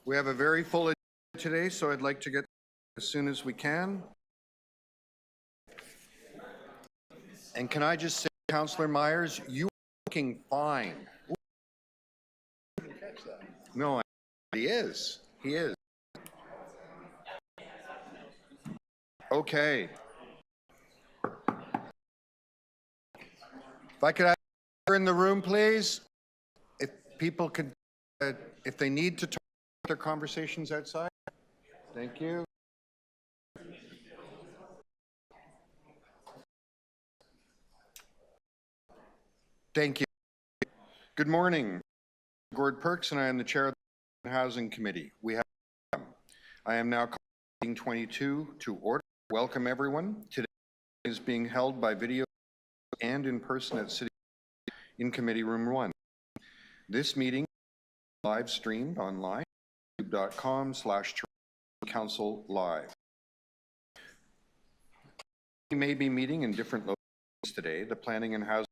We have a very full agenda today, so I'd like to get as soon as we can. And can I just say, Councillor Myers, you are looking fine. No, he is. He is. Okay. If I could have her in the room, please. If people could, if they need to talk their conversations outside. Thank you. Thank you. Good morning. Gord Perks, and I am the chair of the Housing Committee. I am now calling meeting 22 to order. Welcome, everyone. Today is being held by video and in person at City in Committee Room 1. This meeting is live streamed online at youtube.com/council live. We may be meeting in different locations today. The Planning and Housing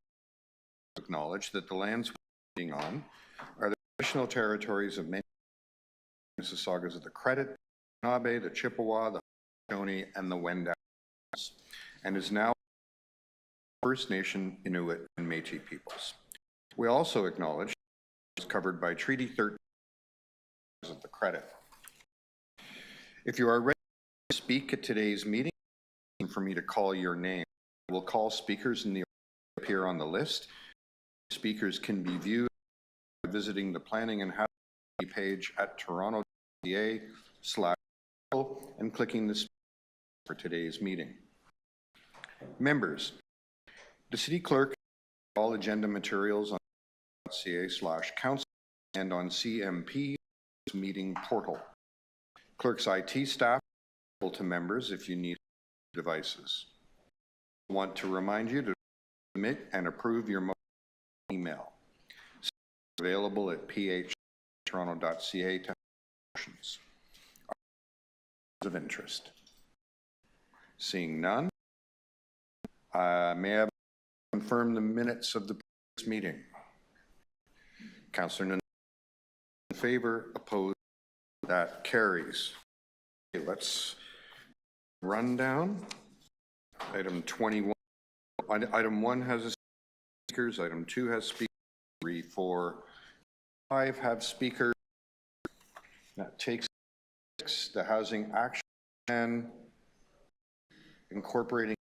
acknowledge that the lands we're meeting on are the traditional territories of many Mississaugas of the Credit, the Nabe, the Chippewa, the Haudenosaunee, and the Wendat, and is now First Nation, Inuit, and Métis peoples. We also acknowledge is covered by Treaty 13 of the Credit. If you are ready to speak at today's meeting, for me to call your name, I will call speakers in the order that appear on the list. Speakers can be viewed by visiting the Planning and Housing page at toronto.ca/ and clicking the speaker for today's meeting. Members, the City Clerk all agenda materials on .ca/council and on CMP meeting portal. Clerk's IT staff available to members if you need devices. I want to remind you to submit and approve your email. Available at ph.toronto.ca to questions of interest. Seeing none, may I confirm the minutes of the previous meeting? Councillor in favor, opposed, that carries. Okay, let's run down. Item 21. Item 1 has speakers. Item 2 has speakers. 3, 4, 5 have speakers. That takes the Housing Action Plan incorporating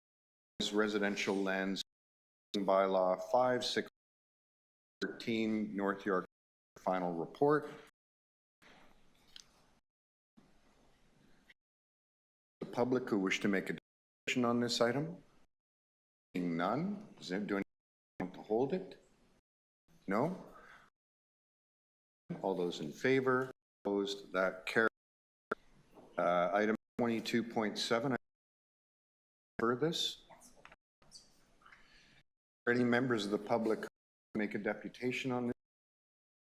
residential lands bylaw 5, 6, 13 North York final report. The public who wish to make a decision on this item? Seeing none, does anyone want to hold it? No? All those in favor? Opposed? That carries. Item 22.7. For this? Any members of the public make a deputation on this?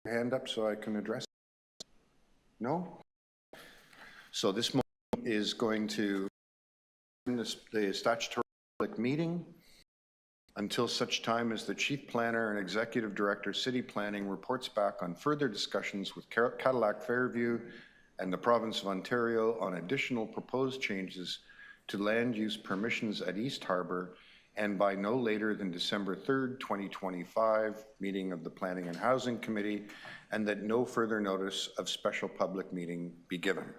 Hand up so I can address it? No? So this motion is going to the statutory public meeting until such time as the Chief Planner and Executive Director City Planning reports back on further discussions with Cadillac Fairview and the Province of Ontario on additional proposed changes to land use permissions at East Harbour, and by no later than December 3rd, 2025, meeting of the Planning and Housing Committee, and that no further notice of special public meeting be given.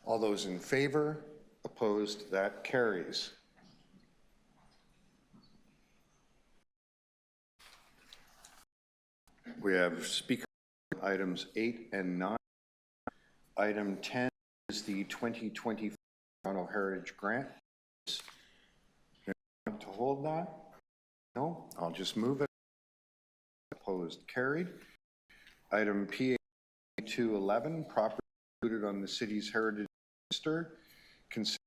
All those in favor? Opposed? That carries. We have speaker items 8 and 9. Item 10 is the 2024 Toronto Heritage Grant. To hold that? No? I'll just move it. Opposed? Carried. Item PA 211, property included on the city's heritage register. Consider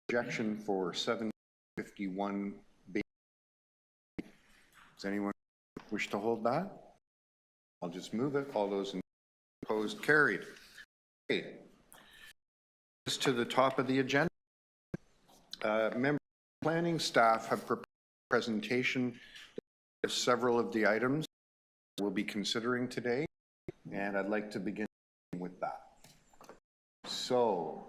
objection for 751 Bayview. Does anyone wish to hold that? I'll just move it. All those opposed? Carried. Okay. Just to the top of the agenda. Member planning staff have prepared a presentation of several of the items we'll be considering today, and I'd like to begin with that. So,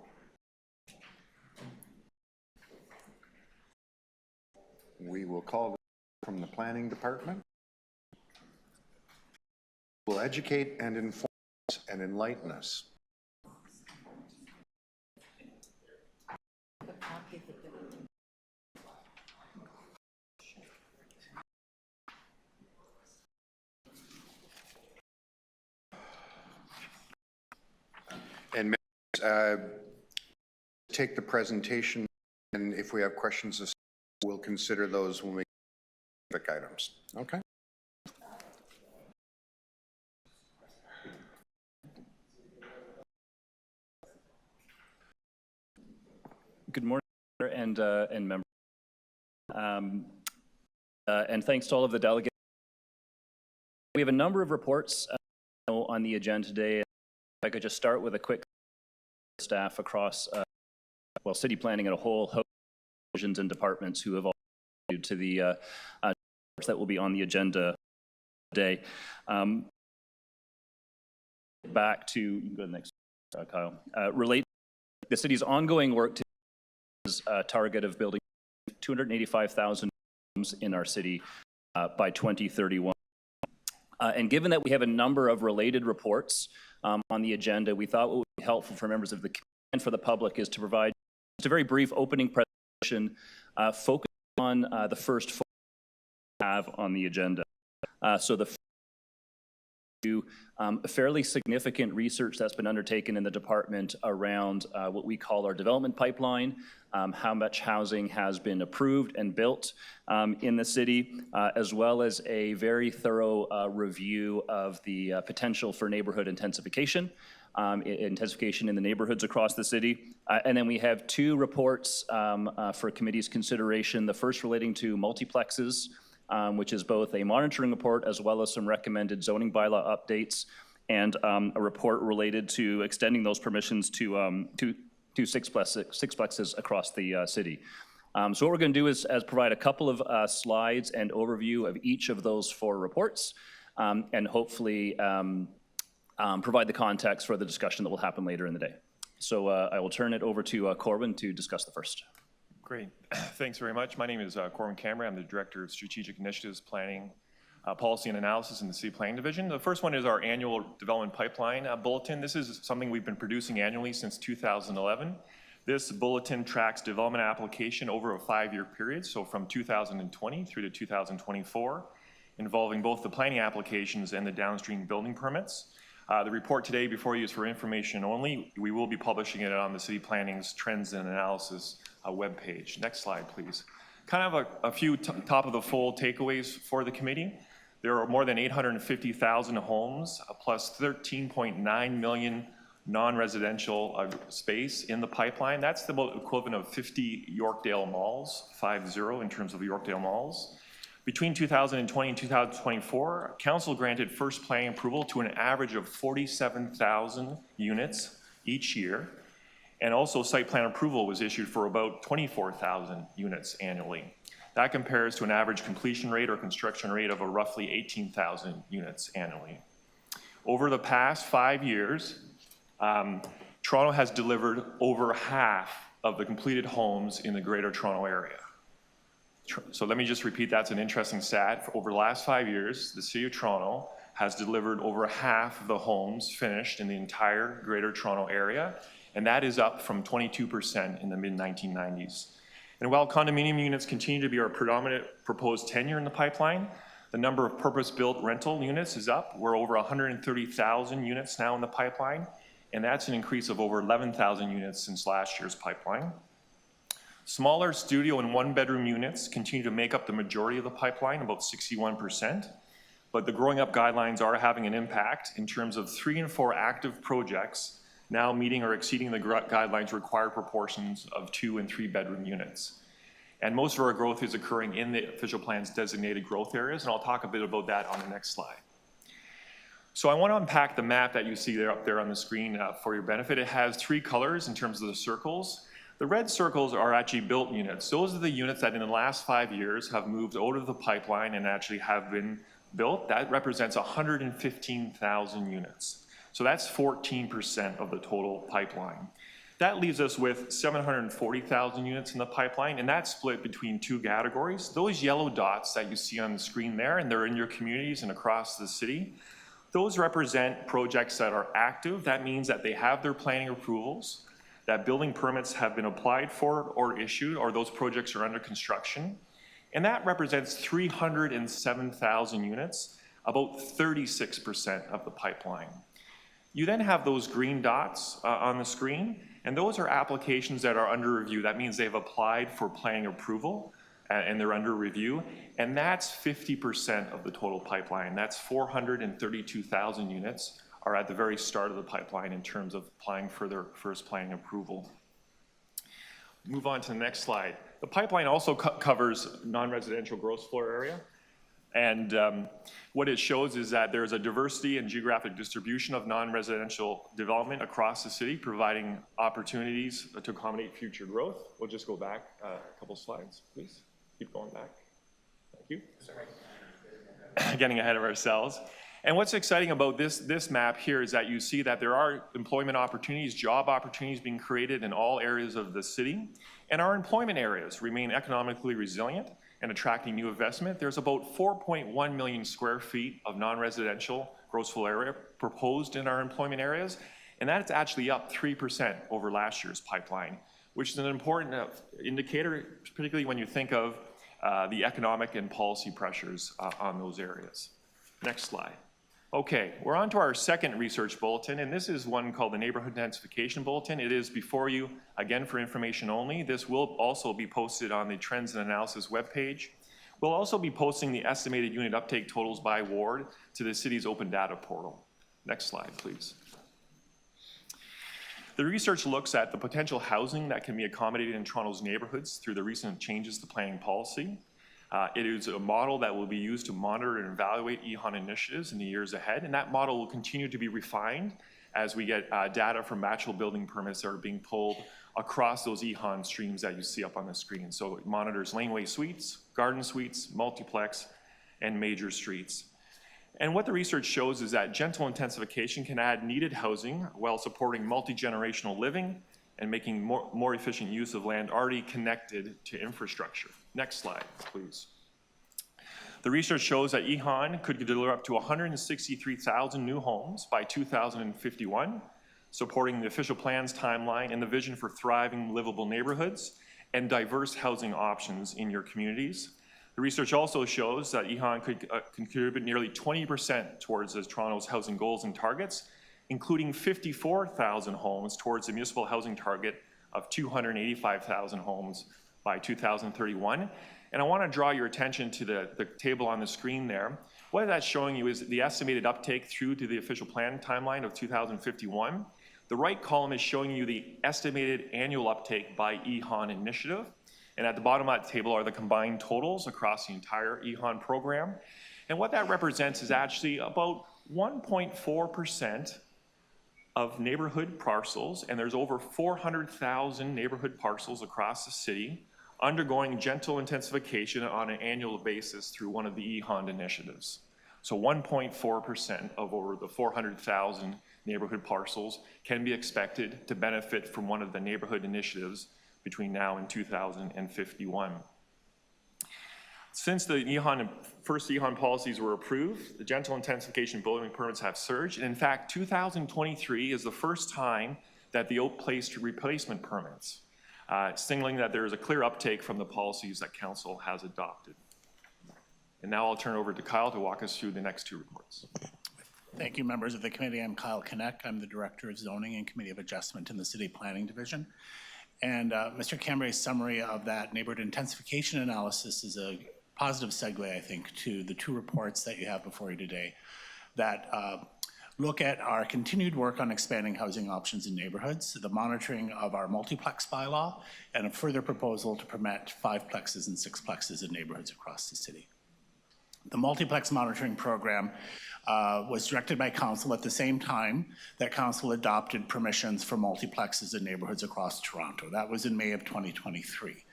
we will call from the planning department. Will educate and inform us and enlighten us. And take the presentation, and if we have questions, we'll consider those when we specific items. Okay. Good morning, and members, and thanks to all of the delegates. We have a number of reports on the agenda today. If I could just start with a quick staff across, well, city planning at a whole host of divisions and departments who have all contributed to the that will be on the agenda today. Back to, you can go to the next, Kyle. Relate the city's ongoing work to a target of building 285,000 homes in our city by 2031. And given that we have a number of related reports on the agenda, we thought what would be helpful for members of the committee and for the public is to provide just a very brief opening presentation focused on the first four we have on the agenda. So the fairly significant research that's been undertaken in the department around what we call our development pipeline, how much housing has been approved and built in the city, as well as a very thorough review of the potential for neighborhood intensification, intensification in the neighborhoods across the city. And then we have two reports for committee's consideration, the first relating to multiplexes, which is both a monitoring report as well as some recommended zoning bylaw updates, and a report related to extending those permissions to sixplexes across the city. So what we're going to do is provide a couple of slides and overview of each of those four reports, and hopefully provide the context for the discussion that will happen later in the day. So I will turn it over to Corbin to discuss the first. Great. Thanks very much. My name is Corbin Camera. I'm the Director of Strategic Initiatives, Planning, Policy and Analysis in the City Planning Division. The first one is our annual development pipeline bulletin. This is something we've been producing annually since 2011. This bulletin tracks development application over a 5-year period, so from 2020 through to 2024, involving both the planning applications and the downstream building permits. The report today before you is for information only. We will be publishing it on the City Planning's Trends and Analysis webpage. Next slide, please. Kind of a few top of the fold takeaways for the committee. There are more than 850,000 homes plus 13.9 million non-residential space in the pipeline. That's the equivalent of 50 Yorkdale malls, 50 in terms of Yorkdale malls. Between 2020 and 2024, Council granted first planning approval to an average of 47,000 units each year. And also site plan approval was issued for about 24,000 units annually. That compares to an average completion rate or construction rate of a roughly 18,000 units annually. Over the past 5 years, Toronto has delivered over half of the completed homes in the Greater Toronto Area. So let me just repeat, that's an interesting stat. Over the last 5 years, the City of Toronto has delivered over half of the homes finished in the entire Greater Toronto Area, and that is up from 22% in the mid-1990s. And while condominium units continue to be our predominant proposed tenure in the pipeline, the number of purpose-built rental units is up. We're over 130,000 units now in the pipeline, and that's an increase of over 11,000 units since last year's pipeline. Smaller studio and one-bedroom units continue to make up the majority of the pipeline, about 61%, but the growing up guidelines are having an impact in terms of 3 and 4 active projects now meeting or exceeding the guidelines required proportions of 2 and 3 bedroom units. And most of our growth is occurring in the official plan's designated growth areas, and I'll talk a bit about that on the next slide. So I want to unpack the map that you see there up there on the screen for your benefit. It has 3 colors in terms of the circles. The red circles are actually built units. Those are the units that in the last 5 years have moved out of the pipeline and actually have been built. That represents 115,000 units. So that's 14% of the total pipeline. That leaves us with 740,000 units in the pipeline, and that's split between two categories. Those yellow dots that you see on the screen there, and they're in your communities and across the city, those represent projects that are active. That means that they have their planning approvals, that building permits have been applied for or issued, or those projects are under construction. And that represents 307,000 units, about 36% of the pipeline. You then have those green dots on the screen, and those are applications that are under review. That means they've applied for planning approval and they're under review, and that's 50% of the total pipeline. That's 432,000 units are at the very start of the pipeline in terms of applying for their first planning approval. Move on to the next slide. The pipeline also covers non-residential gross floor area. And what it shows is that there's a diversity and geographic distribution of non-residential development across the city, providing opportunities to accommodate future growth. We'll just go back a couple slides, please. Keep going back. Thank you. Sorry. Getting ahead of ourselves. And what's exciting about this map here is that you see that there are employment opportunities, job opportunities being created in all areas of the city. And our employment areas remain economically resilient and attracting new investment. There's about 4.1 million square feet of non-residential gross floor area proposed in our employment areas. And that's actually up 3% over last year's pipeline, which is an important indicator, particularly when you think of the economic and policy pressures on those areas. Next slide. Okay, we're on to our second research bulletin, and this is one called the Neighborhood Intensification Bulletin. It is before you, again, for information only. This will also be posted on the Trends and Analysis webpage. We'll also be posting the estimated unit uptake totals by ward to the city's open data portal. Next slide, please. The research looks at the potential housing that can be accommodated in Toronto's neighborhoods through the recent changes to planning policy. It is a model that will be used to monitor and evaluate EHON initiatives in the years ahead, and that model will continue to be refined as we get data from actual building permits that are being pulled across those EHON streams that you see up on the screen. So it monitors laneway suites, garden suites, multiplex, and major streets. And what the research shows is that gentle intensification can add needed housing while supporting multi-generational living and making more efficient use of land already connected to infrastructure. Next slide, please. The research shows that EHON could deliver up to 163,000 new homes by 2051, supporting the official plan's timeline and the vision for thriving, livable neighborhoods and diverse housing options in your communities. The research also shows that EHON could contribute nearly 20% towards Toronto's housing goals and targets, including 54,000 homes towards the municipal housing target of 285,000 homes by 2031. And I want to draw your attention to the table on the screen there. What that's showing you is the estimated uptake through to the official plan timeline of 2051. The right column is showing you the estimated annual uptake by EHON initiative. And at the bottom of that table are the combined totals across the entire EHON program. And what that represents is actually about 1.4% of neighborhood parcels, and there's over 400,000 neighborhood parcels across the city undergoing gentle intensification on an annual basis through one of the EHON initiatives. So 1.4% of over the 400,000 neighborhood parcels can be expected to benefit from one of the neighborhood initiatives between now and 2051. Since the first EHON policies were approved, the gentle intensification building permits have surged. And in fact, 2023 is the first time that the outplaced replacement permits, signaling that there is a clear uptake from the policies that Council has adopted. And now I'll turn it over to Kyle to walk us through the next two reports. Thank you, members of the committee. I'm Kyle Kinect. I'm the Director of Zoning and Committee of Adjustment in the City Planning Division. And Mr. Cambry's summary of that neighborhood intensification analysis is a positive segue, I think, to the two reports that you have before you today that look at our continued work on expanding housing options in neighborhoods, the monitoring of our multiplex bylaw, and a further proposal to permit 5plexes and 6plexes in neighborhoods across the city. The multiplex monitoring program was directed by Council at the same time that Council adopted permissions for multiplexes in neighborhoods across Toronto. That was in May of 2023.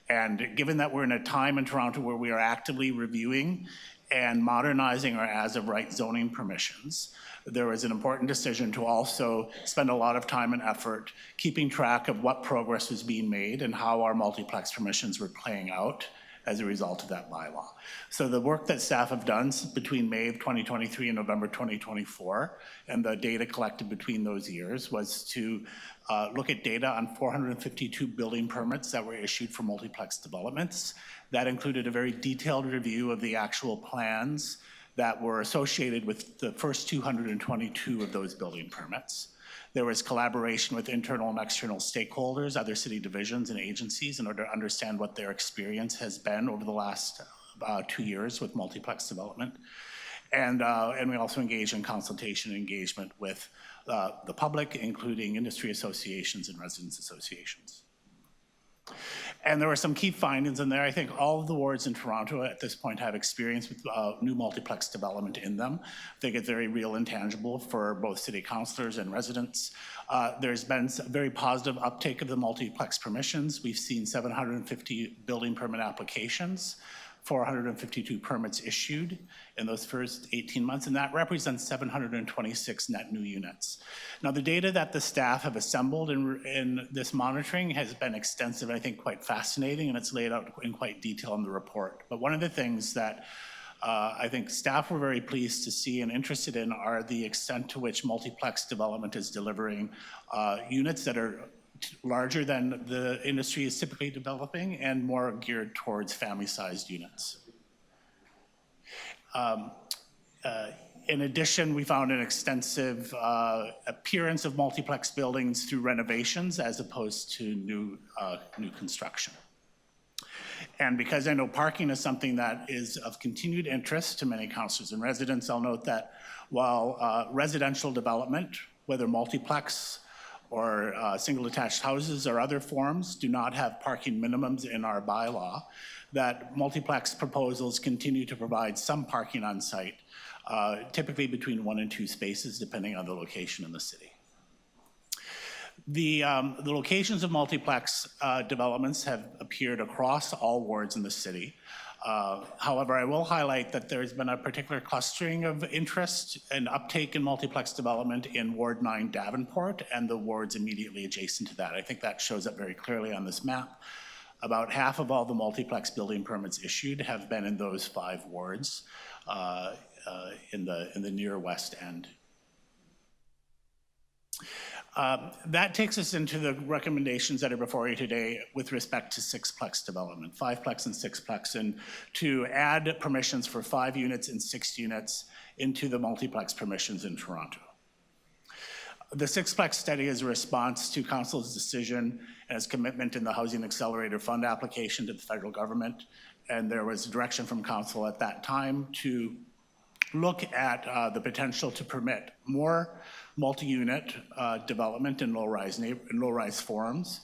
And given that we're in a time in Toronto where we are actively reviewing and modernizing our as-of-right zoning permissions, there was an important decision to also spend a lot of time and effort keeping track of what progress was being made and how our multiplex permissions were playing out as a result of that bylaw. So the work that staff have done between May of 2023 and November 2024, and the data collected between those years, was to look at data on 452 building permits that were issued for multiplex developments. That included a very detailed review of the actual plans that were associated with the first 222 of those building permits. There was collaboration with internal and external stakeholders, other city divisions and agencies, in order to understand what their experience has been over the last 2 years with multiplex development. And we also engaged in consultation and engagement with the public, including industry associations and residents associations. And there were some key findings in there. I think all of the wards in Toronto at this point have experience with new multiplex development in them. I think it's very real and tangible for both city councillors and residents. There's been a very positive uptake of the multiplex permissions. We've seen 750 building permit applications, 452 permits issued in those first 18 months, and that represents 726 net new units. Now, the data that the staff have assembled in this monitoring has been extensive, and I think quite fascinating, and it's laid out in quite detail in the report. But one of the things that I think staff were very pleased to see and interested in are the extent to which multiplex development is delivering units that are larger than the industry is typically developing and more geared towards family-sized units. In addition, we found an extensive appearance of multiplex buildings through renovations as opposed to new construction. And because I know parking is something that is of continued interest to many councillors and residents, I'll note that while residential development, whether multiplex or single attached houses or other forms, do not have parking minimums in our bylaw, that multiplex proposals continue to provide some parking on site, typically between 1 and 2 spaces, depending on the location in the city. The locations of multiplex developments have appeared across all wards in the city. However, I will highlight that there's been a particular clustering of interest and uptake in multiplex development in Ward 9 Davenport and the wards immediately adjacent to that. I think that shows up very clearly on this map. About half of all the multiplex building permits issued have been in those 5 wards in the near west end. That takes us into the recommendations that are before you today with respect to sixplex development, 5plex and 6plex, and to add permissions for 5 units and 6 units into the multiplex permissions in Toronto. The Sixplex study is a response to Council's decision and its commitment in the Housing Accelerator Fund application to the federal government, and there was direction from Council at that time to look at the potential to permit more multi-unit development in low-rise forms,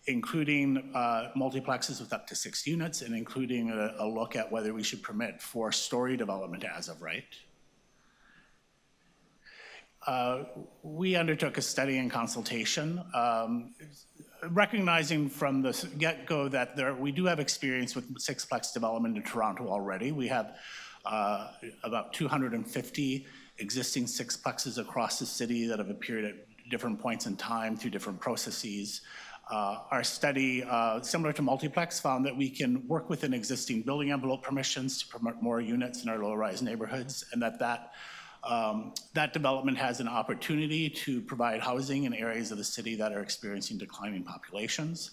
including multiplexes with up to 6 units, and including a look at whether we should permit 4-story development as of right. We undertook a study and consultation, recognizing from the get-go that we do have experience with sixplex development in Toronto already. We have about 250 existing sixplexes across the city that have appeared at different points in time through different processes. Our study, similar to multiplex, found that we can work within existing building envelope permissions to permit more units in our low-rise neighborhoods, and that development has an opportunity to provide housing in areas of the city that are experiencing declining populations,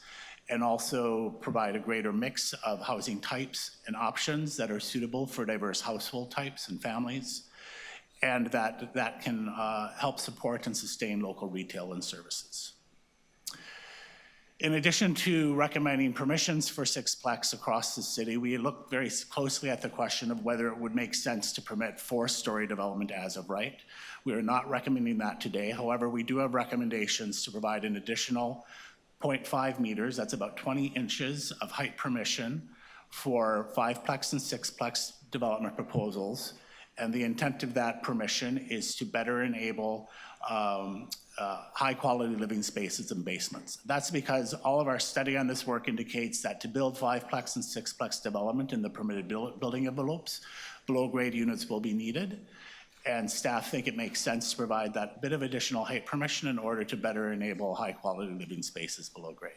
and also provide a greater mix of housing types and options that are suitable for diverse household types and families, and that can help support and sustain local retail and services. In addition to recommending permissions for sixplex across the city, we looked very closely at the question of whether it would make sense to permit 4-story development as of right. We are not recommending that today. However, we do have recommendations to provide an additional 0.5 meters, that's about 20 inches of height permission for 5plex and 6plex development proposals. And the intent of that permission is to better enable high-quality living spaces and basements. That's because all of our study on this work indicates that to build 5plex and 6plex development in the permitted building envelopes, below-grade units will be needed. And staff think it makes sense to provide that bit of additional height permission in order to better enable high-quality living spaces below grade.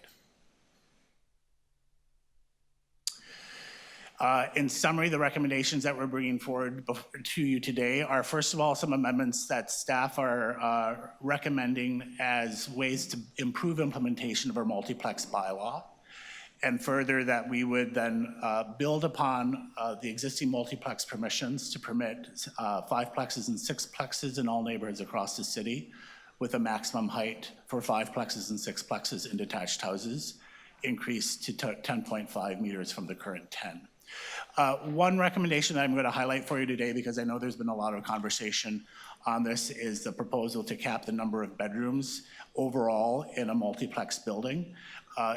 In summary, the recommendations that we're bringing forward to you today are, first of all, some amendments that staff are recommending as ways to improve implementation of our multiplex bylaw. And further, that we would then build upon the existing multiplex permissions to permit 5-plexes and 6-plexes in all neighborhoods across the city, with a maximum height for 5-plexes and 6-plexes in detached houses increased to 10.5 meters from the current 10. One recommendation that I'm going to highlight for you today, because I know there's been a lot of conversation on this, is the proposal to cap the number of bedrooms overall in a multiplex building.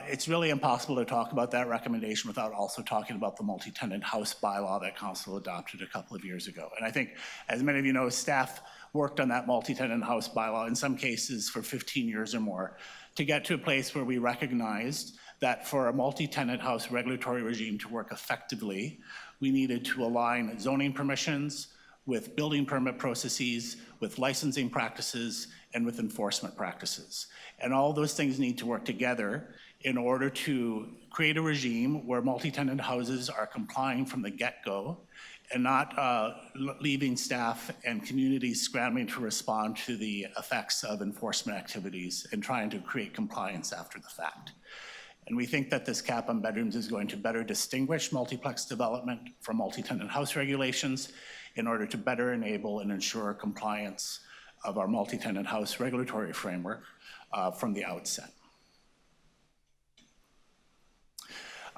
It's really impossible to talk about that recommendation without also talking about the multi-tenant house bylaw that council adopted a couple of years ago. And I think, as many of you know, staff worked on that multi-tenant house bylaw in some cases for 15 years or more to get to a place where we recognized that for a multi-tenant house regulatory regime to work effectively, we needed to align zoning permissions with building permit processes, with licensing practices, and with enforcement practices. And all those things need to work together in order to create a regime where multi-tenant houses are complying from the get-go and not leaving staff and communities scrambling to respond to the effects of enforcement activities and trying to create compliance after the fact. And we think that this cap on bedrooms is going to better distinguish multiplex development from multi-tenant house regulations in order to better enable and ensure compliance of our multi-tenant house regulatory framework from the outset.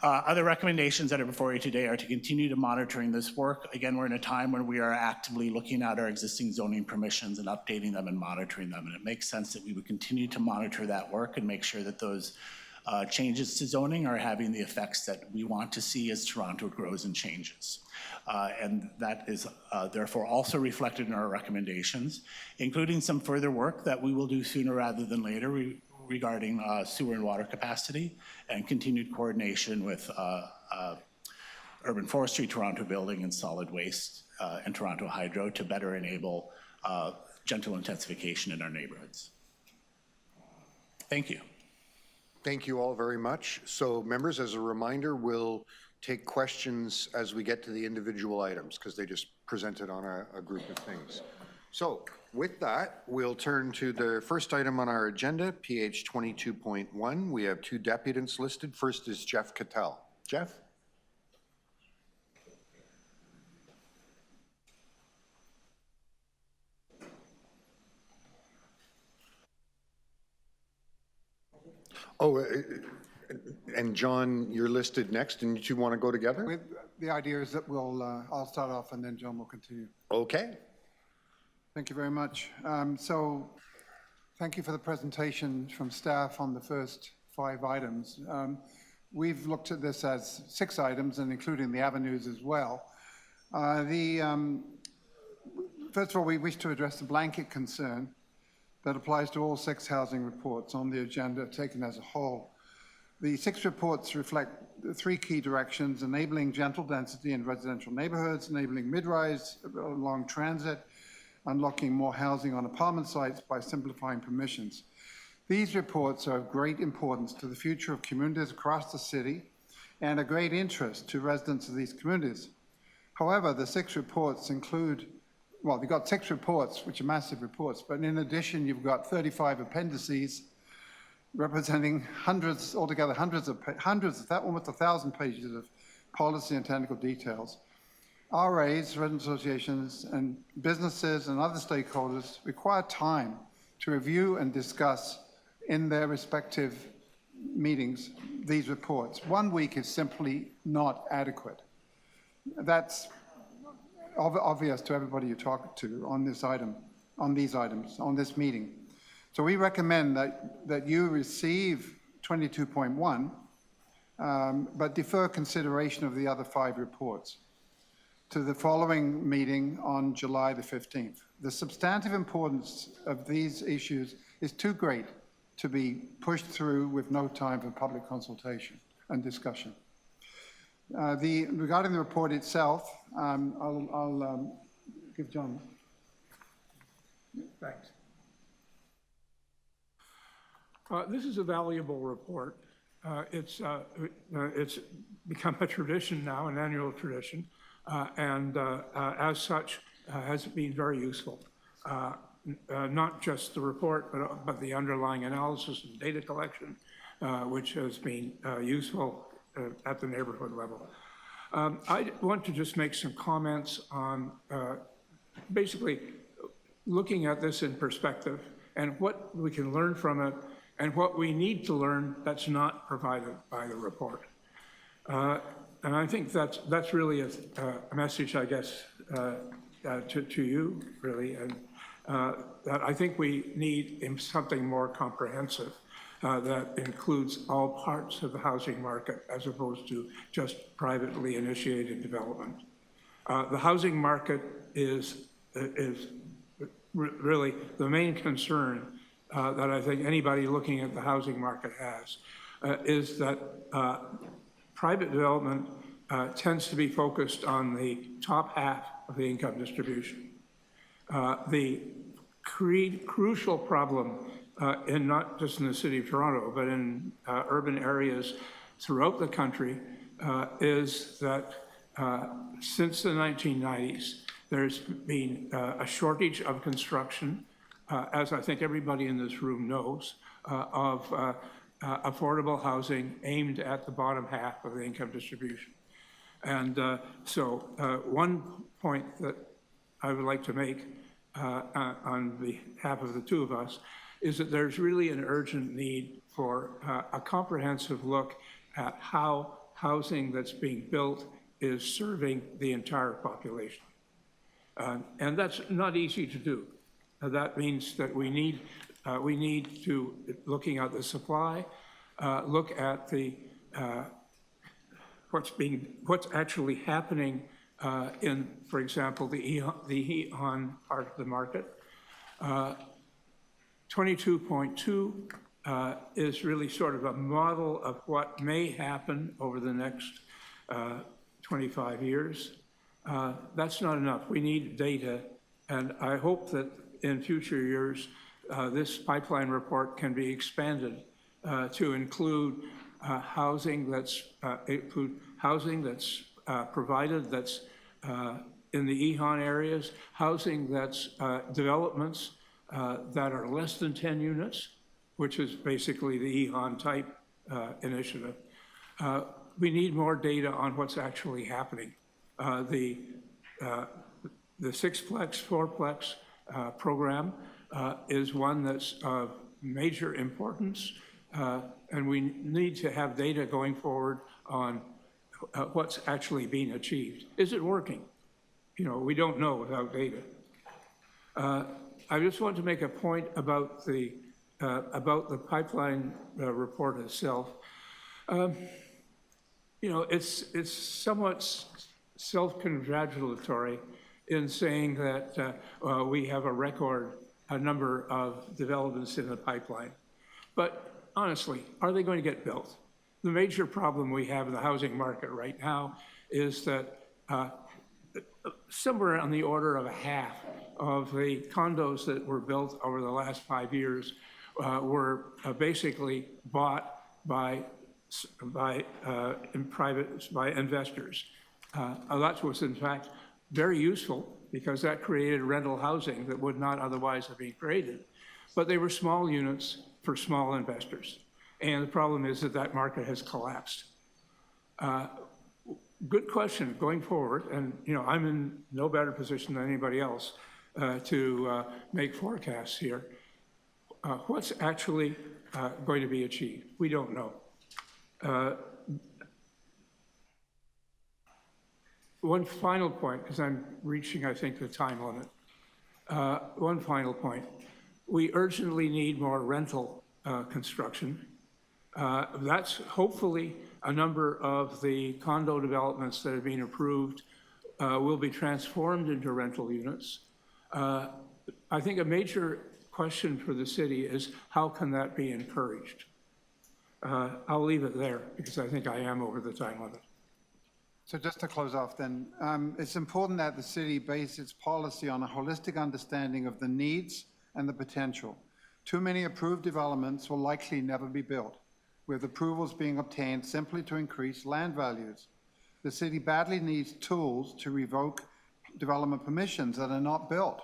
Other recommendations that are before you today are to continue to monitoring this work. Again, we're in a time when we are actively looking at our existing zoning permissions and updating them and monitoring them. And it makes sense that we would continue to monitor that work and make sure that those changes to zoning are having the effects that we want to see as Toronto grows and changes. And that is therefore also reflected in our recommendations, including some further work that we will do sooner rather than later regarding sewer and water capacity and continued coordination with Urban Forestry, Toronto Building, and Solid Waste and Toronto Hydro to better enable gentle intensification in our neighborhoods. Thank you. Thank you all very much. So members, as a reminder, we'll take questions as we get to the individual items because they just presented on a group of things. So with that, we'll turn to the first item on our agenda, PH 22.1. We have two deputants listed. First is Jeff Cattell. Jeff? Oh, and John, you're listed next, and you two want to go together? The idea is that I'll start off and then John will continue. Okay. Thank you very much. So thank you for the presentation from staff on the first 5 items. We've looked at this as 6 items and including the avenues as well. First of all, we wish to address the blanket concern that applies to all 6 housing reports on the agenda taken as a whole. The 6 reports reflect 3 key directions: enabling gentle density in residential neighborhoods, enabling mid-rise along transit, unlocking more housing on apartment sites by simplifying permissions. These reports are of great importance to the future of communities across the city and a great interest to residents of these communities. However, the 6 reports include, well, you've got 6 reports, which are massive reports, but in addition, you've got 35 appendices representing hundreds, altogether almost 1,000 pages of policy and technical details. RAs, resident associations, and businesses and other stakeholders require time to review and discuss in their respective meetings these reports. 1 week is simply not adequate. That's obvious to everybody you talk to on this item, on these items, on this meeting. So we recommend that you receive 22.1, but defer consideration of the other 5 reports to the following meeting on July the 15th. The substantive importance of these issues is too great to be pushed through with no time for public consultation and discussion. Regarding the report itself, I'll give John. Thanks. This is a valuable report. It's become a tradition now, an annual tradition, and as such has been very useful. Not just the report, but the underlying analysis and data collection, which has been useful at the neighborhood level. I want to just make some comments on basically looking at this in perspective and what we can learn from it and what we need to learn that's not provided by the report. And I think that's really a message, I guess, to you, really, and that I think we need something more comprehensive that includes all parts of the housing market as opposed to just privately initiated development. The housing market is really the main concern that I think anybody looking at the housing market has, is that private development tends to be focused on the top half of the income distribution. The crucial problem in not just in the city of Toronto, but in urban areas throughout the country is that since the 1990s, there's been a shortage of construction, as I think everybody in this room knows, of affordable housing aimed at the bottom half of the income distribution. And so one point that I would like to make on behalf of the two of us is that there's really an urgent need for a comprehensive look at how housing that's being built is serving the entire population. And that's not easy to do. That means that we need to, looking at the supply, look at the what's actually happening in, for example, the EHON part of the market. 22.2 is really sort of a model of what may happen over the next 25 years. That's not enough. We need data, and I hope that in future years, this pipeline report can be expanded to include housing that's provided that's in the EHON areas, housing that's developments that are less than 10 units, which is basically the EHON type initiative. We need more data on what's actually happening. The Sixplex, Fourplex program is one that's of major importance, and we need to have data going forward on what's actually being achieved. Is it working? You know, we don't know without data. I just want to make a point about the pipeline report itself. You know, it's somewhat self-congratulatory in saying that we have a record number of developments in the pipeline. But honestly, are they going to get built? The major problem we have in the housing market right now is that somewhere on the order of a half of the condos that were built over the last 5 years were basically bought by investors. That was in fact very useful because that created rental housing that would not otherwise have been created. But they were small units for small investors. And the problem is that that market has collapsed. Good question going forward, and you know, I'm in no better position than anybody else to make forecasts here. What's actually going to be achieved? We don't know. One final point, because I'm reaching, I think, the time limit. One final point. We urgently need more rental construction. That's hopefully a number of the condo developments that have been approved will be transformed into rental units. I think a major question for the city is how can that be encouraged? I'll leave it there because I think I am over the time limit. So just to close off then, it's important that the city base its policy on a holistic understanding of the needs and the potential. Too many approved developments will likely never be built, with approvals being obtained simply to increase land values. The city badly needs tools to revoke development permissions that are not built.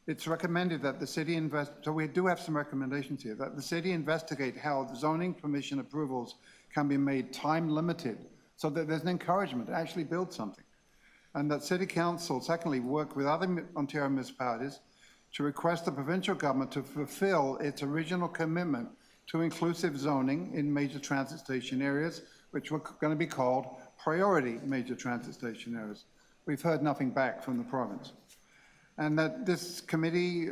It's recommended that the city so we do have some recommendations here, that the city investigate how the zoning permission approvals can be made time limited so that there's an encouragement to actually build something. And that City Council, secondly, work with other Ontario municipalities to request the provincial government to fulfill its original commitment to inclusive zoning in major transit station areas, which were going to be called priority major transit station areas. We've heard nothing back from the province. And that this committee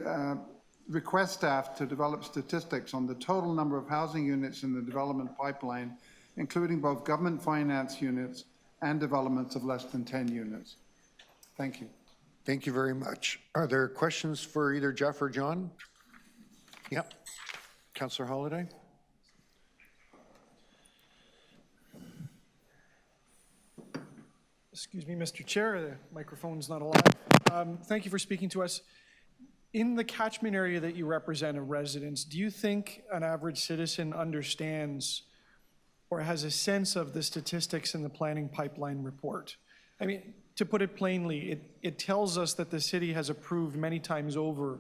requests staff to develop statistics on the total number of housing units in the development pipeline, including both government finance units and developments of less than 10 units. Thank you. Thank you very much. Are there questions for either Jeff or John? Yep. Councillor Holliday? Excuse me, Mr. Chair, the microphone's not alive. Thank you for speaking to us. In the catchment area that you represent of residents, do you think an average citizen understands or has a sense of the statistics in the planning pipeline report? I mean, to put it plainly, it tells us that the city has approved many times over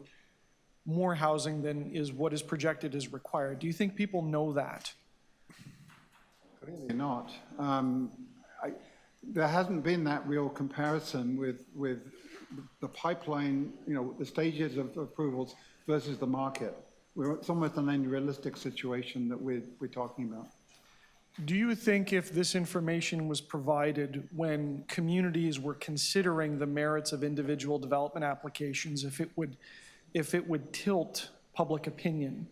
more housing than is what is projected as required. Do you think people know that? Clearly not. There hasn't been that real comparison with the pipeline, you know, the stages of approvals versus the market. It's almost an unrealistic situation that we're talking about. Do you think if this information was provided when communities were considering the merits of individual development applications, if it would tilt public opinion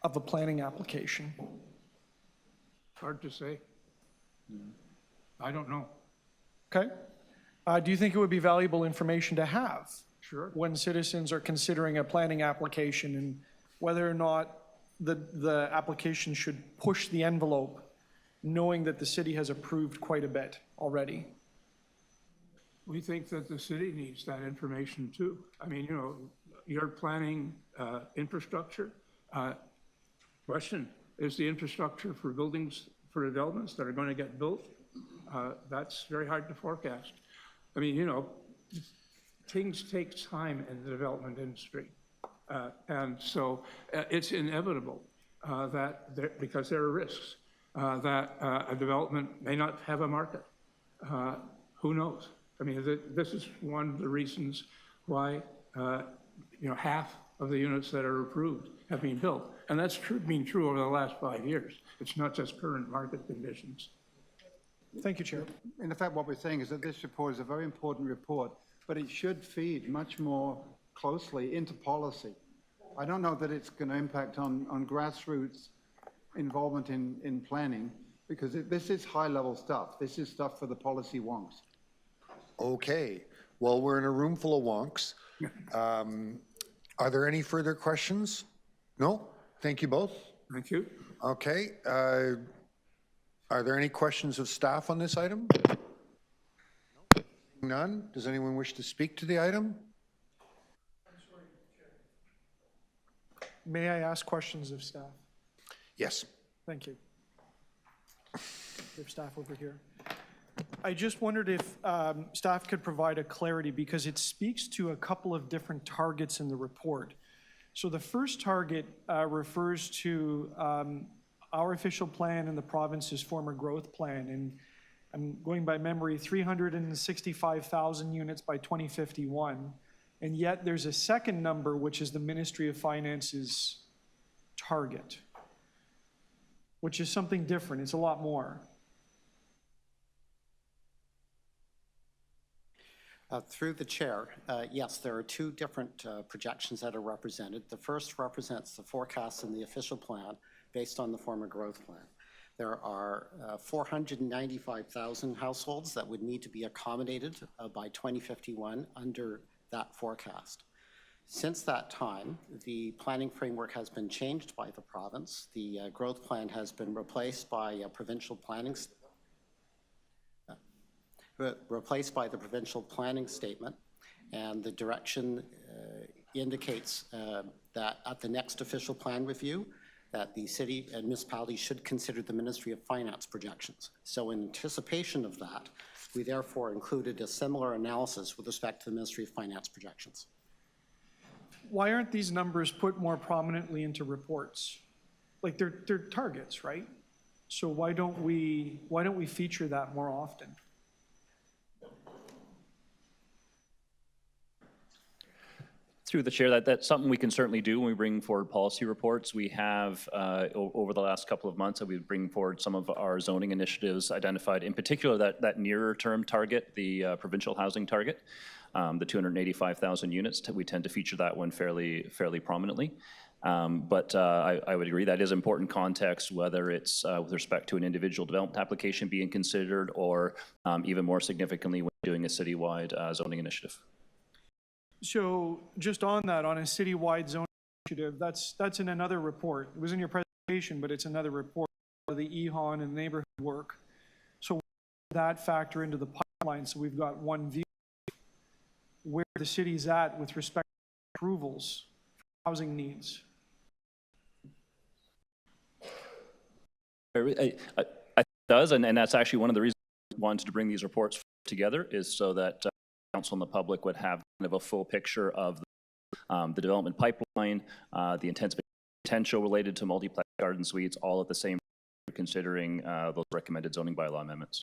of a planning application? Hard to say. I don't know. Okay. Do you think it would be valuable information to have? Sure. When citizens are considering a planning application and whether or not the application should push the envelope, knowing that the city has approved quite a bit already? We think that the city needs that information too. I mean, you know, you're planning infrastructure. Question, is the infrastructure for buildings, for developments that are going to get built? That's very hard to forecast. I mean, you know, things take time in the development industry. And so it's inevitable that because there are risks, that a development may not have a market. Who knows? I mean, this is one of the reasons why, you know, half of the units that are approved have been built. And that's been true over the last 5 years. It's not just current market conditions. Thank you, Chair. In effect, what we're saying is that this report is a very important report, but it should feed much more closely into policy. I don't know that it's going to impact on grassroots involvement in planning, because this is high-level stuff. This is stuff for the policy wonks. Okay. Well, we're in a room full of wonks. Are there any further questions? No? Thank you both. Thank you. Okay. Are there any questions of staff on this item? None? Does anyone wish to speak to the item? May I ask questions of staff? Yes. Thank you. We have staff over here. I just wondered if staff could provide a clarity, because it speaks to a couple of different targets in the report. So the first target refers to our official plan and the province's former growth plan. And I'm going by memory, 365,000 units by 2051. And yet there's a second number, which is the Ministry of Finance's target, which is something different. It's a lot more. Through the chair, yes, there are two different projections that are represented. The first represents the forecast in the official plan based on the former growth plan. There are 495,000 households that would need to be accommodated by 2051 under that forecast. Since that time, the planning framework has been changed by the province. The growth plan has been replaced by a provincial planning. replaced by the provincial planning statement. And the direction indicates that at the next official plan review, that the city and municipality should consider the Ministry of Finance projections. So in anticipation of that, we therefore included a similar analysis with respect to the Ministry of Finance projections. Why aren't these numbers put more prominently into reports? Like they're targets, right? So why don't we feature that more often? Through the chair, that's something we can certainly do when we bring forward policy reports. We have, over the last couple of months, we bring forward some of our zoning initiatives identified, in particular that nearer term target, the provincial housing target, the 285,000 units. We tend to feature that one fairly prominently. But I would agree that is important context, whether it's with respect to an individual development application being considered, or even more significantly when doing a citywide zoning initiative. So just on that, on a citywide zone initiative, that's in another report. It was in your presentation, but it's another report of the EHON and neighborhood work. So that factor into the pipeline, so we've got one view where the city's at with respect to approvals for housing needs. It does, and that's actually one of the reasons we wanted to bring these reports together, is so that council and the public would have kind of a full picture of the development pipeline, the intensification potential related to multiplex garden suites, all at the same time, considering those recommended zoning bylaw amendments.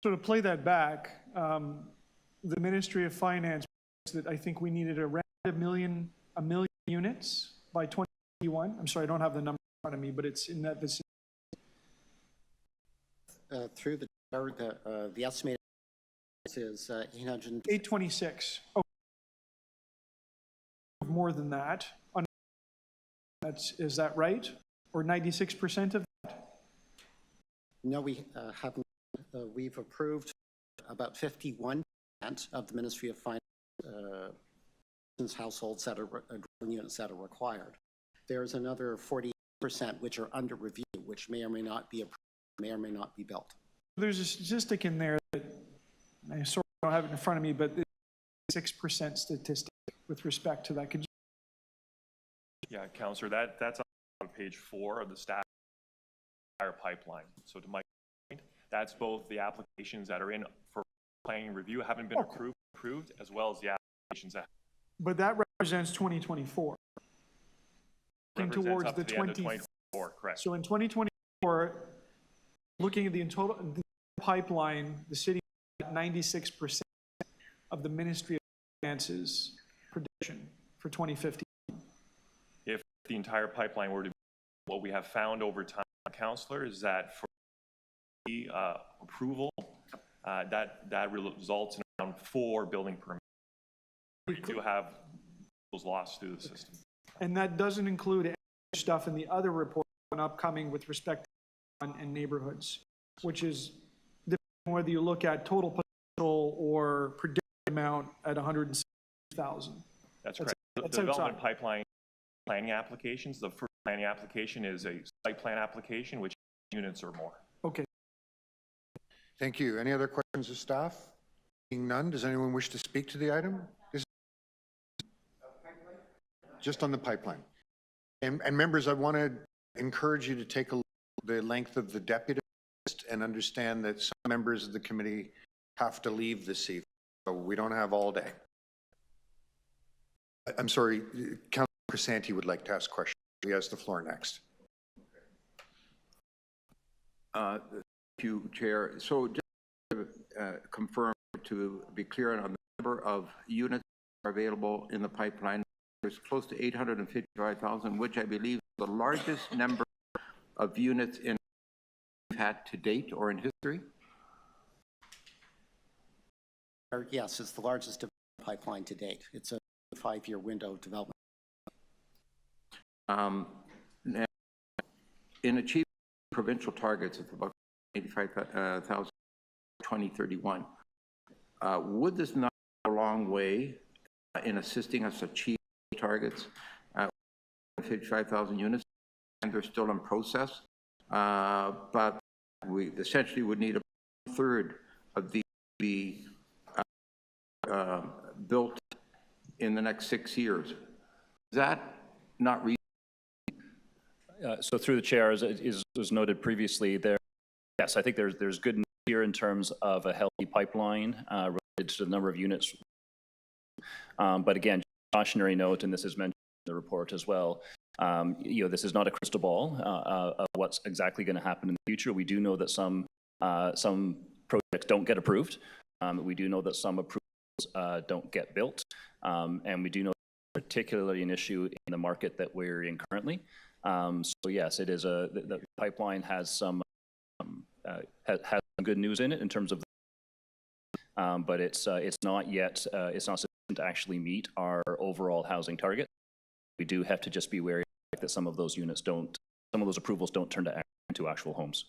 So to play that back, the Ministry of Finance, that I think we needed around a million units by 2021. I'm sorry, I don't have the number in front of me, but it's in that vicinity. Through the estimated is 826. Oh, more than that. Is that right? Or 96% of that? No, we haven't. We've approved about 51% of the Ministry of Finance households that are units that are required. There's another 40% which are under review, which may or may not be approved, may or may not be built. There's a statistic in there that I sort of don't have it in front of me, but it's 6% statistic with respect to that. Could you? Yeah, Councillor, that's on page 4 of the staff pipeline. So to my point, that's both the applications that are in for planning review haven't been approved, as well as the applications that. But that represents 2024. Looking towards the 2024, correct. So in 2024, looking at the total pipeline, the city at 96% of the Ministry of Finance's prediction for 2015. If the entire pipeline were to be, what we have found over time, Councillor, is that for the approval, that results in around 4 building permits. We do have those lost through the system. And that doesn't include any stuff in the other report on upcoming with respect to and neighborhoods, which is whether you look at total potential or predicted amount at 160,000. That's correct. The development pipeline planning applications, the first planning application is a site plan application, which units or more. Okay. Thank you. Any other questions of staff? Being none, does anyone wish to speak to the item? Just on the pipeline. And members, I want to encourage you to take a look at the length of the deputy list and understand that some members of the committee have to leave this evening, so we don't have all day. I'm sorry, Councillor Crisanti would like to ask a question. He has the floor next. Thank you, Chair. So just to confirm, to be clear on the number of units that are available in the pipeline, there's close to 855,000, which I believe is the largest number of units in we've had to date or in history. Yes, it's the largest pipeline to date. It's a 5-year window development. Now, in achieving provincial targets of about 85,000 2031, would this not go a long way in assisting us achieve targets, 55,000 units, and they're still in process, but we essentially would need a third of these be built in the next 6 years. Is that not reasonable? So through the chair, as was noted previously, yes, I think there's good news here in terms of a healthy pipeline related to the number of units. But again, cautionary note, and this is mentioned in the report as well, this is not a crystal ball of what's exactly going to happen in the future. We do know that some projects don't get approved. We do know that some approvals don't get built. And we do know particularly an issue in the market that we're in currently. So yes, it is the pipeline has some good news in it in terms of, but it's not yet it's not sufficient to actually meet our overall housing target. We do have to just be wary that some of those approvals don't turn into actual homes.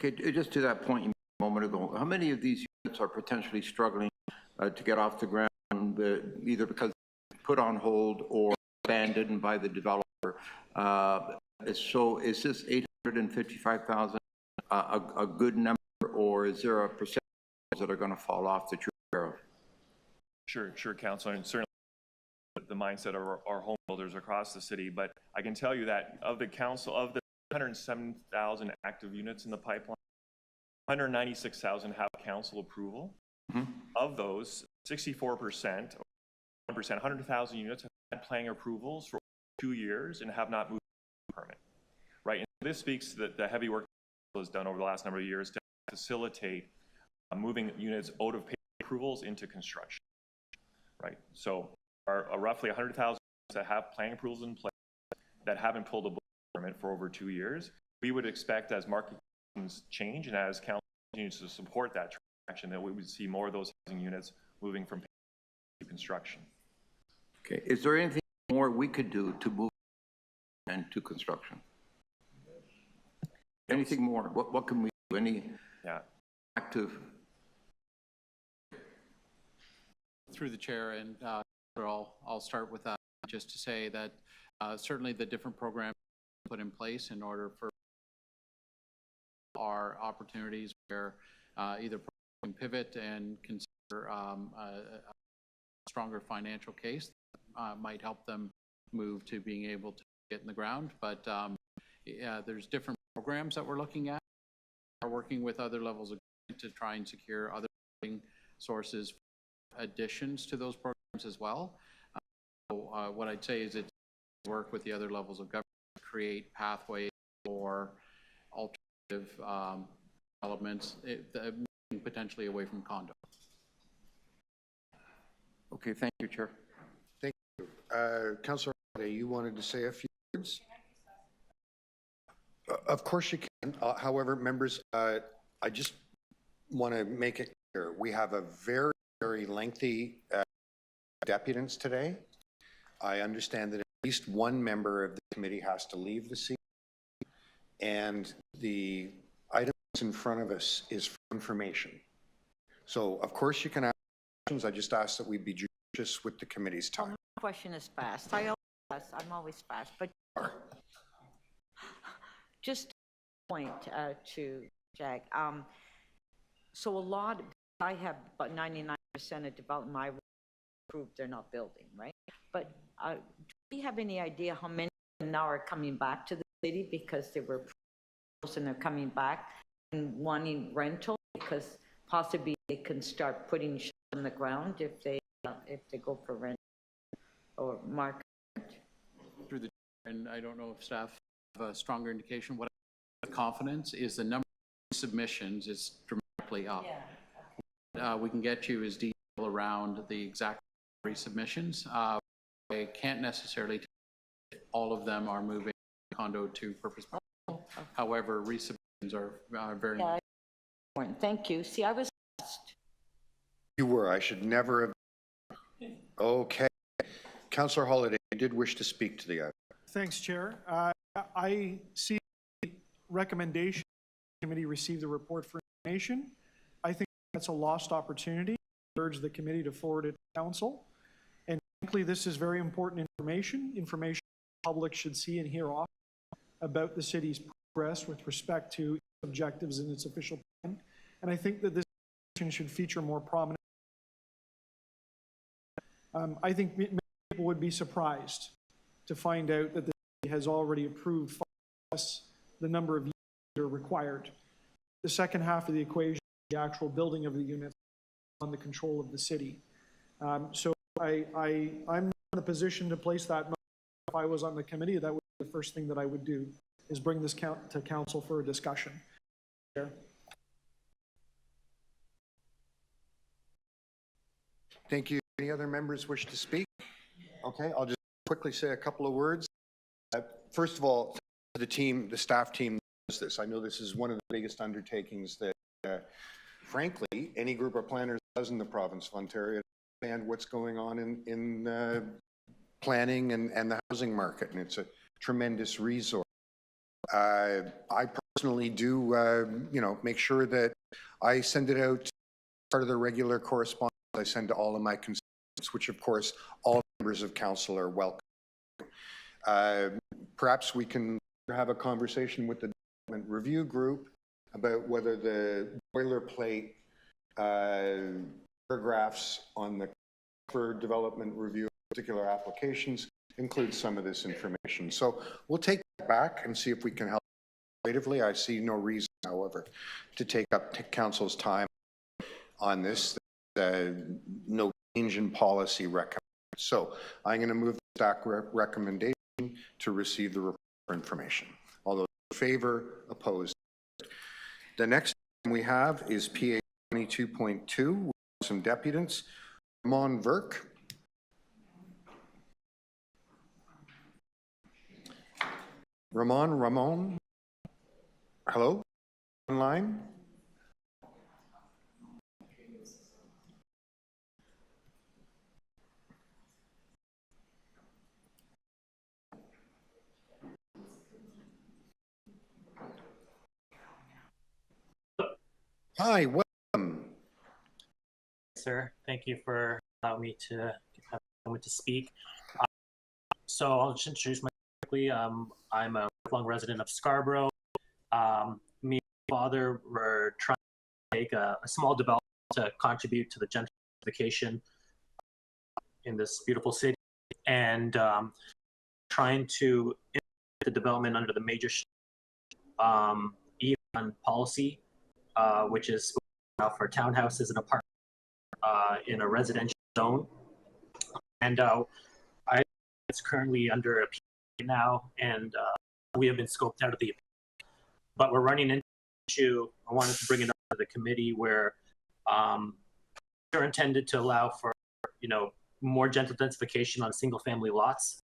Okay, just to that point you made a moment ago, how many of these units are potentially struggling to get off the ground, either because put on hold or abandoned by the developer? So is this 855,000 a good number, or is there a percentage that are going to fall off that you're aware of? Sure, Councillor, and certainly the mindset of our home builders across the city. But I can tell you that of the 107,000 active units in the pipeline, 196,000 have council approval. Mm-hmm. Of those, 64%, 100,000 units have had planning approvals for 2 years and have not moved to permit. Right, and this speaks to the heavy work that was done over the last number of years to facilitate moving units out of approvals into construction. Right, so roughly 100,000 that have planning approvals in place that haven't pulled a permit for over 2 years. We would expect, as market conditions change and as council continues to support that transaction, that we would see more of those housing units moving from to construction. Okay, is there anything more we could do to move into construction? Anything more? What can we do? Any active? Through the chair, and I'll start with that just to say that certainly the different programs put in place in order for our opportunities where either can pivot and consider a stronger financial case might help them move to being able to get in the ground. But there's different programs that we're looking at. We're working with other levels of government to try and secure other funding sources, additions to those programs as well. So what I'd say is it's work with the other levels of government to create pathways for alternative developments, potentially away from condo. Okay, thank you, Chair. Thank you. Councillor, you wanted to say a few words? Of course you can. However, members, I just want to make it clear. We have a very, very lengthy deputants today. I understand that at least one member of the committee has to leave the seat, and the item in front of us is for information. So, of course, you can ask questions. I just ask that we be judicious with the committee's time. My question is fast. I'm always fast, but just a point to Jack. So I have about 99% of development I approved they're not building, right? But do we have any idea how many now are coming back to the city because they were approved and they're coming back and wanting rental because possibly they can start putting shit on the ground if they go for rent or market? Through the, and I don't know if staff have a stronger indication. What I have confidence is the number of submissions is dramatically up. Yeah. We can get you as detail around the exact resubmissions. I can't necessarily tell if all of them are moving condo to purpose. However, resubmissions are very important. Thank you. See, I was fast. You were. I should never have. Okay. Councillor Holiday, you did wish to speak to the item. Thanks, Chair. I see the recommendation the committee receive the report for information. I think that's a lost opportunity. I urge the committee to forward it to council. And frankly, this is very important information the public should see and hear often about the city's progress with respect to objectives in its official plan. And I think that this should feature more prominent. I think many people would be surprised to find out that the city has already approved plus the number of units that are required. The second half of the equation, the actual building of the units, on the control of the city. So I'm not in a position to place that motion. If I was on the committee, that would be the first thing that I would do, is bring this to council for a discussion. Thank you. Any other members wish to speak? Okay, I'll just quickly say a couple of words. First of all, the team, the staff team knows this. I know this is one of the biggest undertakings that, frankly, any group of planners does in the province of Ontario, and what's going on in planning and the housing market, and it's a tremendous resource. I personally do, make sure that I send it out part of the regular correspondence I send to all of my constituents, which of course all members of council are welcome. Perhaps we can have a conversation with the development review group about whether the boilerplate paragraphs on the for development review of particular applications include some of this information. So we'll take that back and see if we can help creatively. I see no reason, however, to take up council's time on this. No change in policy recommended. So I'm going to move the staff recommendation to receive the report for information. All those in favor, opposed. The next we have is PA 22.2, some deputants. Ramon Verk. Ramon. Hello? Online? Hi, welcome. Sir, thank you for allowing me to have a moment to speak. So I'll just introduce myself quickly. I'm a lifelong resident of Scarborough. Me and my father were trying to take a small development to contribute to the gentrification in this beautiful city, and trying to implement the development under the major EON policy, which is for townhouses and apartments in a residential zone. And it's currently under appeal now, and we have been scoped out of the appeal. But we're running into an issue. I wanted to bring it up to the committee where they're intended to allow for, more gentle densification on single-family lots.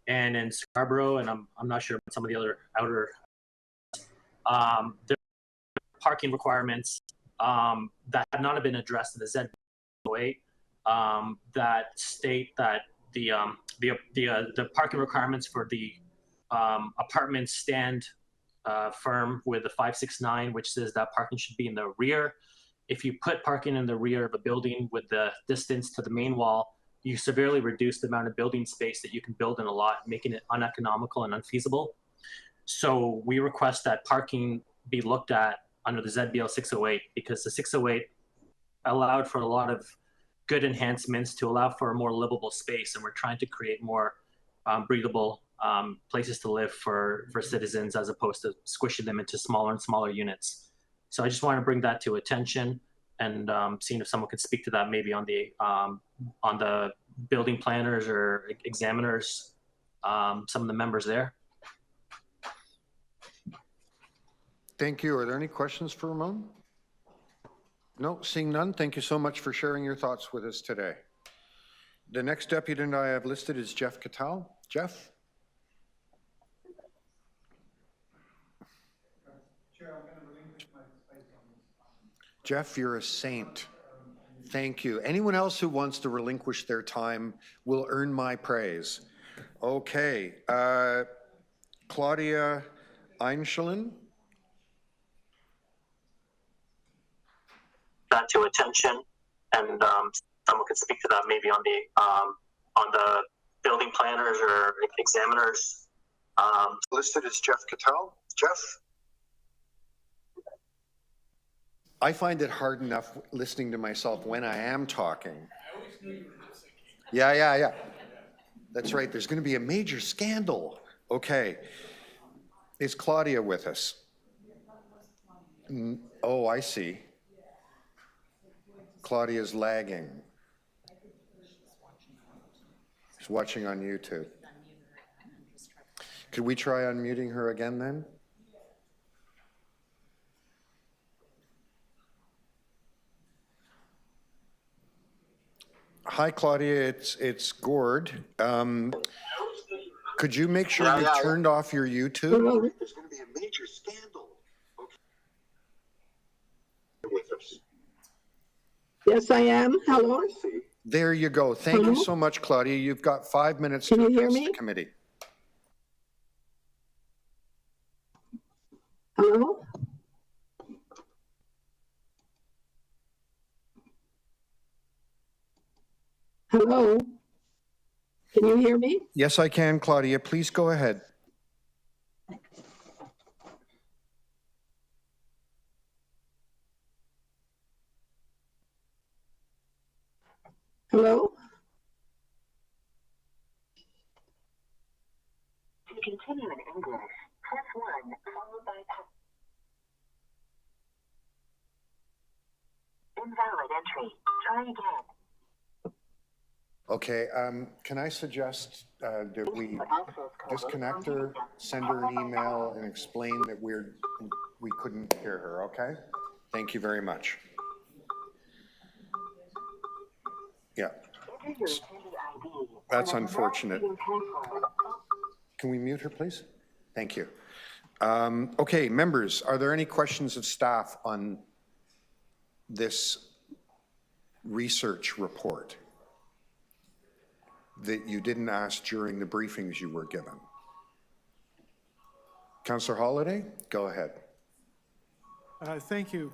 And in Scarborough, and I'm not sure about some of the other outer, there are parking requirements that have not been addressed in the ZBA that state that the parking requirements for the apartments stand firm with the 569, which says that parking should be in the rear. If you put parking in the rear of a building with the distance to the main wall, you severely reduce the amount of building space that you can build in a lot, making it uneconomical and unfeasible. So we request that parking be looked at under the ZBL 608, because the 608 allowed for a lot of good enhancements to allow for a more livable space, and we're trying to create more breathable places to live for citizens, as opposed to squishing them into smaller and smaller units. So I just want to bring that to attention, and seeing if someone could speak to that, maybe on the building planners or examiners, some of the members there. Thank you. Are there any questions for Ramon? No, seeing none. Thank you so much for sharing your thoughts with us today. The next deputant I have listed is Jeff Catal. Jeff? Chair, I'm going to relinquish my space on this. Jeff, you're a saint. Thank you. Anyone else who wants to relinquish their time will earn my praise. Okay. Claudia Einschelen. That to attention, and someone could speak to that maybe on the building planners or examiners. Listed as Jeff Catal. Jeff? I find it hard enough listening to myself when I am talking. I always knew you were lip syncing. Yeah. That's right. There's going to be a major scandal. Okay. Is Claudia with us? Oh, I see. Claudia's lagging. She's watching on YouTube. Could we try unmuting her again then? Hi, Claudia. It's Gord. Could you make sure you turned off your YouTube? There's going to be a major scandal. Okay. Yes, I am. Hello. There you go. Thank you so much, Claudia. You've got 5 minutes to address the committee. Hello. Hello. Can you hear me? Yes, I can, Claudia. Please go ahead. Hello. To continue in English, press 1 followed by invalid entry. Try again. Okay, can I suggest that we disconnect her, send her an email, and explain that we couldn't hear her, okay? Thank you very much. Yeah. That's unfortunate. Can we mute her, please? Thank you. Okay, members, are there any questions of staff on this research report that you didn't ask during the briefings you were given? Councillor Holliday, go ahead. Thank you.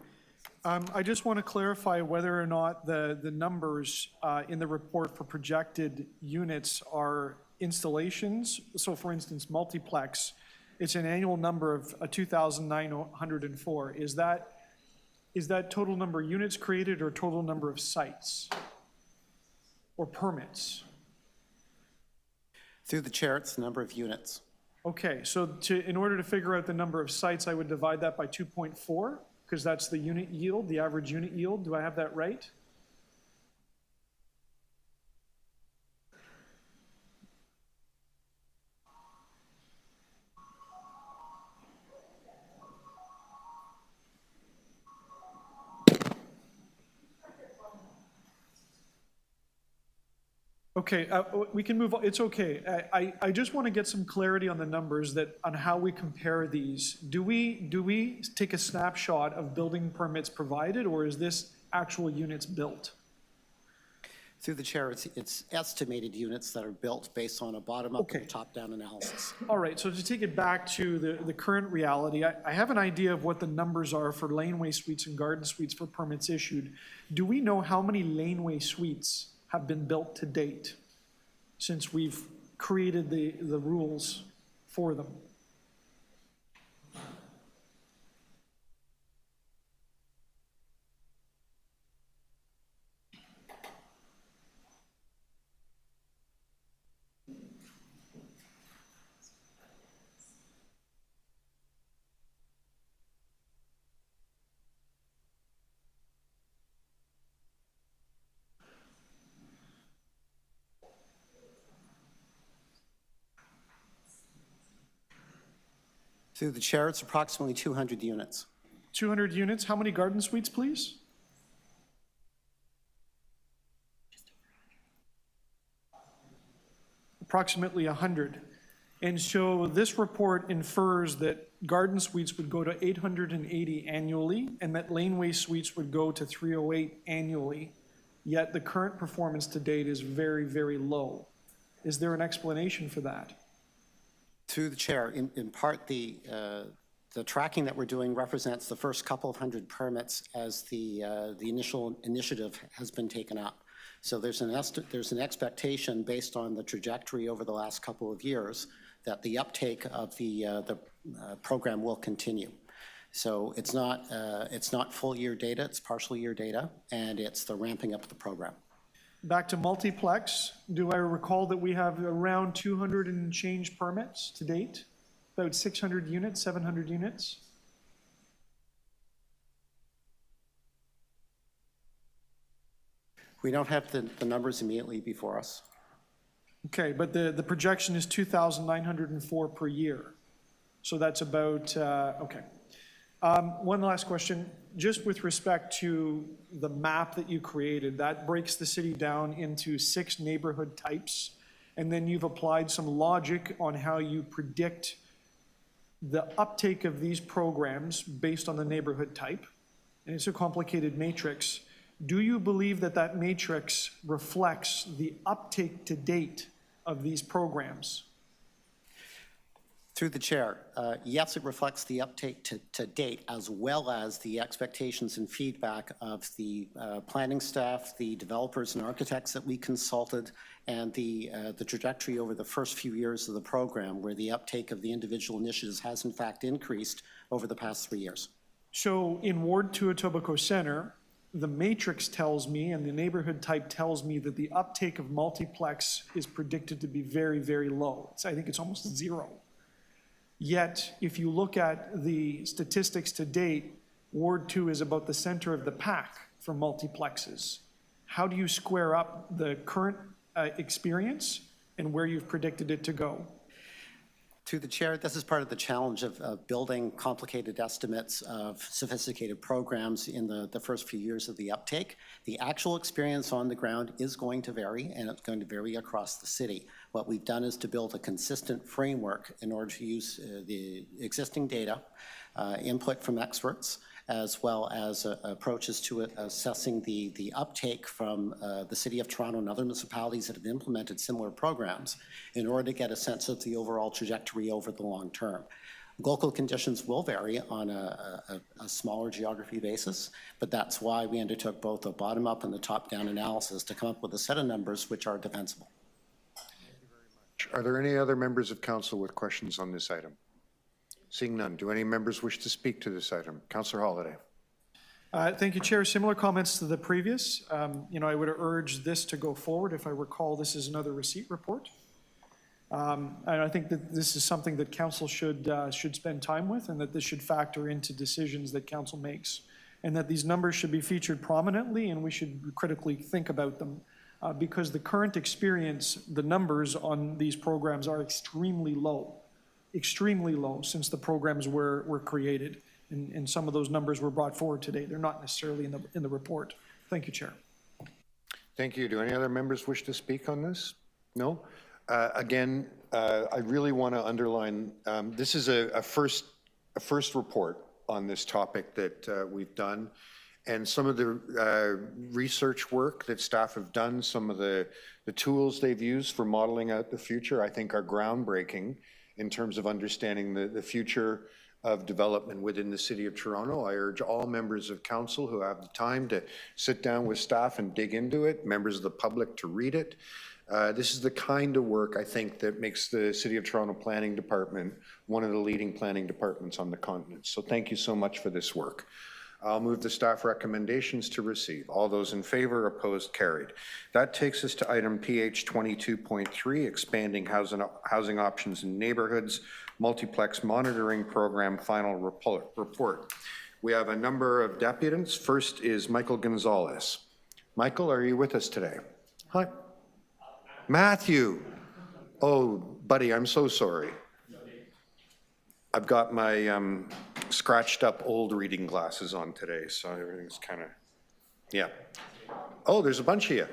I just want to clarify whether or not the numbers in the report for projected units are installations. So for instance, Multiplex, it's an annual number of 2,904. Is that total number of units created or total number of sites or permits? Through the chair, it's the number of units. Okay, so in order to figure out the number of sites, I would divide that by 2.4, because that's the unit yield, the average unit yield. Do I have that right? Okay, we can move on. It's okay. I just want to get some clarity on the numbers on how we compare these. Do we take a snapshot of building permits provided, or is this actual units built? Through the chair, it's estimated units that are built based on a bottom-up and top-down analysis. All right, so to take it back to the current reality, I have an idea of what the numbers are for laneway suites and garden suites for permits issued. Do we know how many laneway suites have been built to date since we've created the rules for them? Through the chair, it's approximately 200 units. 200 units. How many garden suites, please? Approximately 100. And so this report infers that garden suites would go to 880 annually and that laneway suites would go to 308 annually, yet the current performance to date is very, very low. Is there an explanation for that? Through the chair, in part, the tracking that we're doing represents the first couple of hundred permits as the initial initiative has been taken up. So there's an expectation based on the trajectory over the last couple of years that the uptake of the program will continue. So it's not full year data, it's partial year data, and it's the ramping up of the program. Back to Multiplex, do I recall that we have around 200 and change permits to date? About 600 units, 700 units? We don't have the numbers immediately before us. Okay, but the projection is 2,904 per year. So that's about, okay. One last question, just with respect to the map that you created, that breaks the city down into 6 neighborhood types, and then you've applied some logic on how you predict the uptake of these programs based on the neighborhood type, and it's a complicated matrix. Do you believe that that matrix reflects the uptake to date of these programs? Through the chair, yes, it reflects the uptake to date, as well as the expectations and feedback of the planning staff, the developers and architects that we consulted, and the trajectory over the first few years of the program, where the uptake of the individual initiatives has in fact increased over the past 3 years. So in Ward 2 Etobicoke Centre, the matrix tells me, and the neighborhood type tells me, that the uptake of multiplex is predicted to be very, very low. I think it's almost 0. Yet, if you look at the statistics to date, Ward 2 is about the center of the pack for multiplexes. How do you square up the current experience and where you've predicted it to go? To the chair, this is part of the challenge of building complicated estimates of sophisticated programs in the first few years of the uptake. The actual experience on the ground is going to vary, and it's going to vary across the city. What we've done is to build a consistent framework in order to use the existing data, input from experts, as well as approaches to assessing the uptake from the City of Toronto and other municipalities that have implemented similar programs in order to get a sense of the overall trajectory over the long term. Local conditions will vary on a smaller geography basis, but that's why we undertook both a bottom-up and the top-down analysis to come up with a set of numbers which are defensible. Are there any other members of council with questions on this item? Seeing none, do any members wish to speak to this item? Councillor Holiday. Thank you, Chair. Similar comments to the previous. I would urge this to go forward. If I recall, this is another receipt report. And I think that this is something that council should spend time with, and that this should factor into decisions that council makes, and that these numbers should be featured prominently, and we should critically think about them. Because the current experience, the numbers on these programs are extremely low since the programs were created. And some of those numbers were brought forward today. They're not necessarily in the report. Thank you, Chair. Thank you. Do any other members wish to speak on this? No? Again, I really want to underline, this is a first report on this topic that we've done. And some of the research work that staff have done, some of the tools they've used for modeling out the future, I think are groundbreaking in terms of understanding the future of development within the City of Toronto. I urge all members of council who have the time to sit down with staff and dig into it, members of the public to read it. This is the kind of work, I think, that makes the City of Toronto Planning Department one of the leading planning departments on the continent. So thank you so much for this work. I'll move the staff recommendations to receive. All those in favor, opposed, carried. That takes us to item PH 22.3, expanding housing options in neighborhoods, multiplex monitoring program final report. We have a number of deputants. First is Michael Gonzalez. Michael, are you with us today? Hi. Matthew. Oh, buddy, I'm so sorry. I've got my scratched up old reading glasses on today, so everything's kind of, yeah. Oh, there's a bunch of you.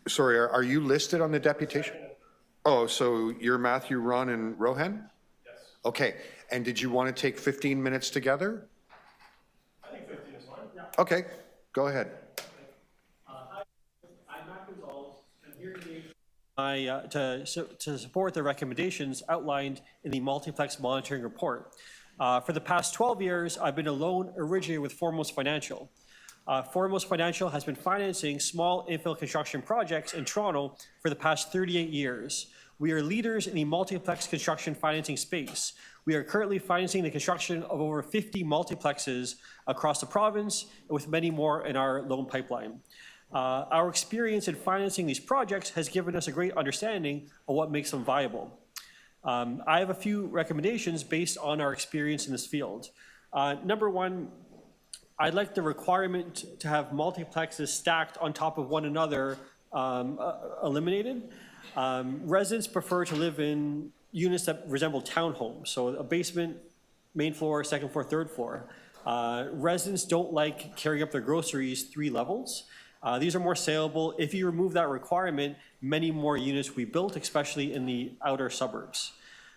Sorry, are you listed on the deputation? Oh, so you're Matthew, Ron, and Rohan? Yes. Okay, and did you want to take 15 minutes together? I think 15 is fine. Yeah. Okay, go ahead. Hi, I'm Matt Gonzalez. I'm here today to support the recommendations outlined in the Multiplex Monitoring Report. For the past 12 years, I've been a loan originator with Foremost Financial. Foremost Financial has been financing small infill construction projects in Toronto for the past 38 years. We are leaders in the multiplex construction financing space. We are currently financing the construction of over 50 multiplexes across the province, with many more in our loan pipeline. Our experience in financing these projects has given us a great understanding of what makes them viable. I have a few recommendations based on our experience in this field. Number one, I'd like the requirement to have multiplexes stacked on top of one another eliminated. Residents prefer to live in units that resemble townhomes, so a basement, main floor, second floor, third floor. Residents don't like carrying up their groceries 3 levels. These are more saleable. If you remove that requirement, many more units will be built, especially in the outer suburbs.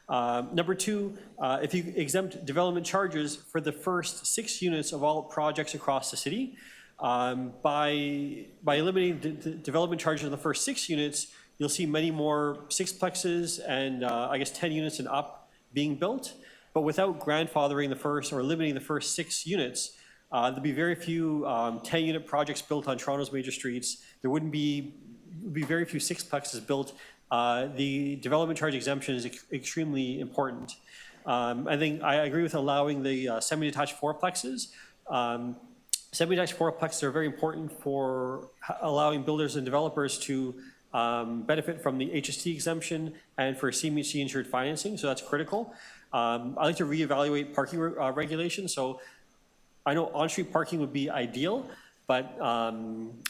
Number two, if you exempt development charges for the first 6 units of all projects across the city, by eliminating the development charges on the first 6 units, you'll see many more sixplexes and I guess 10 units and up being built. But without grandfathering the first or limiting the first 6 units, there'll be very few 10-unit projects built on Toronto's major streets. There would be very few sixplexes built. The development charge exemption is extremely important. I think I agree with allowing the semi-detached fourplexes. Semi-detached fourplexes are very important for allowing builders and developers to benefit from the HST exemption and for CMHC insured financing, so that's critical. I'd like to reevaluate parking regulations. So I know on-street parking would be ideal, but I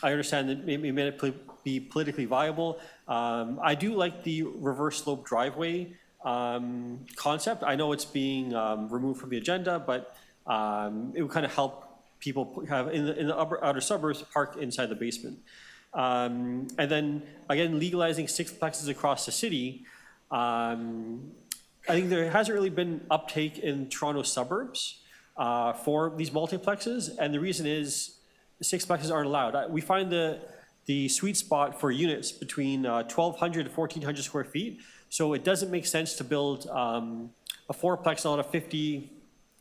understand that it may not be politically viable. I do like the reverse slope driveway concept. I know it's being removed from the agenda, but it would kind of help people have in the outer suburbs park inside the basement. And then again, legalizing sixplexes across the city. I think there hasn't really been uptake in Toronto suburbs for these multiplexes, and the reason is sixplexes aren't allowed. We find the sweet spot for units between 1,200 to 1,400 square feet, so it doesn't make sense to build a fourplex on a 50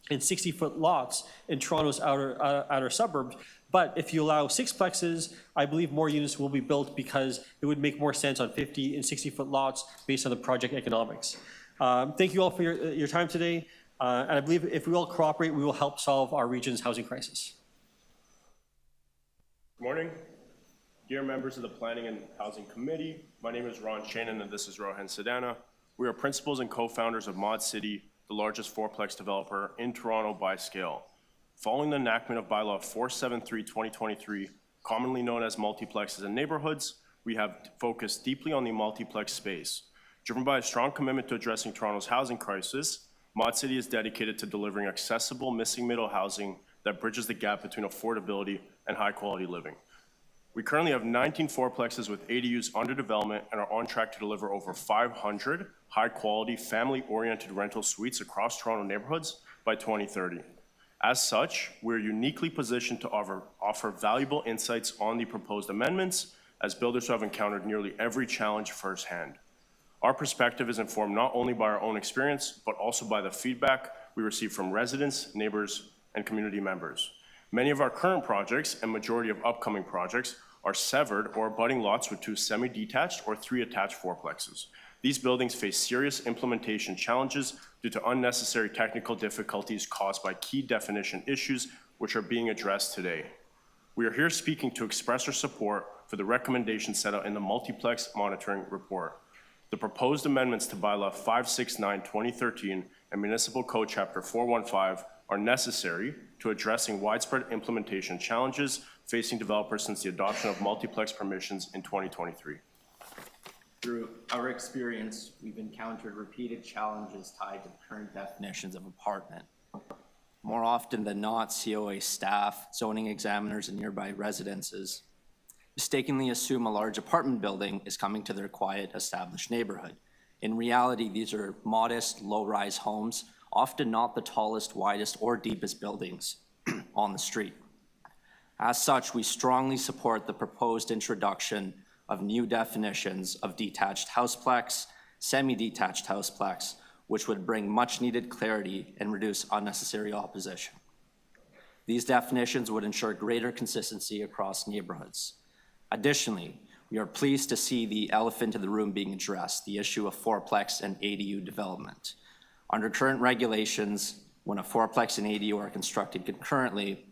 and 60-foot lots in Toronto's outer suburbs. But if you allow sixplexes, I believe more units will be built because it would make more sense on 50 and 60-foot lots based on the project economics. Thank you all for your time today. And I believe if we all cooperate, we will help solve our region's housing crisis. Good morning. Dear members of the Planning and Housing Committee, my name is Ron Shannon and this is Rohan Sedana. We are principals and co-founders of Mod City, the largest fourplex developer in Toronto by scale. Following the enactment of Bylaw 473-2023, commonly known as multiplexes and neighborhoods, we have focused deeply on the multiplex space. Driven by a strong commitment to addressing Toronto's housing crisis, Mod City is dedicated to delivering accessible missing middle housing that bridges the gap between affordability and high quality living. We currently have 19 fourplexes with ADUs under development and are on track to deliver over 500 high quality family oriented rental suites across Toronto neighborhoods by 2030. As such, we're uniquely positioned to offer valuable insights on the proposed amendments as builders who have encountered nearly every challenge firsthand. Our perspective is informed not only by our own experience, but also by the feedback we receive from residents, neighbors, and community members. Many of our current projects and majority of upcoming projects are severed or abutting lots with 2 semi-detached or 3 attached fourplexes. These buildings face serious implementation challenges due to unnecessary technical difficulties caused by key definition issues which are being addressed today. We are here speaking to express our support for the recommendations set out in the Multiplex Monitoring Report. The proposed amendments to Bylaw 569-2013 and Municipal Code Chapter 415 are necessary to addressing widespread implementation challenges facing developers since the adoption of multiplex permissions in 2023. Through our experience, we've encountered repeated challenges tied to the current definitions of apartment. More often than not, COA staff, zoning examiners, and nearby residences mistakenly assume a large apartment building is coming to their quiet, established neighborhood. In reality, these are modest, low-rise homes, often not the tallest, widest, or deepest buildings on the street. As such, we strongly support the proposed introduction of new definitions of detached houseplex, semi-detached houseplex, which would bring much-needed clarity and reduce unnecessary opposition. These definitions would ensure greater consistency across neighborhoods. Additionally, We are pleased to see the elephant in the room being addressed, the issue of fourplex and ADU development. Under current regulations, when a fourplex and ADU are constructed concurrently,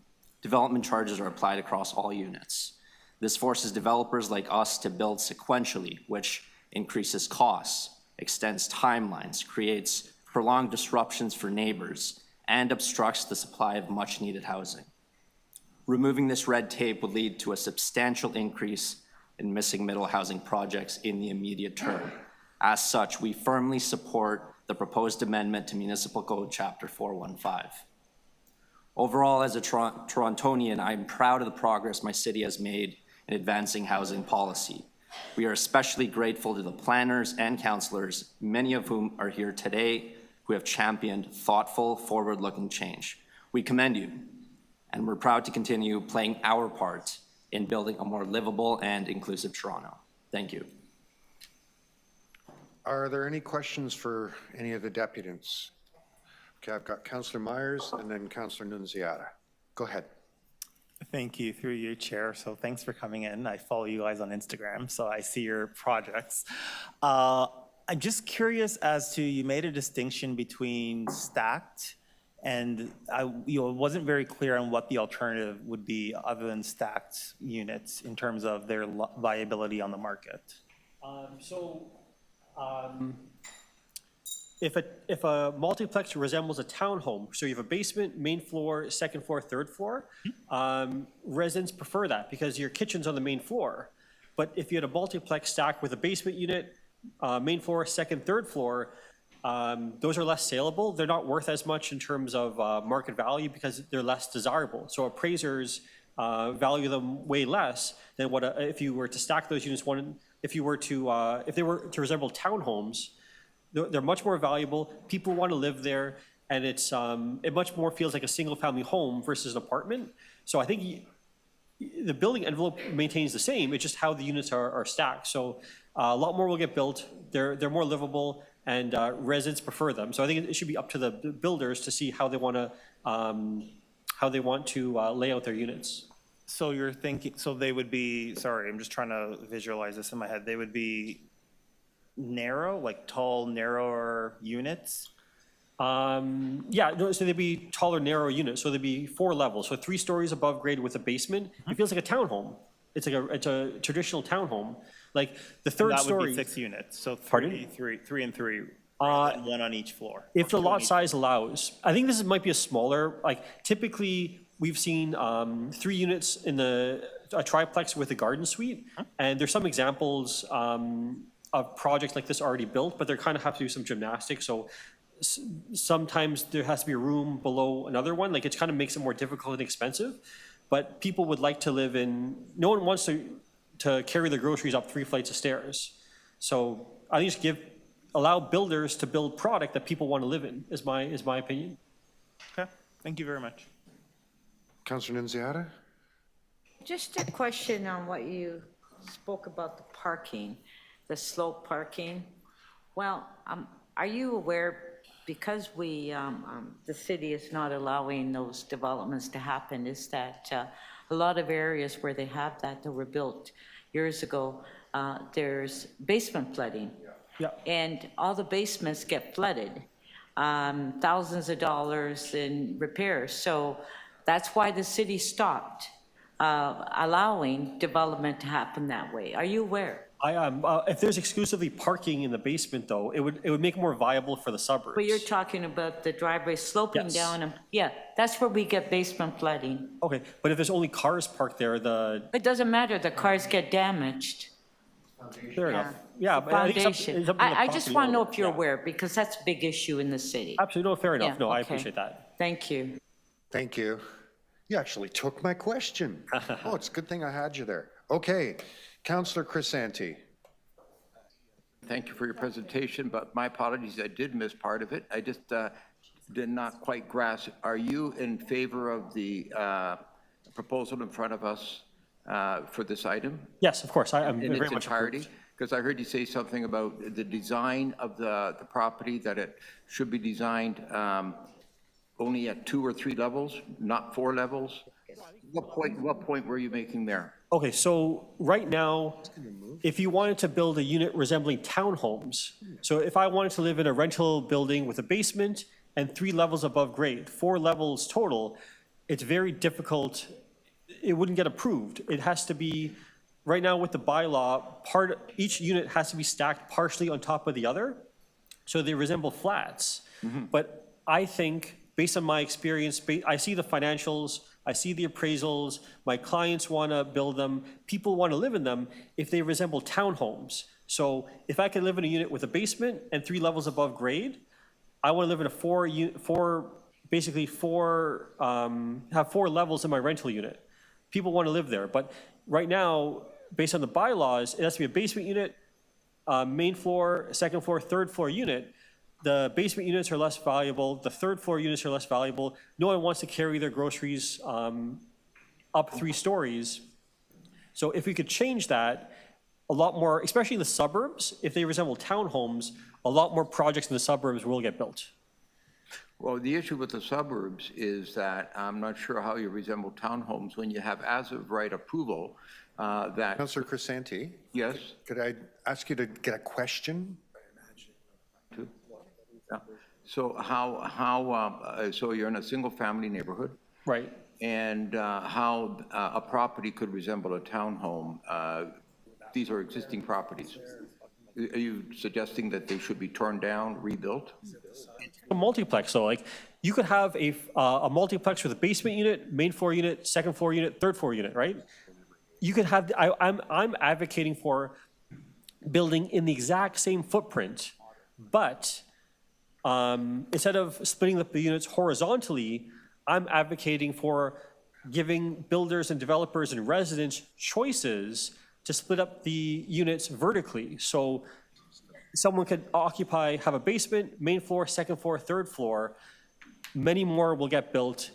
development charges are applied across all units. This forces developers like us to build sequentially, which increases costs, extends timelines, creates prolonged disruptions for neighbors, and obstructs the supply of much-needed housing. Removing this red tape would lead to a substantial increase in missing middle housing projects in the immediate term. As such, we firmly support the proposed amendment to Municipal Code Chapter 415. Overall, as a Torontonian, I'm proud of the progress my city has made in advancing housing policy. We are especially grateful to the planners and councillors, many of whom are here today, who have championed thoughtful, forward-looking change. We commend you, and we're proud to continue playing our part in building a more livable and inclusive Toronto. Thank you. Are there any questions for any of the deputants? Okay, I've got Councillor Myers and then Councillor Nunziata. Go ahead. Thank you, through you, Chair. So thanks for coming in. I follow you guys on Instagram, so I see your projects. I'm just curious as to, you made a distinction between stacked and it wasn't very clear on what the alternative would be other than stacked units in terms of their viability on the market. If a multiplex resembles a townhome, so you have a basement, main floor, second floor, third floor, residents prefer that because your kitchen's on the main floor. But if you had a multiplex stacked with a basement unit, main floor, second, third floor, those are less saleable. They're not worth as much in terms of market value because they're less desirable. So appraisers value them way less than what if you were to stack those units. If they were to resemble townhomes, they're much more valuable. People want to live there, and it much more feels like a single-family home versus an apartment. So I think the building envelope maintains the same. It's just how the units are stacked. So a lot more will get built. They're more livable, and residents prefer them. So I think it should be up to the builders to see how they want to lay out their units. So you're thinking, so they would be, sorry, I'm just trying to visualize this in my head. They would be narrow, like tall, narrower units? Yeah, so they'd be taller, narrow units. So there'd be 4 levels. So 3 stories above grade with a basement. It feels like a townhome. It's a traditional townhome. Like the third story. That would be 6 units. So three and three, one on each floor. If the lot size allows. I think this might be a smaller, like typically we've seen 3 units in a triplex with a garden suite. And there's some examples of projects like this already built, but they kind of have to do some gymnastics. So sometimes there has to be a room below another one. Like it kind of makes it more difficult and expensive. But people would like to live in, no one wants to carry their groceries up 3 flights of stairs. So I think just allow builders to build product that people want to live in, is my opinion. Okay, thank you very much. Councillor Nunziata? Just a question on what you spoke about, the parking, the slope parking. Well, are you aware, because the city is not allowing those developments to happen, is that a lot of areas where they have that were built years ago, there's basement flooding. Yeah. And all the basements get flooded, thousands of dollars in repairs. So that's why the city stopped allowing development to happen that way. Are you aware? I am. If there's exclusively parking in the basement, though, it would make it more viable for the suburbs. But you're talking about the driveway sloping down, and yeah, that's where we get basement flooding. Okay, but if there's only cars parked there, It doesn't matter, the cars get damaged. Fair enough. Yeah, but I think Foundation. I just want to know if you're aware, because that's a big issue in the city. Absolutely, no, fair enough. Yeah, No, I okay. appreciate that. Thank you. Thank you. You actually took my question. Oh, it's a good thing I had you there. Okay, Councillor Crisanti. Thank you for your presentation, but my apologies, I did miss part of it. I just did not quite grasp. Are you in favor of the proposal in front of us for this item? Yes, of course. I'm in very its much entirety? Because I heard you say something about the design of the property, that it should be designed only at 2 or 3 levels, not 4 levels. What point were you making there? Okay, so right now, if you wanted to build a unit resembling townhomes, so if I wanted to live in a rental building with a basement and 3 levels above grade, 4 levels total, it's very difficult. It wouldn't get approved. It has to be, right now with the bylaw, each unit has to be stacked partially on top of the other, so they resemble flats. But I think, based on my experience, I see the financials, I see the appraisals, my clients want to build them, people want to live in them if they resemble townhomes. So if I can live in a unit with a basement and 3 levels above grade, I want to live in a have 4 levels in my rental unit. People want to live there, but right now, based on the bylaws, it has to be a basement unit, main floor, second floor, third floor unit. The basement units are less valuable, the third floor units are less valuable. No one wants to carry their groceries up 3 stories. So if we could change that, a lot more, especially in the suburbs, if they resemble townhomes, a lot more projects in the suburbs will get built. Well, the issue with the suburbs is that I'm not sure how you resemble townhomes when you have as-of-right approval that... Councillor Crisanti? Yes? Could I ask you to get a question? So so you're in a single-family neighborhood? Right. And how a property could resemble a townhome? These are existing properties. Are you suggesting that they should be torn down, rebuilt? A multiplex, so like, you could have a multiplex with a basement unit, main floor unit, second floor unit, third floor unit, right? You could have, I'm advocating for building in the exact same footprint, but instead of splitting up the units horizontally, I'm advocating for giving builders and developers and residents choices to split up the units vertically. So someone could have a basement, main floor, second floor, third floor. Many more will get built.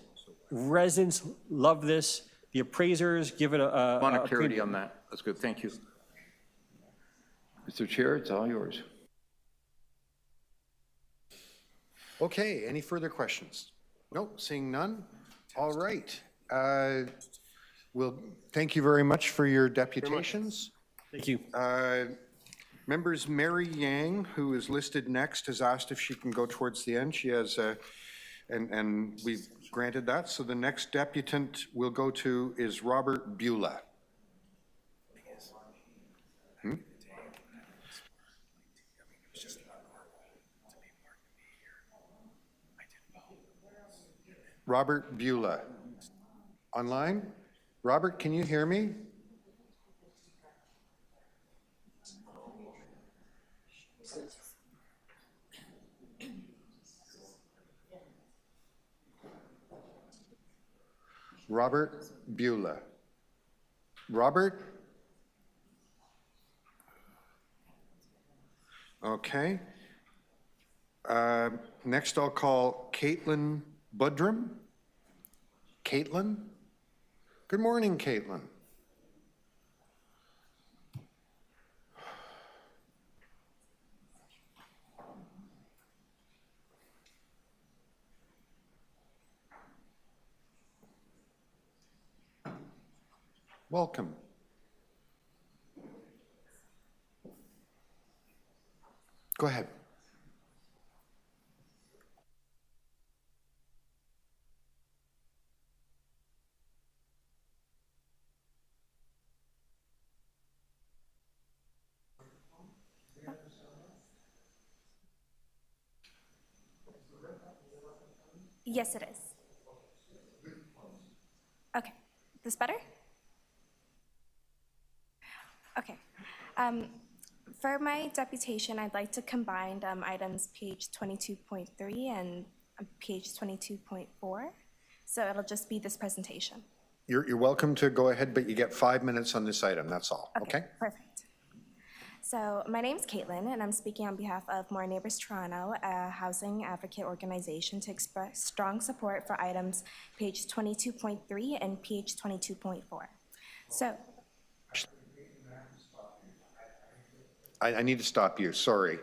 Residents love this. The appraisers give it a want clarity on that. That's good. Thank you. Mr. Chair, it's all yours. Okay, any further questions? Nope, seeing none. All right. Well, thank you very much for your deputations. Thank you. Members, Mary Yang, who is listed next, has asked if she can go towards the end. She has and we've granted that. So the next deputant we'll go to is Robert Beulah. Robert Beulah. Online? Robert, can you hear me? Robert Beulah. Robert? Okay. Next I'll call Caitlin Budrum. Caitlin? Good morning, Caitlin. Welcome. Go ahead. Yes, it is. Okay, this better? Okay. For my deputation, I'd like to combine items page 22.3 and page 22.4. So it'll just be this presentation. You're welcome to go ahead, but you get 5 minutes on this item, that's all, okay? Perfect. So my name's Caitlin, and I'm speaking on behalf of More Neighbors Toronto, a housing advocate organization, to express strong support for items page 22.3 and page 22.4. So I need to stop you, sorry.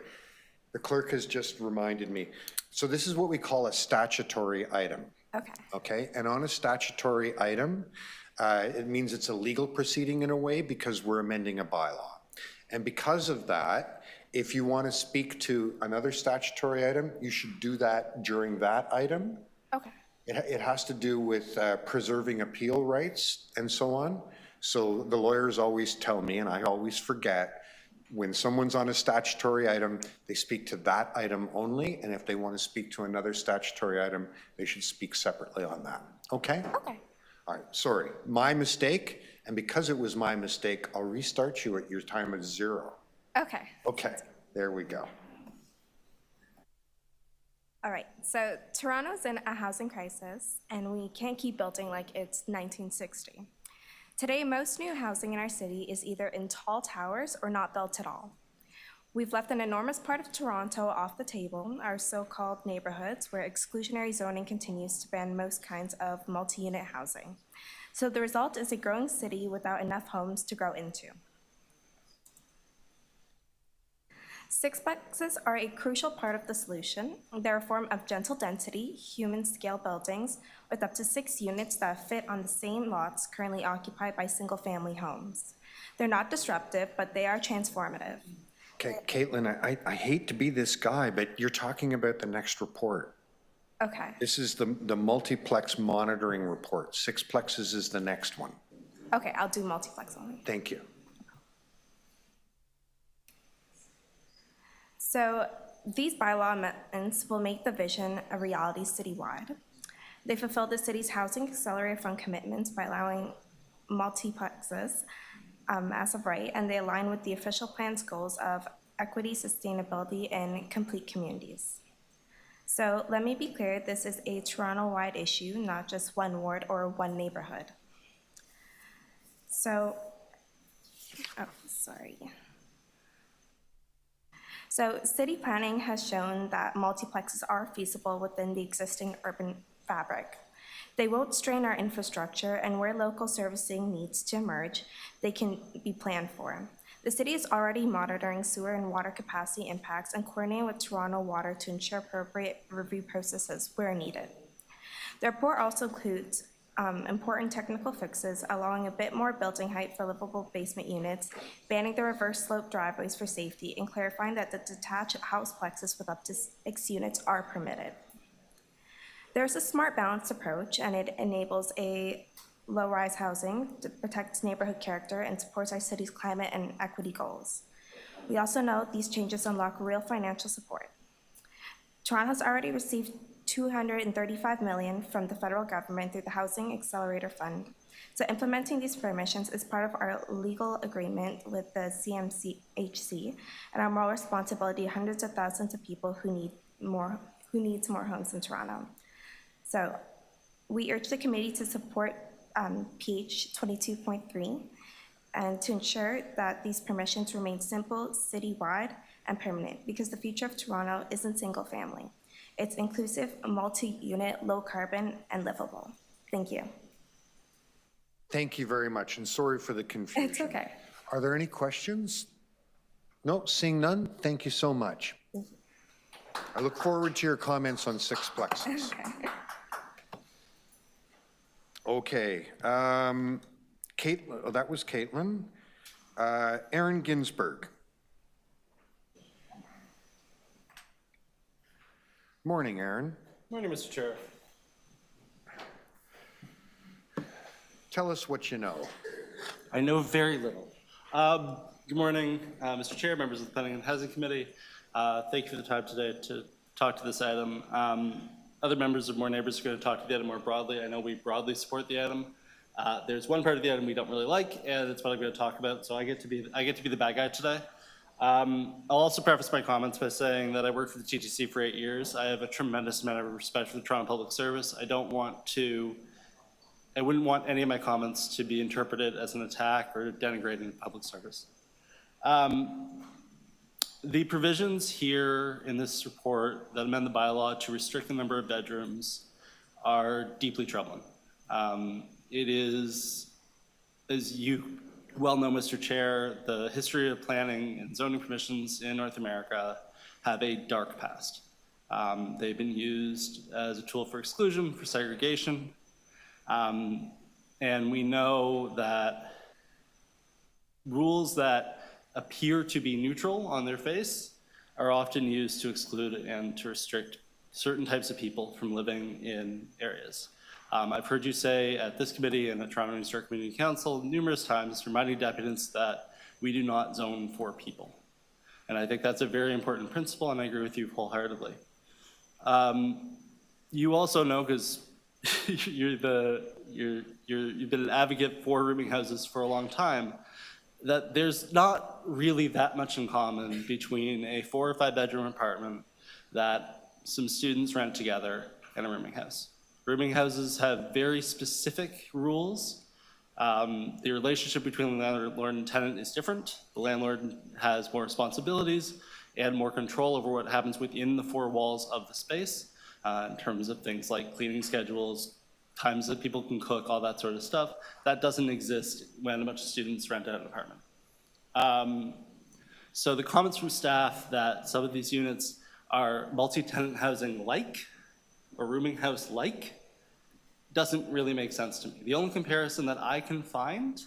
The clerk has just reminded me. So this is what we call a statutory item. Okay. Okay, and on a statutory item, It means it's a legal proceeding in a way because we're amending a bylaw. And because of that, if you want to speak to another statutory item, you should do that during that item. Okay. It has to do with preserving appeal rights and so on. So the lawyers always tell me, and I always forget, when someone's on a statutory item, they speak to that item only, and if they want to speak to another statutory item, they should speak separately on that. Okay? Okay. All right, sorry, my mistake, and because it was my mistake, I'll restart you at your time at 0. Okay. Okay, there we go. All right, so Toronto's in a housing crisis, and we can't keep building like it's 1960. Today, most new housing in our city is either in tall towers or not built at all. We've left an enormous part of Toronto off the table, our so-called neighborhoods, where exclusionary zoning continues to ban most kinds of multi-unit housing. So the result is a growing city without enough homes to grow into. Sixplexes are a crucial part of the solution. They're a form of gentle density, human-scale buildings with up to 6 units that fit on the same lots currently occupied by single-family homes. They're not disruptive, but they are transformative. Okay, Caitlin, I hate to be this guy, but you're talking about the next report. Okay. This is the multiplex monitoring report. Sixplexes is the next one. Okay, I'll do multiplex only. Thank you. So these bylaw amendments will make the vision a reality citywide. They fulfill the city's housing accelerator fund commitments by allowing multiplexes as of right, and they align with the official plan's goals of equity, sustainability, and complete communities. So let me be clear, this is a Toronto-wide issue, not just one ward or one neighborhood. So, So city planning has shown that multiplexes are feasible within the existing urban fabric. They won't strain our infrastructure, and where local servicing needs to emerge, they can be planned for. The city is already monitoring sewer and water capacity impacts and coordinating with Toronto Water to ensure appropriate review processes where needed. The report also includes important technical fixes, allowing a bit more building height for livable basement units, banning the reverse slope driveways for safety, and clarifying that the detached houseplexes with up to 6 units are permitted. There's a smart balanced approach, and it enables a low-rise housing, protects neighborhood character, and supports our city's climate and equity goals. We also know these changes unlock real financial support. Toronto has already received $235 million from the federal government through the Housing Accelerator Fund. So implementing these permissions is part of our legal agreement with the CMHC and our moral responsibility to hundreds of thousands of people who needs more homes in Toronto. So we urge the committee to support PH 22.3 and to ensure that these permissions remain simple, citywide, and permanent, because the future of Toronto isn't single family. It's inclusive, multi-unit, low carbon, and livable. Thank you. Thank you very much, and sorry for the confusion. It's okay. Are there any questions? No, seeing none, thank you so much. I look forward to your comments on Sixplexes. Okay, Caitlin, oh, that was Caitlin. Aaron Ginsberg. Morning, Aaron. Morning, Mr. Chair. Tell us what you know. I know very little. Good morning, Mr. Chair, members of the Planning and Housing Committee. Thank you for the time today to talk to this item. Other members of More Neighbours are going to talk to the item more broadly. I know we broadly support the item. There's one part of the item we don't really like, and it's what I'm going to talk about. So I get to be the bad guy today. I'll also preface my comments by saying that I worked for the TTC for 8 years. I have a tremendous amount of respect for the Toronto Public Service. I wouldn't want any of my comments to be interpreted as an attack or denigrating the public service. The provisions here in this report that amend the bylaw to restrict the number of bedrooms are deeply troubling. It is, as you well know, Mr. Chair, the history of planning and zoning permissions in North America have a dark past. They've been used as a tool for exclusion, for segregation. And we know that rules that appear to be neutral on their face are often used to exclude and to restrict certain types of people from living in areas. I've heard you say at this committee and at Toronto East Community Council numerous times, reminding deputants that we do not zone for people. And I think that's a very important principle, and I agree with you wholeheartedly. You also know, because you've been an advocate for rooming houses for a long time, that there's not really that much in common between a 4 or 5 bedroom apartment that some students rent together and a rooming house. Rooming houses have very specific rules. The relationship between the landlord and tenant is different. The landlord has more responsibilities and more control over what happens within the 4 walls of the space in terms of things like cleaning schedules, times that people can cook, all that sort of stuff. That doesn't exist when a bunch of students rent out an apartment. So the comments from staff that some of these units are multi-tenant housing-like or rooming house-like doesn't really make sense to me. The only comparison that I can find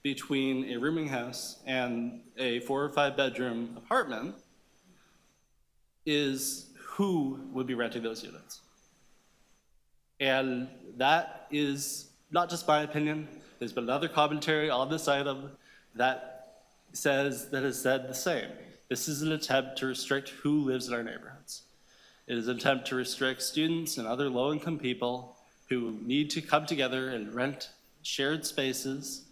between a rooming house and a 4 or 5 bedroom apartment is who would be renting those units. And that is not just my opinion. There's been another commentary on this item that has said the same. This is an attempt to restrict who lives in our neighborhoods. It is an attempt to restrict students and other low-income people who need to come together and rent shared spaces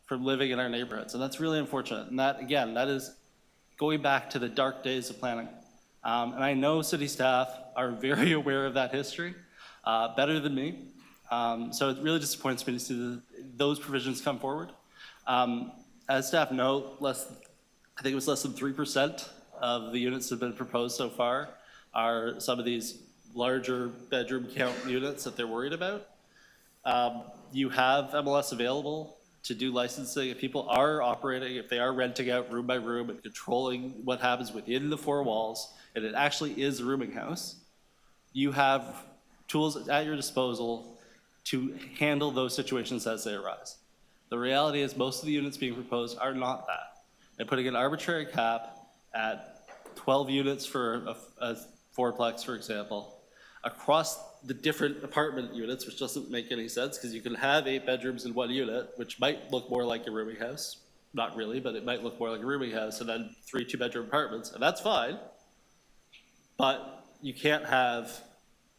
from living in our neighborhoods. And that's really unfortunate. And that, again, that is going back to the dark days of planning. And I know city staff are very aware of that history, better than me. So it really disappoints me to see those provisions come forward. As staff know, I think it was less than 3% of the units that have been proposed so far are some of these larger bedroom count units that they're worried about. You have MLS available to do licensing. If people are operating, if they are renting out room by room and controlling what happens within the 4 walls, and it actually is a rooming house, you have tools at your disposal to handle those situations as they arise. The reality is most of the units being proposed are not that. And putting an arbitrary cap at 12 units for a 4-plex, for example, across the different apartment units, which doesn't make any sense because you can have 8 bedrooms in one unit, which might look more like a rooming house. Not really, but it might look more like a rooming house, and then 3 2-bedroom apartments, and that's fine. But you can't have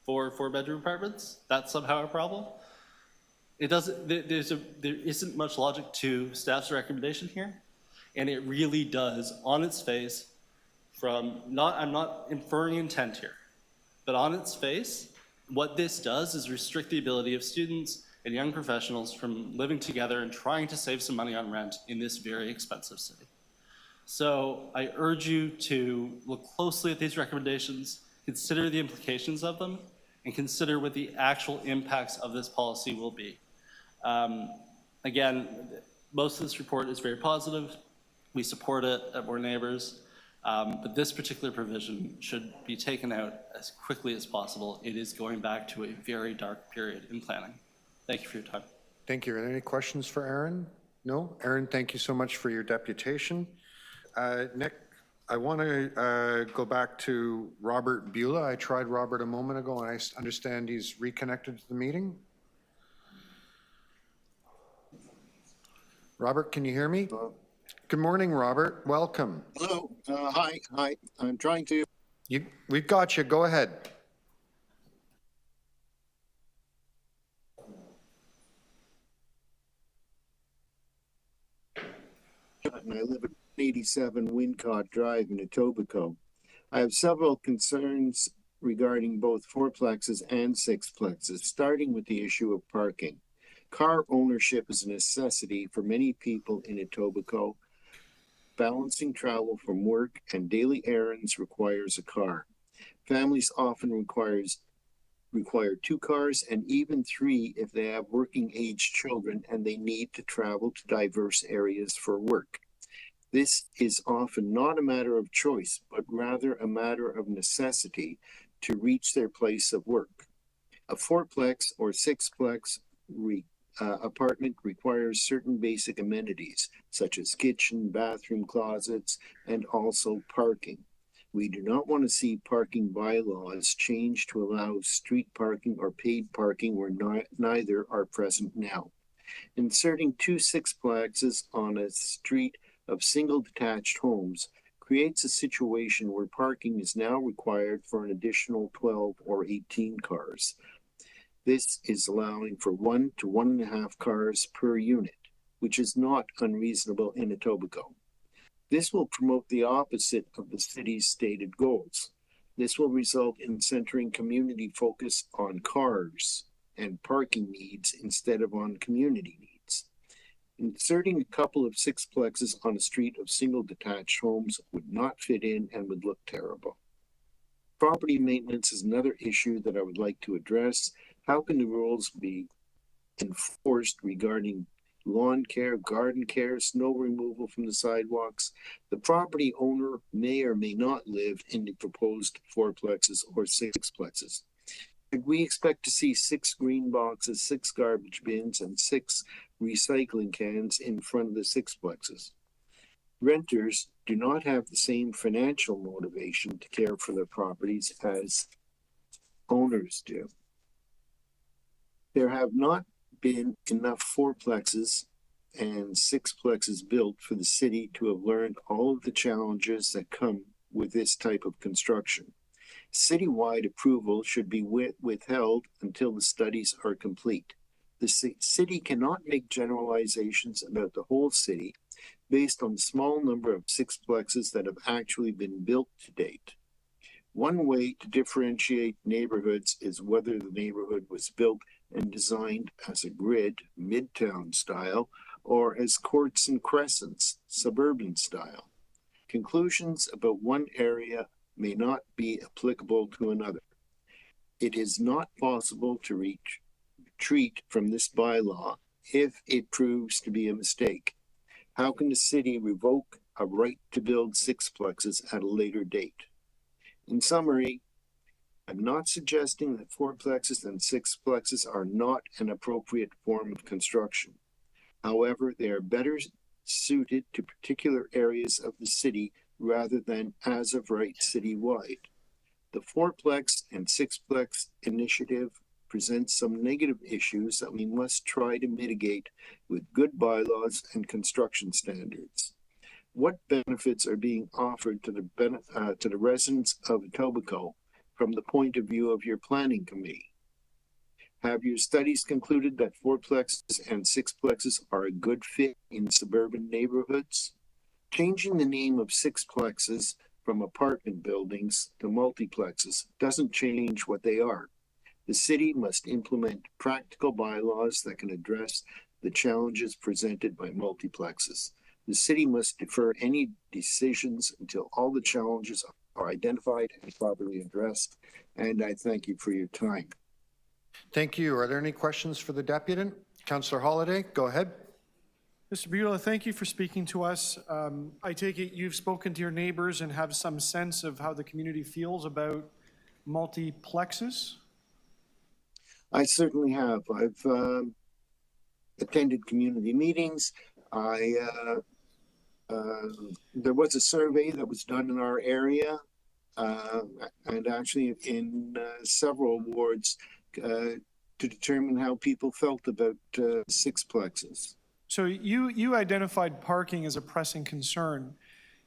4 4-bedroom apartments. That's somehow a problem. It doesn't. There isn't much logic to staff's recommendation here, and it really does, on its face, I'm not inferring intent here, but on its face, what this does is restrict the ability of students and young professionals from living together and trying to save some money on rent in this very expensive city. So I urge you to look closely at these recommendations, consider the implications of them, and consider what the actual impacts of this policy will be. Again, most of this report is very positive. We support it at More Neighbours, but this particular provision should be taken out as quickly as possible. It is going back to a very dark period in planning. Thank you for your time. Thank you. Are there any questions for Aaron? No? Aaron, thank you so much for your deputation. Nick, I want to go back to Robert Beulah. I tried Robert a moment ago, and I understand he's reconnected to the meeting. Robert, can you hear me? Good morning, Robert. Welcome. Hello. Hi. I'm trying to. We've got you. Go ahead. And I live at 87 Wincott Drive in Etobicoke. I have several concerns regarding both 4-plexes and 6-plexes, starting with the issue of parking. Car ownership is a necessity for many people in Etobicoke. Balancing travel from work and daily errands requires a car. Families often require 2 cars and even 3 if they have working age children and they need to travel to diverse areas for work. This is often not a matter of choice, but rather a matter of necessity to reach their place of work. A 4-plex or 6-plex apartment requires certain basic amenities, such as kitchen, bathroom, closets, and also parking. We do not want to see parking bylaws changed to allow street parking or paid parking where neither are present now. Inserting 2 sixplexes on a street of single detached homes creates a situation where parking is now required for an additional 12 or 18 cars. This is allowing for 1 to 1.5 cars per unit, which is not unreasonable in Etobicoke. This will promote the opposite of the city's stated goals. This will result in centering community focus on cars and parking needs instead of on community needs. Inserting a couple of sixplexes on a street of single detached homes would not fit in and would look terrible. Property maintenance is another issue that I would like to address. How can the rules be enforced regarding lawn care, garden care, snow removal from the sidewalks? The property owner may or may not live in the proposed fourplexes or sixplexes. Should we expect to see 6 green boxes, 6 garbage bins, and 6 recycling cans in front of the sixplexes? Renters do not have the same financial motivation to care for their properties as owners do. There have not been enough fourplexes and sixplexes built for the city to have learned all of the challenges that come with this type of construction. Citywide approval should be withheld until the studies are complete. The city cannot make generalizations about the whole city based on the small number of sixplexes that have actually been built to date. One way to differentiate neighborhoods is whether the neighborhood was built and designed as a grid, midtown style, or as courts and crescents, suburban style. Conclusions about one area may not be applicable to another. It is not possible to retreat from this bylaw if it proves to be a mistake. How can the city revoke a right to build sixplexes at a later date? In summary, I'm not suggesting that fourplexes and sixplexes are not an appropriate form of construction. However, they are better suited to particular areas of the city rather than as of right citywide. The fourplex and sixplex initiative presents some negative issues that we must try to mitigate with good bylaws and construction standards. What benefits are being offered to the residents of Etobicoke from the point of view of your planning committee? Have your studies concluded that fourplexes and sixplexes are a good fit in suburban neighborhoods? Changing the name of sixplexes from apartment buildings to multiplexes doesn't change what they are. The city must implement practical bylaws that can address the challenges presented by multiplexes. The city must defer any decisions until all the challenges are identified and properly addressed. And I thank you for your time. Thank you. Are there any questions for the deputant? Councillor Holliday, go ahead. Mr. Beulah, thank you for speaking to us. I take it you've spoken to your neighbors and have some sense of how the community feels about multiplexes? I certainly have. I've attended community meetings. There was a survey that was done in our area, and actually in several wards to determine how people felt about sixplexes. So you identified parking as a pressing concern.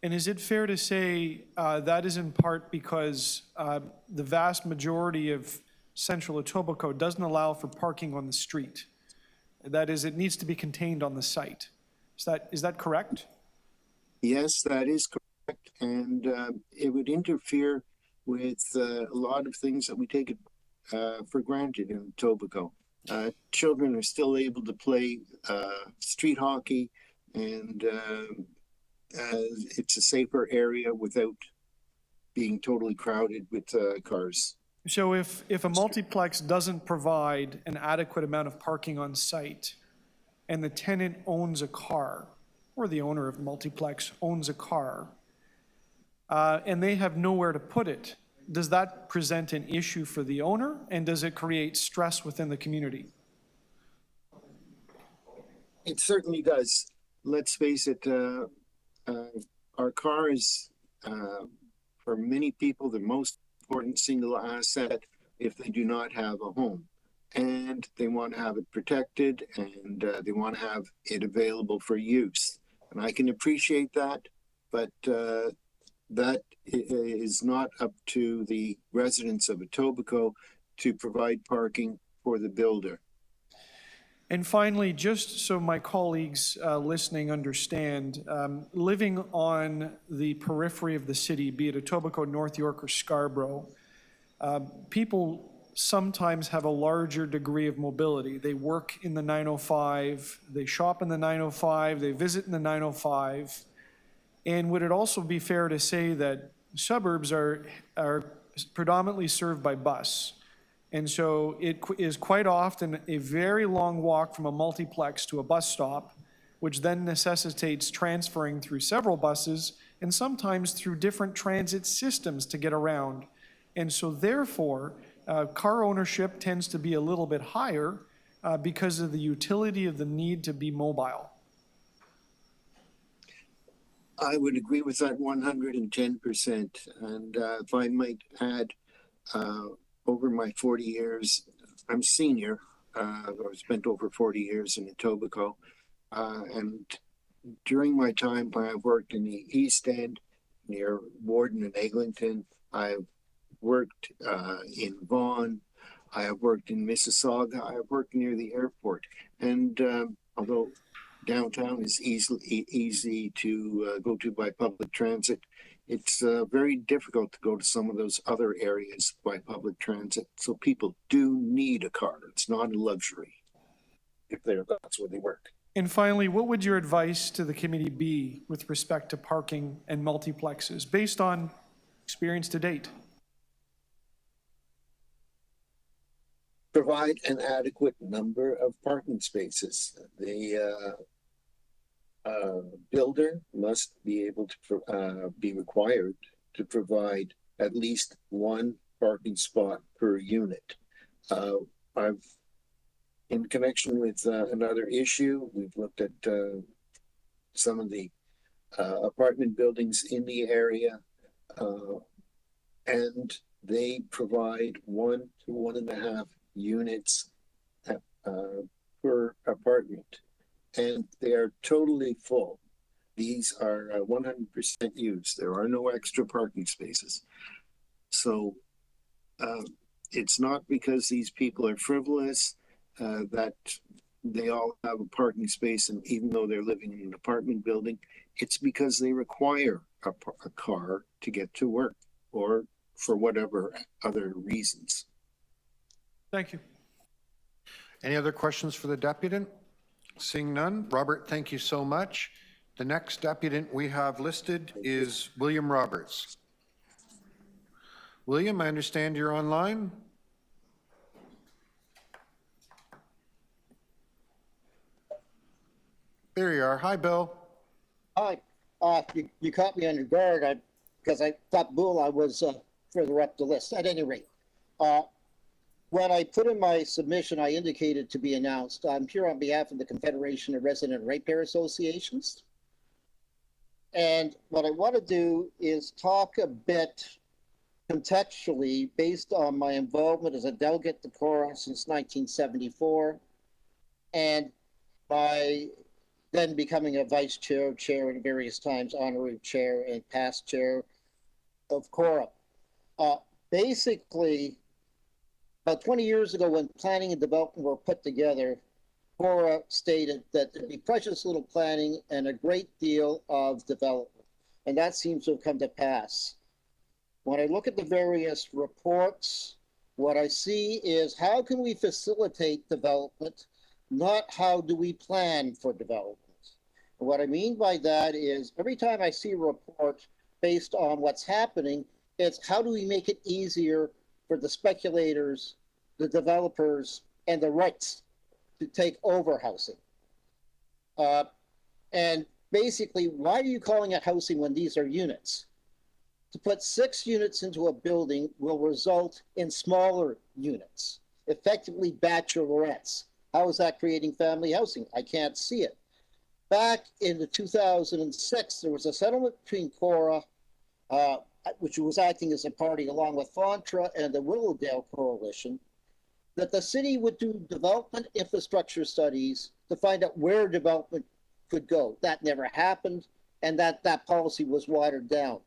And is it fair to say that is in part because the vast majority of central Etobicoke doesn't allow for parking on the street? That is, it needs to be contained on the site. Is that correct? Yes, that is correct. And it would interfere with a lot of things that we take for granted in Etobicoke. Children are still able to play street hockey, and it's a safer area without being totally crowded with cars. So if a multiplex doesn't provide an adequate amount of parking on site, and the tenant owns a car, or the owner of multiplex owns a car, and they have nowhere to put it, does that present an issue for the owner, and does it create stress within the community? It certainly does. Let's face it, our car is, for many people, the most important single asset if they do not have a home. And they want to have it protected, and they want to have it available for use. And I can appreciate that, but that is not up to the residents of Etobicoke to provide parking for the builder. And finally, just so my colleagues listening understand, living on the periphery of the city, be it Etobicoke, North York, or Scarborough, people sometimes have a larger degree of mobility. They work in the 905, they shop in the 905, they visit in the 905. And would it also be fair to say that suburbs are predominantly served by bus? And so it is quite often a very long walk from a multiplex to a bus stop, which then necessitates transferring through several buses and sometimes through different transit systems to get around. And so therefore, car ownership tends to be a little bit higher because of the utility of the need to be mobile. I would agree with that 110%. And if I might add, over my 40 years, I'm senior. I've spent over 40 years in Etobicoke. And during my time, I've worked in the East End, near Warden and Eglinton. I've worked in Vaughan. I have worked in Mississauga. I have worked near the airport. And although downtown is easy to go to by public transit, it's very difficult to go to some of those other areas by public transit. So people do need a car. It's not a luxury if that's where they work. And finally, what would your advice to the committee be with respect to parking and multiplexes based on experience to date? Provide an adequate number of parking spaces. The builder must be able to be required to provide at least one parking spot per unit. In connection with another issue, we've looked at some of the apartment buildings in the area, and they provide 1 to 1.5 units per apartment, and they are totally full. These are 100% used. There are no extra parking spaces. So it's not because these people are frivolous that they all have a parking space, and even though they're living in an apartment building, it's because they require a car to get to work or for whatever other reasons. Thank you. Any other questions for the deputant? Seeing none. Robert, thank you so much. The next deputant we have listed is William Roberts. William, I understand you're online. There you are. Hi, Bill. Hi. You caught me on your guard because I thought Bull was further up the list. At any rate, when I put in my submission, I indicated to be announced. I'm here on behalf of the Confederation of Resident Ratepayer Associations. And what I want to do is talk a bit contextually based on my involvement as a delegate to CORA since 1974, and by then becoming a vice chair, chair at various times, honorary chair and past chair of CORA. Basically, about 20 years ago when planning and development were put together, CORA stated that there'd be precious little planning and a great deal of development. And that seems to have come to pass. When I look at the various reports, what I see is how can we facilitate development, not how do we plan for development. And what I mean by that is every time I see a report based on what's happening, it's how do we make it easier for the speculators, the developers, and the rights to take over housing. And basically, why are you calling it housing when these are units? To put 6 units into a building will result in smaller units, effectively bachelorettes. How is that creating family housing? I can't see it. Back in the 2006, there was a settlement between Cora, which was acting as a party along with Fontra and the Willowdale Coalition, that the city would do development infrastructure studies to find out where development could go. That never happened, and that policy was watered down.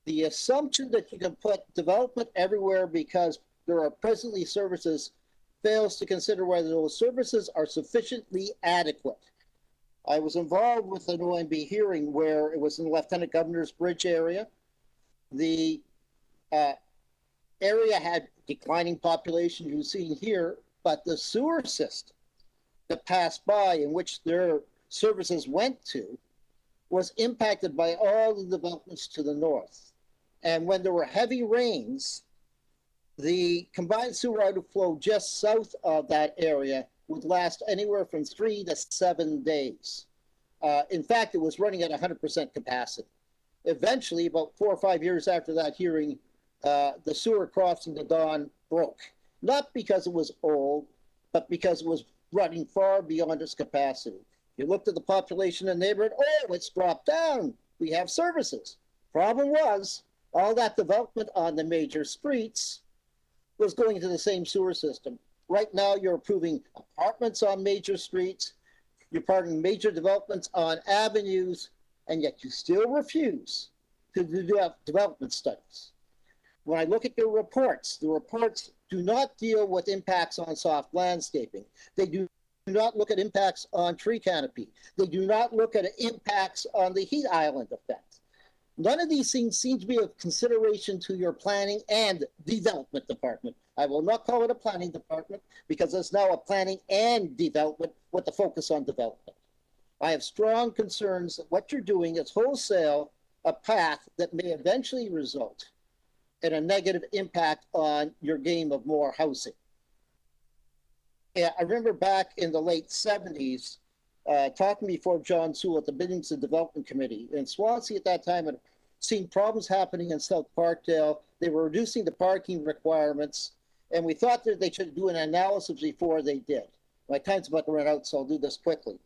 The assumption that you can put development everywhere because there are presently services fails to consider whether those services are sufficiently adequate. I was involved with an OMB hearing where it was in the Lieutenant Governor's Bridge area. The area had declining population, you've seen here, but the sewer system that passed by in which their services went to was impacted by all the developments to the north. And when there were heavy rains, the combined sewer outflow just south of that area would last anywhere from 3 to 7 days. In fact, it was running at 100% capacity. Eventually, about 4 or 5 years after that hearing, the sewer crossing the Don broke. Not because it was old, but because it was running far beyond its capacity. You looked at the population in the neighborhood, oh, it's dropped down. We have services. Problem was, all that development on the major streets was going to the same sewer system. Right now, you're approving apartments on major streets, you're parking major developments on avenues, and yet you still refuse to do development studies. When I look at your reports, the reports do not deal with impacts on soft landscaping. They do not look at impacts on tree canopy. They do not look at impacts on the heat island effect. None of these things seem to be of consideration to your planning and development department. I will not call it a planning department because it's now a planning and development with the focus on development. I have strong concerns that what you're doing is wholesale a path that may eventually result in a negative impact on your game of more housing. Yeah, I remember back in the late 70s, talking before John Sewell at the Buildings and Development Committee. And Swansea at that time had seen problems happening in South Parkdale. They were reducing the parking requirements, and we thought that they should do an analysis before they did. My time's about to run out, so I'll do this quickly.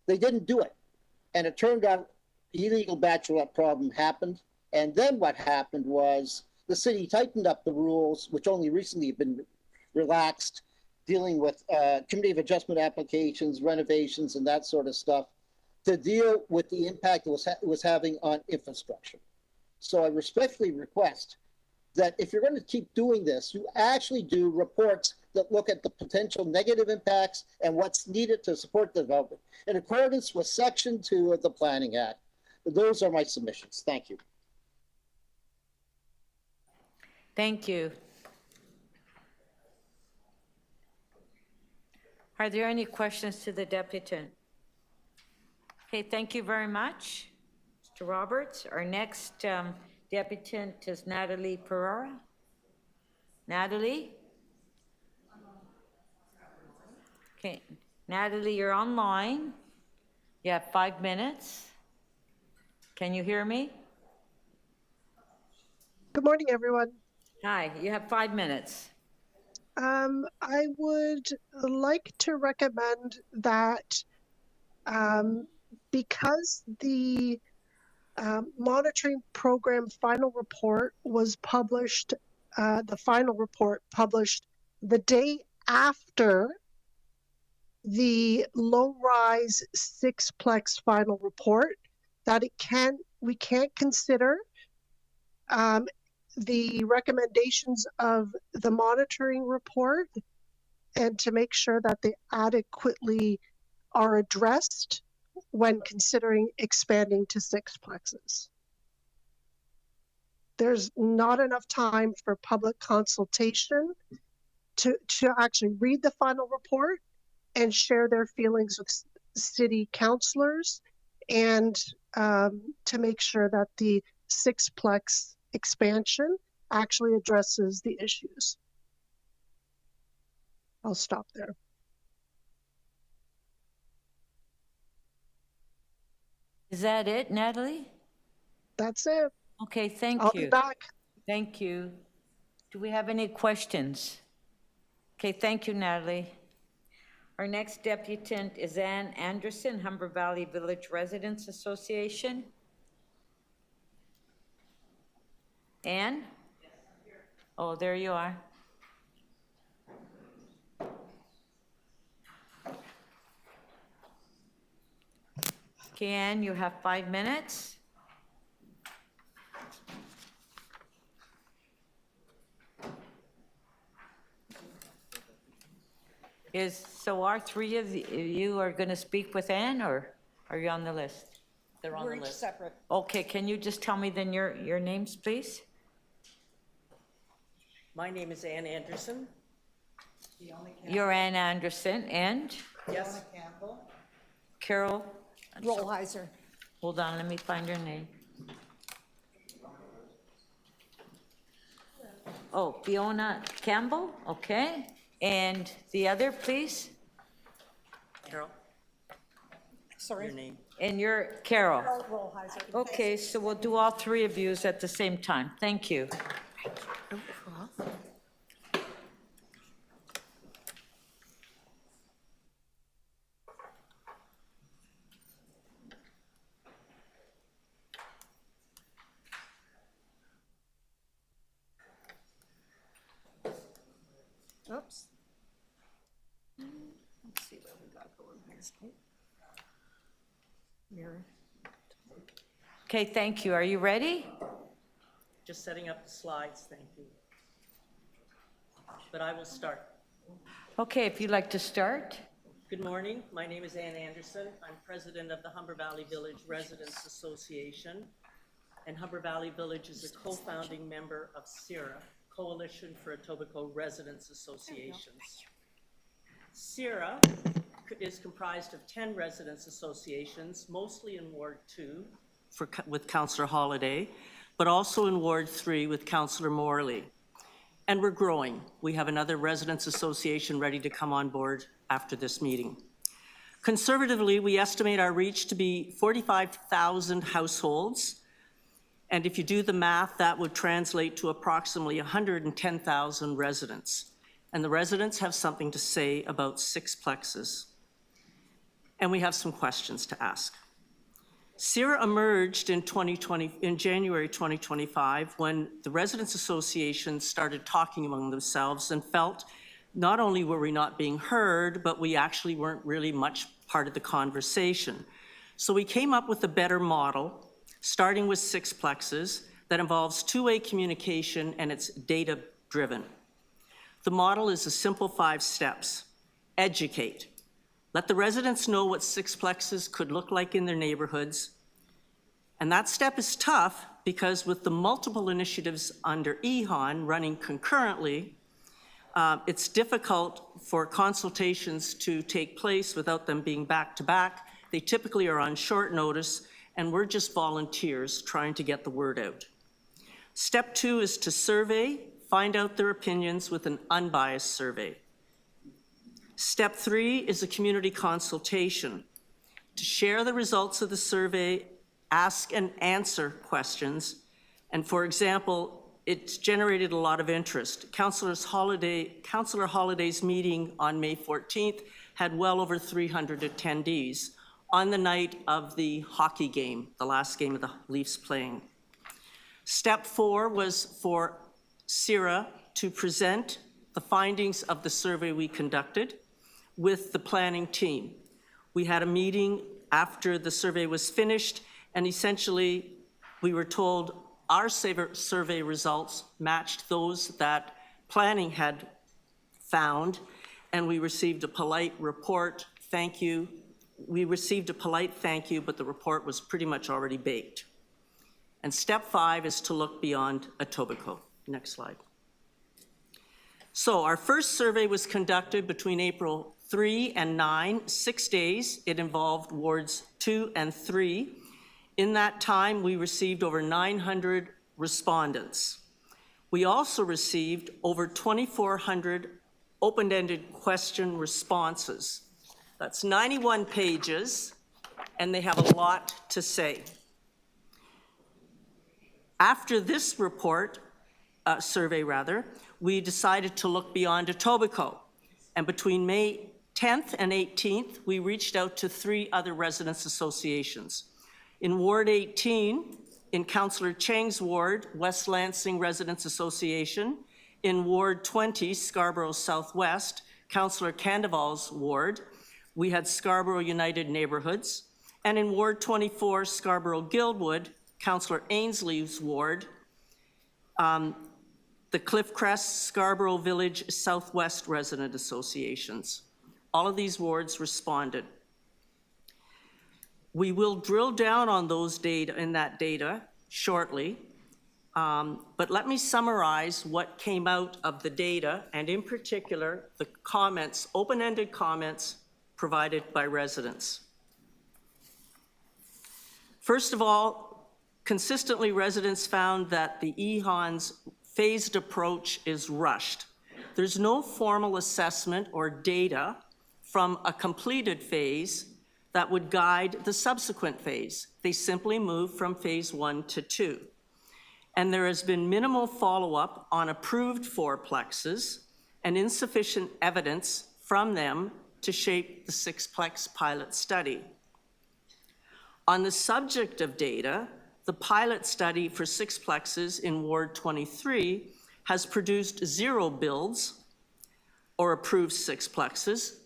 They didn't do it. And it turned out the illegal bachelorette problem happened. And then what happened was the city tightened up the rules, which only recently have been relaxed, dealing with committee of adjustment applications, renovations, and that sort of stuff, to deal with the impact it was having on infrastructure. So I respectfully request that if you're going to keep doing this, you actually do reports that look at the potential negative impacts and what's needed to support development in accordance with Section 2 of the Planning Act. Those are my submissions. Thank you. Thank you. Are there any questions to the deputant? Okay, thank you very much, Mr. Roberts. Our next deputant is Natalie Pereira. Natalie? Okay, Natalie, you're online. You have 5 minutes. Can you hear me? Good morning, everyone. Hi, you have 5 minutes. I would like to recommend that because the monitoring program final report was published, the final report published the day after the low-rise sixplex final report, that we can't consider the recommendations of the monitoring report, and to make sure that they adequately are addressed when considering expanding to sixplexes. There's not enough time for public consultation to actually read the final report and share their feelings with city councilors, and to make sure that the sixplex expansion actually addresses the issues. I'll stop there. Is that it, Natalie? That's it. Okay, thank you. I'll be back. Thank you. Do we have any questions? Okay, thank you, Natalie. Our next deputant is Ann Anderson, Humber Valley Village Residents Association. Ann? Oh, there you are. Okay, Ann, you have 5 minutes. So are 3 of you are going to speak with Ann, or are you on the list? They're on the list. Separate. Okay, can you just tell me then your names, please? My name is Ann Anderson. You're Ann Anderson, and? Yes. Carol? Rollheiser. Hold on, let me find your name. Oh, Fiona Campbell, okay. And the other, please? Carol. Sorry. Your name. And you're Carol. Carol Rollheiser. Okay, so we'll do all 3 of you at the same time. Thank you. Oops. Let's see what we got going here. Mirror. Okay, thank you. Are you ready? Just setting up the slides, thank you. But I will start. Okay, if you'd like to start. Good morning. My name is Ann Anderson. I'm president of the Humber Valley Village Residents Association. And Humber Valley Village is a co-founding member of CIRA, Coalition for Etobicoke Residents Associations. CIRA is comprised of 10 residents associations, mostly in Ward 2 with Councillor Holiday, but also in Ward 3 with Councillor Morley. And we're growing. We have another residents association ready to come on board after this meeting. Conservatively, we estimate our reach to be 45,000 households. And if you do the math, that would translate to approximately 110,000 residents. And the residents have something to say about sixplexes. And we have some questions to ask. CIRA emerged in January 2025 when the Residents Association started talking among themselves and felt not only were we not being heard, but we actually weren't really much part of the conversation. So we came up with a better model, starting with sixplexes, that involves two-way communication and it's data-driven. The model is a simple 5 steps. Educate. Let the residents know what sixplexes could look like in their neighborhoods. And that step is tough because with the multiple initiatives under EHON running concurrently, it's difficult for consultations to take place without them being back-to-back. They typically are on short notice, and we're just volunteers trying to get the word out. Step 2 is to survey, find out their opinions with an unbiased survey. Step 3 is a community consultation. To share the results of the survey, ask and answer questions. And for example, it's generated a lot of interest. Councillor Holiday's meeting on May 14th had well over 300 attendees on the night of the hockey game, the last game of the Leafs playing. Step 4 was for CIRA to present the findings of the survey we conducted with the planning team. We had a meeting after the survey was finished, and essentially we were told our survey results matched those that planning had found, and we received a polite report, thank you. We received a polite thank you, but the report was pretty much already baked. And step 5 is to look beyond Etobicoke. Next slide. So our first survey was conducted between April 3 and 9, 6 days. It involved wards 2 and 3. In that time, we received over 900 respondents. We also received over 2,400 open-ended question responses. That's 91 pages, and they have a lot to say. After this report, survey rather, we decided to look beyond Etobicoke. And between May 10th and 18th, we reached out to 3 other residents' associations. In Ward 18, in Councillor Chang's ward, West Lansing Residents Association. In Ward 20, Scarborough Southwest, Councillor Candival's ward, we had Scarborough United Neighbourhoods. And in Ward 24, Scarborough Guildwood, Councillor Ainsley's ward, the Cliffcrest Scarborough Village Southwest Resident Associations. All of these wards responded. We will drill down on those data, in that data, shortly, but let me summarize what came out of the data, and in particular, the comments, open-ended comments provided by residents. First of all, consistently residents found that the EHON's phased approach is rushed. There's no formal assessment or data from a completed phase that would guide the subsequent phase. They simply move from phase 1 to 2. And there has been minimal follow-up on approved fourplexes and insufficient evidence from them to shape the Sixplex pilot study. On the subject of data, the pilot study for Sixplexes in Ward 23 has produced 0 builds or approved Sixplexes,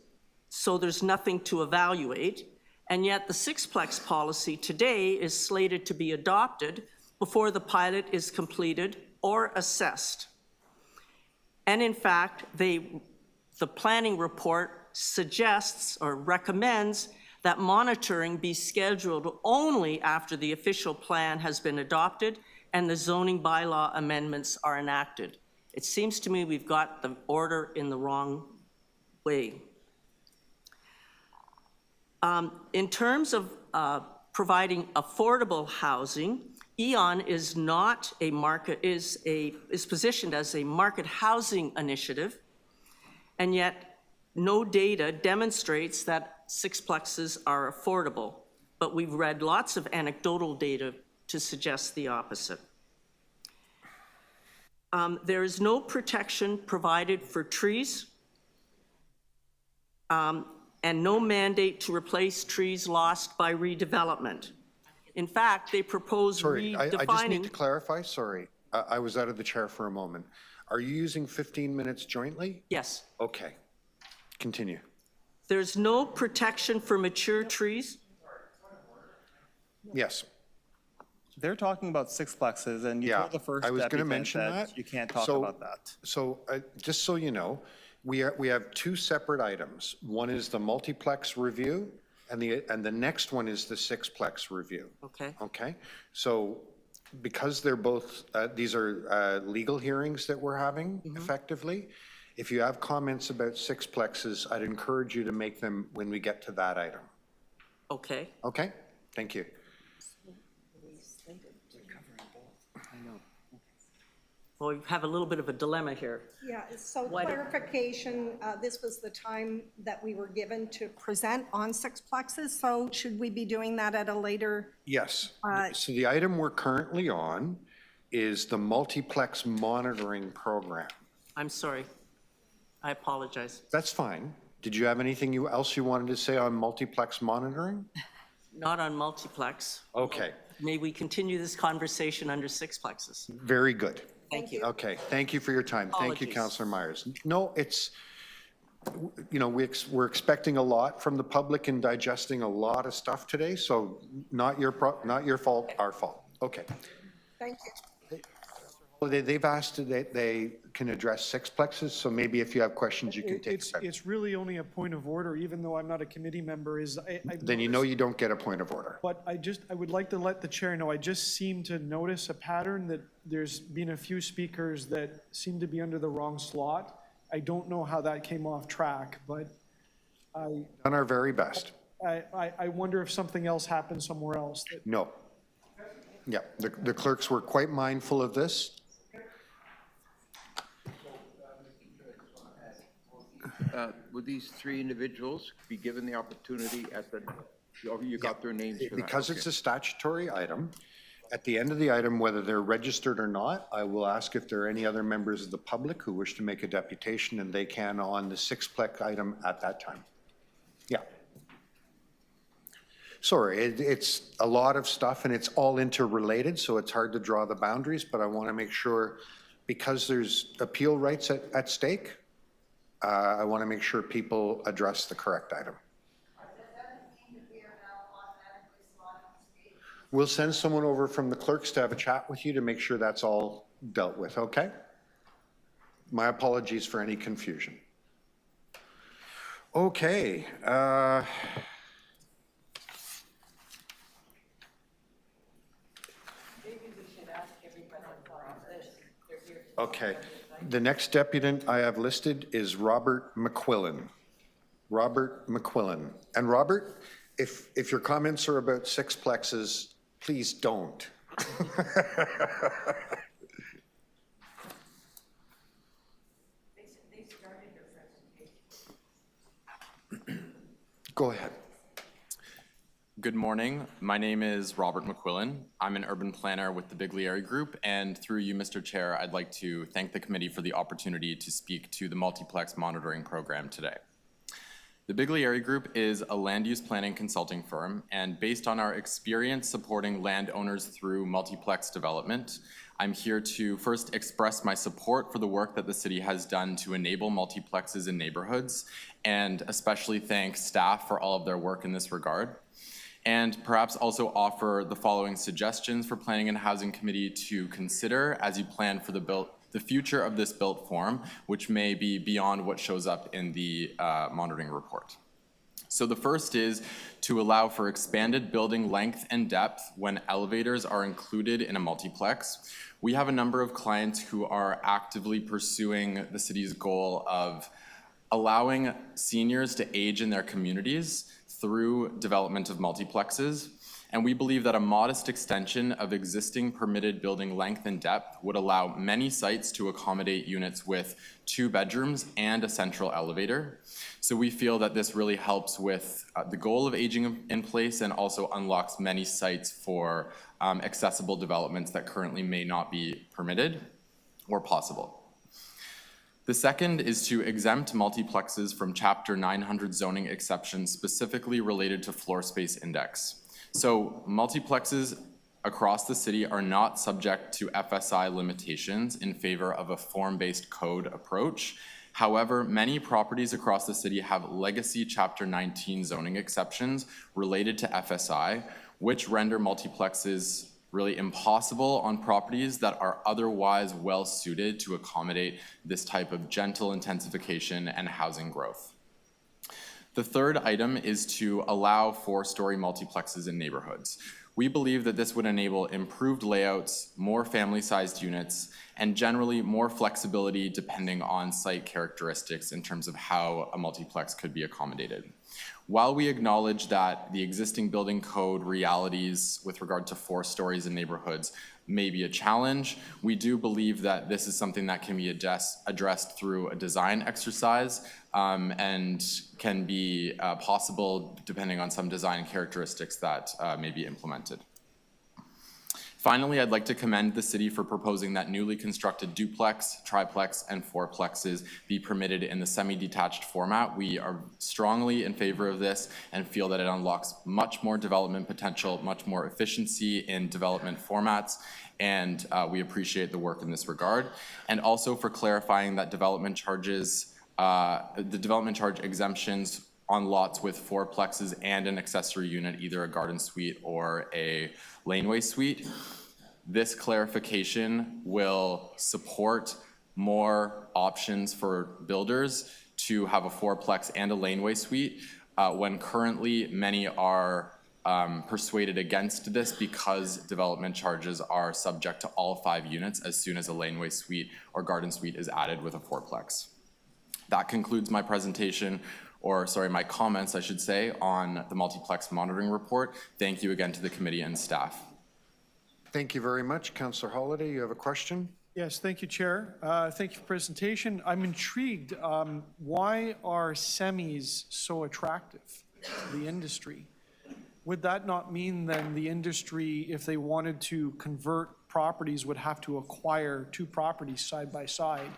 so there's nothing to evaluate. And yet the Sixplex policy today is slated to be adopted before the pilot is completed or assessed. And in fact, the planning report suggests or recommends that monitoring be scheduled only after the official plan has been adopted and the zoning bylaw amendments are enacted. It seems to me we've got the order in the wrong way. In terms of providing affordable housing, EON is not a market, is positioned as a market housing initiative, and yet no data demonstrates that Sixplexes are affordable. But we've read lots of anecdotal data to suggest the opposite. There is no protection provided for trees, and no mandate to replace trees lost by redevelopment. In fact, they propose redefining... Sorry, I just need to clarify, sorry. I was out of the chair for a moment. Are you using 15 minutes jointly? Yes. Okay, continue. There's no protection for mature trees? Yes. They're talking about Sixplexes, and you told the first I was going to deputant mention that. you can't talk about that. So just so you know, we have 2 separate items. One is the multiplex review, and the next one is the Sixplex review. Okay. Okay. So because they're both, these are legal hearings that we're having effectively. If you have comments about Sixplexes, I'd encourage you to make them when we get to that item. Okay. Okay. Thank you. Well, we have a little bit of a dilemma here. Yeah, so clarification, this was the time that we were given to present on Sixplexes, so should we be doing that at a later? Yes. So the item we're currently on is the multiplex monitoring program. I'm sorry. I apologize. That's fine. Did you have anything else you wanted to say on multiplex monitoring? Not on multiplex. Okay. May we continue this conversation under Sixplexes? Very good. Thank you. Okay, thank you for your time. Thank you, Apologies. Councillor Myers. No, it's, you know, we're expecting a lot from the public and digesting a lot of stuff today, so not your fault, our fault. Okay. Thank you. Well, they've asked that they can address Sixplexes, so maybe if you have questions, you can take them. It's really only a point of order, even though I'm not a committee member, Then you know you don't get a point of order. But I would like to let the chair know, I just seem to notice a pattern that there's been a few speakers that seem to be under the wrong slot. I don't know how that came off track, but Done our very best. I wonder if something else happened somewhere else. No. Yeah, the clerks were quite mindful of this. Would these 3 individuals be given the opportunity at the, you got their names for that? Because it's a statutory item, at the end of the item, whether they're registered or not, I will ask if there are any other members of the public who wish to make a deputation, and they can on the Sixplex item at that time. Yeah. Sorry, it's a lot of stuff and it's all interrelated, so it's hard to draw the boundaries, but I want to make sure, because there's appeal rights at stake, I want to make sure people address the correct item. We'll send someone over from the clerks to have a chat with you to make sure that's all dealt with, okay? My apologies for any confusion. Okay. Okay. The next deputant I have listed is Robert McQuillan. Robert McQuillan. And Robert, if your comments are about sixplexes, please don't. Go ahead. Good morning. My name is Robert McQuillan. I'm an urban planner with the Biglieri Group, and through you, Mr. Chair, I'd like to thank the committee for the opportunity to speak to the Multiplex monitoring program today. The Biglieri Group is a land use planning consulting firm, and based on our experience supporting landowners through multiplex development, I'm here to first express my support for the work that the city has done to enable multiplexes in neighborhoods, and especially thank staff for all of their work in this regard. And perhaps also offer the following suggestions for Planning and Housing Committee to consider as you plan for the future of this built form, which may be beyond what shows up in the monitoring report. So the first is to allow for expanded building length and depth when elevators are included in a multiplex. We have a number of clients who are actively pursuing the city's goal of allowing seniors to age in their communities through development of multiplexes, and we believe that a modest extension of existing permitted building length and depth would allow many sites to accommodate units with 2 bedrooms and a central elevator. So we feel that this really helps with the goal of aging in place and also unlocks many sites for accessible developments that currently may not be permitted or possible. The second is to exempt multiplexes from Chapter 900 zoning exceptions specifically related to floor space index. So multiplexes across the city are not subject to FSI limitations in favor of a form-based code approach. However, many properties across the city have legacy Chapter 19 zoning exceptions related to FSI, which render multiplexes really impossible on properties that are otherwise well suited to accommodate this type of gentle intensification and housing growth. The third item is to allow 4-story multiplexes in neighborhoods. We believe that this would enable improved layouts, more family-sized units, and generally more flexibility depending on site characteristics in terms of how a multiplex could be accommodated. While we acknowledge that the existing building code realities with regard to 4 stories in neighborhoods may be a challenge, we do believe that this is something that can be addressed through a design exercise and can be possible depending on some design characteristics that may be implemented. Finally, I'd like to commend the city for proposing that newly constructed duplex, triplex, and fourplexes be permitted in the semi-detached format. We are strongly in favor of this and feel that it unlocks much more development potential, much more efficiency in development formats, and we appreciate the work in this regard. And also for clarifying that development charges, the development charge exemptions on lots with fourplexes and an accessory unit, either a garden suite or a laneway suite. This clarification will support more options for builders to have a fourplex and a laneway suite when currently many are persuaded against this because development charges are subject to all 5 units as soon as a laneway suite or garden suite is added with a fourplex. That concludes my presentation, or sorry, my comments, I should say, on the multiplex monitoring report. Thank you again to the committee and staff. Thank you very much. Councillor Holladay, you have a question? Yes, thank you, Chair. Thank you for the presentation. I'm intrigued. Why are semis so attractive to the industry? Would that not mean then the industry, if they wanted to convert properties, would have to acquire 2 properties side by side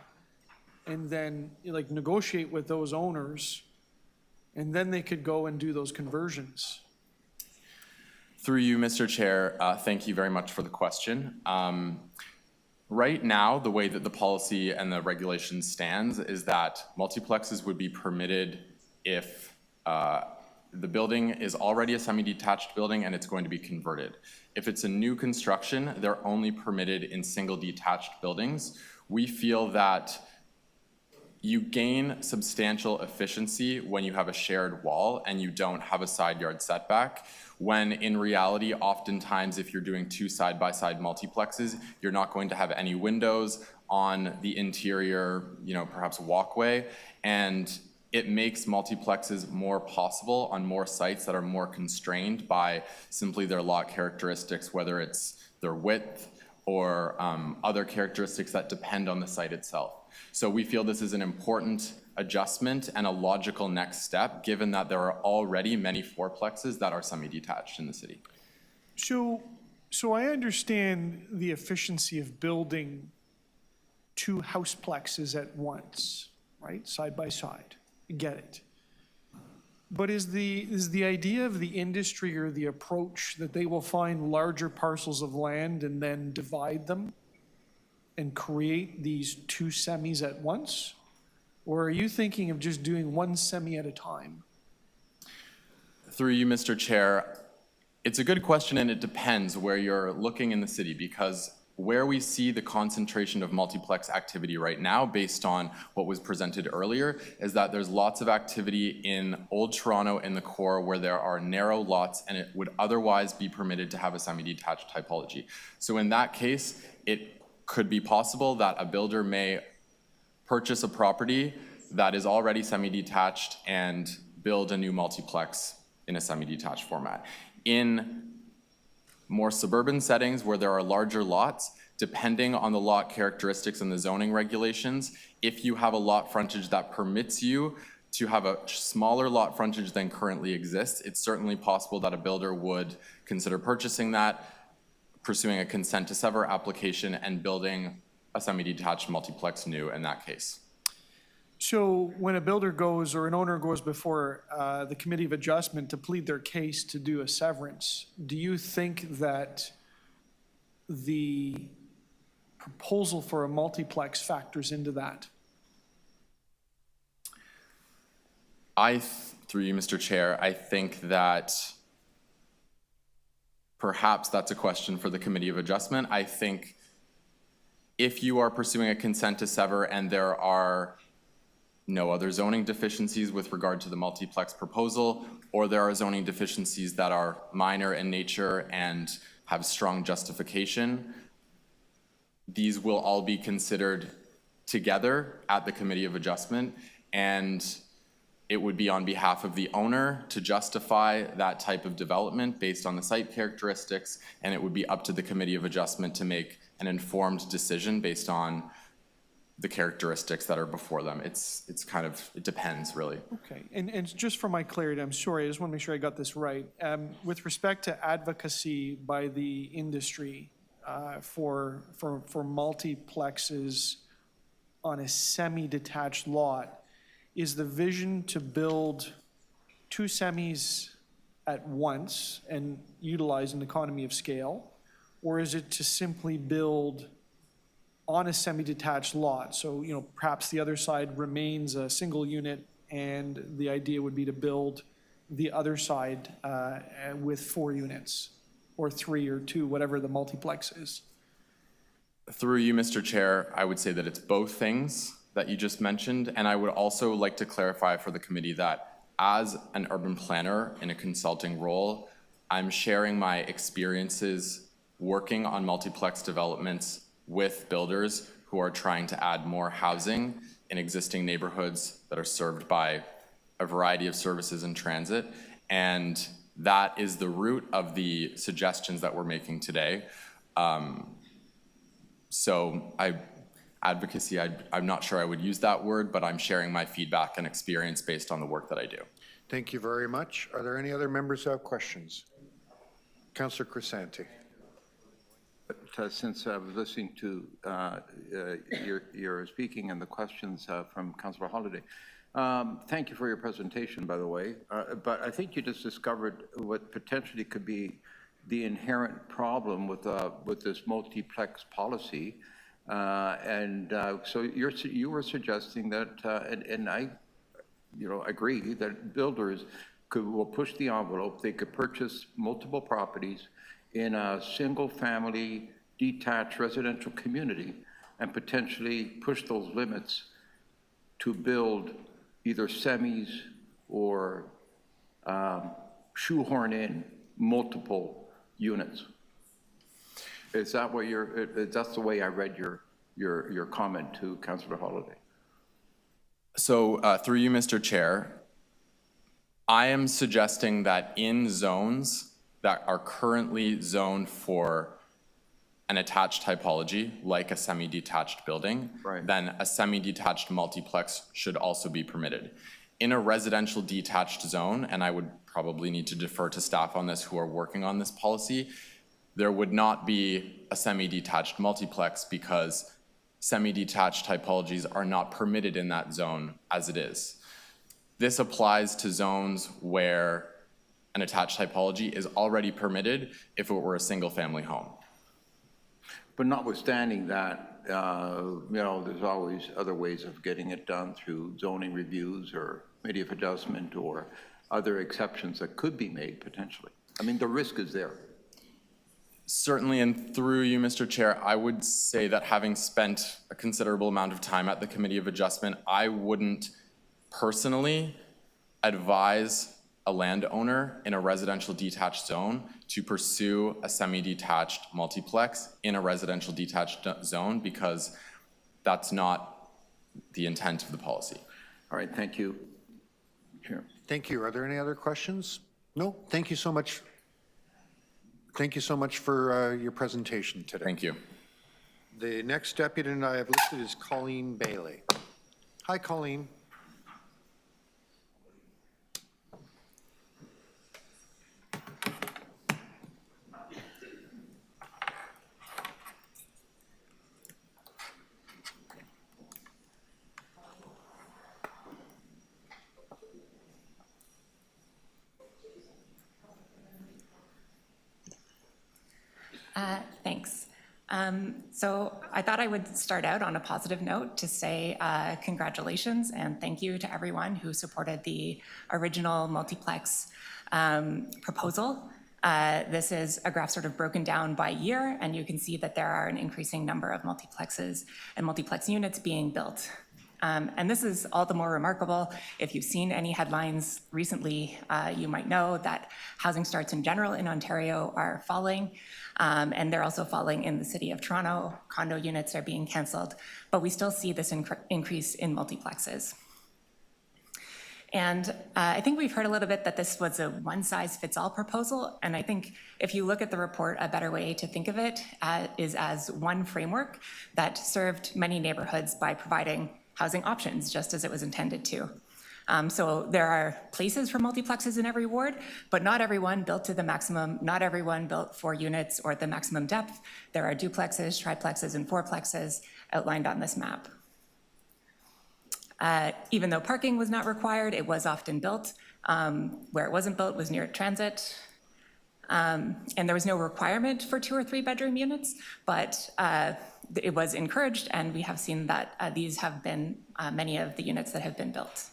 and then like negotiate with those owners and then they could go and do those conversions. Through you, Mr. Chair, thank you very much for the question. Right now, the way that the policy and the regulation stands is that multiplexes would be permitted if the building is already a semi-detached building and it's going to be converted. If it's a new construction, they're only permitted in single detached buildings. We feel that you gain substantial efficiency when you have a shared wall and you don't have a side yard setback, when in reality, oftentimes if you're doing two side-by-side multiplexes, you're not going to have any windows on the interior, perhaps walkway, and it makes multiplexes more possible on more sites that are more constrained by simply their lot characteristics, whether it's their width or other characteristics that depend on the site itself. So we feel this is an important adjustment and a logical next step, given that there are already many fourplexes that are semi-detached in the city. So I understand the efficiency of building two houseplexes at once, right, side by side. I get it. But is the idea of the industry or the approach that they will find larger parcels of land and then divide them and create these two semis at once? Or are you thinking of just doing one semi at a time? Through you, Mr. Chair, it's a good question, and it depends where you're looking in the city, because where we see the concentration of multiplex activity right now, based on what was presented earlier, is that there's lots of activity in Old Toronto in the core where there are narrow lots and it would otherwise be permitted to have a semi-detached typology. So in that case, it could be possible that a builder may purchase a property that is already semi-detached and build a new multiplex in a semi-detached format. In more suburban settings where there are larger lots, depending on the lot characteristics and the zoning regulations, if you have a lot frontage that permits you to have a smaller lot frontage than currently exists, it's certainly possible that a builder would consider purchasing that, pursuing a consent to sever application, and building a semi-detached multiplex new in that case. So when a builder goes or an owner goes before the Committee of Adjustment to plead their case to do a severance, do you think that the proposal for a multiplex factors into that? Through you, Mr. Chair, I think that perhaps that's a question for the Committee of Adjustment. I think if you are pursuing a consent to sever and there are no other zoning deficiencies with regard to the multiplex proposal, or there are zoning deficiencies that are minor in nature and have strong justification, these will all be considered together at the Committee of Adjustment, and it would be on behalf of the owner to justify that type of development based on the site characteristics, and it would be up to the Committee of Adjustment to make an informed decision based on the characteristics that are before them. It's kind of, it depends, really. Okay, and just for my clarity, I'm sorry, I just want to make sure I got this right. With respect to advocacy by the industry for multiplexes on a semi-detached lot, is the vision to build two semis at once and utilize an economy of scale? Or is it to simply build on a semi-detached lot? So, perhaps the other side remains a single unit and the idea would be to build the other side with 4 units or 3 or 2, whatever the multiplex is. Through you, Mr. Chair, I would say that it's both things that you just mentioned, and I would also like to clarify for the committee that as an urban planner in a consulting role, I'm sharing my experiences working on multiplex developments with builders who are trying to add more housing in existing neighborhoods that are served by a variety of services and transit. And that is the root of the suggestions that we're making today. Advocacy, I'm not sure I would use that word, but I'm sharing my feedback and experience based on the work that I do. Thank you very much. Are there any other members who have questions? Councillor Crisanti. Since I was listening to your speaking and the questions from Councillor Holiday, Thank you for your presentation, by the way. But I think you just discovered what potentially could be the inherent problem with this multiplex policy. So you were suggesting that, and I, agree that builders will push the envelope. They could purchase multiple properties in a single-family detached residential community and potentially push those limits to build either semis or shoehorn in multiple units. Is that what that's the way I read your comment to Councillor Holladay? So through you, Mr. Chair, I am suggesting that in zones that are currently zoned for an attached typology, like a semi-detached building, then a semi-detached multiplex should also be permitted. In a residential detached zone, and I would probably need to defer to staff on this who are working on this policy, there would not be a semi-detached multiplex because semi-detached typologies are not permitted in that zone as it is. This applies to zones where an attached typology is already permitted if it were a single-family home. But notwithstanding that, there's always other ways of getting it done through zoning reviews or committee of adjustment or other exceptions that could be made potentially. I mean, the risk is there. Certainly, and through you, Mr. Chair, I would say that having spent a considerable amount of time at the Committee of Adjustment, I wouldn't personally advise a landowner in a residential detached zone to pursue a semi-detached multiplex in a residential detached zone because that's not the intent of the policy. All right, thank you. Chair. Thank you. Are there any other questions? No, thank you so much. Thank you so much for your presentation today. Thank you. The next deputy I have listed is Colleen Bailey. Hi, Colleen. Thanks. So I thought I would start out on a positive note to say congratulations and thank you to everyone who supported the original multiplex proposal. This is a graph sort of broken down by year, and you can see that there are an increasing number of multiplexes and multiplex units being built. And this is all the more remarkable. If you've seen any headlines recently, you might know that housing starts in general in Ontario are falling, and they're also falling in the city of Toronto. Condo units are being canceled, but we still see this increase in multiplexes. And I think we've heard a little bit that this was a one-size-fits-all proposal, and I think if you look at the report, a better way to think of it is as one framework that served many neighborhoods by providing housing options, just as it was intended to. So there are places for multiplexes in every ward, but not everyone built to the maximum, not everyone built 4 units or the maximum depth. There are duplexes, triplexes, and fourplexes outlined on this map. Even though parking was not required, it was often built. Where it wasn't built was near transit. And there was no requirement for 2 or 3 bedroom units, but it was encouraged, and we have seen that these have been many of the units that have been built.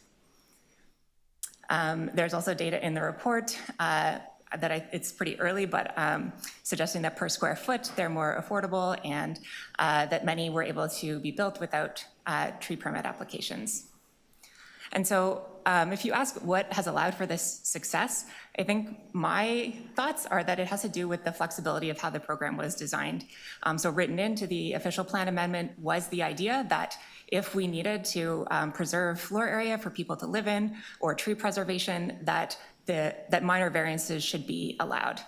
There's also data in the report it's pretty early, but suggesting that per square foot, they're more affordable, and that many were able to be built without tree permit applications. And so if you ask what has allowed for this success, I think my thoughts are that it has to do with the flexibility of how the program was designed. So written into the official plan amendment was the idea that if we needed to preserve floor area for people to live in or tree preservation, that minor variances should be allowed.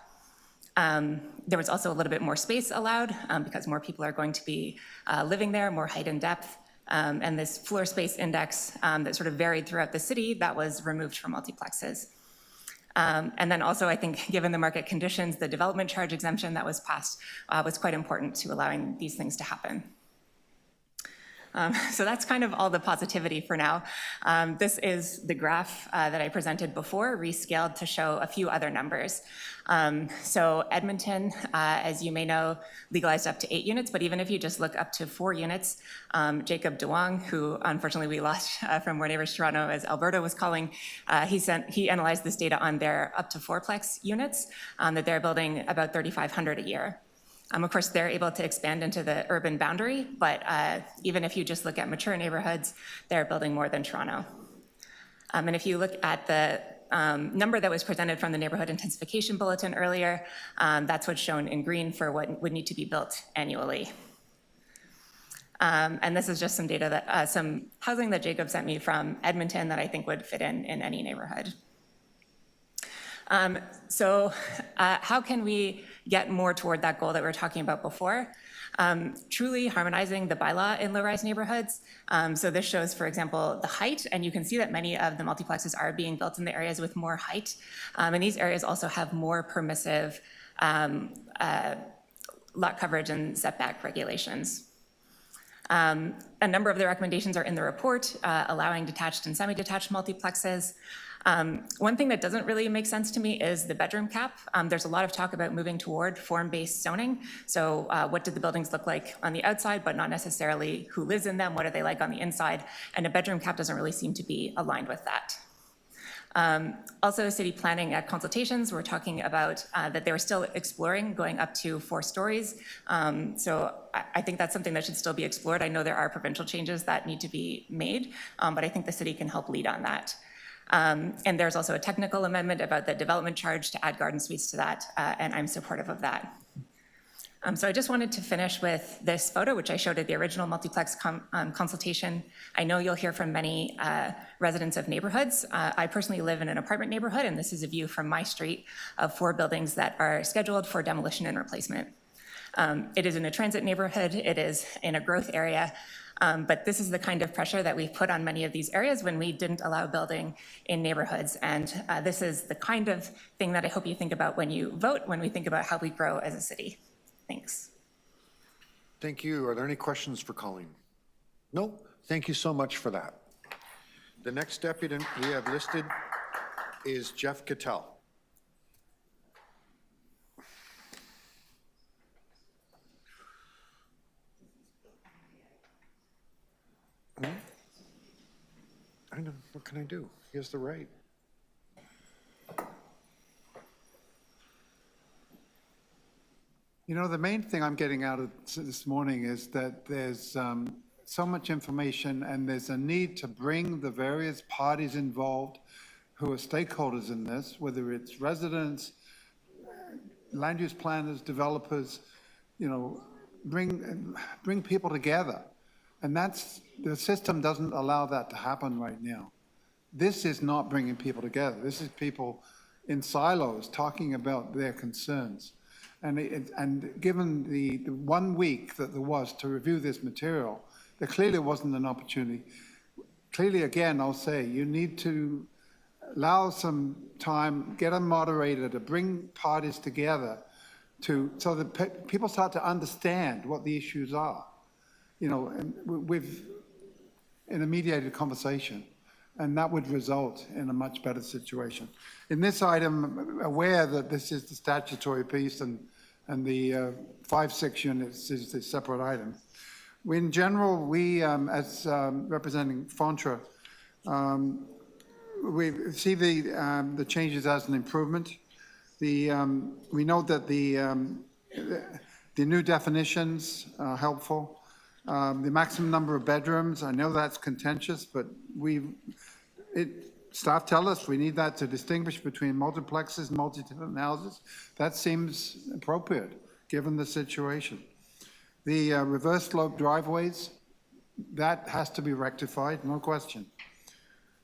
There was also a little bit more space allowed because more people are going to be living there, more height and depth. And this floor space index that sort of varied throughout the city, that was removed from multiplexes. And then also, I think, given the market conditions, the development charge exemption that was passed was quite important to allowing these things to happen. So that's kind of all the positivity for now. This is the graph that I presented before, rescaled to show a few other numbers. So Edmonton, as you may know, legalized up to 8 units, but even if you just look up to 4 units, Jacob DeWong, who unfortunately we lost from More Neighbours Toronto, as Alberta was calling, he analyzed this data on their up to 4-plex units that they're building about 3,500 a year. Of course, they're able to expand into the urban boundary, but even if you just look at mature neighborhoods, they're building more than Toronto. And if you look at the number that was presented from the Neighbourhood Intensification Bulletin earlier, that's what's shown in green for what would need to be built annually. And this is just some data that, some housing that Jacob sent me from Edmonton that I think would fit in any neighborhood. So how can we get more toward that goal that we were talking about before? Truly harmonizing the bylaw in low-rise neighborhoods. So this shows, for example, the height, and you can see that many of the multiplexes are being built in the areas with more height. And these areas also have more permissive lot coverage and setback regulations. A number of the recommendations are in the report, allowing detached and semi-detached multiplexes. One thing that doesn't really make sense to me is the bedroom cap. There's a lot of talk about moving toward form-based zoning. So what did the buildings look like on the outside, but not necessarily who lives in them, what are they like on the inside? And a bedroom cap doesn't really seem to be aligned with that. Also, city planning consultations, we're talking about that they were still exploring going up to 4 stories. So I think that's something that should still be explored. I know there are provincial changes that need to be made, but I think the city can help lead on that. And there's also a technical amendment about the development charge to add garden suites to that, and I'm supportive of that. So I just wanted to finish with this photo, which I showed at the original multiplex consultation. I know you'll hear from many residents of neighborhoods. I personally live in an apartment neighborhood, and this is a view from my street of 4 buildings that are scheduled for demolition and replacement. It is in a transit neighborhood. It is in a growth area. But this is the kind of pressure that we've put on many of these areas when we didn't allow building in neighborhoods. And this is the kind of thing that I hope you think about when you vote, when we think about how we grow as a city. Thanks. Thank you. Are there any questions for Colleen? No? Thank you so much for that. The next deputy we have listed is Jeff Cattell. I know, what can I do? He has the right. You know, the main thing I'm getting out of this morning is that there's so much information and there's a need to bring the various parties involved who are stakeholders in this, whether it's residents, land use planners, developers, you know, bring people together. And the system doesn't allow that to happen right now. This is not bringing people together. This is people in silos talking about their concerns. And given the 1 week that there was to review this material, there clearly wasn't an opportunity. Clearly, again, I'll say, you need to allow some time, get a moderator to bring parties together so that people start to understand what the issues are. You know, in a mediated conversation, and that would result in a much better situation. In this item, aware that this is the statutory piece and the 5-6 units is the separate item. In general, we, as representing Fontra, we see the changes as an improvement. We note that the new definitions are helpful. The maximum number of bedrooms, I know that's contentious, but staff tell us we need that to distinguish between multiplexes and multi-tenant houses. That seems appropriate, given the situation. The reverse slope driveways, that has to be rectified, no question.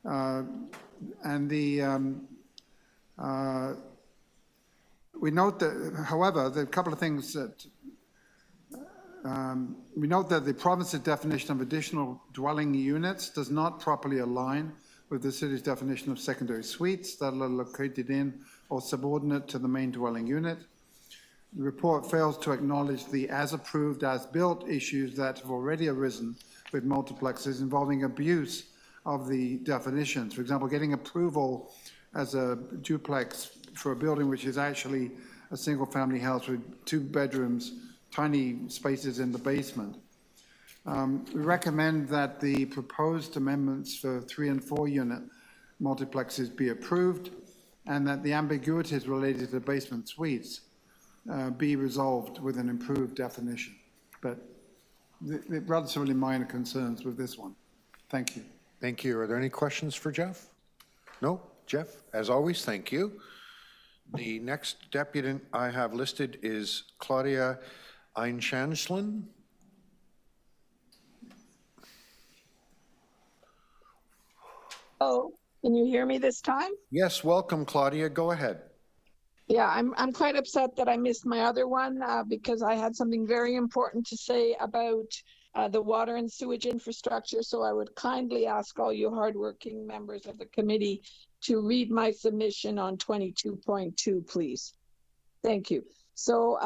And we note that, however, there are a couple of things that we note that the province's definition of additional dwelling units does not properly align with the city's definition of secondary suites that are located in or subordinate to the main dwelling unit. The report fails to acknowledge the as-approved, as-built issues that have already arisen with multiplexes involving abuse of the definitions. For example, getting approval as a duplex for a building which is actually a single-family house with 2 bedrooms, tiny spaces in the basement. We recommend that the proposed amendments for 3 and 4 unit multiplexes be approved, and that the ambiguities related to basement suites be resolved with an improved definition. But the relatively minor concerns with this one. Thank you. Thank you. Are there any questions for Jeff? No? Jeff, as always, thank you. The next deputant I have listed is Claudia Einshanslin. Oh, can you hear me this time? Yes, welcome, Claudia. Go ahead. Yeah, I'm quite upset that I missed my other one because I had something very important to say about the water and sewage infrastructure. So I would kindly ask all you hardworking members of the committee to read my submission on 22.2, please. Thank you. So,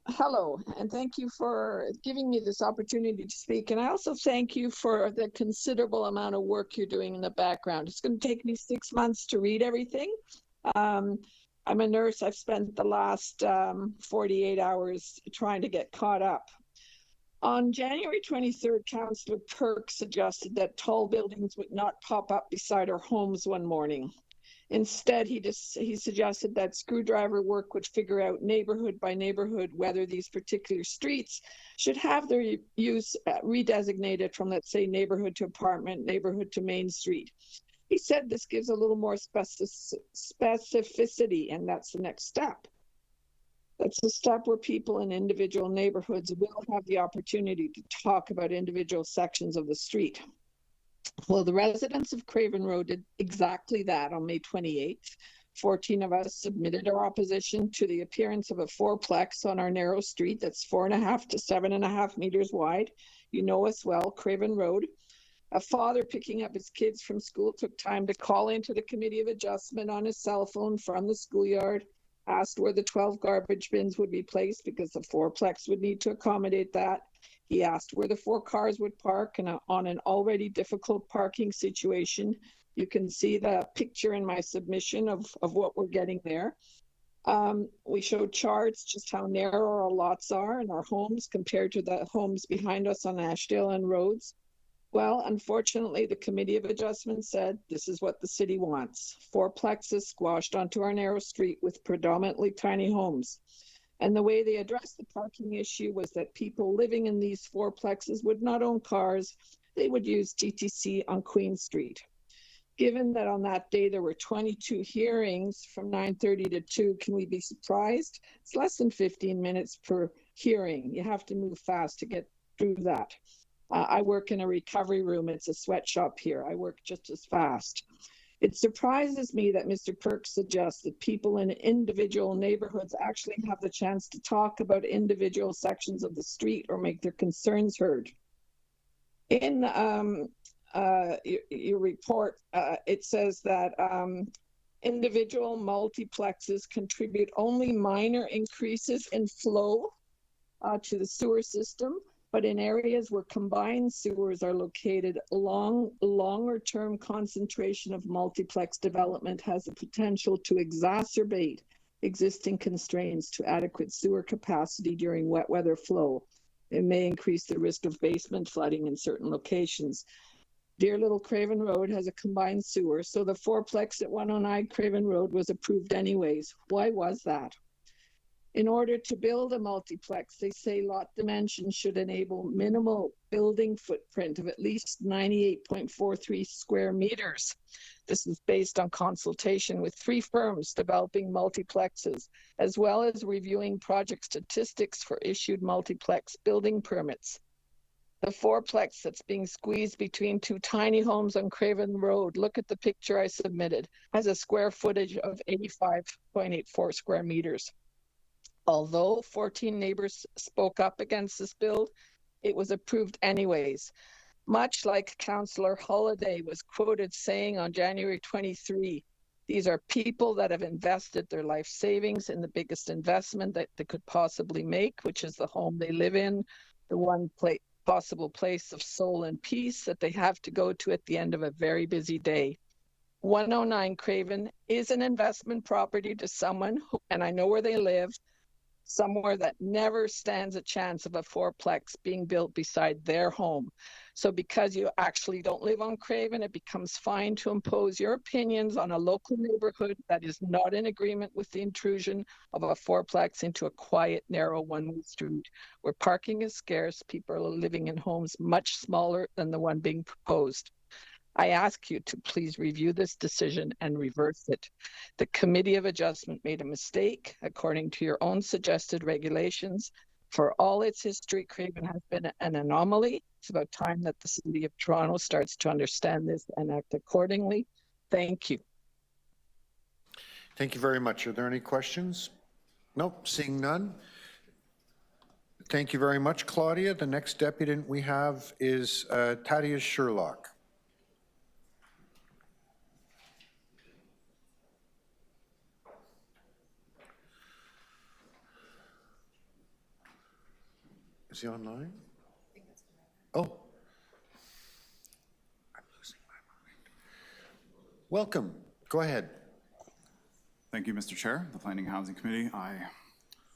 hello, and thank you for giving me this opportunity to speak. And I also thank you for the considerable amount of work you're doing in the background. It's going to take me 6 months to read everything. I'm a nurse. I've spent the last 48 hours trying to get caught up. On January 23rd, Councillor Perk suggested that tall buildings would not pop up beside our homes one morning. Instead, he suggested that screwdriver work would figure out neighborhood by neighborhood whether these particular streets should have their use redesignated from, let's say, neighborhood to apartment, neighborhood to Main Street. He said this gives a little more specificity, and that's the next step. That's the step where people in individual neighborhoods will have the opportunity to talk about individual sections of the street. Well, the residents of Craven Road did exactly that on May 28th. 14 of us submitted our opposition to the appearance of a fourplex on our narrow street that's 4.5 to 7.5 meters wide. You know us well, Craven Road. A father picking up his kids from school took time to call into the Committee of Adjustment on his cell phone from the schoolyard, asked where the 12 garbage bins would be placed because the fourplex would need to accommodate that. He asked where the 4 cars would park, and on an already difficult parking situation. You can see the picture in my submission of what we're getting there. We showed charts just how narrow our lots are and our homes compared to the homes behind us on Ashdale and Rhodes. Well, unfortunately, the Committee of Adjustment said this is what the city wants. Fourplexes squashed onto our narrow street with predominantly tiny homes. And the way they addressed the parking issue was that people living in these fourplexes would not own cars. They would use TTC on Queen Street. Given that on that day there were 22 hearings from 9:30 to 2, can we be surprised? It's less than 15 minutes per hearing. You have to move fast to get through that. I work in a recovery room. It's a sweatshop here. I work just as fast. It surprises me that Mr. Perk suggests that people in individual neighborhoods actually have the chance to talk about individual sections of the street or make their concerns heard. In your report, it says that individual multiplexes contribute only minor increases in flow to the sewer system. But in areas where combined sewers are located, longer-term concentration of multiplex development has the potential to exacerbate existing constraints to adequate sewer capacity during wet weather flow. It may increase the risk of basement flooding in certain locations. Dear Little Craven Road has a combined sewer, so the fourplex at 109 Craven Road was approved anyways. Why was that? In order to build a multiplex, they say lot dimensions should enable minimal building footprint of at least 98.43 square meters. This is based on consultation with 3 firms developing multiplexes, as well as reviewing project statistics for issued multiplex building permits. The fourplex that's being squeezed between 2 tiny homes on Craven Road, look at the picture I submitted, has a square footage of 85.84 square meters. Although 14 neighbors spoke up against this build, it was approved anyways. Much like Councillor Holliday was quoted saying on January 23, these are people that have invested their life savings in the biggest investment that they could possibly make, which is the home they live in, the one possible place of soul and peace that they have to go to at the end of a very busy day. 109 Craven is an investment property to someone who, and I know where they live, somewhere that never stands a chance of a fourplex being built beside their home. So because you actually don't live on Craven, it becomes fine to impose your opinions on a local neighborhood that is not in agreement with the intrusion of a fourplex into a quiet, narrow one-way street where parking is scarce. People are living in homes much smaller than the one being proposed. I ask you to please review this decision and reverse it. The Committee of Adjustment made a mistake according to your own suggested regulations. For all its history, Craven has been an anomaly. It's about time that the City of Toronto starts to understand this and act accordingly. Thank you. Thank you very much. Are there any questions? Nope, seeing none. Thank you very much, Claudia. The next deputant we have is Thaddeus Sherlock. Is he online? Oh. I'm losing my mind. Welcome. Go ahead. Thank you, Mr. Chair, the Planning and Housing Committee. I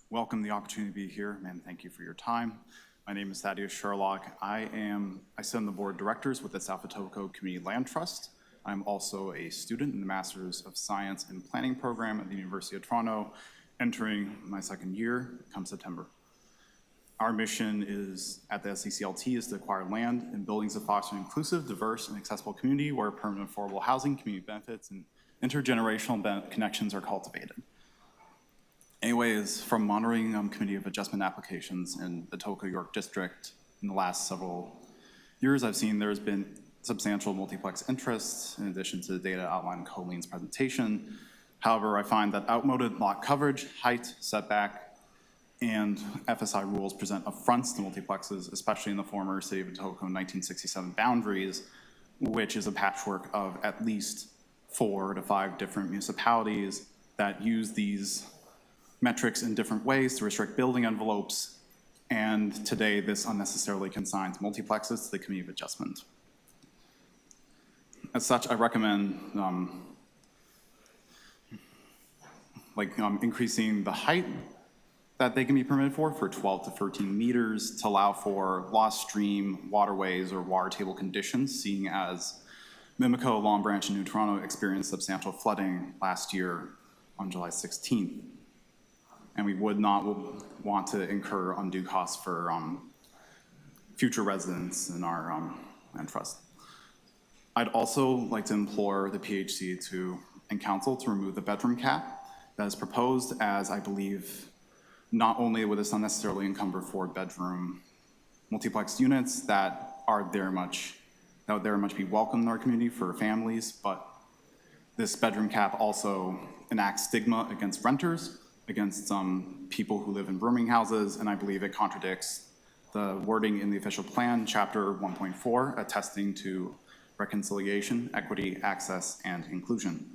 welcome the opportunity to be here, and thank you for your time. My name is Thaddeus Sherlock. I sit on the board of directors with the South Etobicoke Community Land Trust. I'm also a student in the Masters of Science and Planning program at the University of Toronto, entering my second year come September. Our mission is at the SCCLT is to acquire land and buildings that foster an inclusive, diverse, and accessible community where permanent affordable housing, community benefits, and intergenerational connections are cultivated. Anyways, from monitoring Committee of Adjustment applications in the Etobicoke York District in the last several years, I've seen there's been substantial multiplex interests in addition to the data outlined in Colleen's presentation. However, I find that outmoded lot coverage, height, setback, and FSI rules present affronts to multiplexes, especially in the former City of Etobicoke 1967 boundaries, which is a patchwork of at least 4 to 5 different municipalities that use these metrics in different ways to restrict building envelopes. And today, this unnecessarily consigns multiplexes to the Committee of Adjustment. As such, I recommend increasing the height that they can be permitted for 12 to 13 meters to allow for lost stream, waterways, or water table conditions, seeing as Mimico, Long Branch, and New Toronto experienced substantial flooding last year on July 16th. And we would not want to incur undue costs for future residents in our land trust. I'd also like to implore the PHC and council to remove the bedroom cap that is proposed, as I believe not only would this unnecessarily encumber 4-bedroom multiplex units that would very much be welcome in our community for families, but this bedroom cap also enacts stigma against renters, against people who live in rooming houses, and I believe it contradicts the wording in the official plan, chapter 1.4, attesting to reconciliation, equity, access, and inclusion.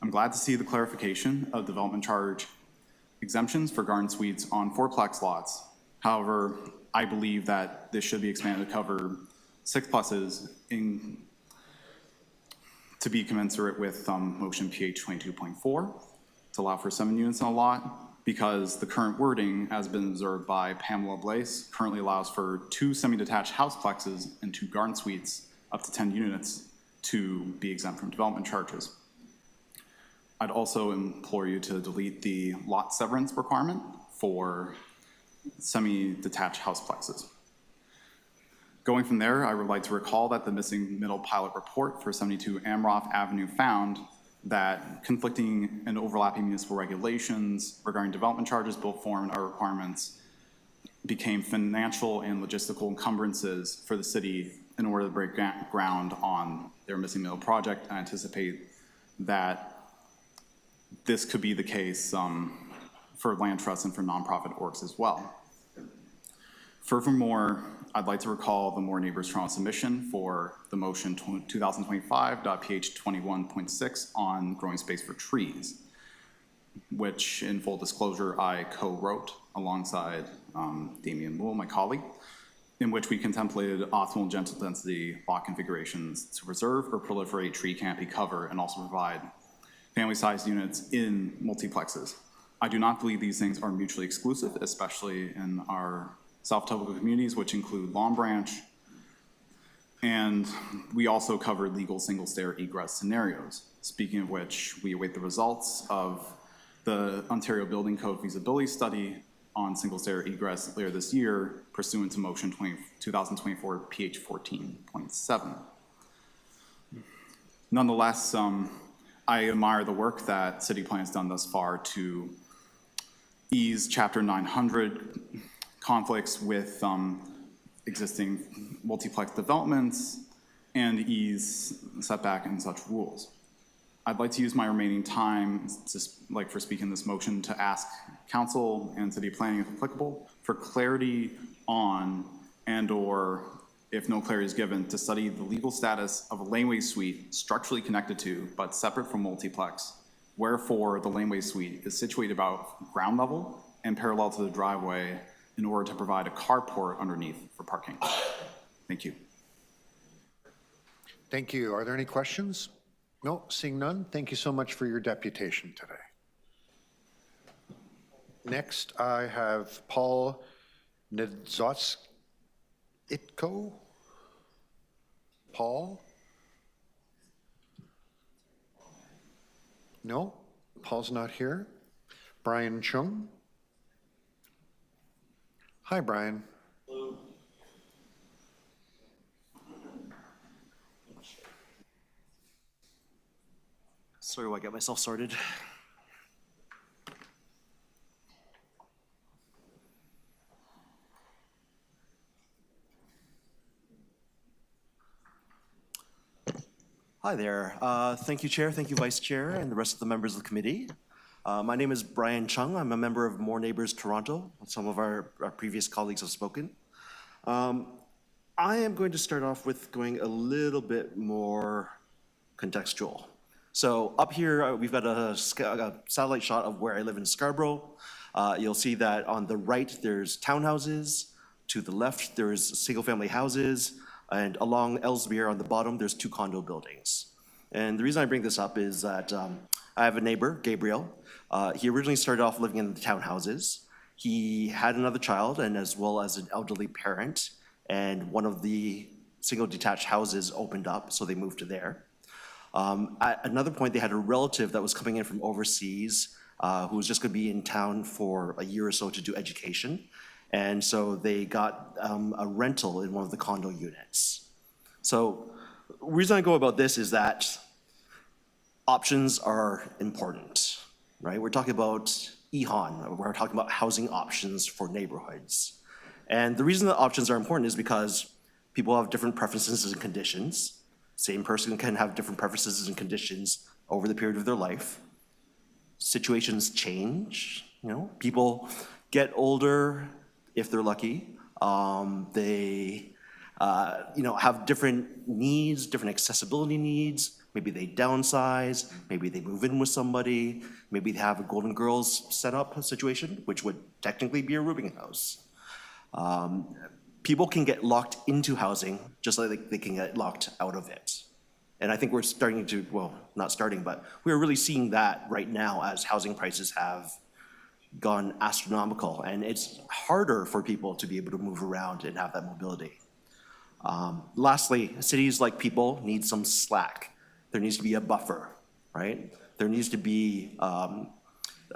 I'm glad to see the clarification of development charge exemptions for garden suites on 4-plex lots. However, I believe that this should be expanded to cover 6-pluses to be commensurate with motion PH 22.4 to allow for 7 units in a lot, because the current wording, as been observed by Pamela Blaise, currently allows for 2 semi-detached houseplexes and 2 garden suites up to 10 units to be exempt from development charges. I'd also implore you to delete the lot severance requirement for semi-detached houseplexes. Going from there, I would like to recall that the missing middle pilot report for 72 Amroth Avenue found that conflicting and overlapping municipal regulations regarding development charges, built form, and other requirements became financial and logistical encumbrances for the city in order to break ground on their missing middle project. I anticipate that this could be the case for land trusts and for nonprofit orgs as well. Furthermore, I'd like to recall the More Neighbours Toronto submission for the motion 2025.ph 21.6 on growing space for trees, which, in full disclosure, I co-wrote alongside Damian Moole, my colleague. in which we contemplated optimal gentle density lot configurations to preserve or proliferate tree canopy cover and also provide family-sized units in multiplexes. I do not believe these things are mutually exclusive, especially in our South Etobicoke communities, which include Long Branch, and we also covered legal single-stair egress scenarios. Speaking of which, we await the results of the Ontario Building Code feasibility study on single-stair egress later this year, pursuant to motion 2024 PH 14.7. Nonetheless, I admire the work that City Plan has done thus far to ease Chapter 900 conflicts with existing multiplex developments and ease setback and such rules. I'd like to use my remaining time for speaking this motion to ask council and city planning, if applicable, for clarity on and/or, if no clarity is given, to study the legal status of a laneway suite structurally connected to but separate from multiplex, wherefore the laneway suite is situated about ground level and parallel to the driveway in order to provide a carport underneath for parking. Thank you. Thank you. Are there any questions? No, seeing none. Thank you so much for your deputation today. Next, I have Paul Nedzotzitko. Paul? No, Paul's not here. Brian Chung. Hi, Brian. Hello. Sorry while I get myself sorted. Hi there. Thank you, Chair. Thank you, Vice Chair, and the rest of the members of the committee. My name is Brian Chung. I'm a member of More Neighbours Toronto. Some of our previous colleagues have spoken. I am going to start off with going a little bit more contextual. So up here, we've got a satellite shot of where I live in Scarborough. You'll see that on the right, there's townhouses. To the left, there's single-family houses. And along Ellesmere on the bottom, there's 2 condo buildings. And the reason I bring this up is that I have a neighbor, Gabriel. He originally started off living in the townhouses. He had another child and as well as an elderly parent. And one of the single detached houses opened up, so they moved to there. At another point, they had a relative that was coming in from overseas who was just going to be in town for a year or so to do education. And so they got a rental in one of the condo units. So the reason I go about this is that options are important, right? We're talking about EHON, we're talking about housing options for neighborhoods. And the reason that options are important is because people have different preferences and conditions. Same person can have different preferences and conditions over the period of their life. Situations change, people get older if they're lucky. They have different needs, different accessibility needs. Maybe they downsize, maybe they move in with somebody, maybe they have a Golden Girls setup situation, which would technically be a rooming house. People can get locked into housing just like they can get locked out of it. And I think we're starting to, well, not starting, but we're really seeing that right now as housing prices have gone astronomical. And it's harder for people to be able to move around and have that mobility. Lastly, cities like people need some slack. There needs to be a buffer, right? There needs to be a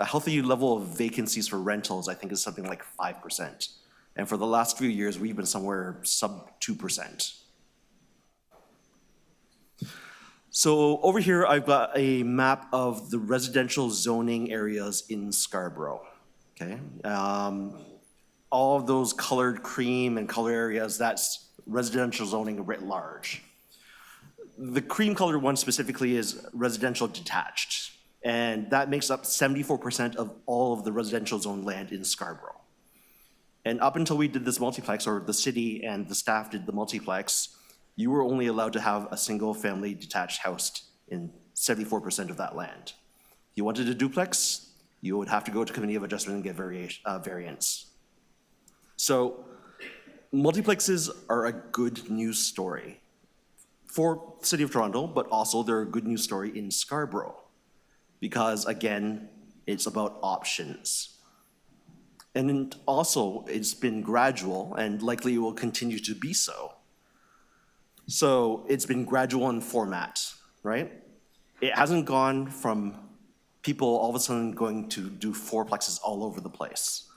healthy level of vacancies for rentals, I think is something like 5%. And for the last few years, we've been somewhere sub 2%. So over here, I've got a map of the residential zoning areas in Scarborough, okay? All of those colored cream and color areas, that's residential zoning writ large. The cream colored one specifically is residential detached, and that makes up 74% of all of the residential zone land in Scarborough. And up until we did this multiplex, or the city and the staff did the multiplex, you were only allowed to have a single family detached house in 74% of that land. You wanted a duplex, you would have to go to Committee of Adjustment and get variance. So multiplexes are a good news story for the City of Toronto, but also they're a good news story in Scarborough because, again, it's about options. And also, it's been gradual and likely will continue to be so. So it's been gradual in format, right? It hasn't gone from people all of a sudden going to do fourplexes all over the place.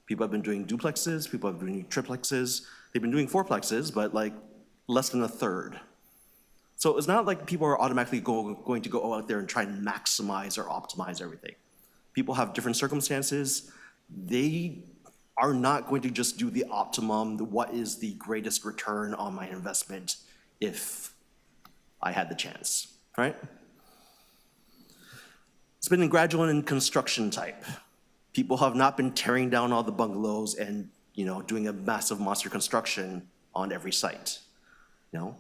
People have been doing duplexes, people have been doing triplexes, they've been doing fourplexes, but like less than a third. So it's not like people are automatically going to go out there and try and maximize or optimize everything. People have different circumstances. They are not going to just do the optimum, what is the greatest return on my investment if I had the chance, right? It's been gradual in construction type. People have not been tearing down all the bungalows and, you know, doing a massive monster construction on every site, you know?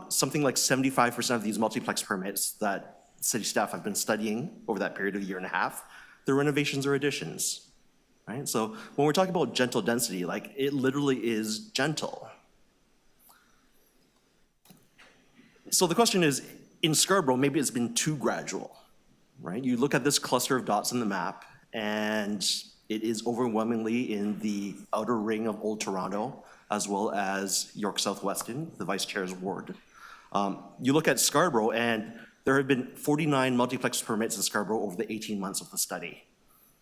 Something like 75% of these multiplex permits that city staff have been studying over that period of a year and a half, they're renovations or additions, right? So when we're talking about gentle density, like it literally is gentle. So the question is, in Scarborough, maybe it's been too gradual, right? You look at this cluster of dots in the map, and it is overwhelmingly in the outer ring of Old Toronto, as well as York Southweston, the vice chair's ward. You look at Scarborough, and there have been 49 multiplex permits in Scarborough over the 18 months of the study,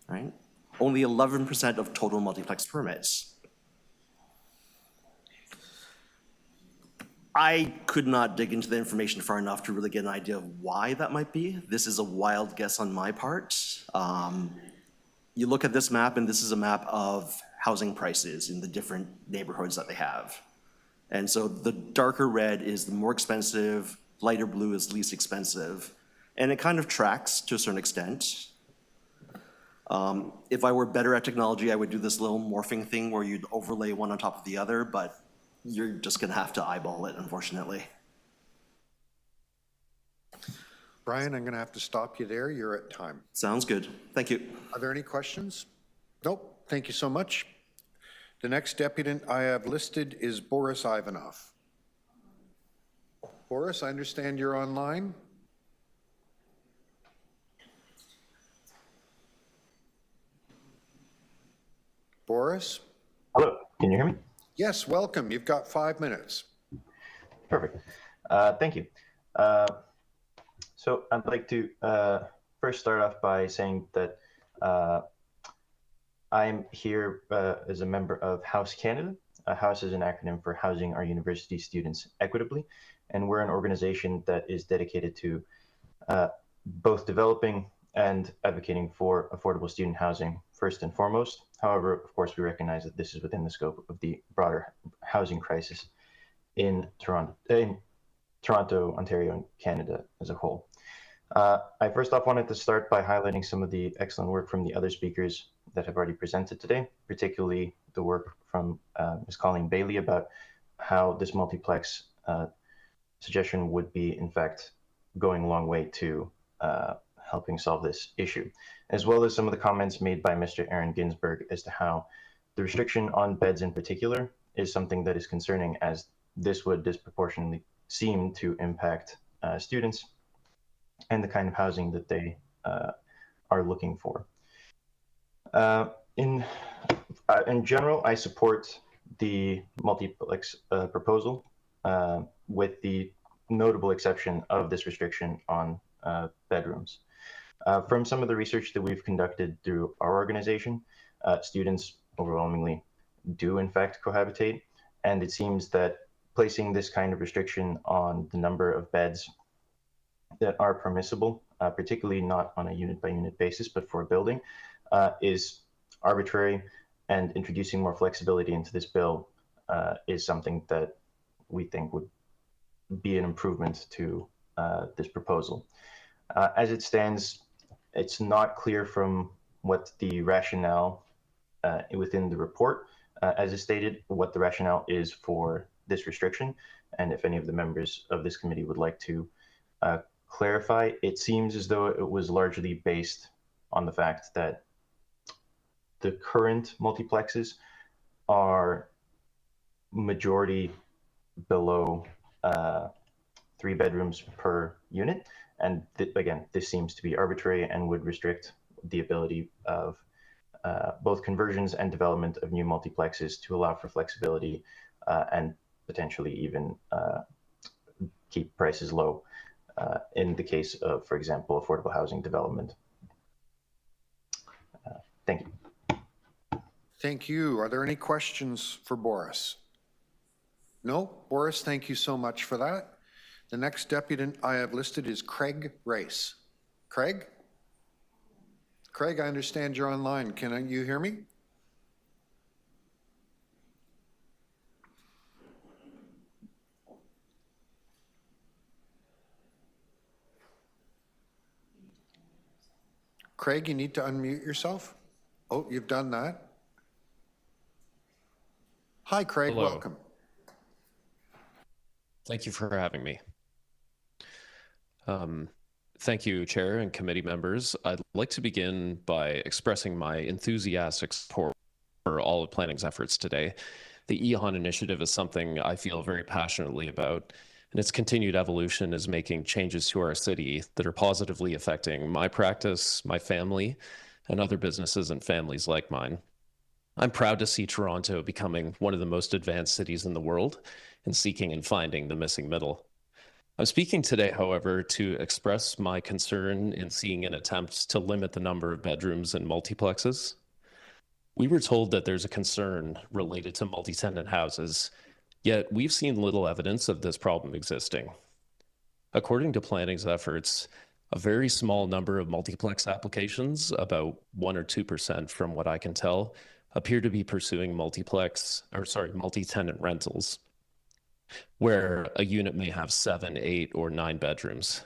right? Only 11% of total multiplex permits. I could not dig into the information far enough to really get an idea of why that might be. This is a wild guess on my part. You look at this map, and this is a map of housing prices in the different neighborhoods that they have. And so the darker red is the more expensive, lighter blue is least expensive, and it kind of tracks to a certain extent. If I were better at technology, I would do this little morphing thing where you'd overlay one on top of the other, but you're just gonna have to eyeball it, unfortunately. Brian, I'm gonna have to stop you there. You're at time. Sounds good. Thank you. Are there any questions? Nope. Thank you so much. The next deputant I have listed is Boris Ivanov. Boris, I understand you're online. Boris? Hello, can you hear me? Yes, welcome. You've got 5 minutes. Perfect. Thank you. So I'd like to first start off by saying that I'm here as a member of House Canada. House is an acronym for Housing Our University Students Equitably, and we're an organization that is dedicated to both developing and advocating for affordable student housing first and foremost. However, of course, we recognize that this is within the scope of the broader housing crisis in Toronto, Ontario, and Canada as a whole. I first off wanted to start by highlighting some of the excellent work from the other speakers that have already presented today, particularly the work from Ms. Colleen Bailey about how this multiplex suggestion would be, in fact, going a long way to helping solve this issue, as well as some of the comments made by Mr. Aaron Ginsberg as to how the restriction on beds in particular is something that is concerning, as this would disproportionately seem to impact students and the kind of housing that they are looking for. In general, I support the multiplex proposal with the notable exception of this restriction on bedrooms. From some of the research that we've conducted through our organization, students overwhelmingly do in fact cohabitate, and it seems that placing this kind of restriction on the number of beds that are permissible, particularly not on a unit-by-unit basis, but for a building, is arbitrary, and introducing more flexibility into this bill is something that we think would be an improvement to this proposal. As it stands, it's not clear from what the rationale within the report, as is stated, what the rationale is for this restriction, and if any of the members of this committee would like to clarify. It seems as though it was largely based on the fact that the current multiplexes are majority below 3 bedrooms per unit. And again, this seems to be arbitrary and would restrict the ability of both conversions and development of new multiplexes to allow for flexibility and potentially even keep prices low in the case of, for example, affordable housing development. Thank you. Thank you. Are there any questions for Boris? No? Boris, thank you so much for that. The next deputy I have listed is Craig Rice. Craig? Craig, I understand you're online. Can you hear me? Craig, you need to unmute yourself. Oh, you've done that. Hi, Craig. Hello. Welcome. Thank you for having me. Thank you, Chair and committee members. I'd like to begin by expressing my enthusiastic support for all of planning's efforts today. The EHON initiative is something I feel very passionately about, and its continued evolution is making changes to our city that are positively affecting my practice, my family, and other businesses and families like mine. I'm proud to see Toronto becoming one of the most advanced cities in the world in seeking and finding the missing middle. I'm speaking today, however, to express my concern in seeing an attempt to limit the number of bedrooms in multiplexes. We were told that there's a concern related to multi-tenant houses, yet we've seen little evidence of this problem existing. According to planning's efforts, a very small number of multiplex applications, about 1 or 2% from what I can tell, appear to be pursuing multi-tenant rentals, where a unit may have 7, 8, or 9 bedrooms.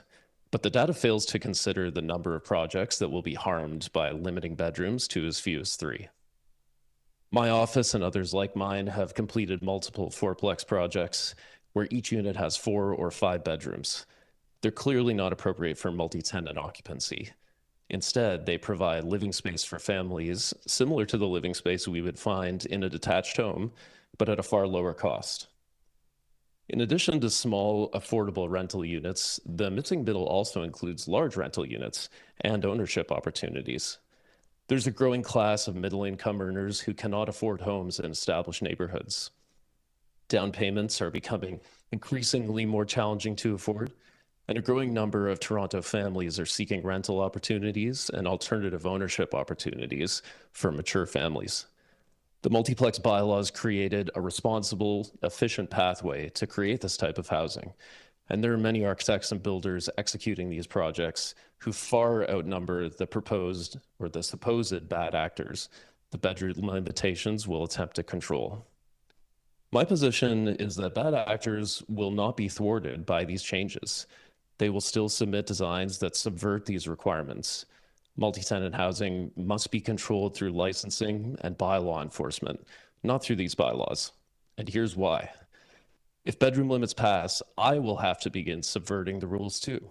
But the data fails to consider the number of projects that will be harmed by limiting bedrooms to as few as 3. My office and others like mine have completed multiple 4-plex projects where each unit has 4 or 5 bedrooms. They're clearly not appropriate for multi-tenant occupancy. Instead, they provide living space for families similar to the living space we would find in a detached home, but at a far lower cost. In addition to small, affordable rental units, the missing middle also includes large rental units and ownership opportunities. There's a growing class of middle-income earners who cannot afford homes in established neighborhoods. Down payments are becoming increasingly more challenging to afford, and a growing number of Toronto families are seeking rental opportunities and alternative ownership opportunities for mature families. The multiplex bylaws created a responsible, efficient pathway to create this type of housing, and there are many architects and builders executing these projects who far outnumber the proposed or the supposed bad actors the bedroom limitations will attempt to control. My position is that bad actors will not be thwarted by these changes. They will still submit designs that subvert these requirements. Multi-tenant housing must be controlled through licensing and bylaw enforcement, not through these bylaws. And here's why. If bedroom limits pass, I will have to begin subverting the rules too.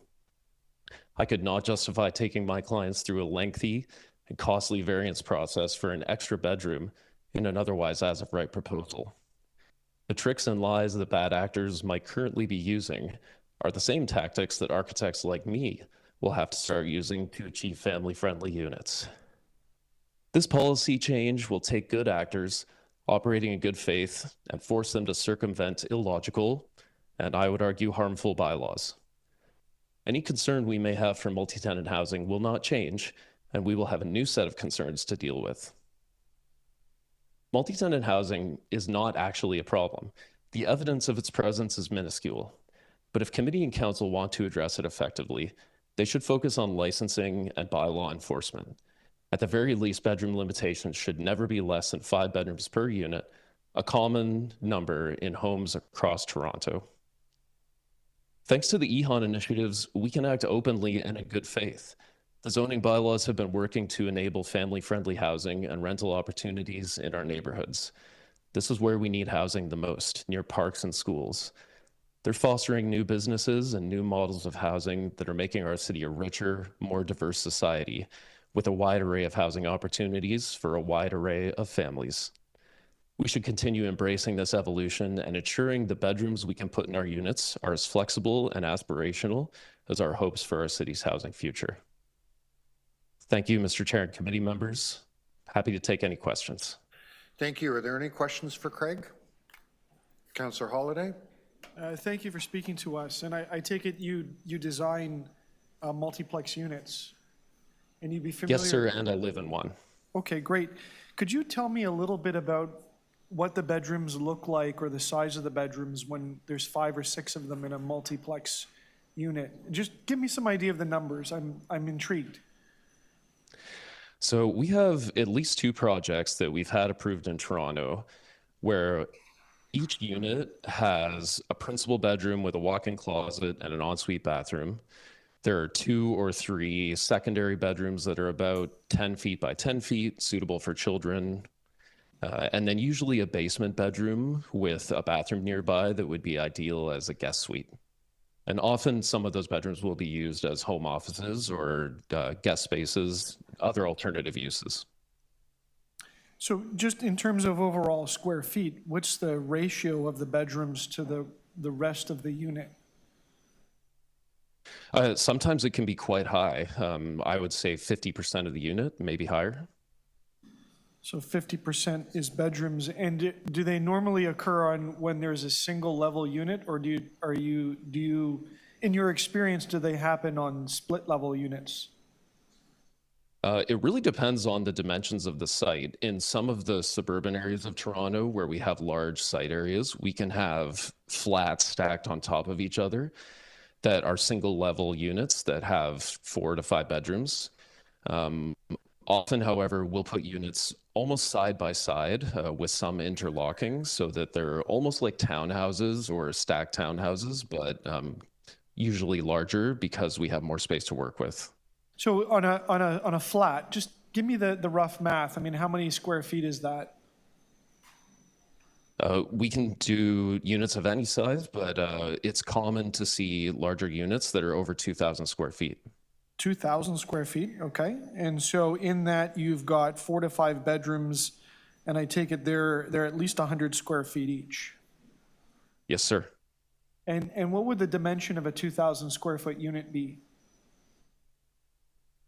I could not justify taking my clients through a lengthy and costly variance process for an extra bedroom in an otherwise as-of-right proposal. The tricks and lies that bad actors might currently be using are the same tactics that architects like me will have to start using to achieve family-friendly units. This policy change will take good actors operating in good faith and force them to circumvent illogical, and I would argue harmful bylaws. Any concern we may have for multi-tenant housing will not change, and we will have a new set of concerns to deal with. Multi-tenant housing is not actually a problem. The evidence of its presence is minuscule. But if committee and council want to address it effectively, they should focus on licensing and bylaw enforcement. At the very least, bedroom limitations should never be less than 5 bedrooms per unit, a common number in homes across Toronto. Thanks to the EHON initiatives, we can act openly and in good faith. The zoning bylaws have been working to enable family-friendly housing and rental opportunities in our neighborhoods. This is where we need housing the most, near parks and schools. They're fostering new businesses and new models of housing that are making our city a richer, more diverse society with a wide array of housing opportunities for a wide array of families. We should continue embracing this evolution and ensuring the bedrooms we can put in our units are as flexible and aspirational as our hopes for our city's housing future. Thank you, Mr. Chair and committee members. Happy to take any questions. Thank you. Are there any questions for Craig? Councillor Holiday? Thank you for speaking to us. And I take it you design multiplex units, and you'd be familiar? Yes, sir, and I live in one. Okay, great. Could you tell me a little bit about what the bedrooms look like or the size of the bedrooms when there's 5 or 6 of them in a multiplex unit? Just give me some idea of the numbers. I'm intrigued. So we have at least 2 projects that we've had approved in Toronto where each unit has a principal bedroom with a walk-in closet and an ensuite bathroom. There are 2 or 3 secondary bedrooms that are about 10 feet by 10 feet, suitable for children. And then usually a basement bedroom with a bathroom nearby that would be ideal as a guest suite. And often some of those bedrooms will be used as home offices or guest spaces, other alternative uses. So just in terms of overall square feet, what's the ratio of the bedrooms to the rest of the unit? Sometimes it can be quite high. I would say 50% of the unit, maybe higher. So 50% is bedrooms. And do they normally occur on when there's a single level unit, or do you, in your experience, do they happen on split level units? It really depends on the dimensions of the site. In some of the suburban areas of Toronto where we have large site areas, we can have flats stacked on top of each other that are single level units that have 4 to 5 bedrooms. Often, however, we'll put units almost side by side with some interlocking so that they're almost like townhouses or stacked townhouses, but usually larger because we have more space to work with. So on a flat, just give me the rough math. I mean, how many square feet is that? We can do units of any size, but it's common to see larger units that are over 2,000 square feet. 2,000 square feet, okay. And so in that you've got 4 to 5 bedrooms, and I take it they're at least 100 square feet each. Yes, sir. And what would the dimension of a 2,000 square foot unit be?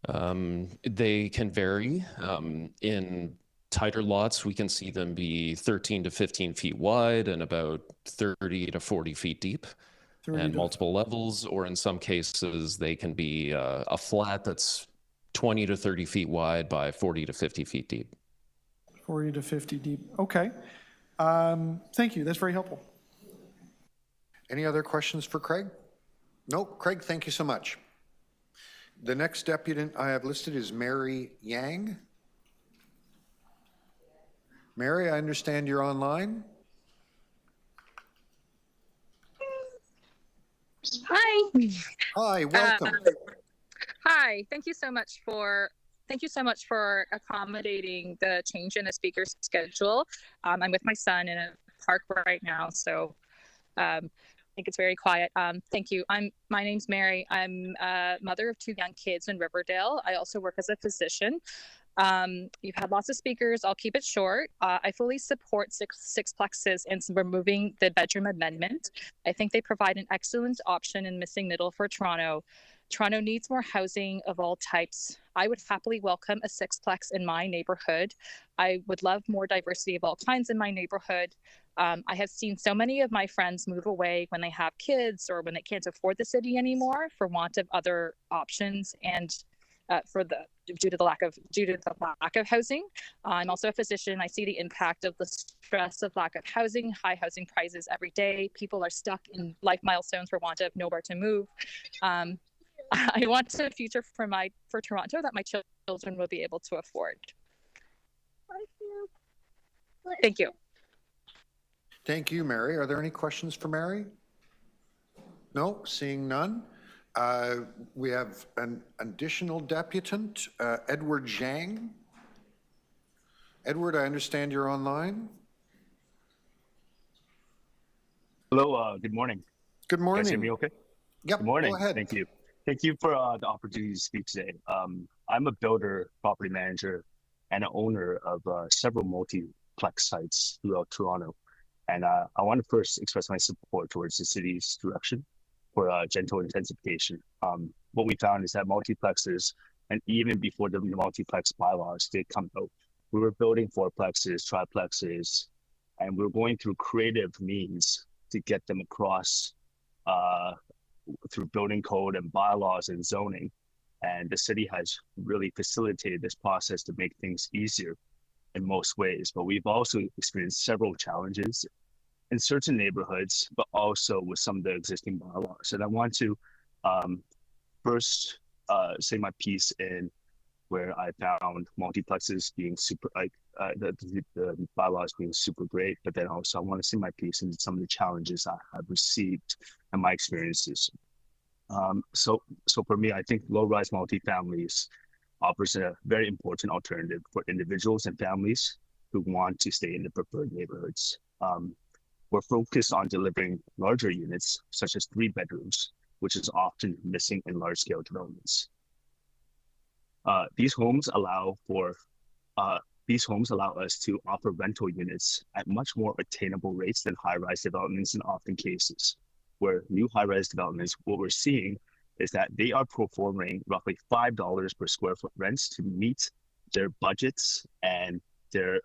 They can vary. In tighter lots, we can see them be 13 to 15 feet wide and about 30 to 40 feet deep. And multiple levels, or in some cases, they can be a flat that's 20 to 30 feet wide by 40 to 50 feet deep. 40 to 50 deep. Okay. Thank you. That's very helpful. Any other questions for Craig? No, Craig, thank you so much. The next deputant I have listed is Mary Yang. Mary, I understand you're online. Hi. Hi, welcome. Hi. Thank you so much for accommodating the change in the speaker's schedule. I'm with my son in a park right now, so I think it's very quiet. Thank you. My name's Mary. I'm a mother of 2 young kids in Riverdale. I also work as a physician. You've had lots of speakers. I'll keep it short. I fully support Sixplexes and removing the bedroom amendment. I think they provide an excellent option in missing middle for Toronto. Toronto needs more housing of all types. I would happily welcome a Sixplex in my neighborhood. I would love more diversity of all kinds in my neighborhood. I have seen so many of my friends move away when they have kids or when they can't afford the city anymore for want of other options and due to the lack of housing. I'm also a physician. I see the impact of the stress of lack of housing, high housing prices every day. People are stuck in life milestones for want of nowhere to move. I want a future for Toronto that my children will be able to afford. Thank you. Thank you, Mary. Are there any questions for Mary? No, seeing none. We have an additional deputant, Edward Zhang. Edward, I understand you're online. Hello, good morning. Good morning. You guys hear me okay? Yep, good morning. Go ahead. Thank you. Thank you for the opportunity to speak today. I'm a builder, property manager, and an owner of several multiplex sites throughout Toronto. And I want to first express my support towards the city's direction for gentle intensification. What we found is that multiplexes, and even before the multiplex bylaws did come out, we were building fourplexes, triplexes, and we were going through creative means to get them across through building code and bylaws and zoning. And the city has really facilitated this process to make things easier in most ways. But we've also experienced several challenges in certain neighborhoods, but also with some of the existing bylaws. And I want to first say my piece in where I found multiplexes being super, the bylaws being super great, but then also I want to say my piece in some of the challenges I have received and my experiences. So for me, I think low-rise multifamilies offers a very important alternative for individuals and families who want to stay in the preferred neighborhoods. We're focused on delivering larger units, such as 3 bedrooms, which is often missing in large-scale developments. These homes allow us to offer rental units at much more attainable rates than high-rise developments in often cases, where new high-rise developments, what we're seeing is that they are performing roughly $5 per square foot rents to meet their budgets and their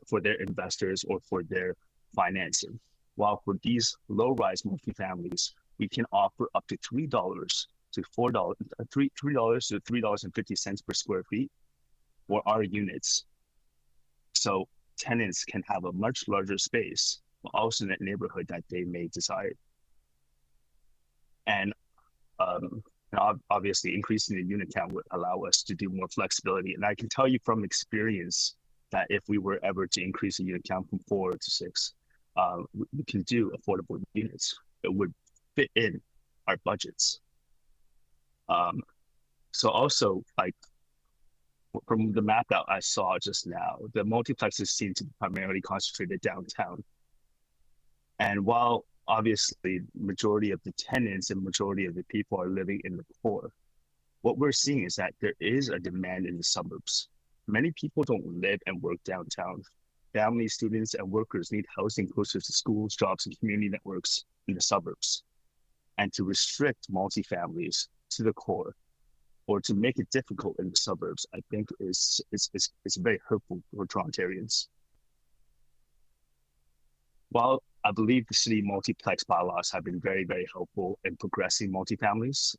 for their investors or for their financing. While for these low-rise multifamilies, we can offer up to $3 to $4, $3 to $3.50 per square feet for our units. So tenants can have a much larger space, but also in a neighborhood that they may desire. And obviously increasing the unit count would allow us to do more flexibility. And I can tell you from experience that if we were ever to increase the unit count from 4 to 6, we can do affordable units. It would fit in our budgets. So also, like, from the map that I saw just now, the multiplexes seem to be primarily concentrated downtown. And while obviously majority of the tenants and majority of the people are living in the core, what we're seeing is that there is a demand in the suburbs. Many people don't live and work downtown. Families, students, and workers need housing closer to schools, jobs, and community networks in the suburbs. And to restrict multifamilies to the core, or to make it difficult in the suburbs, I think is very hurtful for Torontarians. While I believe the city multiplex bylaws have been very, very helpful in progressing multifamilies,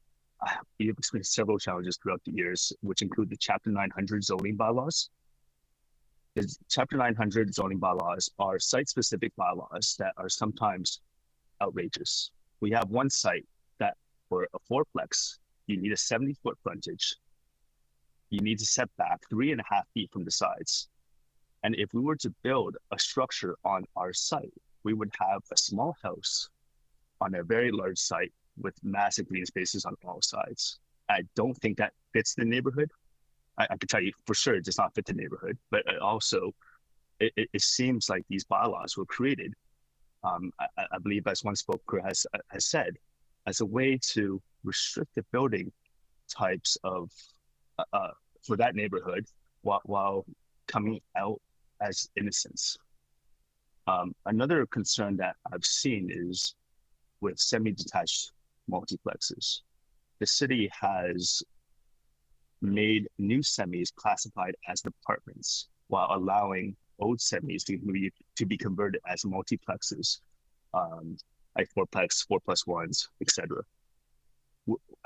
we have experienced several challenges throughout the years, which include the Chapter 900 zoning bylaws. The Chapter 900 zoning bylaws are site-specific bylaws that are sometimes outrageous. We have one site that for a fourplex, you need a 70-foot frontage. You need to set back 3.5 feet from the sides. And if we were to build a structure on our site, we would have a small house on a very large site with massive green spaces on all sides. I don't think that fits the neighborhood. I can tell you for sure it does not fit the neighborhood, but it seems like these bylaws were created, I believe as one spoker has said, as a way to restrict the building types of for that neighborhood while coming out as innocents. Another concern that I've seen is with semi-detached multiplexes. The city has made new semis classified as apartments while allowing old semis to be converted as multiplexes, like fourplex, 4+1s, etc.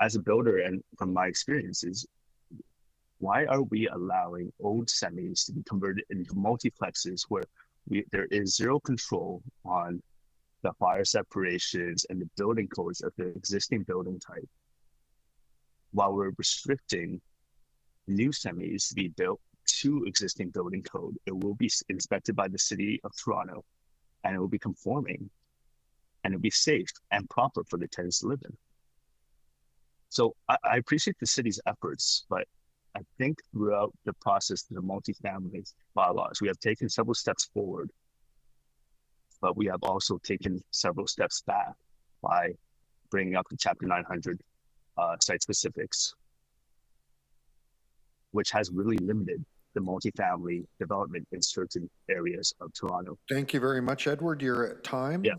As a builder and from my experiences, why are we allowing old semis to be converted into multiplexes where there is zero control on the fire separations and the building codes of the existing building type, while we're restricting new semis to be built to existing building code? It will be inspected by the City of Toronto, and it will be conforming, and it'll be safe and proper for the tenants to live in. So I appreciate the city's efforts, but I think throughout the process of the multifamily bylaws, we have taken several steps forward, but we have also taken several steps back by bringing up the Chapter 900 site specifics, which has really limited the multifamily development in certain areas of Toronto. Thank you very much, Edward. You're at time. Yeah.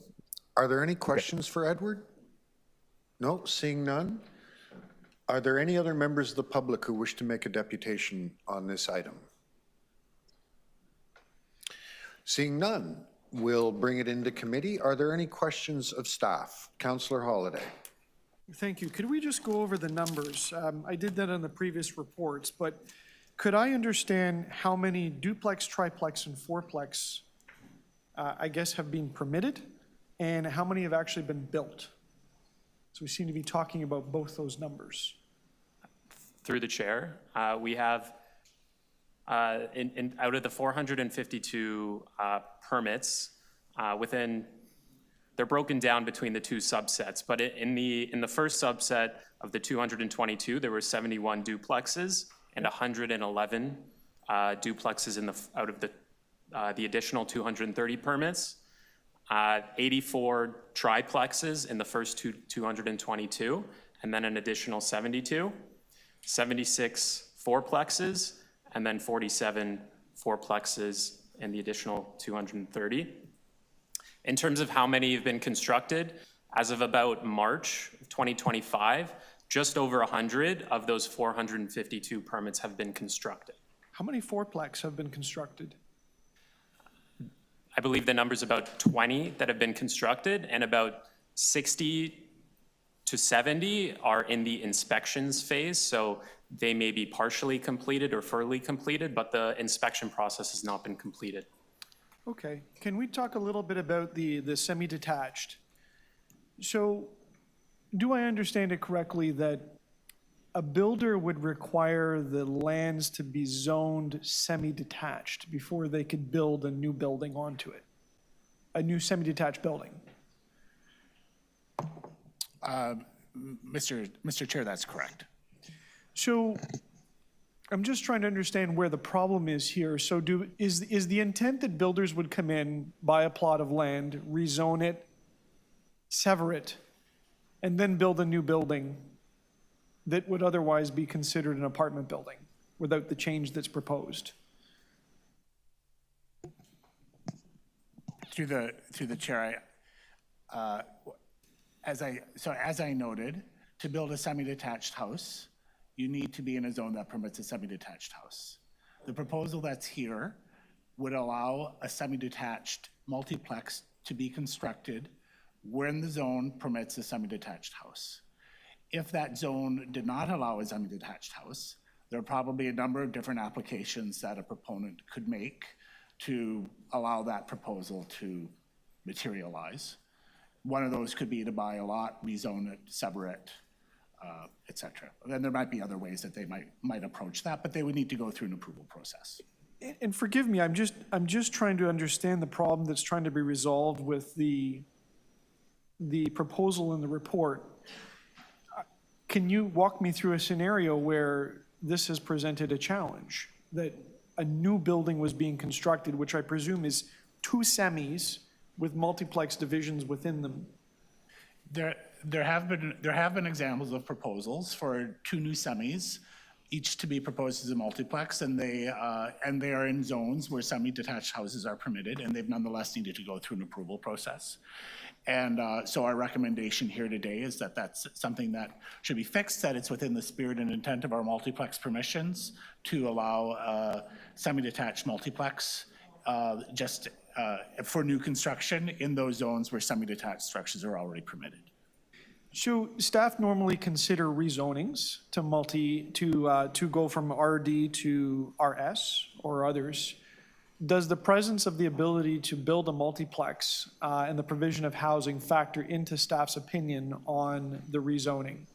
Are there any questions for Edward? No, seeing none. Are there any other members of the public who wish to make a deputation on this item? Seeing none, we'll bring it into committee. Are there any questions of staff? Councillor Holladay. Thank you. Could we just go over the numbers? I did that on the previous reports, but could I understand how many duplex, triplex, and fourplex, I guess, have been permitted, and how many have actually been built? So we seem to be talking about both those numbers. Through the chair, we have, out of the 452 permits, they're broken down between the two subsets, but in the first subset of the 222, there were 71 duplexes and 111 duplexes out of the additional 230 permits. 84 triplexes in the first 222, and then an additional 72. 76 fourplexes, and then 47 fourplexes in the additional 230. In terms of how many have been constructed, as of about March of 2025, just over 100 of those 452 permits have been constructed. How many fourplex have been constructed? I believe the number's about 20 that have been constructed, and about 60 to 70 are in the inspections phase, so they may be partially completed or fully completed, but the inspection process has not been completed. Okay, can we talk a little bit about the semi-detached? So, do I understand it correctly that a builder would require the lands to be zoned semi-detached before they could build a new building onto it? A new semi-detached building? Mr. Chair, that's correct. So I'm just trying to understand where the problem is here. So is the intent that builders would come in, buy a plot of land, rezone it, sever it, and then build a new building that would otherwise be considered an apartment building without the change that's proposed? Through the chair, as I noted, to build a semi-detached house, you need to be in a zone that permits a semi-detached house. The proposal that's here would allow a semi-detached multiplex to be constructed when the zone permits a semi-detached house. If that zone did not allow a semi-detached house, there are probably a number of different applications that a proponent could make to allow that proposal to materialize. One of those could be to buy a lot, rezone it, sever it, et cetera. Then there might be other ways that they might approach that, but they would need to go through an approval process. And forgive me, I'm just trying to understand the problem that's trying to be resolved with the proposal in the report. Can you walk me through a scenario where this has presented a challenge, that a new building was being constructed, which I presume is 2 semis with multiplex divisions within them? There have been examples of proposals for 2 new semis, each to be proposed as a multiplex, and they are in zones where semi-detached houses are permitted, and they've nonetheless needed to go through an approval process. And so our recommendation here today is that that's something that should be fixed, that it's within the spirit and intent of our multiplex permissions to allow semi-detached multiplex for new construction in those zones where semi-detached structures are already permitted. So staff normally consider rezonings to go from RD to RS or others. Does the presence of the ability to build a multiplex and the provision of housing factor into staff's opinion on the rezoning,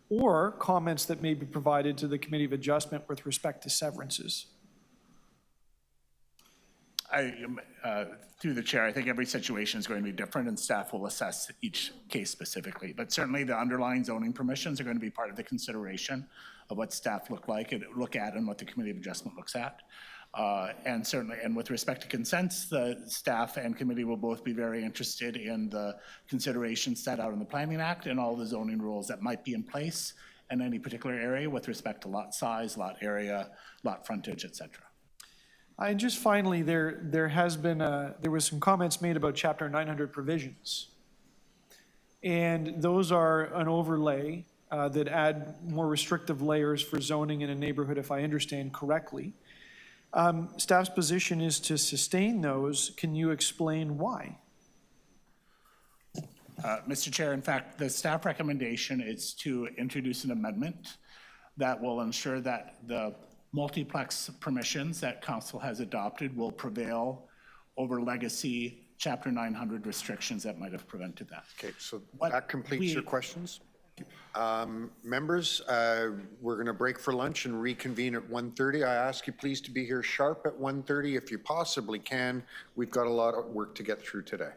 or comments that may be provided to the Committee of Adjustment with respect to severances? Through the chair, I think every situation is going to be different, and staff will assess each case specifically. But certainly the underlying zoning permissions are going to be part of the consideration of what staff look at and what the Committee of Adjustment looks at. And certainly, and with respect to consents, the staff and committee will both be very interested in the considerations set out in the Planning Act and all the zoning rules that might be in place in any particular area with respect to lot size, lot area, lot frontage, et cetera. I just finally, there was some comments made about Chapter 900 provisions. And those are an overlay that add more restrictive layers for zoning in a neighborhood, if I understand correctly. Staff's position is to sustain those. Can you explain why? Mr. Chair, in fact, the staff recommendation is to introduce an amendment that will ensure that the multiplex permissions that council has adopted will prevail over legacy Chapter 900 restrictions that might have prevented that. Okay, so that completes your questions. Members, we're going to break for lunch and reconvene at 1:30. I ask you please to be here sharp at 1:30 if you possibly can. We've got a lot of work to get through today.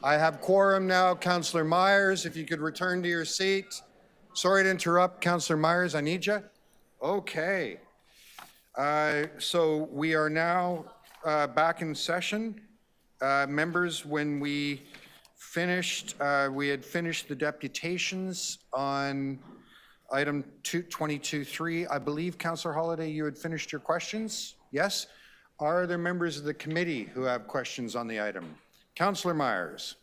I have quorum now. Councillor Myers, if you could return to your seat. Sorry to interrupt, Councillor Myers, I need you. Okay. So we are now back in session. Members, when we had finished the deputations on item 22.3. I believe, Councillor Holyday, you had finished your questions? Yes? Are there members of the committee who have questions on the item? Councillor Myers.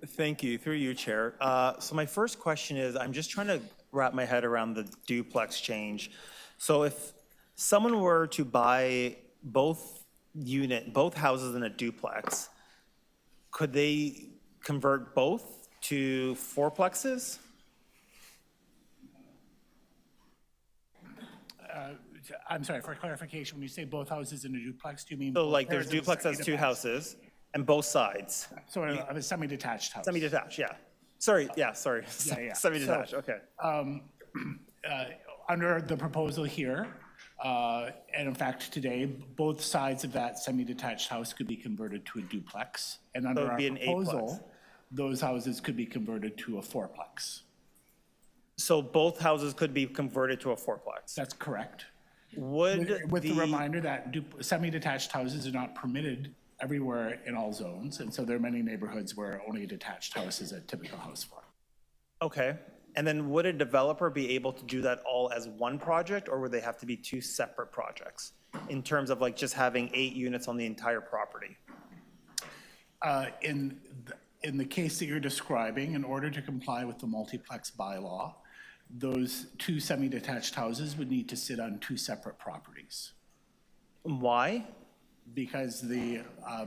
Thank you, through you, Chair. So my first question is, I'm just trying to wrap my head around the duplex change. So if someone were to buy both houses in a duplex, could they convert both to fourplexes? I'm sorry, for clarification, when you say both houses in a duplex, do you mean? So like there's duplex has two houses and both sides. So of a semi-detached house? Semi-detached, yeah. Sorry, yeah. Semi-detached, So, okay. Under the proposal here, and in fact today, both sides of that semi-detached house could be converted to a duplex. And under our proposal, those houses could be converted to a fourplex. So both houses could be converted to a fourplex? That's correct. With the reminder that semi-detached houses are not permitted everywhere in all zones, and so there are many neighborhoods where only a detached house is a typical house form. Okay, and then would a developer be able to do that all as one project, or would they have to be two separate projects in terms of like just having 8 units on the entire property? In the case that you're describing, in order to comply with the multiplex bylaw, those 2 semi-detached houses would need to sit on 2 separate properties. Why? Because the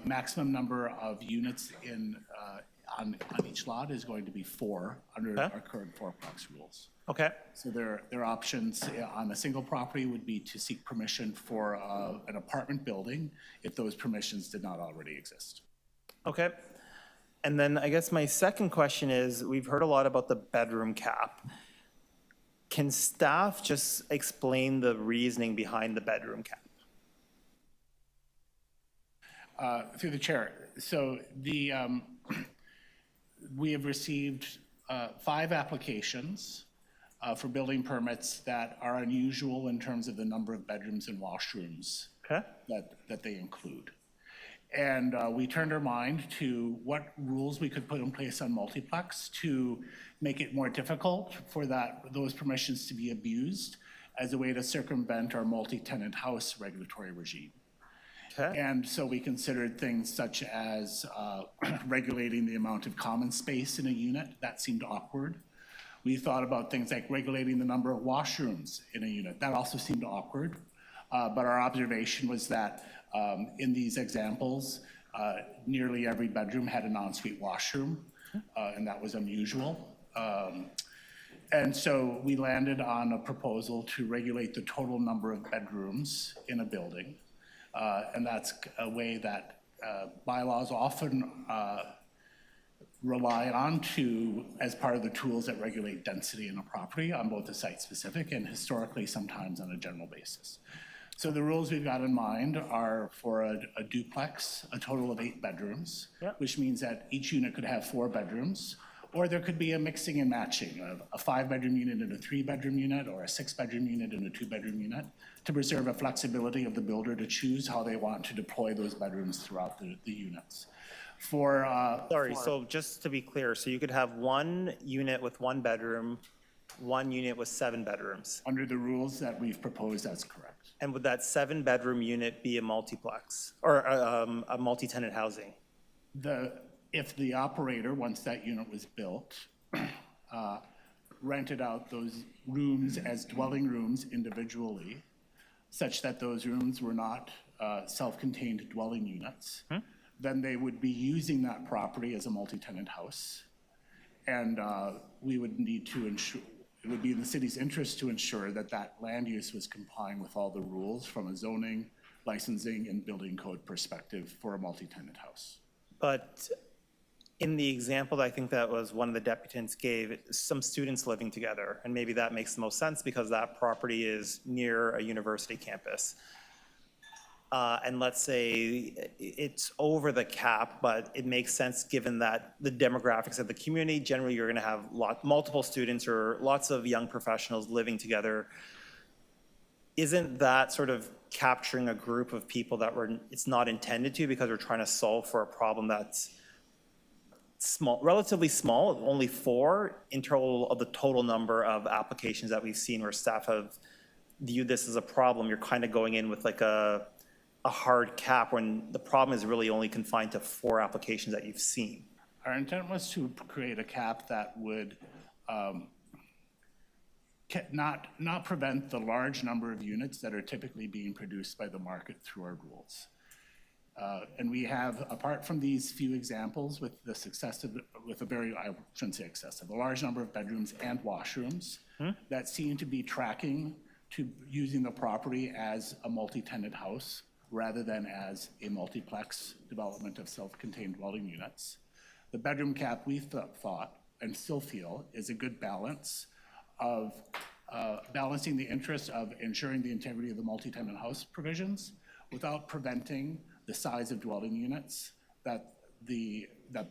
maximum number of units on each lot is going to be 4 under our current fourplex rules. Okay. So their options on a single property would be to seek permission for an apartment building if those permissions did not already exist. Okay. And then I guess my second question is, we've heard a lot about the bedroom cap. Can staff just explain the reasoning behind the bedroom cap? Through the chair. So we have received 5 applications for building permits that are unusual in terms of the number of bedrooms and washrooms that they include. And we turned our mind to what rules we could put in place on multiplex to make it more difficult for those permissions to be abused as a way to circumvent our multi-tenant house regulatory regime. Okay. And so we considered things such as regulating the amount of common space in a unit. That seemed awkward. We thought about things like regulating the number of washrooms in a unit. That also seemed awkward. But our observation was that in these examples, nearly every bedroom had an ensuite washroom, and that was unusual. And so we landed on a proposal to regulate the total number of bedrooms in a building. And that's a way that bylaws often rely on as part of the tools that regulate density in a property on both the site-specific and historically sometimes on a general basis. So the rules we've got in mind are for a duplex, a total of 8 bedrooms, which means that each unit could have 4 bedrooms, or there could be a mixing and matching of a 5-bedroom unit and a 3-bedroom unit, or a 6-bedroom unit and a 2-bedroom unit, to preserve a flexibility of the builder to choose how they want to deploy those bedrooms throughout the units. So just to be clear, so you could have 1 unit with 1 bedroom, 1 unit with 7 bedrooms? Under the rules that we've proposed, that's correct. And would that 7-bedroom unit be a multiplex or a multi-tenant housing? If the operator, once that unit was built, rented out those rooms as dwelling rooms individually, such that those rooms were not self-contained dwelling units, then they would be using that property as a multi-tenant house. And we would need to ensure, it would be in the city's interest to ensure that that land use was complying with all the rules from a zoning, licensing, and building code perspective for a multi-tenant house. But in the example, I think that was one of the deputants gave, some students living together, and maybe that makes the most sense because that property is near a university campus. and let's say it's over the cap, but it makes sense given that the demographics of the community, generally you're going to have multiple students or lots of young professionals living together. Isn't that sort of capturing a group of people that it's not intended to, because we're trying to solve for a problem that's small, relatively small, only 4 in total of the total number of applications that we've seen where staff have viewed this as a problem? You're kind of going in with like a hard cap when the problem is really only confined to 4 applications that you've seen. Our intent was to create a cap that would not prevent the large number of units that are typically being produced by the market through our rules. And we have, apart from these few examples with the I shouldn't say excessive, a large number of bedrooms and washrooms that seem to be tracking to using the property as a multi-tenant house rather than as a multiplex development of self-contained dwelling units. The bedroom cap we thought and still feel is a good balance of balancing the interest of ensuring the integrity of the multi-tenant house provisions without preventing the size of dwelling units that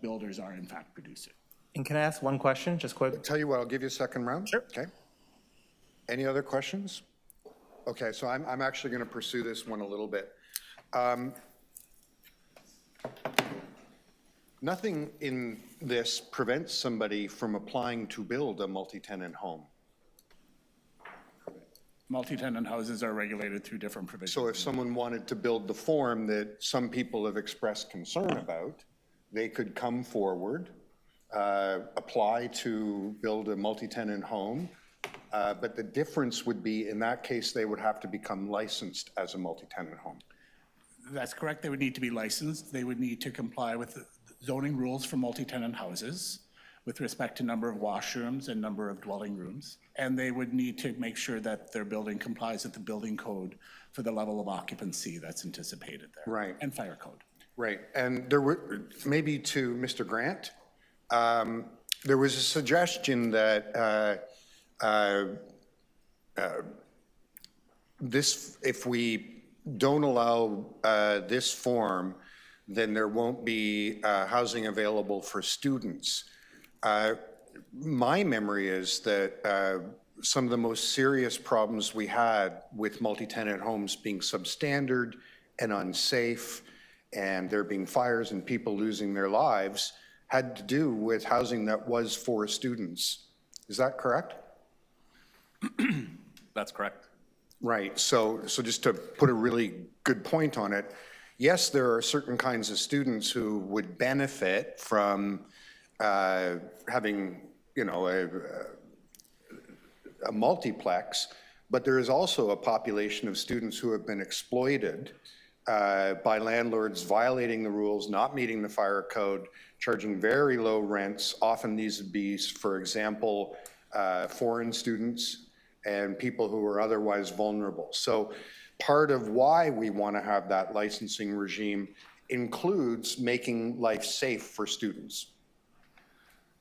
builders are in fact producing. And can I ask one question, just quick? Tell you what, I'll give you a second round. Sure. Okay. Any other questions? Okay, so I'm actually going to pursue this one a little bit. Nothing in this prevents somebody from applying to build a multi-tenant home. Multi-tenant houses are regulated through different provisions. So if someone wanted to build the form that some people have expressed concern about, they could come forward, apply to build a multi-tenant home, but the difference would be, in that case, they would have to become licensed as a multi-tenant home. That's correct. They would need to be licensed. They would need to comply with the zoning rules for multi-tenant houses with respect to number of washrooms and number of dwelling rooms. And they would need to make sure that their building complies with the building code for the level of occupancy that's anticipated there. Right. And fire code. Right. And there were, maybe to Mr. Grant, there was a suggestion that if we don't allow this form, then there won't be housing available for students. My memory is that some of the most serious problems we had with multi-tenant homes being substandard and unsafe, and there being fires and people losing their lives, had to do with housing that was for students. Is that correct? That's correct. Right. So just to put a really good point on it, yes, there are certain kinds of students who would benefit from having, a multiplex, but there is also a population of students who have been exploited by landlords violating the rules, not meeting the fire code, charging very low rents. Often these would be, for example, foreign students and people who are otherwise vulnerable. So part of why we want to have that licensing regime includes making life safe for students.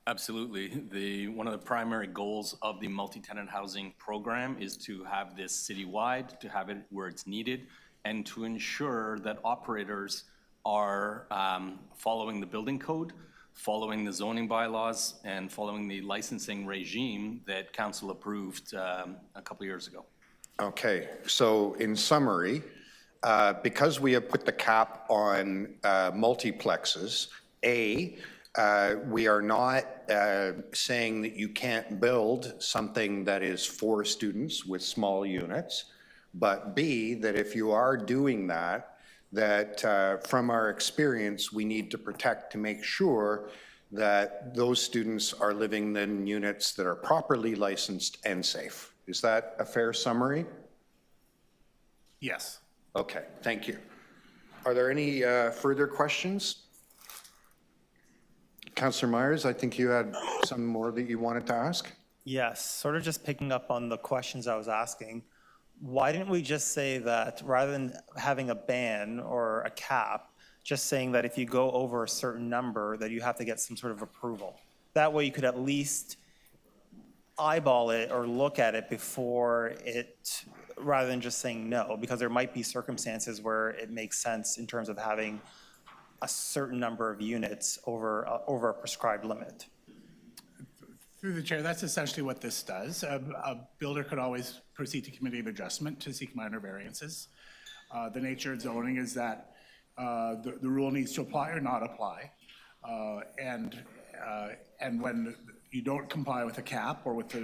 Absolutely. One of the primary goals of the multi-tenant housing program is to have this citywide, to have it where it's needed, and to ensure that operators are following the building code, following the zoning bylaws, and following the licensing regime that council approved a couple years ago. Okay, so in summary, because we have put the cap on multiplexes, we are not saying that you can't build something that is for students with small units, but B, that if you are doing that, from our experience, we need to protect to make sure that those students are living in units that are properly licensed and safe. Is that a fair summary? Yes. Okay, thank you. Are there any further questions? Councillor Myers, I think you had some more that you wanted to ask. Yes, sort of just picking up on the questions I was asking. Why didn't we just say that rather than having a ban or a cap, just saying that if you go over a certain number that you have to get some sort of approval? That way you could at least eyeball it or look at it before it rather than just saying no, because there might be circumstances where it makes sense in terms of having a certain number of units over a prescribed limit. Through the chair, that's essentially what this does. A builder could always proceed to committee of adjustment to seek minor variances. The nature of zoning is that the rule needs to apply or not apply. And when you don't comply with a cap or with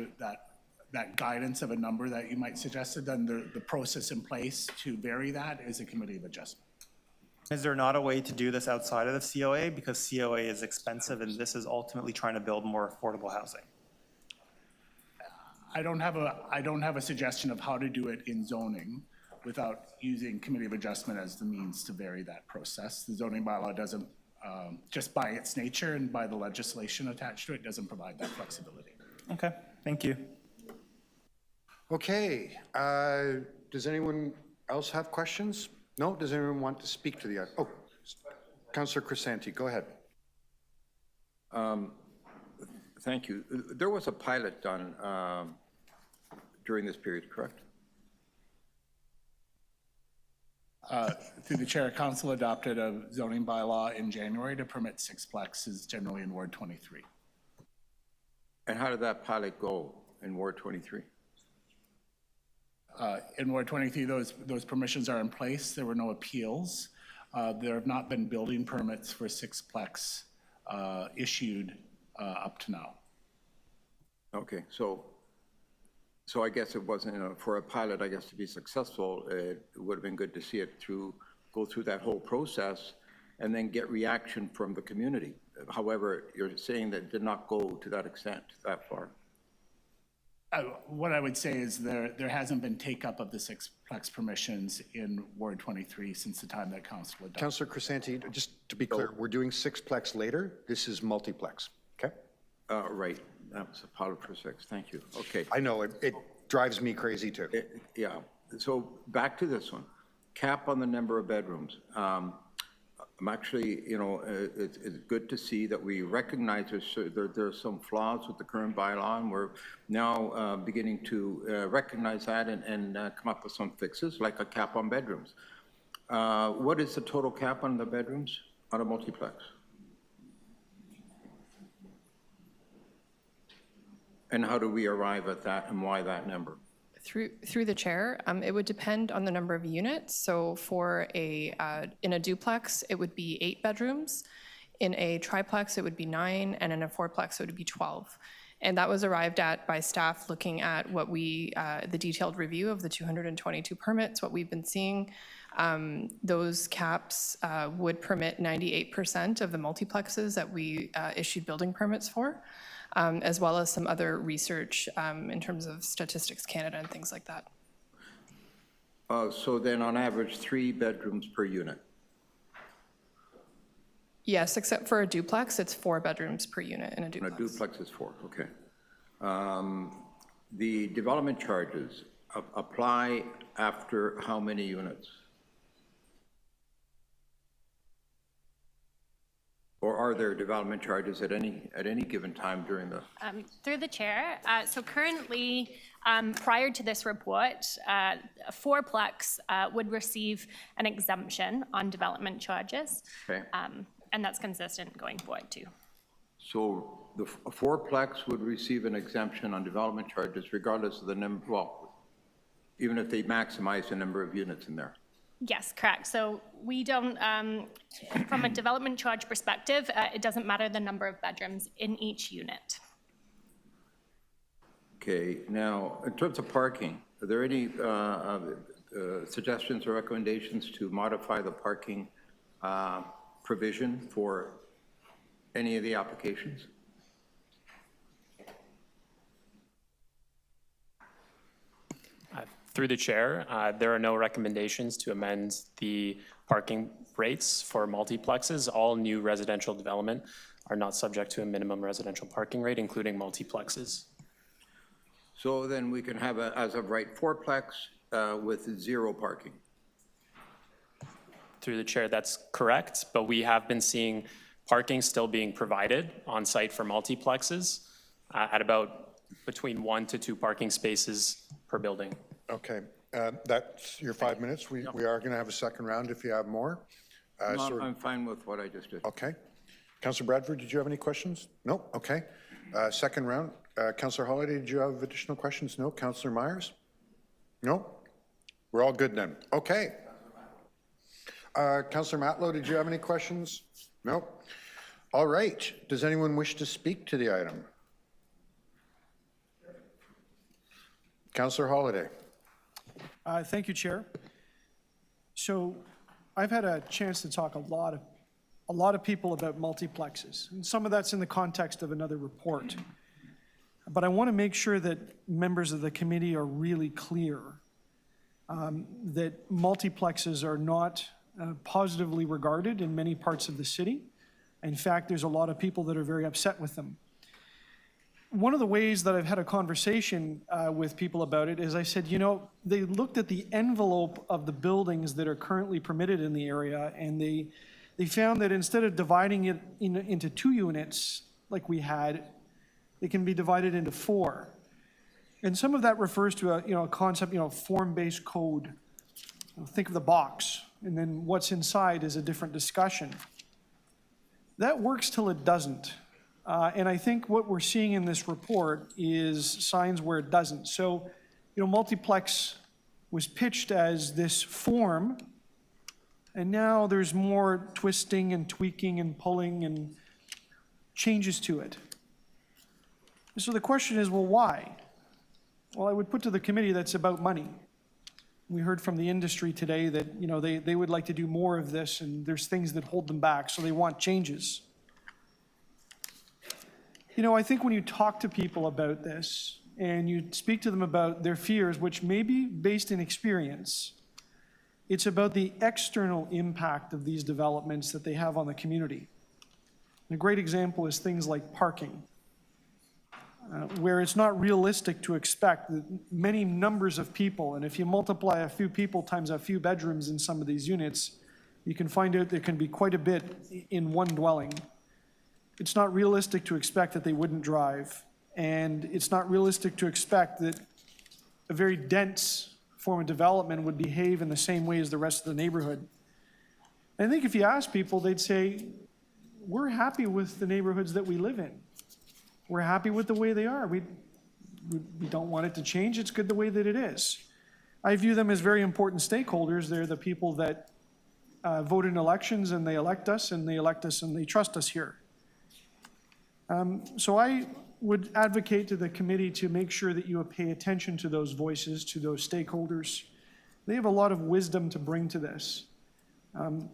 that guidance of a number that you might suggest, then the process in place to vary that is a committee of adjustment. Is there not a way to do this outside of the COA? Because COA is expensive and this is ultimately trying to build more affordable housing. I don't have a suggestion of how to do it in zoning without using committee of adjustment as the means to vary that process. The zoning bylaw doesn't, just by its nature and by the legislation attached to it, doesn't provide that flexibility. Okay, thank you. Okay, does anyone else have questions? No, does anyone want to speak to the, oh, Councillor Crisanti, go ahead. Thank you. There was a pilot done during this period, correct? Through the chair, council adopted a zoning bylaw in January to permit sixplexes generally in Ward 23. And how did that pilot go in Ward 23? In Ward 23, those permissions are in place. There were no appeals. There have not been building permits for sixplex issued up to now. Okay, so I guess it wasn't, for a pilot, I guess, to be successful, it would have been good to see it go through that whole process and then get reaction from the community. However, you're saying that it did not go to that extent, that far. What I would say is there hasn't been take-up of the sixplex permissions in Ward 23 since the time that council adopted. Councillor Crisanti, just to be clear, we're doing sixplex later. This is multiplex, okay? Right, that was a pilot for six, thank you. Okay. I know, it drives me crazy too. Yeah, so back to this one. Cap on the number of bedrooms. I'm actually, it's good to see that we recognize there are some flaws with the current bylaw, and we're now beginning to recognize that and come up with some fixes, like a cap on bedrooms. What is the total cap on the bedrooms on a multiplex? And how do we arrive at that, and why that number? Through the chair, it would depend on the number of units. So for in a duplex, it would be 8 bedrooms. In a triplex, it would be 9, and in a fourplex, it would be 12. And that was arrived at by staff looking at what the detailed review of the 222 permits, what we've been seeing. Those caps would permit 98% of the multiplexes that we issued building permits for. As well as some other research in terms of Statistics Canada and things like that. So then on average, 3 bedrooms per unit? Yes, except for a duplex, it's 4 bedrooms per unit in a duplex. A duplex is 4, okay. The development charges apply after how many units? Or are there development charges at any given time during the? Through the chair, so currently, prior to this report, a fourplex would receive an exemption on development charges. Okay. And that's consistent going forward too. So a fourplex would receive an exemption on development charges regardless of the number, well, even if they maximize the number of units in there. Yes, correct. So we don't, from a development charge perspective, it doesn't matter the number of bedrooms in each unit. Okay, now in terms of parking, are there any suggestions or recommendations to modify the parking provision for any of the applications? Through the chair, there are no recommendations to amend the parking rates for multiplexes. All new residential development are not subject to a minimum residential parking rate, including multiplexes. So then we can have, as of right, fourplex with 0 parking. Through the chair, that's correct, but we have been seeing parking still being provided on site for multiplexes at about between 1 to 2 parking spaces per building. Okay. That's your 5 minutes. We are going to have a second round if you have more. No, I'm fine with what I just did. Okay. Councillor Bradford, did you have any questions? No? Okay. Second round. Councillor Holyday, did you have additional questions? No? Councillor Myers? No? We're all good then. Okay. Councillor Matlow, did you have any questions? No? All right. Does anyone wish to speak to the item? Councillor Holyday. Thank you, Chair. So I've had a chance to talk a lot of people about multiplexes, and some of that's in the context of another report. But I want to make sure that members of the committee are really clear that multiplexes are not positively regarded in many parts of the city. In fact, there's a lot of people that are very upset with them. One of the ways that I've had a conversation with people about it is I said, you know, they looked at the envelope of the buildings that are currently permitted in the area, and they found that instead of dividing it into 2 units like we had, it can be divided into 4. And some of that refers to a concept, form-based code. Think of the box, and then what's inside is a different discussion. That works till it doesn't. And I think what we're seeing in this report is signs where it doesn't. So, multiplex was pitched as this form, and now there's more twisting and tweaking and pulling and changes to it. So the question is, well, why? Well, I would put to the committee that's about money. We heard from the industry today that, they would like to do more of this, and there's things that hold them back, so they want changes. I think when you talk to people about this and you speak to them about their fears, which may be based in experience, it's about the external impact of these developments that they have on the community. And a great example is things like parking, where it's not realistic to expect that many numbers of people, and if you multiply a few people times a few bedrooms in some of these units, you can find out there can be quite a bit in one dwelling. It's not realistic to expect that they wouldn't drive, and it's not realistic to expect that a very dense form of development would behave in the same way as the rest of the neighborhood. And I think if you ask people, they'd say, we're happy with the neighborhoods that we live in. We're happy with the way they are. We don't want it to change. It's good the way that it is. I view them as very important stakeholders. They're the people that vote in elections, and they elect us, and they trust us here. So I would advocate to the committee to make sure that you pay attention to those voices, to those stakeholders. They have a lot of wisdom to bring to this.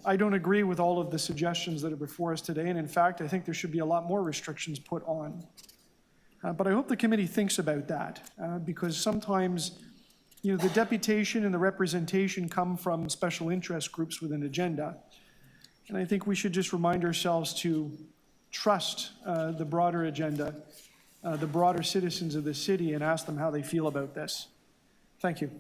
I don't agree with all of the suggestions that are before us today, and in fact, I think there should be a lot more restrictions put on. But I hope the committee thinks about that, because sometimes, the deputation and the representation come from special interest groups with an agenda. And I think we should just remind ourselves to trust the broader agenda, the broader citizens of the city, and ask them how they feel about this. Thank you.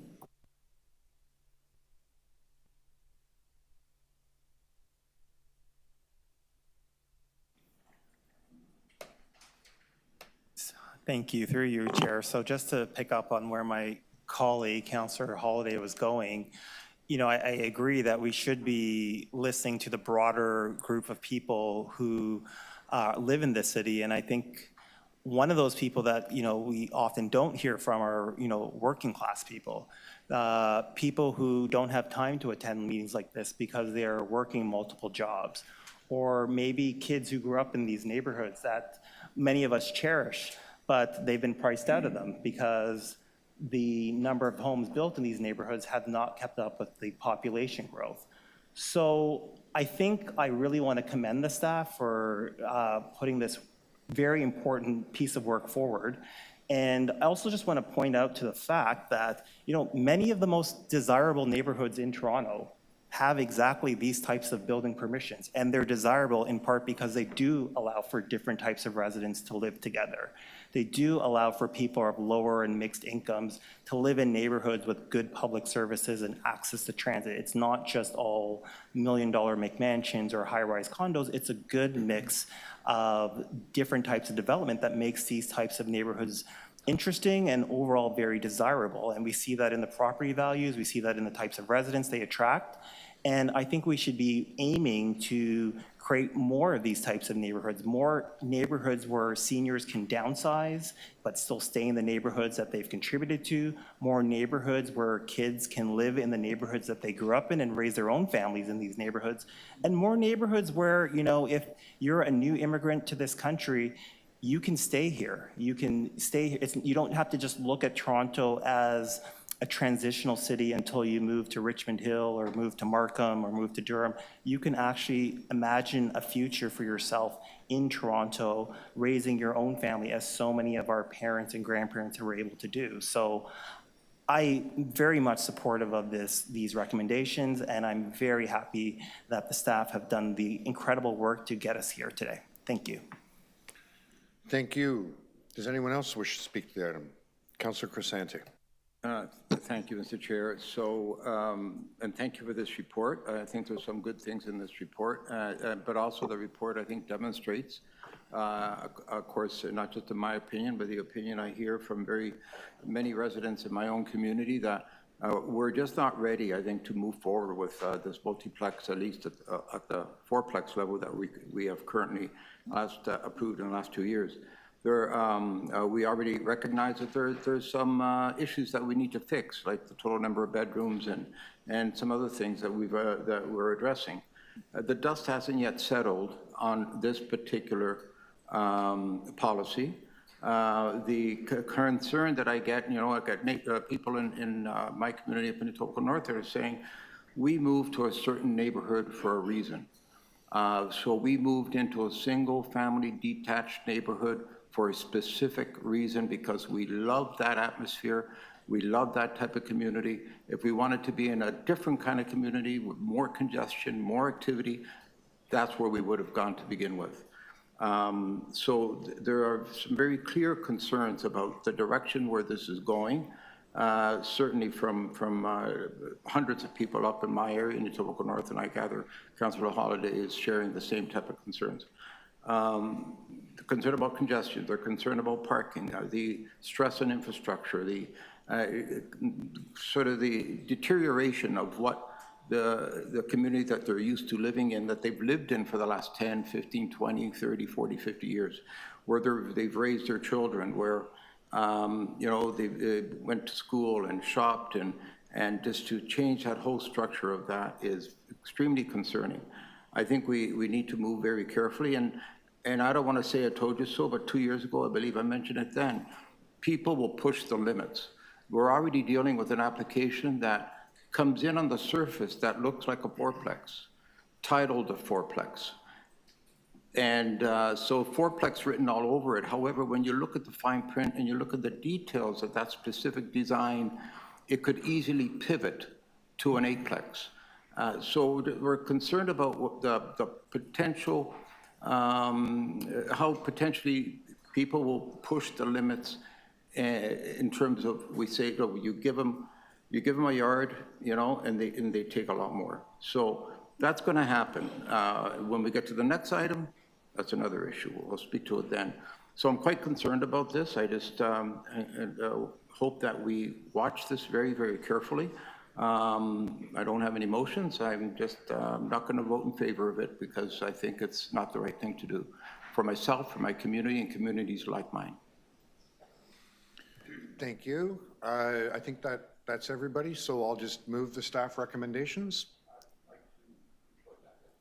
Thank you, through you, Chair. So just to pick up on where my colleague, Councillor Holyday, was going, I agree that we should be listening to the broader group of people who live in this city. And I think one of those people that, we often don't hear from are, working class people. People who don't have time to attend meetings like this because they're working multiple jobs. Or maybe kids who grew up in these neighborhoods that many of us cherish, but they've been priced out of them because the number of homes built in these neighborhoods have not kept up with the population growth. So I think I really want to commend the staff for putting this very important piece of work forward. And I also just want to point out to the fact that, many of the most desirable neighborhoods in Toronto have exactly these types of building permissions. And they're desirable in part because they do allow for different types of residents to live together. They do allow for people of lower and mixed incomes to live in neighborhoods with good public services and access to transit. It's not just all million-dollar McMansions or high-rise condos. It's a good mix of different types of development that makes these types of neighborhoods interesting and overall very desirable. And we see that in the property values, we see that in the types of residents they attract. And I think we should be aiming to create more of these types of neighborhoods, more neighborhoods where seniors can downsize, but still stay in the neighborhoods that they've contributed to, more neighborhoods where kids can live in the neighborhoods that they grew up in and raise their own families in these neighborhoods, and more neighborhoods where, you know, if you're a new immigrant to this country, you can stay here. You can stay here. You don't have to just look at Toronto as a transitional city until you move to Richmond Hill or move to Markham or move to Durham. You can actually imagine a future for yourself in Toronto, raising your own family, as so many of our parents and grandparents were able to do. So I'm very much supportive of these recommendations, and I'm very happy that the staff have done the incredible work to get us here today. Thank you. Thank you. Does anyone else wish to speak to the item? Councillor Crisante. Thank you, Mr. Chair. So, and thank you for this report. I think there's some good things in this report, but also the report, I think, demonstrates, of course, not just in my opinion, but the opinion I hear from very many residents in my own community, that we're just not ready, I think, to move forward with this multiplex, at least at the fourplex level that we have currently approved in the last 2 years. We already recognize that there's some issues that we need to fix, like the total number of bedrooms and some other things that we're addressing. The dust hasn't yet settled on this particular policy. The concern that I get, you know, I get people in my community up in the Etobicoke North that are saying, we moved to a certain neighborhood for a reason. So we moved into a single family detached neighborhood for a specific reason, because we love that atmosphere. We love that type of community. If we wanted to be in a different kind of community with more congestion, more activity, that's where we would have gone to begin with. So there are some very clear concerns about the direction where this is going, certainly from hundreds of people up in my area in the Etobicoke North, and I gather Councillor Holiday is sharing the same type of concerns. They're concerned about congestion, they're concerned about parking, the stress on infrastructure, the sort of the deterioration of what the community that they're used to living in, that they've lived in for the last 10, 15, 20, 30, 40, 50 years, where they've raised their children, where you know, they went to school and shopped, and just to change that whole structure of that is extremely concerning. I think we need to move very carefully, and I don't want to say I told you so, but 2 years ago, I believe I mentioned it then, people will push the limits. We're already dealing with an application that comes in on the surface that looks like a fourplex, titled a fourplex. And so fourplex written all over it. However, when you look at the fine print and you look at the details of that specific design, it could easily pivot to an eightplex. So we're concerned about what the potential, how potentially people will push the limits in terms of, we say, oh, you give them a yard, you know, and they take a lot more. So that's going to happen. When we get to the next item, that's another issue. We'll speak to it then. So I'm quite concerned about this. I just hope that we watch this very, very carefully. I don't have any motions. I'm just not going to vote in favor of it, because I think it's not the right thing to do for myself, for my community, and communities like mine. Thank you. I think that's everybody, so I'll just move the staff recommendations.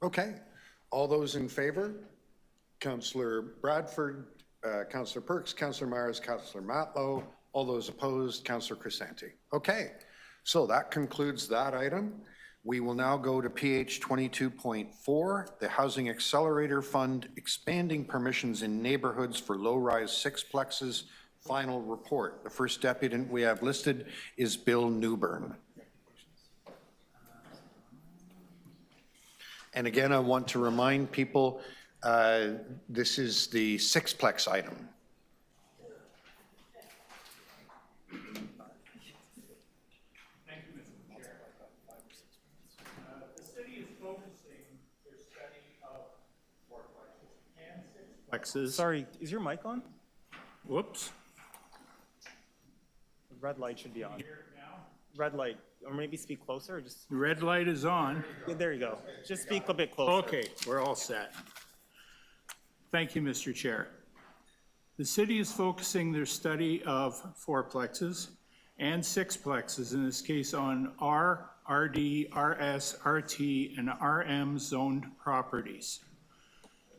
Okay. All those in favor? Councillor Bradford, Councillor Perks, Councillor Myers, Councillor Matlow. All those opposed, Councillor Crisante. Okay. So that concludes that item. We will now go to PH 22.4, the Housing Accelerator Fund, expanding permissions in neighborhoods for low-rise sixplexes, final report. The first deputant we have listed is Bill Newburn. And again, I want to remind people, this is the sixplex item. Sorry, is your mic on? Whoops. Red light should be on. Red light, or maybe speak closer, or just, The red light is on. yeah, there you go. Just speak a bit closer. Okay, we're all set. Thank you, Mr. Chair. The city is focusing their study of fourplexes and sixplexes, in this case on R, RD, RS, RT, and RM zoned properties.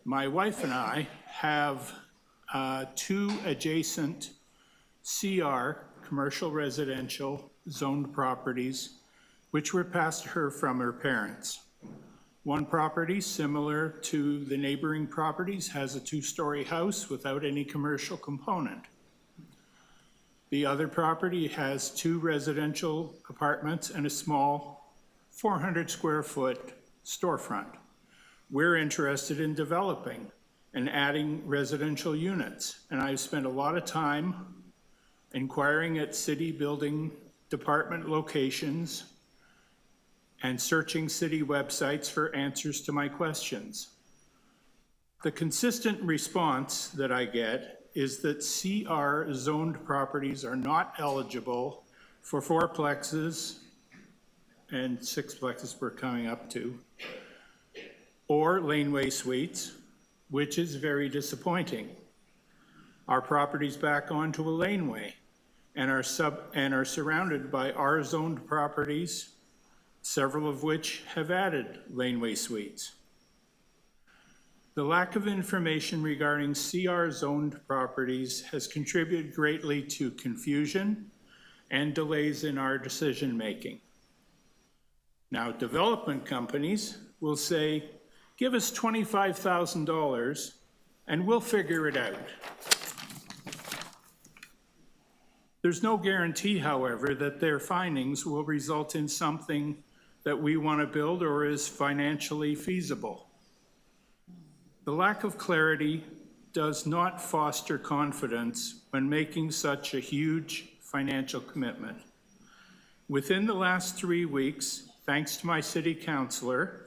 My wife and I have 2 adjacent CR, commercial residential, zoned properties, which were passed to her from her parents. One property, similar to the neighboring properties, has a 2-story house without any commercial component. The other property has 2 residential apartments and a small 400 square foot storefront. We're interested in developing and adding residential units, and I've spent a lot of time inquiring at city building department locations and searching city websites for answers to my questions. The consistent response that I get is that CR zoned properties are not eligible for fourplexes, and sixplexes we're coming up to, or laneway suites, which is very disappointing. Our property's back onto a laneway and are surrounded by R-zoned properties, several of which have added laneway suites. The lack of information regarding CR-zoned properties has contributed greatly to confusion and delays in our decision-making. Now, development companies will say, give us $25,000 and we'll figure it out. There's no guarantee, however, that their findings will result in something that we want to build or is financially feasible. The lack of clarity does not foster confidence when making such a huge financial commitment. Within the last 3 weeks, thanks to my city councillor,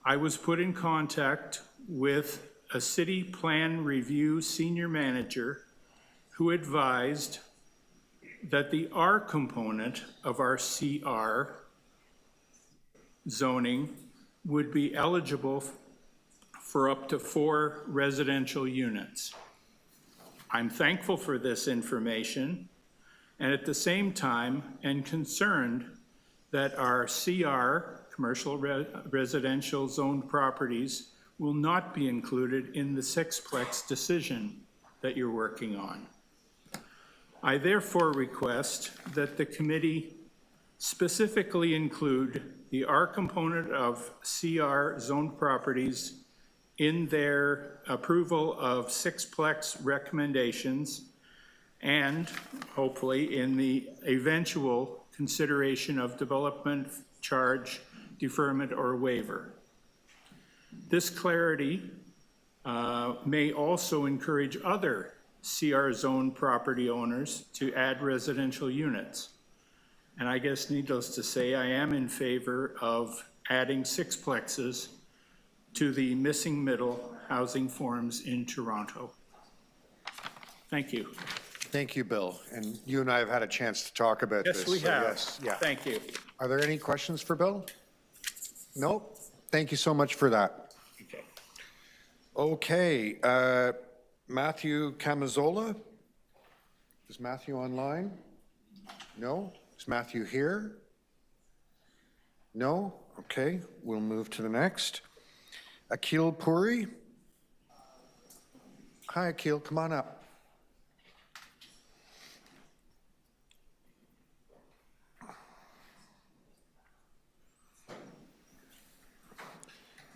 I was put in contact with a city plan review senior manager who advised that the R component of our CR zoning would be eligible for up to 4 residential units. I'm thankful for this information, and at the same time am concerned that our CR, commercial residential zoned properties, will not be included in the Sixplex decision that you're working on. I therefore request that the committee specifically include the R component of CR zoned properties in their approval of Sixplex recommendations and hopefully in the eventual consideration of development charge, deferment, or waiver. This clarity may also encourage other CR zone property owners to add residential units. And I guess needless to say, I am in favor of adding sixplexes to the missing middle housing forms in Toronto. Thank you. Thank you, Bill. And you and I have had a chance to talk about this. Yes, we so have. yes, yeah. Thank you. Are there any questions for Bill? No? Thank you so much for that. Okay. Okay, Matthew Camazola. Is Matthew online? No? Is Matthew here? No? Okay, we'll move to the next. Akil Puri. Hi, Akil, come on up.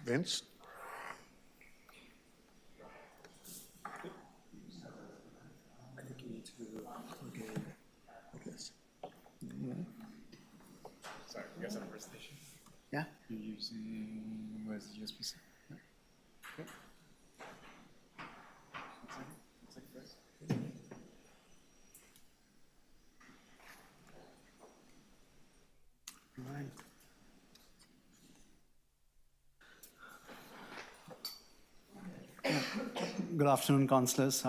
Vince? I think you need to plug in like this. Sorry, you guys have a presentation? Yeah. You're using, what is it, USB-C? Yeah. Okay. Good afternoon, councillors.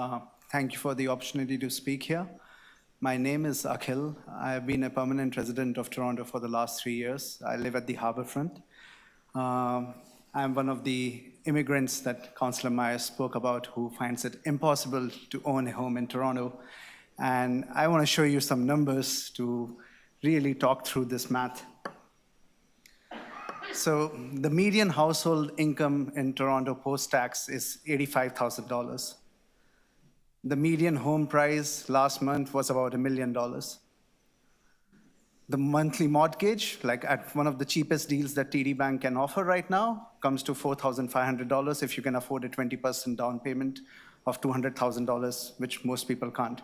Thank you for the opportunity to speak here. My name is Akhil. I've been a permanent resident of Toronto for the last 3 years. I live at the Harbour front. I'm one of the immigrants that Councillor Myers spoke about who finds it impossible to own a home in Toronto. And I want to show you some numbers to really talk through this math. So the median household income in Toronto post-tax is $85,000. The median home price last month was about $1 million. The monthly mortgage, like at one of the cheapest deals that TD Bank can offer right now, comes to $4,500 if you can afford a 20% down payment of $200,000, which most people can't.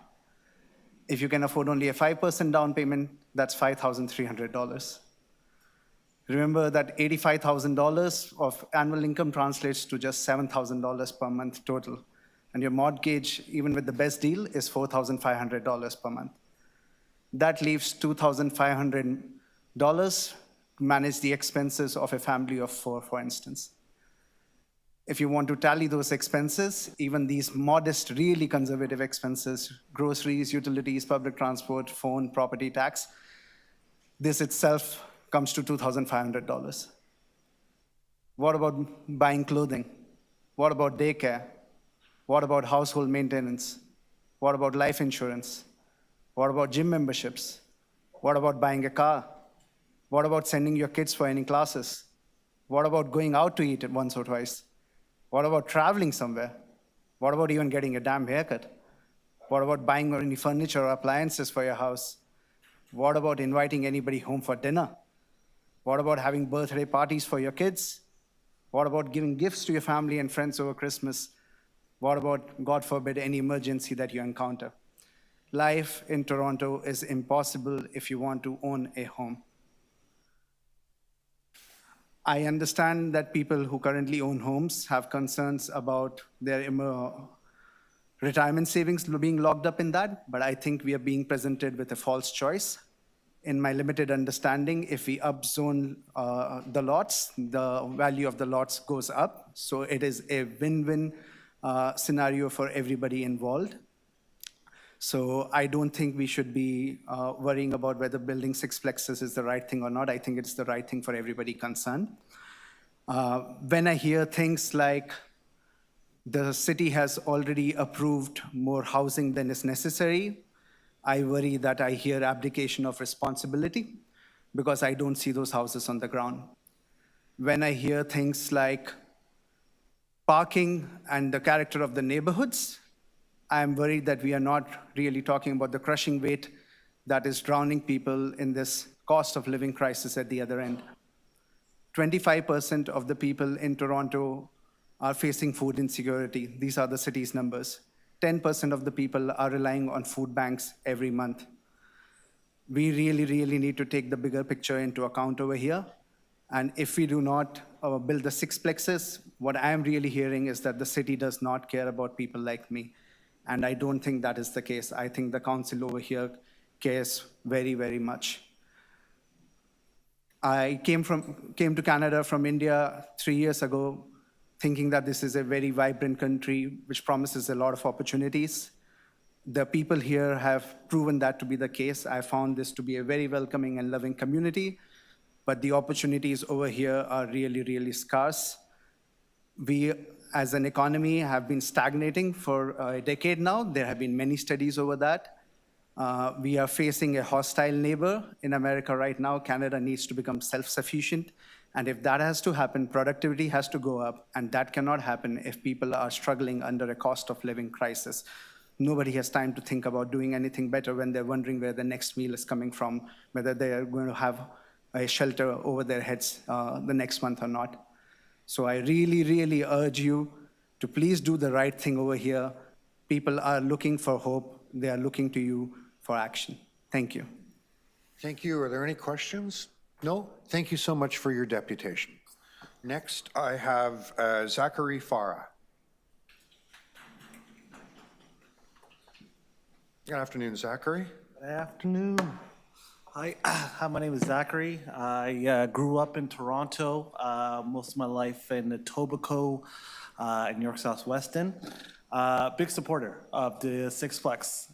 If you can afford only a 5% down payment, that's $5,300. Remember that $85,000 of annual income translates to just $7,000 per month total. And your mortgage, even with the best deal, is $4,500 per month. That leaves $2,500 to manage the expenses of a family of 4, for instance. If you want to tally those expenses, even these modest, really conservative expenses, groceries, utilities, public transport, phone, property tax, this itself comes to $2,500. What about buying clothing? What about daycare? What about household maintenance? What about life insurance? What about gym memberships? What about buying a car? What about sending your kids for any classes? What about going out to eat once or twice? What about traveling somewhere? What about even getting a damn haircut? What about buying any furniture or appliances for your house? What about inviting anybody home for dinner? What about having birthday parties for your kids? What about giving gifts to your family and friends over Christmas? What about, God forbid, any emergency that you encounter? Life in Toronto is impossible if you want to own a home. I understand that people who currently own homes have concerns about their retirement savings being locked up in that, but I think we are being presented with a false choice. In my limited understanding, if we upzone the lots, the value of the lots goes up. So it is a win-win scenario for everybody involved. So I don't think we should be worrying about whether building sixplexes is the right thing or not. I think it's the right thing for everybody concerned. When I hear things like the city has already approved more housing than is necessary, I worry that I hear abdication of responsibility because I don't see those houses on the ground. When I hear things like parking and the character of the neighborhoods, I'm worried that we are not really talking about the crushing weight that is drowning people in this cost of living crisis at the other end. 25% of the people in Toronto are facing food insecurity. These are the city's numbers. 10% of the people are relying on food banks every month. We really, really need to take the bigger picture into account over here. And if we do not build the sixplexes, what I'm really hearing is that the city does not care about people like me. And I don't think that is the case. I think the council over here cares very, very much. I came to Canada from India 3 years ago, thinking that this is a very vibrant country which promises a lot of opportunities. The people here have proven that to be the case. I found this to be a very welcoming and loving community, but the opportunities over here are really, really scarce. We, as an economy, have been stagnating for a decade now. There have been many studies over that. We are facing a hostile neighbor in America right now. Canada needs to become self-sufficient. And if that has to happen, productivity has to go up, and that cannot happen if people are struggling under a cost of living crisis. Nobody has time to think about doing anything better when they're wondering where the next meal is coming from, whether they are going to have a shelter over their heads the next month or not. So I really, really urge you to please do the right thing over here. People are looking for hope. They are looking to you for action. Thank you. Thank you. Are there any questions? No? Thank you so much for your deputation. Next, I have Zachary Farah. Good afternoon, Zachary. Good afternoon. Hi, my name is Zachary. I grew up in Toronto, most of my life in Etobicoke, in New York Southwestern. Big supporter of the Sixplex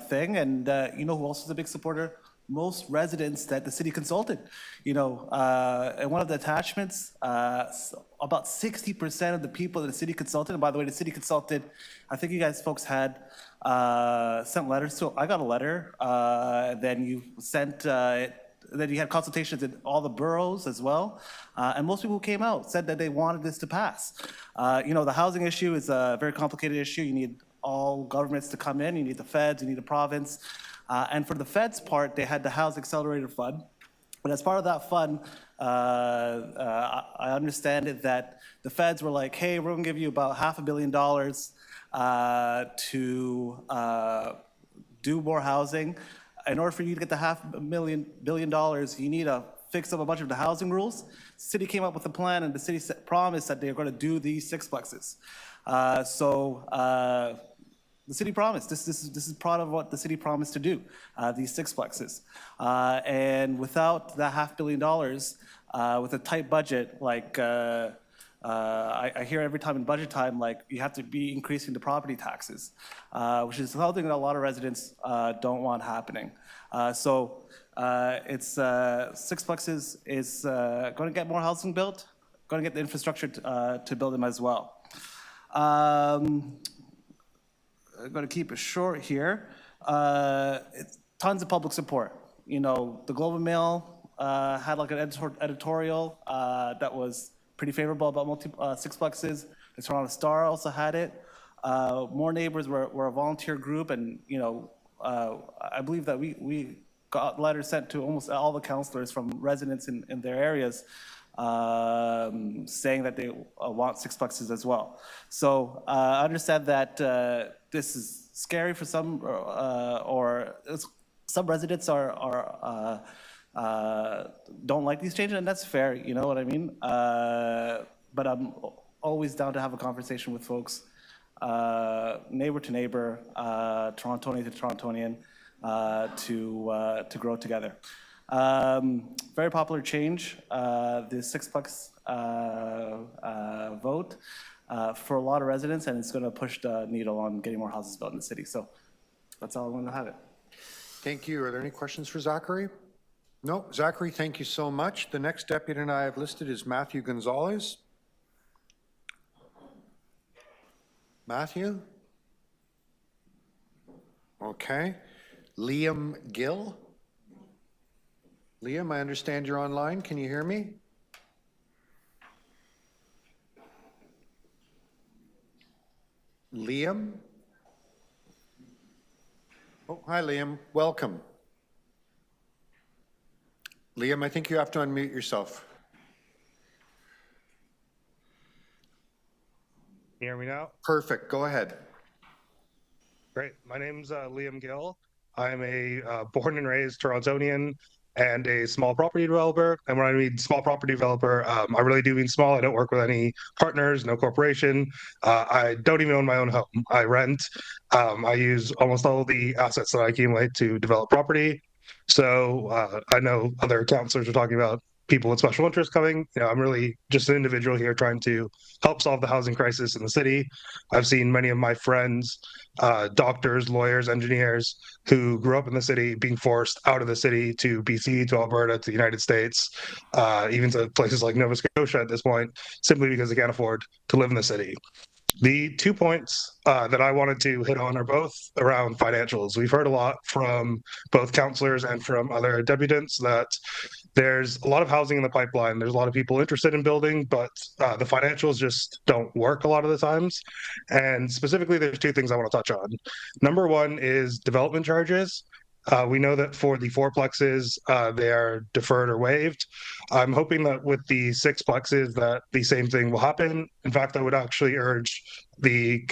thing, and you know who else is a big supporter? Most residents that the city consulted. You know, in one of the attachments, about 60% of the people that the city consulted, and by the way, the city consulted, I think you guys folks had sent letters to, I got a letter, then you sent, then you had consultations in all the boroughs as well, and most people who came out said that they wanted this to pass. You know, the housing issue is a very complicated issue. You need all governments to come in, you need the feds, you need the province. And for the feds part, they had the House Accelerator Fund. But as part of that fund, I understand it that the feds were like, hey, we're gonna give you about $500 million to do more housing. In order for you to get the $500 million, you need to fix up a bunch of the housing rules. The city came up with a plan, and the city promised that they're gonna do these sixplexes. The city promised. This is part of what the city promised to do, these sixplexes. And without that $500 million, with a tight budget, like I hear every time in budget time, like you have to be increasing the property taxes, which is something that a lot of residents don't want happening. It's Sixplexes is going to get more housing built, going to get the infrastructure to build them as well. I'm going to keep it short here. Tons of public support. You know, the Globe and Mail had like an editorial that was pretty favorable about Sixplexes. The Toronto Star also had it. More Neighbours were a volunteer group, and you know, I believe that we got letters sent to almost all the councillors from residents in their areas saying that they want Sixplexes as well. So I understand that this is scary for some, or some residents don't like these changes, and that's fair, you know what I mean? But I'm always down to have a conversation with folks, neighbor to neighbor, Torontonian to Torontonian, to grow together. Very popular change, the Sixplex vote for a lot of residents, and it's going to push the needle on getting more houses built in the city. So that's all I want to have it. Thank you. Are there any questions for Zachary? No. Zachary, thank you so much. The next deputy I have listed is Matthew Gonzalez. Matthew? Okay. Liam Gill? Liam, I understand you're online. Can you hear me? Liam? Oh, hi, Liam. Welcome. Liam, I think you have to unmute yourself. Can you hear me now? Perfect. Go ahead. Great. My name's Liam Gill. I'm a born and raised Torontonian and a small property developer. And when I mean small property developer, I really do mean small. I don't work with any partners, no corporation. I don't even own my own home. I rent. I use almost all the assets that I accumulate to develop property. So I know other councillors are talking about people with special interests coming. You know, I'm really just an individual here trying to help solve the housing crisis in the city. I've seen many of my friends, doctors, lawyers, engineers who grew up in the city being forced out of the city to BC, to Alberta, to the United States, even to places like Nova Scotia at this point, simply because they can't afford to live in the city. The 2 points that I wanted to hit on are both around financials. We've heard a lot from both councillors and from other deputants that there's a lot of housing in the pipeline. There's a lot of people interested in building, but the financials just don't work a lot of the times. And specifically, there's two things I want to touch on. Number one is development charges. We know that for the fourplexes, they are deferred or waived. I'm hoping that with the sixplexes that the same thing will happen. In fact, I would actually urge the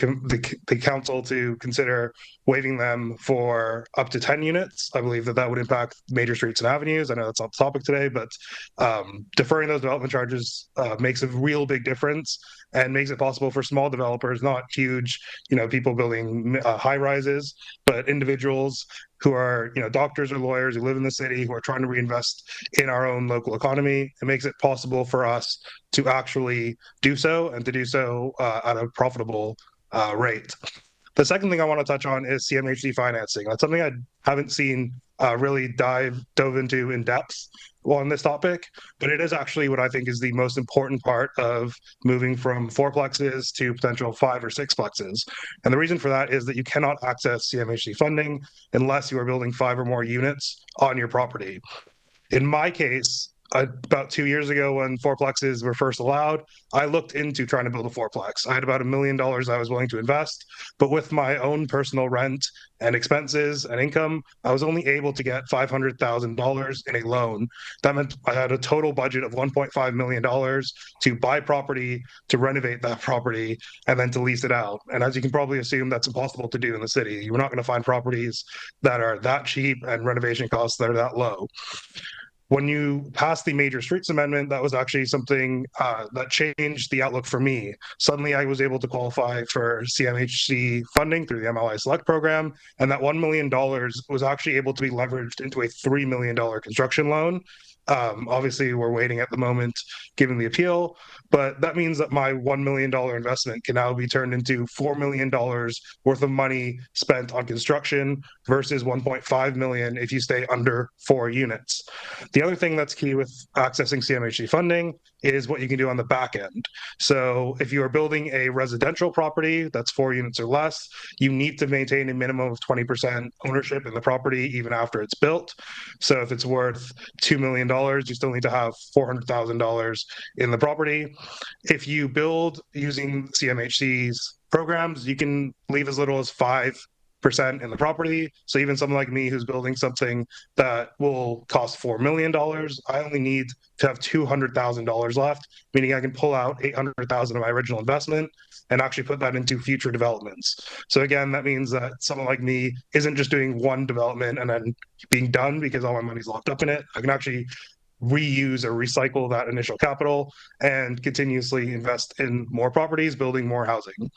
council to consider waiving them for up to 10 units. I believe that that would impact major streets and avenues. I know that's not the topic today, but deferring those development charges makes a real big difference and makes it possible for small developers, not huge, people building high rises, but individuals who are, doctors or lawyers who live in the city who are trying to reinvest in our own local economy. It makes it possible for us to actually do so and to do so at a profitable rate. The second thing I want to touch on is CMHC financing. That's something I haven't seen really dove into in depth on this topic, but it is actually what I think is the most important part of moving from 4plexes to potential 5 or 6plexes. And the reason for that is that you cannot access CMHC funding unless you are building 5 or more units on your property. In my case, about 2 years ago when 4plexes were first allowed, I looked into trying to build a 4plex. I had about $1 million I was willing to invest, but with my own personal rent and expenses and income, I was only able to get $500,000 in a loan. That meant I had a total budget of $1.5 million to buy property, to renovate that property, and then to lease it out. And as you can probably assume, that's impossible to do in the city. You're not going to find properties that are that cheap and renovation costs that are that low. When you passed the Major Streets Amendment, that was actually something that changed the outlook for me. Suddenly, I was able to qualify for CMHC funding through the MLI Select program, and that $1 million was actually able to be leveraged into a $3 million construction loan. Obviously, we're waiting at the moment, given the appeal, but that means that my $1 million investment can now be turned into $4 million worth of money spent on construction versus $1.5 million if you stay under 4 units. The other thing that's key with accessing CMHC funding is what you can do on the back end. So if you are building a residential property that's 4 units or less, you need to maintain a minimum of 20% ownership in the property even after it's built. So if it's worth $2 million, you still need to have $400,000 in the property. If you build using CMHC's programs, you can leave as little as 5% in the property. So even someone like me who's building something that will cost $4 million, I only need to have $200,000 left, meaning I can pull out $800,000 of my original investment and actually put that into future developments. So again, that means that someone like me isn't just doing one development and then being done because all my money's locked up in it. I can actually reuse or recycle that initial capital and continuously invest in more properties, building more housing.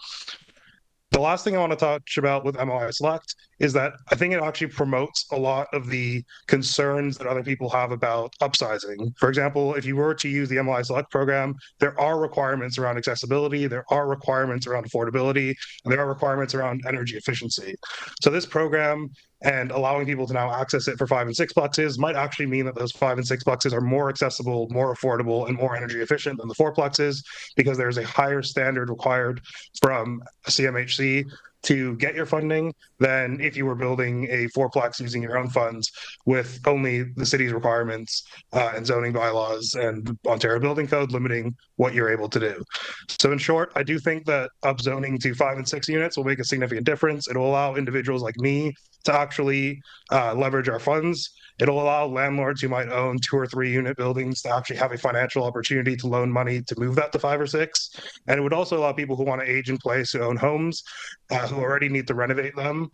The last thing I want to touch about with MLI Select is that I think it actually promotes a lot of the concerns that other people have about upsizing. For example, if you were to use the MLI Select program, there are requirements around accessibility, there are requirements around affordability, and there are requirements around energy efficiency. So this program and allowing people to now access it for 5 and 6plexes might actually mean that those 5 and 6plexes are more accessible, more affordable, and more energy efficient than the 4plexes because there's a higher standard required from CMHC to get your funding than if you were building a 4plex using your own funds with only the city's requirements and zoning bylaws and Ontario Building Code limiting what you're able to do. So in short, I do think that upzoning to 5 and 6 units will make a significant difference. It will allow individuals like me to actually leverage our funds. It'll allow landlords who might own 2 or 3 unit buildings to actually have a financial opportunity to loan money to move that to 5 or 6. And it would also allow people who want to age in place, who own homes, who already need to renovate them,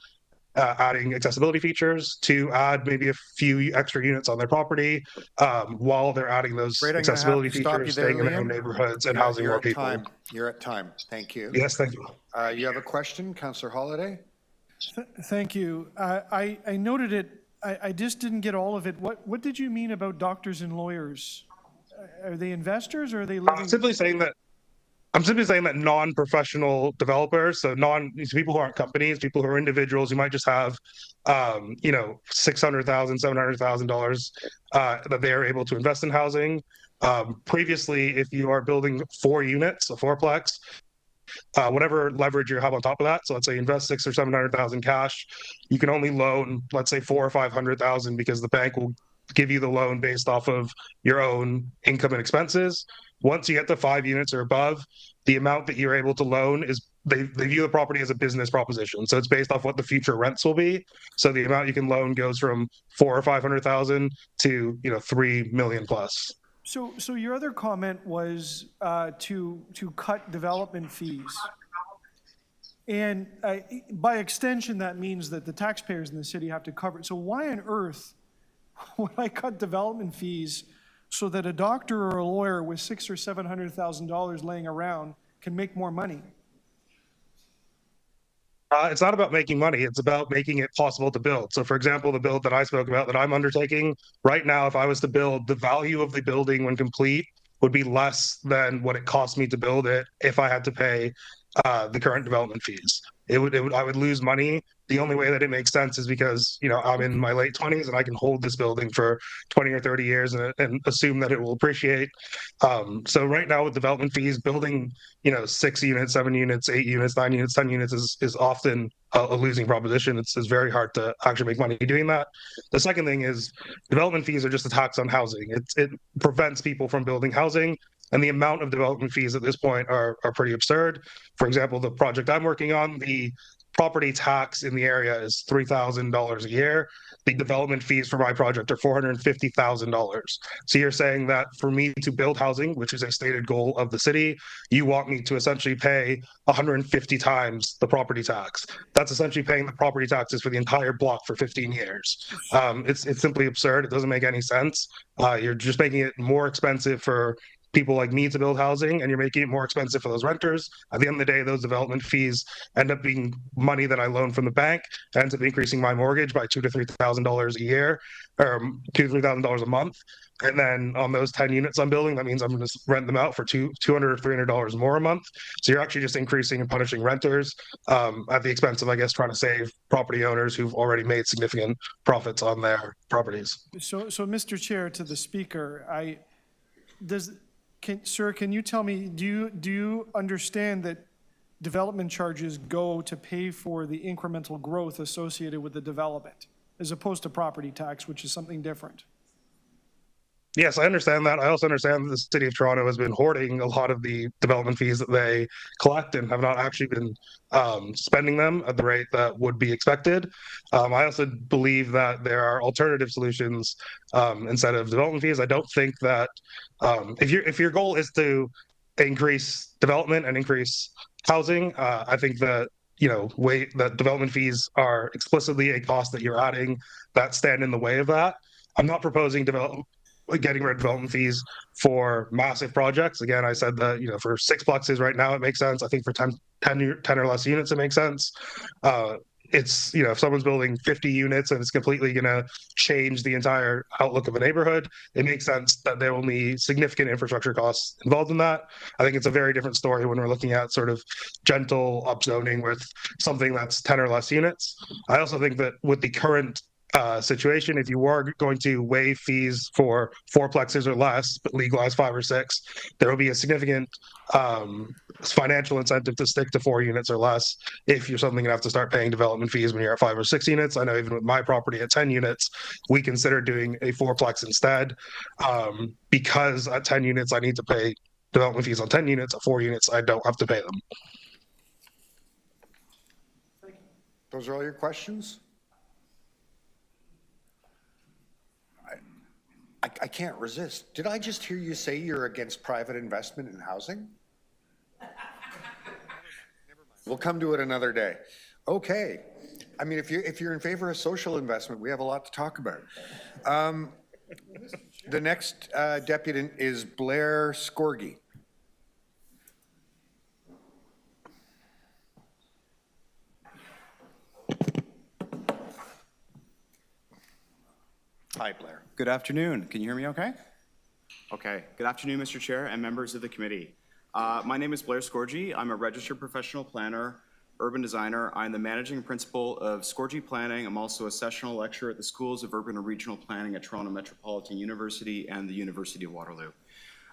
adding accessibility features to add maybe a few extra units on their property while they're adding those accessibility features, staying in their own neighborhoods and housing more people. You're at time. Thank you. Yes, thank you. You have a question, Councillor Holiday? Thank you. I noted it. I just didn't get all of it. What did you mean about doctors and lawyers? Are they investors or are they living? I'm simply saying that non-professional developers, so people who aren't companies, people who are individuals who might just have, $600,000, $700,000 that they are able to invest in housing. Previously, if you are building 4 units, a 4plex, whatever leverage you have on top of that, so let's say invest 600,000 or 700,000 cash, you can only loan, let's say 400,000 or 500,000 because the bank will give you the loan based off of your own income and expenses. Once you get to 5 units or above, the amount that you're able to loan is they view the property as a business proposition. So it's based off what the future rents will be. So the amount you can loan goes from 400,000 or 500,000 to 3 million plus. So your other comment was to cut development fees. And by extension, that means that the taxpayers in the city have to cover it. So why on earth would I cut development fees so that a doctor or a lawyer with $600,000 or $700,000 laying around can make more money? It's not about making money. It's about making it possible to build. So, for example, the build that I spoke about that I'm undertaking right now, if I was to build, the value of the building when complete would be less than what it cost me to build it if I had to pay the current development fees. I would lose money. The only way that it makes sense is because, I'm in my late 20s and I can hold this building for 20 or 30 years and assume that it will appreciate. So right now with development fees, building, 6 units, 7 units, 8 units, 9 units, 10 units is often a losing proposition. It's very hard to actually make money doing that. The second thing is development fees are just a tax on housing. It prevents people from building housing. And the amount of development fees at this point are pretty absurd. For example, the project I'm working on, the property tax in the area is $3,000 a year. The development fees for my project are $450,000. So you're saying that for me to build housing, which is a stated goal of the city, you want me to essentially pay 150 times the property tax. That's essentially paying the property taxes for the entire block for 15 years. It's simply absurd. It doesn't make any sense. You're just making it more expensive for people like me to build housing, and you're making it more expensive for those renters. At the end of the day, those development fees end up being money that I loan from the bank. It ends up increasing my mortgage by $2,000 to $3,000 a year, or $2,000 to $3,000 a month. And then on those 10 units I'm building, that means I'm going to rent them out for $200 or $300 more a month. So you're actually just increasing and punishing renters at the expense of, I guess, trying to save property owners who've already made significant profits on their properties. So Mr. Chair, to the speaker, Sir, can you tell me, do you understand that development charges go to pay for the incremental growth associated with the development, as opposed to property tax, which is something different? Yes, I understand that. I also understand that the City of Toronto has been hoarding a lot of the development fees that they collect and have not actually been spending them at the rate that would be expected. I also believe that there are alternative solutions instead of development fees. I don't think that if your goal is to increase development and increase housing, I think that that development fees are explicitly a cost that you're adding that stand in the way of that. I'm not proposing getting rid of development fees for massive projects. Again, I said that, for sixplexes right now, it makes sense. I think for 10 or less units, it makes sense. It's, if someone's building 50 units and it's completely going to change the entire outlook of a neighborhood, it makes sense that there will be significant infrastructure costs involved in that. I think it's a very different story when we're looking at sort of gentle upzoning with something that's 10 or less units. I also think that with the current situation, if you are going to waive fees for fourplexes or less, but legalize 5 or 6, there will be a significant financial incentive to stick to 4 units or less. If you're suddenly going to have to start paying development fees when you're at 5 or 6 units, I know even with my property at 10 units, we consider doing a fourplex instead, because at 10 units I need to pay development fees on 10 units. At 4 units, I don't have to pay them. Those are all your questions? I can't resist. Did I just hear you say you're against private investment in housing? We'll come to it another day. Okay. I mean, if you're in favor of social investment, we have a lot to talk about. The next deputant is Blair Scorgie. Hi, Blair. Good afternoon. Can you hear me okay? Okay. Good afternoon, Mr. Chair and members of the committee. My name is Blair Scorgie. I'm a registered professional planner, urban designer. I'm the managing principal of Scorgie Planning. I'm also a sessional lecturer at the Schools of Urban and Regional Planning at Toronto Metropolitan University and the University of Waterloo.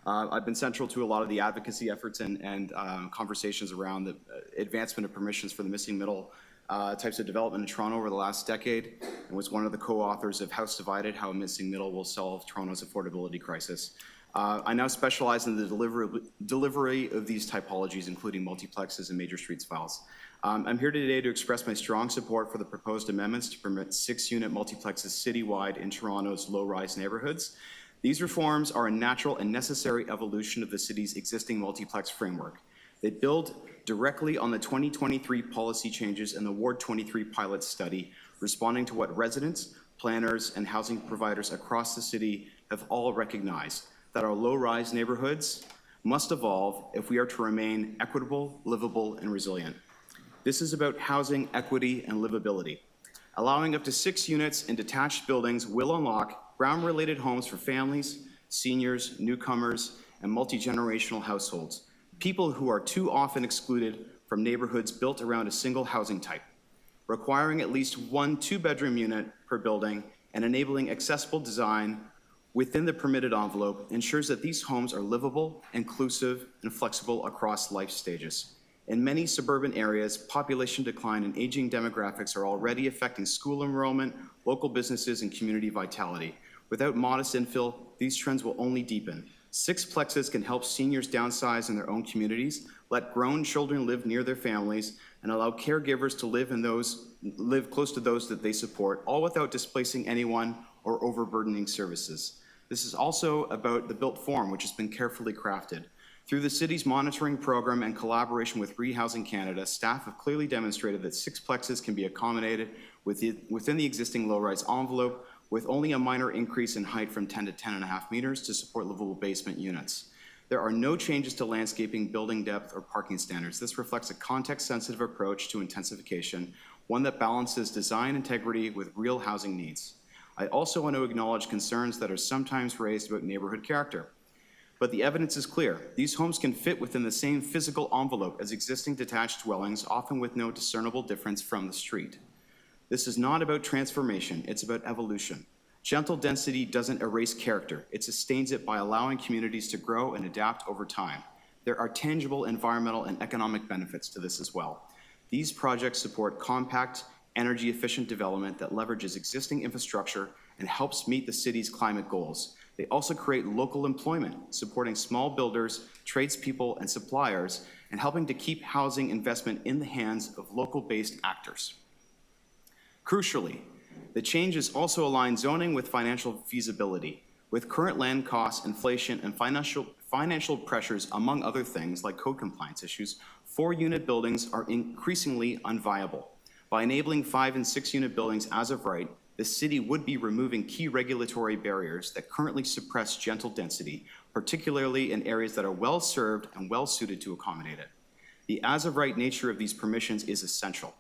I've been central to a lot of the advocacy efforts and conversations around the advancement of permissions for the missing middle types of development in Toronto over the last decade, and was one of the co-authors of House Divided, How a Missing Middle Will Solve Toronto's Affordability Crisis. I now specialize in the delivery of these typologies, including multiplexes and major streets files. I'm here today to express my strong support for the proposed amendments to permit 6-unit multiplexes citywide in Toronto's low-rise neighborhoods. These reforms are a natural and necessary evolution of the city's existing multiplex framework. They build directly on the 2023 policy changes in the Ward 23 pilot study, responding to what residents, planners, and housing providers across the city have all recognized, that our low-rise neighborhoods must evolve if we are to remain equitable, livable, and resilient. This is about housing equity and livability. Allowing up to 6 units in detached buildings will unlock ground-related homes for families, seniors, newcomers, and multi-generational households, people who are too often excluded from neighborhoods built around a single housing type. Requiring at least 1 2-bedroom unit per building and enabling accessible design within the permitted envelope ensures that these homes are livable, inclusive, and flexible across life stages. In many suburban areas, population decline and aging demographics are already affecting school enrollment, local businesses, and community vitality. Without modest infill, these trends will only deepen. Sixplexes can help seniors downsize in their own communities, let grown children live near their families, and allow caregivers to live close to those that they support, all without displacing anyone or overburdening services. This is also about the built form, which has been carefully crafted. Through the city's monitoring program and collaboration with Rehousing Canada, staff have clearly demonstrated that sixplexes can be accommodated within the existing low-rise envelope with only a minor increase in height from 10 to 10.5 meters to support livable basement units. There are no changes to landscaping, building depth, or parking standards. This reflects a context-sensitive approach to intensification, one that balances design integrity with real housing needs. I also want to acknowledge concerns that are sometimes raised about neighborhood character. But the evidence is clear. These homes can fit within the same physical envelope as existing detached dwellings, often with no discernible difference from the street. This is not about transformation, it's about evolution. Gentle density doesn't erase character, it sustains it by allowing communities to grow and adapt over time. There are tangible environmental and economic benefits to this as well. These projects support compact, energy-efficient development that leverages existing infrastructure and helps meet the city's climate goals. They also create local employment, supporting small builders, tradespeople, and suppliers, and helping to keep housing investment in the hands of local-based actors. Crucially, the changes also align zoning with financial feasibility. With current land costs, inflation, and financial pressures, among other things like code compliance issues, 4-unit buildings are increasingly unviable. By enabling 5- and 6-unit buildings as of right, the city would be removing key regulatory barriers that currently suppress gentle density, particularly in areas that are well-served and well-suited to accommodate it. The as-of-right nature of these permissions is essential.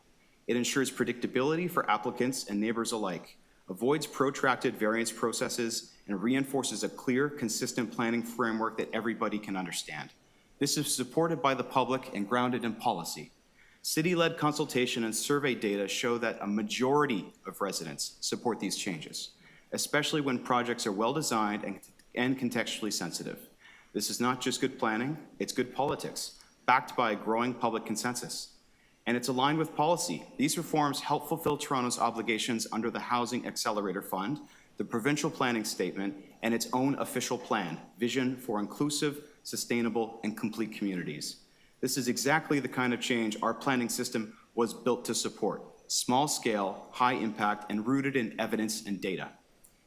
It ensures predictability for applicants and neighbors alike, avoids protracted variance processes, and reinforces a clear, consistent planning framework that everybody can understand. This is supported by the public and grounded in policy. City-led consultation and survey data show that a majority of residents support these changes, especially when projects are well-designed and contextually sensitive. This is not just good planning, it's good politics, backed by a growing public consensus. And it's aligned with policy. These reforms help fulfill Toronto's obligations under the Housing Accelerator Fund, the provincial planning statement, and its own official plan, Vision for Inclusive, Sustainable, and Complete Communities. This is exactly the kind of change our planning system was built to support. Small scale, high impact, and rooted in evidence and data.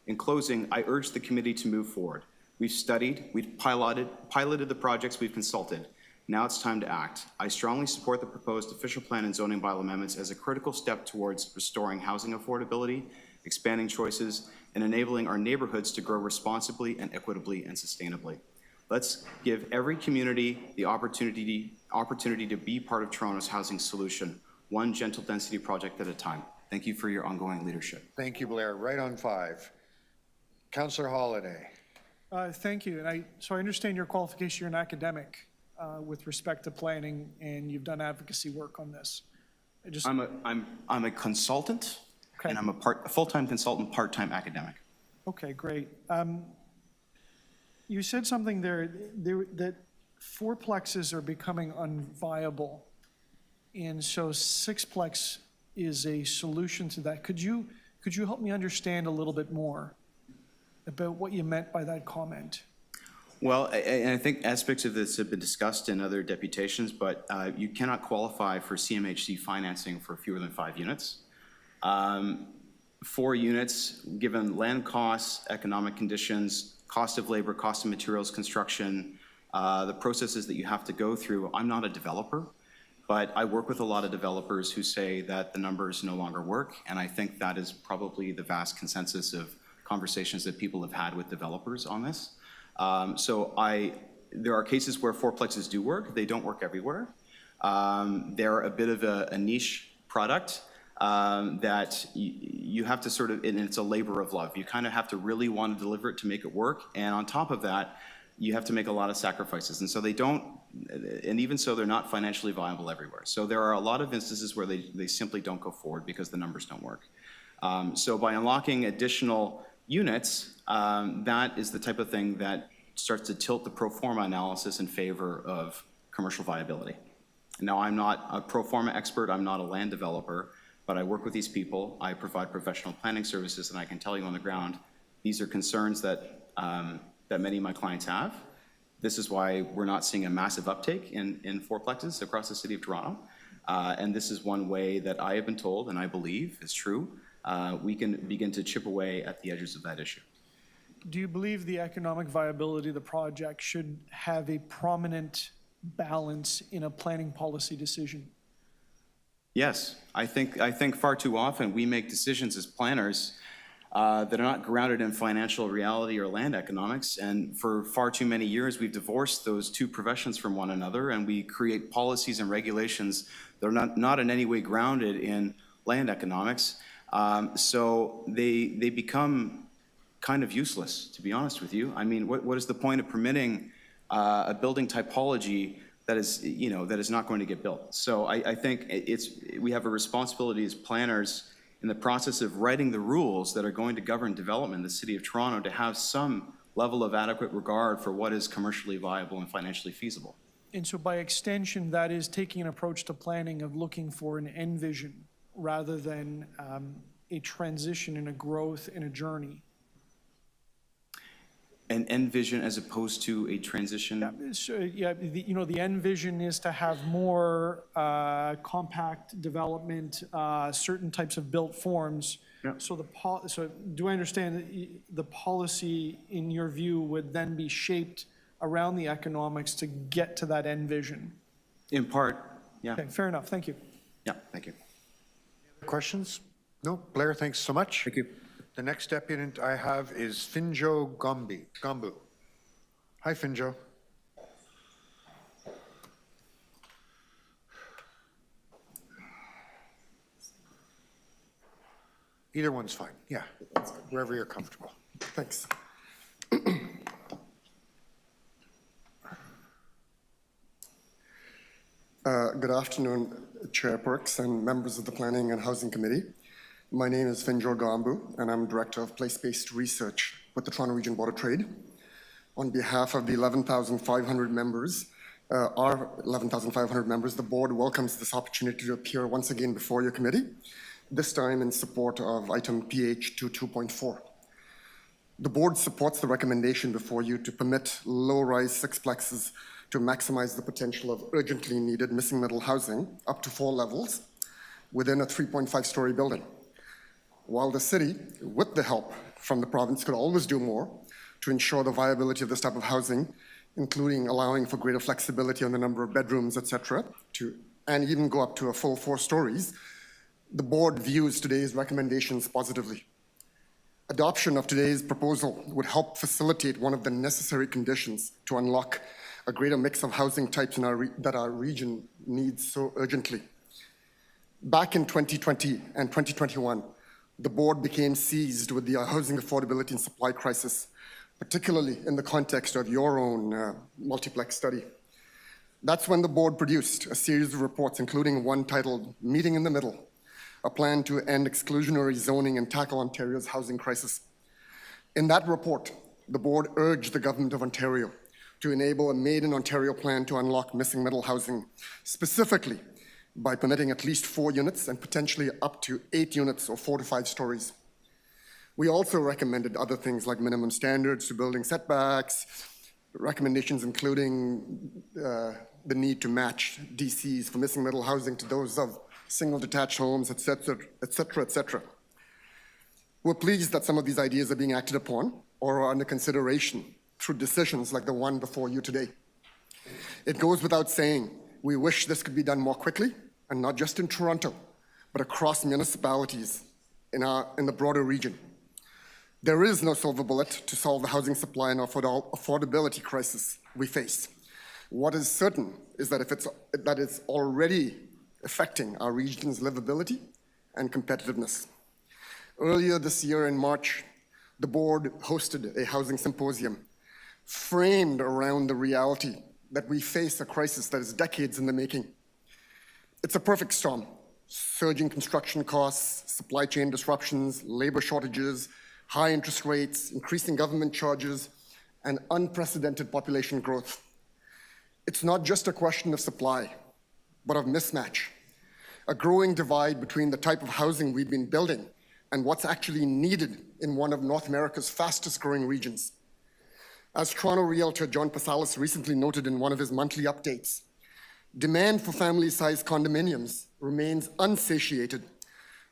In closing, I urge the committee to move forward. We've studied, we've piloted the projects we've consulted. Now it's time to act. I strongly support the proposed official plan and zoning bylaw amendments as a critical step towards restoring housing affordability, expanding choices, and enabling our neighborhoods to grow responsibly and equitably and sustainably. Let's give every community the opportunity to be part of Toronto's housing solution, one gentle density project at a time. Thank you for your ongoing leadership. Thank you, Blair. Right on 5. Councillor Holiday. Thank you. And so I understand your qualification. You're an academic with respect to planning, and you've done advocacy work on this. I'm a consultant, okay. And I'm a full-time consultant, part-time academic. Okay, great. You said something there that 4-plexes are becoming unviable, and so 6-plex is a solution to that. Could you help me understand a little bit more about what you meant by that comment? Well, and I think aspects of this have been discussed in other deputations, but you cannot qualify for CMHC financing for fewer than 5 units. 4 units, given land costs, economic conditions, cost of labor, cost of materials, construction, the processes that you have to go through. I'm not a developer, But I work with a lot of developers who say that the numbers no longer work, and I think that is probably the vast consensus of conversations that people have had with developers on this. There are cases where fourplexes do work. They don't work everywhere. They're a bit of a niche product that you have to sort of, and it's a labor of love. You kind of have to really want to deliver it to make it work. And on top of that, you have to make a lot of sacrifices. And so they don't, and even so, they're not financially viable everywhere. So there are a lot of instances where they simply don't go forward because the numbers don't work. So by unlocking additional units, that is the type of thing that starts to tilt the pro forma analysis in favor of commercial viability. Now, I'm not a pro forma expert, I'm not a land developer, but I work with these people, I provide professional planning services, and I can tell you on the ground, these are concerns that, that many of my clients have. This is why we're not seeing a massive uptake in fourplexes across the city of Toronto. And this is one way that I have been told, and I believe is true, we can begin to chip away at the edges of that issue. Do you believe the economic viability of the project should have a prominent balance in a planning policy decision? Yes, I think far too often we make decisions as planners that are not grounded in financial reality or land economics, and for far too many years we've divorced those two professions from one another, and we create policies and regulations that are not in any way grounded in land economics. So they become kind of useless, to be honest with you. I mean, what is the point of permitting a building typology that is, that is not going to get built? So I think we have a responsibility as planners in the process of writing the rules that are going to govern development in the City of Toronto to have some level of adequate regard for what is commercially viable and financially feasible. And so by extension, that is taking an approach to planning of looking for an end vision rather than a transition and a growth and a journey. An end vision as opposed to a transition? Yeah, the end vision is to have more compact development, certain types of built forms. Yeah. So do I understand that the policy, in your view, would then be shaped around the economics to get to that end vision? In part, yeah. Okay, fair enough. Thank you. Yeah, thank you. Questions? No? Blair, thanks so much. Thank you. The next deputant I have is Finjo Gambu. Hi, Finjo. Either one's fine. Yeah, wherever you're comfortable. Thanks. Good afternoon, Chair Perks and members of the Planning and Housing Committee. My name is Finjo Gambu, and I'm Director of Place-Based Research with the Toronto Region Board of Trade. On behalf of the 11,500 members, our 11,500 members, the board welcomes this opportunity to appear once again before your committee, this time in support of item PH 22.4. The board supports the recommendation before you to permit low-rise sixplexes to maximize the potential of urgently needed missing middle housing up to 4 levels within a 3.5-story building. While the city, with the help from the province, could always do more to ensure the viability of this type of housing, including allowing for greater flexibility on the number of bedrooms, etc., and even go up to a full 4 stories, the board views today's recommendations positively. Adoption of today's proposal would help facilitate one of the necessary conditions to unlock a greater mix of housing types that our region needs so urgently. Back in 2020 and 2021, the board became seized with the housing affordability and supply crisis, particularly in the context of your own multiplex study. That's when the board produced a series of reports, including one titled Meeting in the Middle, a plan to end exclusionary zoning and tackle Ontario's housing crisis. In that report, the board urged the Government of Ontario to enable a Made in Ontario plan to unlock missing middle housing, specifically by permitting at least 4 units and potentially up to 8 units or 4 to 5 stories. We also recommended other things like minimum standards to building setbacks, recommendations including the need to match DCs for missing middle housing to those of single detached homes, et cetera, et cetera, et cetera. We're pleased that some of these ideas are being acted upon or are under consideration through decisions like the one before you today. It goes without saying We wish this could be done more quickly, and not just in Toronto, but across municipalities in the broader region. There is no silver bullet to solve the housing supply and affordability crisis we face. What is certain is that it's already affecting our region's livability and competitiveness. Earlier this year in March, the board hosted a housing symposium framed around the reality that we face a crisis that is decades in the making. It's a perfect storm: surging construction costs, supply chain disruptions, labor shortages, high interest rates, increasing government charges, and unprecedented population growth. It's not just a question of supply, but of mismatch, a growing divide between the type of housing we've been building and what's actually needed in one of North America's fastest growing regions. As Toronto realtor John Pasalis recently noted in one of his monthly updates, demand for family-sized condominiums remains unsatiated,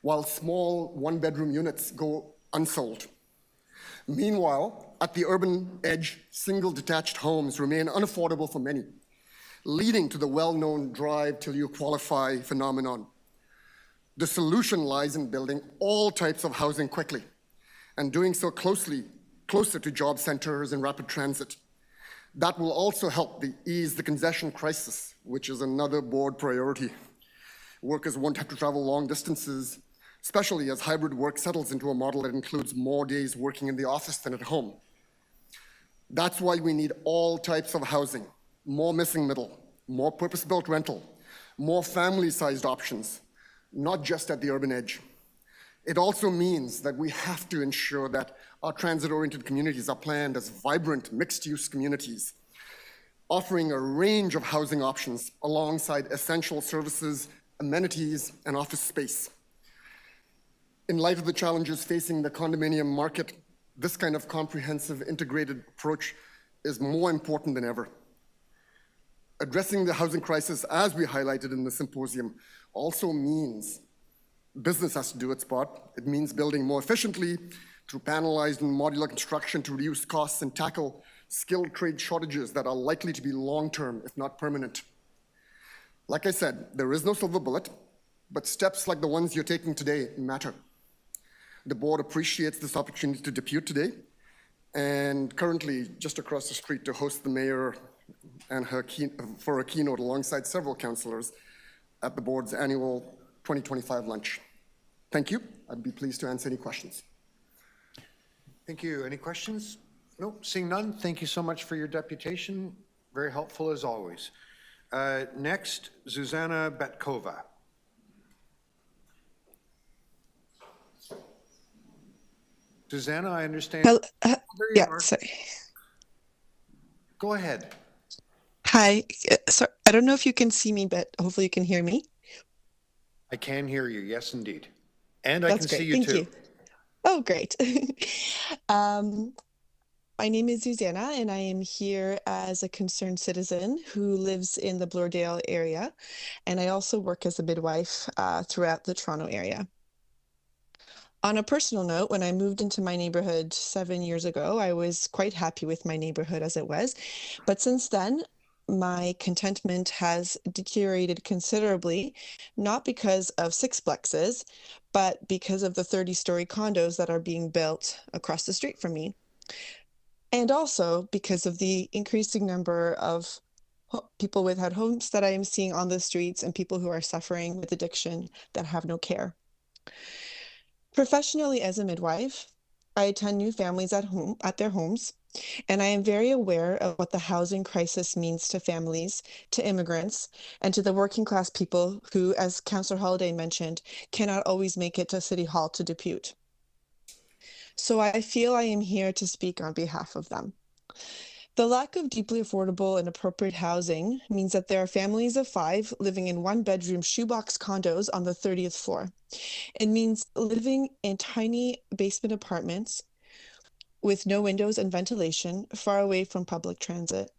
while small one-bedroom units go unsold. Meanwhile, at the urban edge, single detached homes remain unaffordable for many, leading to the well-known drive till you qualify phenomenon. The solution lies in building all types of housing quickly, and doing so closer to job centers and rapid transit. That will also help ease the congestion crisis, which is another board priority. Workers won't have to travel long distances, especially as hybrid work settles into a model that includes more days working in the office than at home. That's why we need all types of housing: more missing middle, more purpose-built rental, more family-sized options, not just at the urban edge. It also means that we have to ensure that our transit-oriented communities are planned as vibrant, mixed-use communities, offering a range of housing options alongside essential services, amenities, and office space. In light of the challenges facing the condominium market, this kind of comprehensive, integrated approach is more important than ever. Addressing the housing crisis, as we highlighted in the symposium, also means business has to do its part. It means building more efficiently through panelized and modular construction to reduce costs and tackle skilled trade shortages that are likely to be long-term, if not permanent. Like I said, there is no silver bullet, but steps like the ones you're taking today matter. The board appreciates this opportunity to depute today, and currently just across the street to host the mayor and for a keynote alongside several councillors at the board's annual 2025 lunch. Thank you. I'd be pleased to answer any questions. Thank you. Any questions? Nope, seeing none. Thank you so much for your deputation. Very helpful as always. Next, Zuzana Betkova. Susanna, I understand. Sorry. Go ahead. Hi. So I don't know if you can see me, but hopefully you can hear me. I can hear you. Yes, indeed. And I That's can see great. you Thank too. you. Oh, great. My name is Susanna, and I am here as a concerned citizen who lives in the Bloordale area, and I also work as a midwife throughout the Toronto area. On a personal note, when I moved into my neighborhood 7 years ago, I was quite happy with my neighborhood as it was. But since then, my contentment has deteriorated considerably, not because of Sixplexes, but because of the 30-story condos that are being built across the street from me. And also because of the increasing number of people without homes that I am seeing on the streets and people who are suffering with addiction that have no care. Professionally, as a midwife, I attend new families at their homes, and I am very aware of what the housing crisis means to families, to immigrants, and to the working class people who, as Councillor Holiday mentioned, cannot always make it to City Hall to depute. So I feel I am here to speak on behalf of them. The lack of deeply affordable and appropriate housing means that there are families of 5 living in one-bedroom shoebox condos on the 30th floor. It means living in tiny basement apartments with no windows and ventilation, far away from public transit.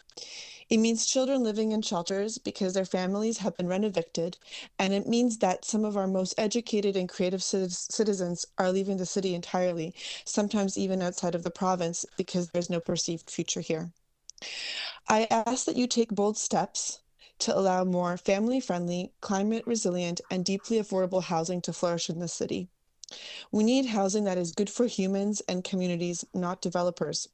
It means children living in shelters because their families have been rent-evicted, and it means that some of our most educated and creative citizens are leaving the city entirely, sometimes even outside of the province, because there's no perceived future here. I ask that you take bold steps to allow more family-friendly, climate-resilient, and deeply affordable housing to flourish in the city. We need housing that is good for humans and communities, not developers.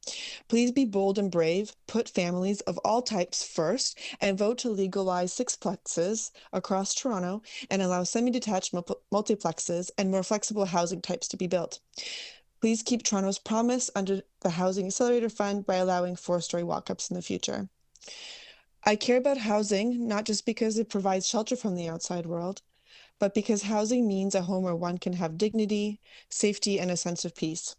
Please be bold and brave, put families of all types first, and vote to legalize sixplexes across Toronto and allow semi-detached multiplexes and more flexible housing types to be built. Please keep Toronto's promise under the Housing Accelerator Fund by allowing 4-story walk-ups in the future. I care about housing, not just because it provides shelter from the outside world, but because housing means a home where one can have dignity, safety, and a sense of peace.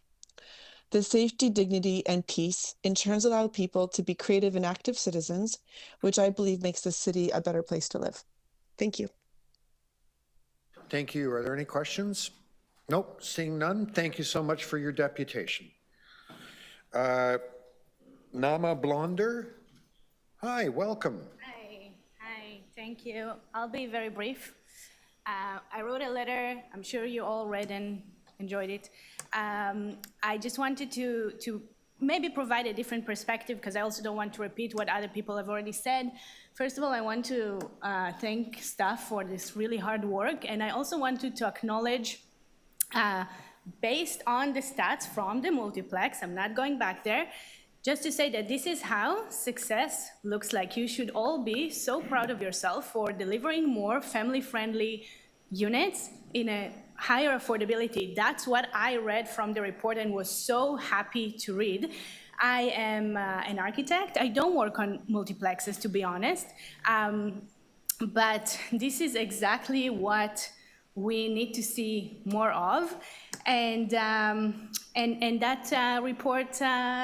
The safety, dignity, and peace in turn allow people to be creative and active citizens, which I believe makes the city a better place to live. Thank you. Thank you. Are there any questions? Nope, seeing none. Thank you so much for your deputation. Nama Blonder, hi, welcome. Hi, thank you. I'll be very brief. I wrote a letter. I'm sure you all read and enjoyed it. I just wanted to maybe provide a different perspective because I also don't want to repeat what other people have already said. First of all, I want to thank staff for this really hard work, and I also wanted to acknowledge, based on the stats from the Multiplex, I'm not going back there, just to say that this is how success looks like. You should all be so proud of yourself for delivering more family-friendly units in a higher affordability. That's what I read from the report and was so happy to read. I am an architect. I don't work on multiplexes, to be honest, but this is exactly what we need to see more of, and that report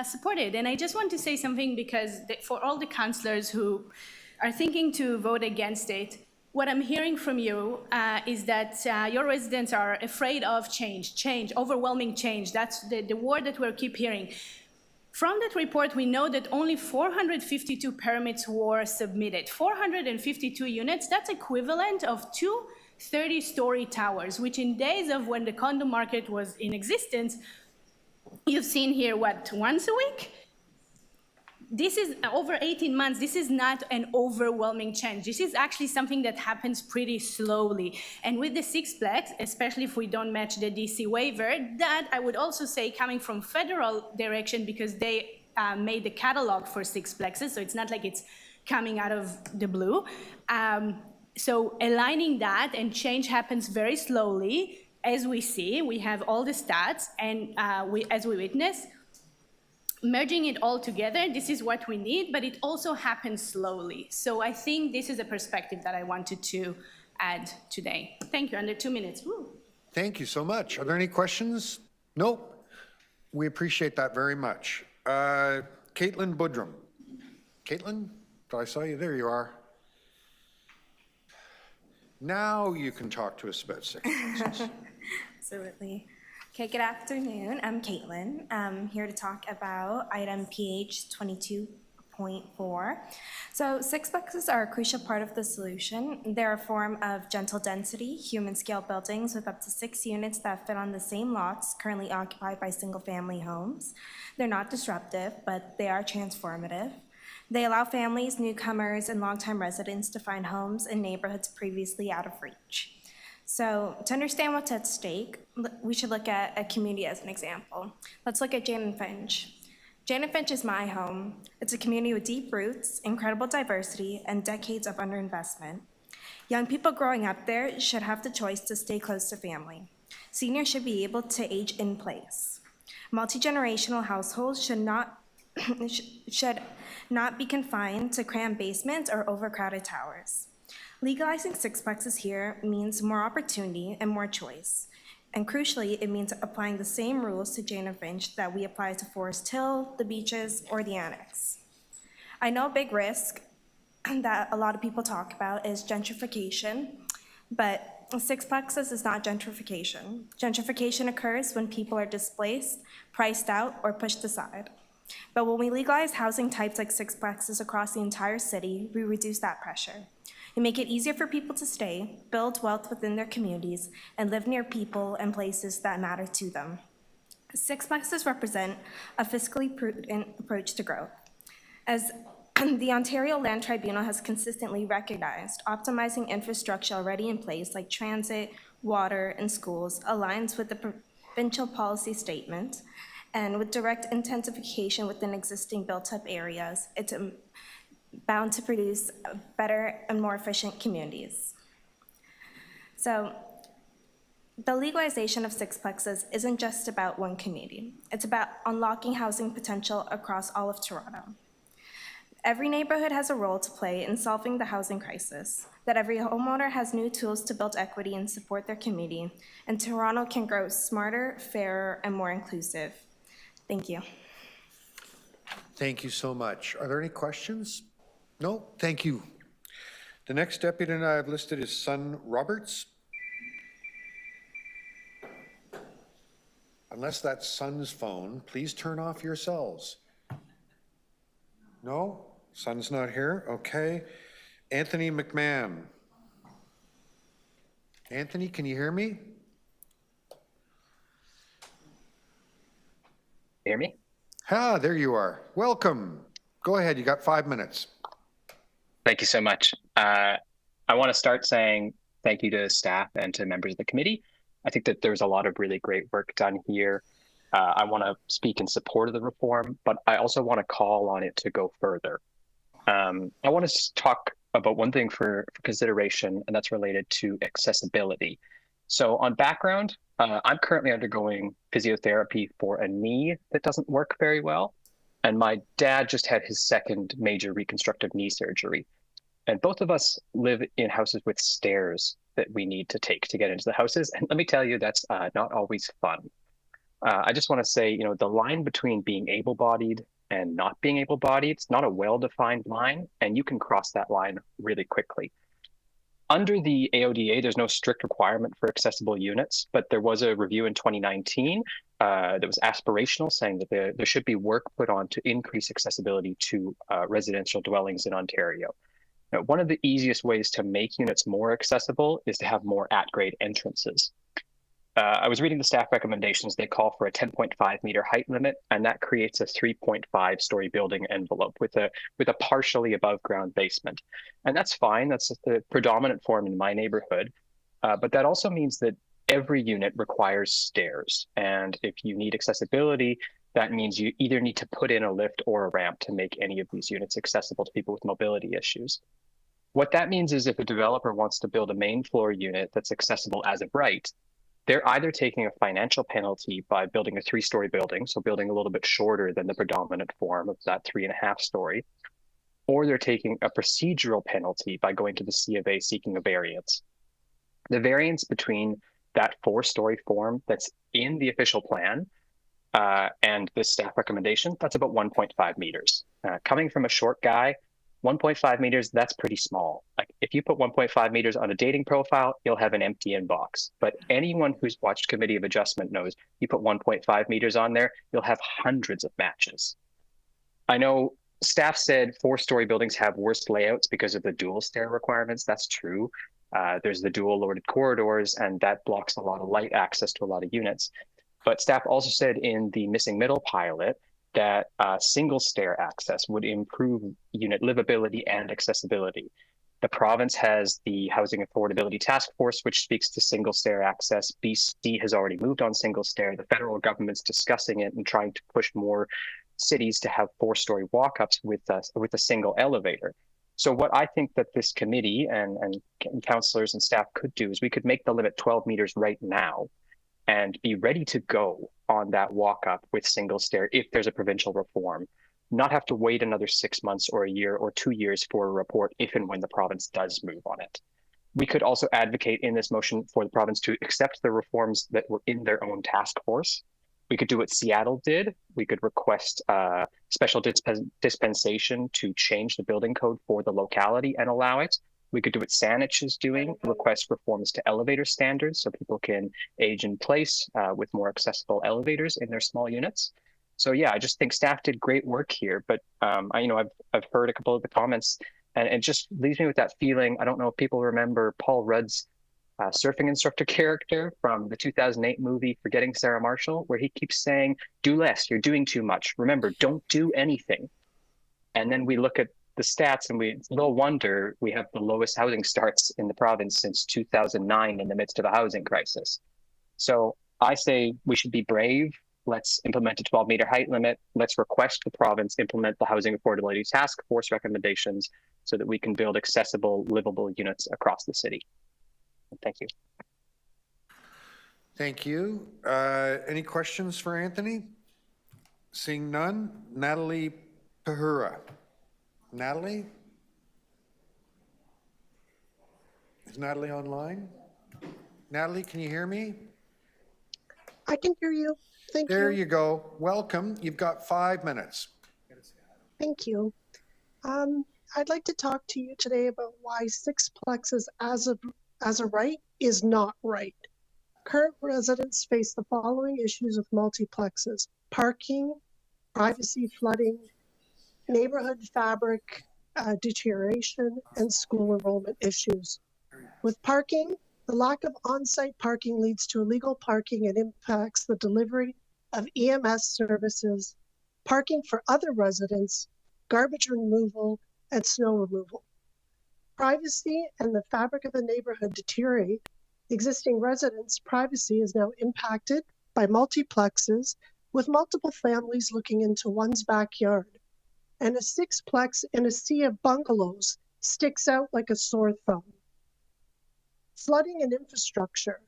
supported. And I just want to say something because for all the councillors who are thinking to vote against it, what I'm hearing from you is that your residents are afraid of change, overwhelming change. That's the word that we'll keep hearing. From that report, we know that only 452 permits were submitted. 452 units, that's equivalent of 2 30-story towers, which in days of when the condo market was in existence, you've seen here, what, once a week? This is over 18 months. This is not an overwhelming change. This is actually something that happens pretty slowly. And with the Sixplex, especially if we don't match the DC waiver, that I would also say coming from federal direction because they made the catalog for Sixplexes, so it's not like it's coming out of the blue. So aligning that and change happens very slowly. As we see, we have all the stats, and as we witness, merging it all together, this is what we need, but it also happens slowly. So I think this is a perspective that I wanted to add today. Thank you, under 2 minutes. Woo. Thank you so much. Are there any questions? Nope. We appreciate that very much. Caitlin Budrum. Caitlin, I saw you. There you are. Now you can talk to us about Sixplexes. Absolutely. Okay, good afternoon. I'm Caitlin. I'm here to talk about item PH 22.4. So Sixplexes are a crucial part of the solution. They're a form of gentle density, human scale buildings with up to 6 units that fit on the same lots currently occupied by single family homes. They're not disruptive, but they are transformative. They allow families, newcomers, and longtime residents to find homes in neighborhoods previously out of reach. So to understand what's at stake, we should look at a community as an example. Let's look at Jane and Finch. Jane and Finch is my home. It's a community with deep roots, incredible diversity, and decades of underinvestment. Young people growing up there should have the choice to stay close to family. Seniors should be able to age in place. Multi-generational households should not be confined to cramped basements or overcrowded towers. Legalizing Sixplexes here means more opportunity and more choice. And crucially, it means applying the same rules to Jane and Finch that we apply to Forest Hill, the beaches, or the Annex. I know a big risk that a lot of people talk about is gentrification, but Sixplexes is not gentrification. Gentrification occurs when people are displaced, priced out, or pushed aside. But when we legalize housing types like Sixplexes across the entire city, we reduce that pressure. We make it easier for people to stay, build wealth within their communities, and live near people and places that matter to them. Sixplexes represent a fiscally prudent approach to growth. As The Ontario Land Tribunal has consistently recognized optimizing infrastructure already in place, like transit, water, and schools, aligns with the provincial policy statement, and with direct intensification within existing built-up areas, it's bound to produce better and more efficient communities. So, the legalization of sixplexes isn't just about one community. It's about unlocking housing potential across all of Toronto. Every neighborhood has a role to play in solving the housing crisis, that every homeowner has new tools to build equity and support their community, and Toronto can grow smarter, fairer, and more inclusive. Thank you. Thank you so much. Are there any questions? No? Thank you. The next deputy I have listed is Son Roberts. Unless that's Son's phone, please turn off your cells. No? Son's not here? Okay. Anthony McMahon. Anthony, can you hear me? Hear me? Ah, there you are. Welcome. Go ahead, you got 5 minutes. Thank you so much. I want to start saying thank you to staff and to members of the committee. I think that there's a lot of really great work done here. I want to speak in support of the reform, but I also want to call on it to go further. I want to talk about one thing for consideration, and that's related to accessibility. So on background, I'm currently undergoing physiotherapy for a knee that doesn't work very well. And my dad just had his second major reconstructive knee surgery. And both of us live in houses with stairs that we need to take to get into the houses. And let me tell you, that's not always fun. I just want to say, you know, the line between being able-bodied and not being able-bodied, it's not a well-defined line, and you can cross that line really quickly. Under the AODA, there's no strict requirement for accessible units, but there was a review in 2019 that was aspirational, saying that there should be work put on to increase accessibility to residential dwellings in Ontario. Now, one of the easiest ways to make units more accessible is to have more at-grade entrances. I was reading the staff recommendations. They call for a 10.5 meter height limit, and that creates a 3.5 story building envelope with a partially above ground basement. And that's fine. That's the predominant form in my neighborhood. But that also means that every unit requires stairs. And if you need accessibility, that means you either need to put in a lift or a ramp to make any of these units accessible to people with mobility issues. What that means is if a developer wants to build a main floor unit that's accessible as of right, they're either taking a financial penalty by building a 3-story building, so building a little bit shorter than the predominant form of that 3.5 story, or they're taking a procedural penalty by going to the C of A seeking a variance. The variance between that 4-story form that's in the official plan and this staff recommendation, that's about 1.5 meters. Coming from a short guy, 1.5 meters, that's pretty small. Like if you put 1.5 meters on a dating profile, you'll have an empty inbox. But anyone who's watched Committee of Adjustment knows you put 1.5 meters on there, you'll have hundreds of matches. I know staff said 4-story buildings have worse layouts because of the dual stair requirements. That's true. There's the dual loaded corridors, and that blocks a lot of light access to a lot of units. But staff also said in the missing middle pilot that single stair access would improve unit livability and accessibility. The province has the Housing Affordability Task Force, which speaks to single stair access. BC has already moved on single stair. The federal government's discussing it and trying to push more cities to have 4-story walk-ups with a single elevator. So what I think that this committee and councillors and staff could do is we could make the limit 12 meters right now and be ready to go on that walk-up with single stair if there's a provincial reform, not have to wait another 6 months or a year or 2 years for a report if and when the province does move on it. We could also advocate in this motion for the province to accept the reforms that were in their own task force. We could do what Seattle did. We could request special dispensation to change the building code for the locality and allow it. We could do what Saanich is doing, request reforms to elevator standards so people can age in place with more accessible elevators in their small units. So yeah, I just think staff did great work here, but I've heard a couple of the comments and it just leaves me with that feeling. I don't know if people remember Paul Rudd's surfing instructor character from the 2008 movie Forgetting Sarah Marshall, where he keeps saying, do less, you're doing too much. Remember, don't do anything. And then we look at the stats, and it's no wonder we have the lowest housing starts in the province since 2009 in the midst of a housing crisis. So I say we should be brave. Let's implement a 12-meter height limit. Let's request the province implement the Housing Affordability Task Force recommendations so that we can build accessible, livable units across the city. Thank you. Thank you. Any questions for Anthony? Seeing none, Natalie Pahura. Natalie? Is Natalie online? Natalie, can you hear me? I can hear you. Thank you. There you go. Welcome. You've got 5 minutes. Thank you. I'd like to talk to you today about why sixplexes as a right is not right. Current residents face the following issues with multiplexes: parking, privacy, flooding, neighborhood fabric deterioration, and school enrollment issues. With parking, the lack of on-site parking leads to illegal parking and impacts the delivery of EMS services, parking for other residents, garbage removal, and snow removal. Privacy and the fabric of the neighborhood deteriorate. Existing residents' privacy is now impacted by multiplexes, with multiple families looking into one's backyard. And a sixplex in a sea of bungalows sticks out like a sore thumb. Flooding and infrastructure.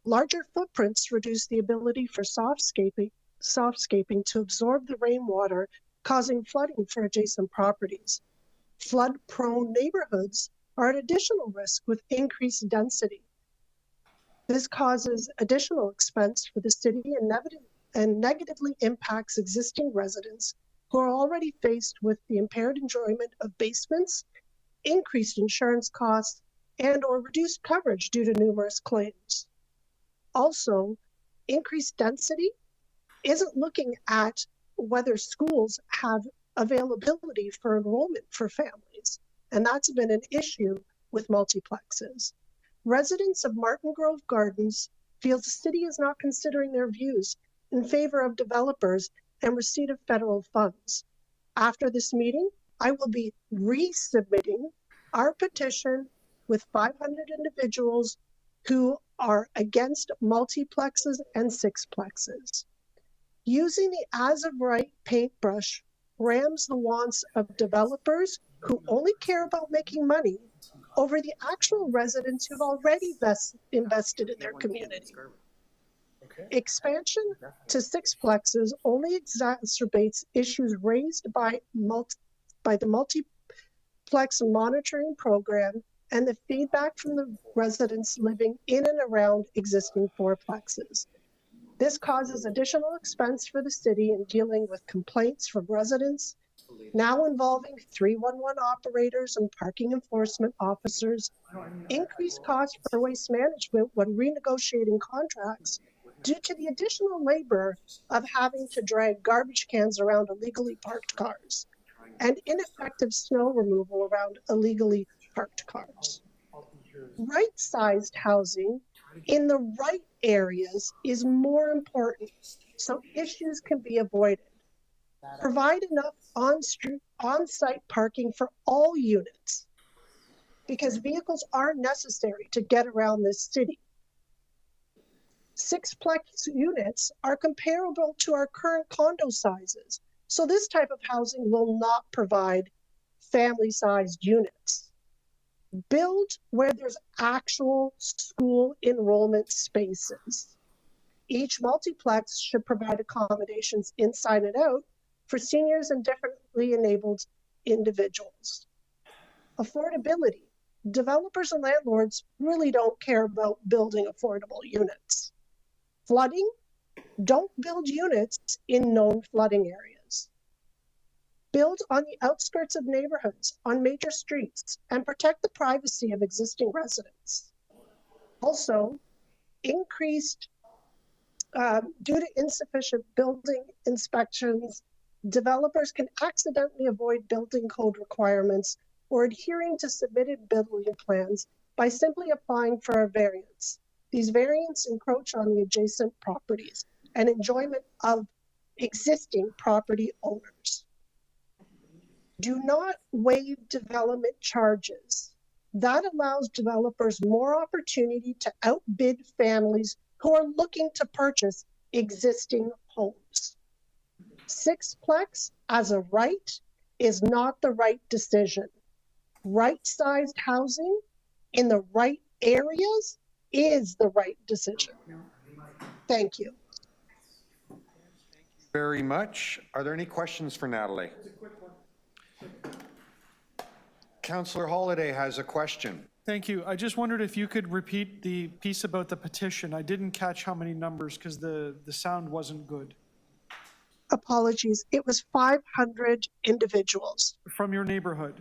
Larger footprints reduce the ability for softscaping to absorb the rainwater, causing flooding for adjacent properties. Flood-prone neighborhoods are at additional risk with increased density. This causes additional expense for the city and negatively impacts existing residents who are already faced with the impaired enjoyment of basements, increased insurance costs, and or reduced coverage due to numerous claims. Also, increased density isn't looking at whether schools have availability for enrollment for families, and that's been an issue with multiplexes. Residents of Martin Grove Gardens feel the city is not considering their views in favor of developers and receipt of federal funds. After this meeting, I will be resubmitting our petition with 500 individuals who are against multiplexes and sixplexes. Using the as-of-right paintbrush rams the wants of developers who only care about making money over the actual residents who've already invested in their community. Expansion to sixplexes only exacerbates issues raised by the multiplex monitoring program and the feedback from the residents living in and around existing fourplexes. This causes additional expense for the city in dealing with complaints from residents, now involving 311 operators and parking enforcement officers, increased costs for waste management when renegotiating contracts due to the additional labor of having to drag garbage cans around illegally parked cars, and ineffective snow removal around illegally parked cars. Right-sized housing in the right areas is more important, so issues can be avoided. Provide enough on-site parking for all units, because vehicles are necessary to get around this city. Sixplex units are comparable to our current condo sizes, so this type of housing will not provide family-sized units. Build where there's actual school enrollment spaces. Each multiplex should provide accommodations inside and out for seniors and differently enabled individuals. Affordability. Developers and landlords really don't care about building affordable units. Flooding. Don't build units in known flooding areas. Build on the outskirts of neighborhoods, on major streets, and protect the privacy of existing residents. Also, due to insufficient building inspections, developers can accidentally avoid building code requirements or adhering to submitted building plans by simply applying for a variance. These variants encroach on the adjacent properties and enjoyment of existing property owners. Do not waive development charges. That allows developers more opportunity to outbid families who are looking to purchase existing homes. Sixplex as a right is not the right decision. Right-sized housing in the right areas is the right decision. Thank you. Very much. Are there any questions for Natalie? Councillor Holiday has a question. Thank you. I just wondered if you could repeat the piece about the petition. I didn't catch how many numbers because the sound wasn't good. Apologies. It was 500 individuals. From your neighborhood?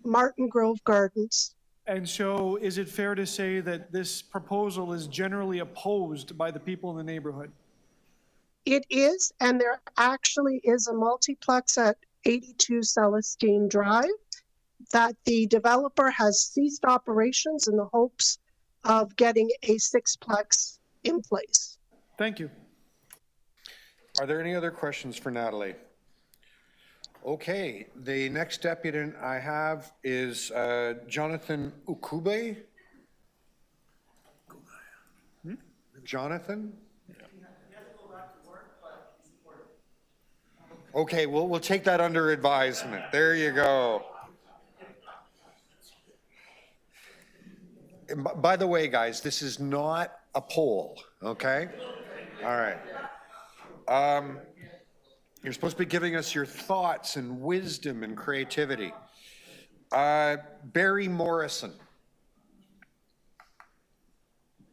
Martin Grove Gardens. And so is it fair to say that this proposal is generally opposed by the people in the neighborhood? It is, and there actually is a multiplex at 82 Celestine Drive that the developer has ceased operations in the hopes of getting a sixplex in place. Thank you. Are there any other questions for Natalie? Okay, the next deputant I have is Jonathan Ukube. Jonathan? Okay, we'll take that under advisement. There you go. And by the way, guys, this is not a poll, okay? All right. You're supposed to be giving us your thoughts and wisdom and creativity. Barry Morrison.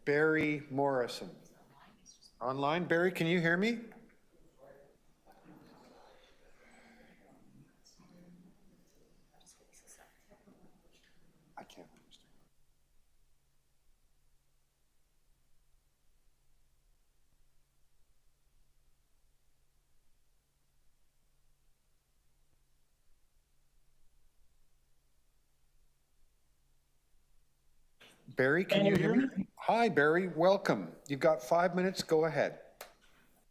Barry Morrison. Online, Barry, can you hear me? I can't understand. Barry, can you hear me? Hi, Barry. Welcome. You've got 5 minutes. Go ahead.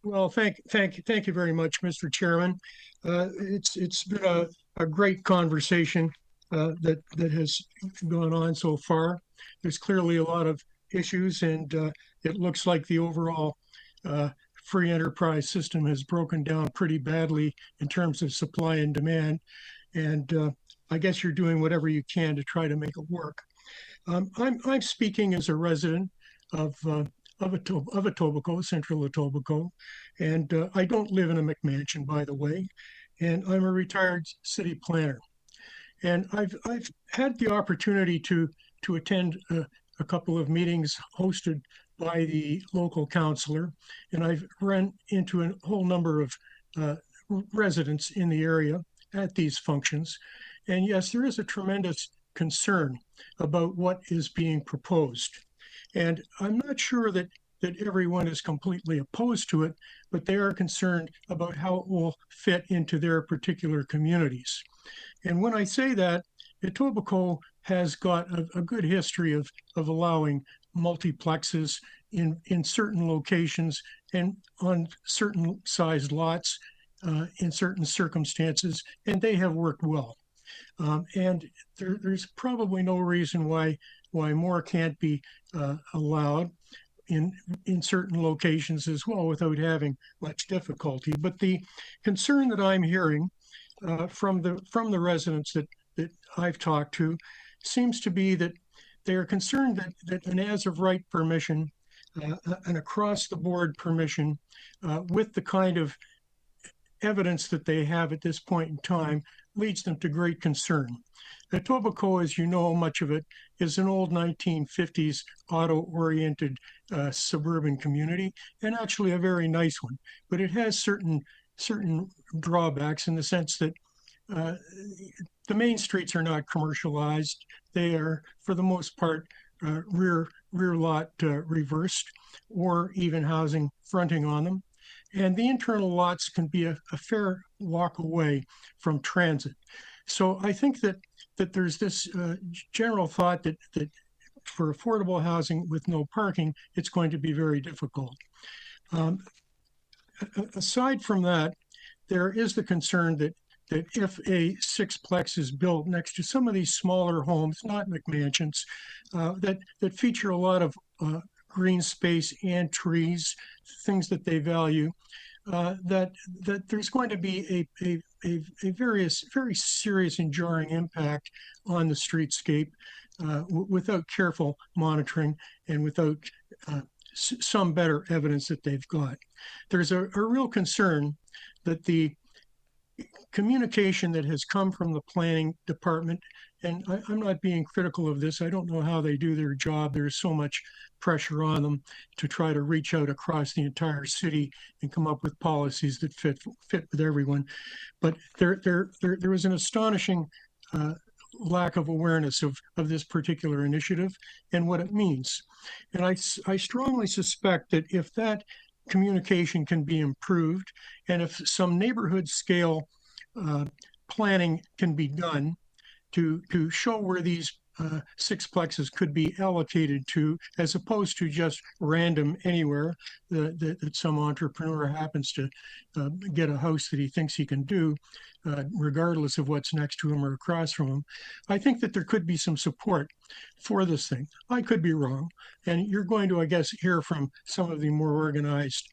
Well, thank you very much, Mr. Chairman. It's been a great conversation that has gone on so far. There's clearly a lot of issues, and it looks like the overall free enterprise system has broken down pretty badly in terms of supply and demand. And I guess you're doing whatever you can to try to make it work. I'm speaking as a resident of Etobicoke, Central Etobicoke, and I don't live in a McMansion, by the way, and I'm a retired city planner. And I've had the opportunity to attend a couple of meetings hosted by the local councillor, and I've run into a whole number of residents in the area at these functions. And yes, there is a tremendous concern about what is being proposed. And I'm not sure that everyone is completely opposed to it, but they are concerned about how it will fit into their particular communities. And when I say that, Etobicoke has got a good history of allowing multiplexes in certain locations and on certain sized lots in certain circumstances, and they have worked well. And there's probably no reason why more can't be allowed in certain locations as well without having much difficulty. But the concern that I'm hearing from the residents that I've talked to seems to be that they are concerned that an as of right permission, an across the board permission with the kind of evidence that they have at this point in time leads them to great concern. Etobicoke, as you know, much of it is an old 1950s auto-oriented suburban community, and actually a very nice one. But it has certain drawbacks in the sense that the main streets are not commercialized. They are, for the most part, rear lot reversed, or even housing fronting on them. And the internal lots can be a fair walk away from transit. So I think that there's this general thought that for affordable housing with no parking, it's going to be very difficult. Aside from that, there is the concern that if a sixplex is built next to some of these smaller homes, not McMansions, that feature a lot of green space and trees, things that they value, that there's going to be a very serious and jarring impact on the streetscape without careful monitoring and without some better evidence that they've got. There's a real concern that the communication that has come from the planning department, and I'm not being critical of this, I don't know how they do their job. There's so much pressure on them to try to reach out across the entire city and come up with policies that fit with everyone. But there was an astonishing lack of awareness of this particular initiative and what it means. And I strongly suspect that if that communication can be improved, and if some neighborhood scale planning can be done to show where these sixplexes could be allocated to, as opposed to just random anywhere that some entrepreneur happens to get a house that he thinks he can do, regardless of what's next to him or across from him. I think that there could be some support for this thing. I could be wrong. And you're going to, I guess, hear from some of the more organized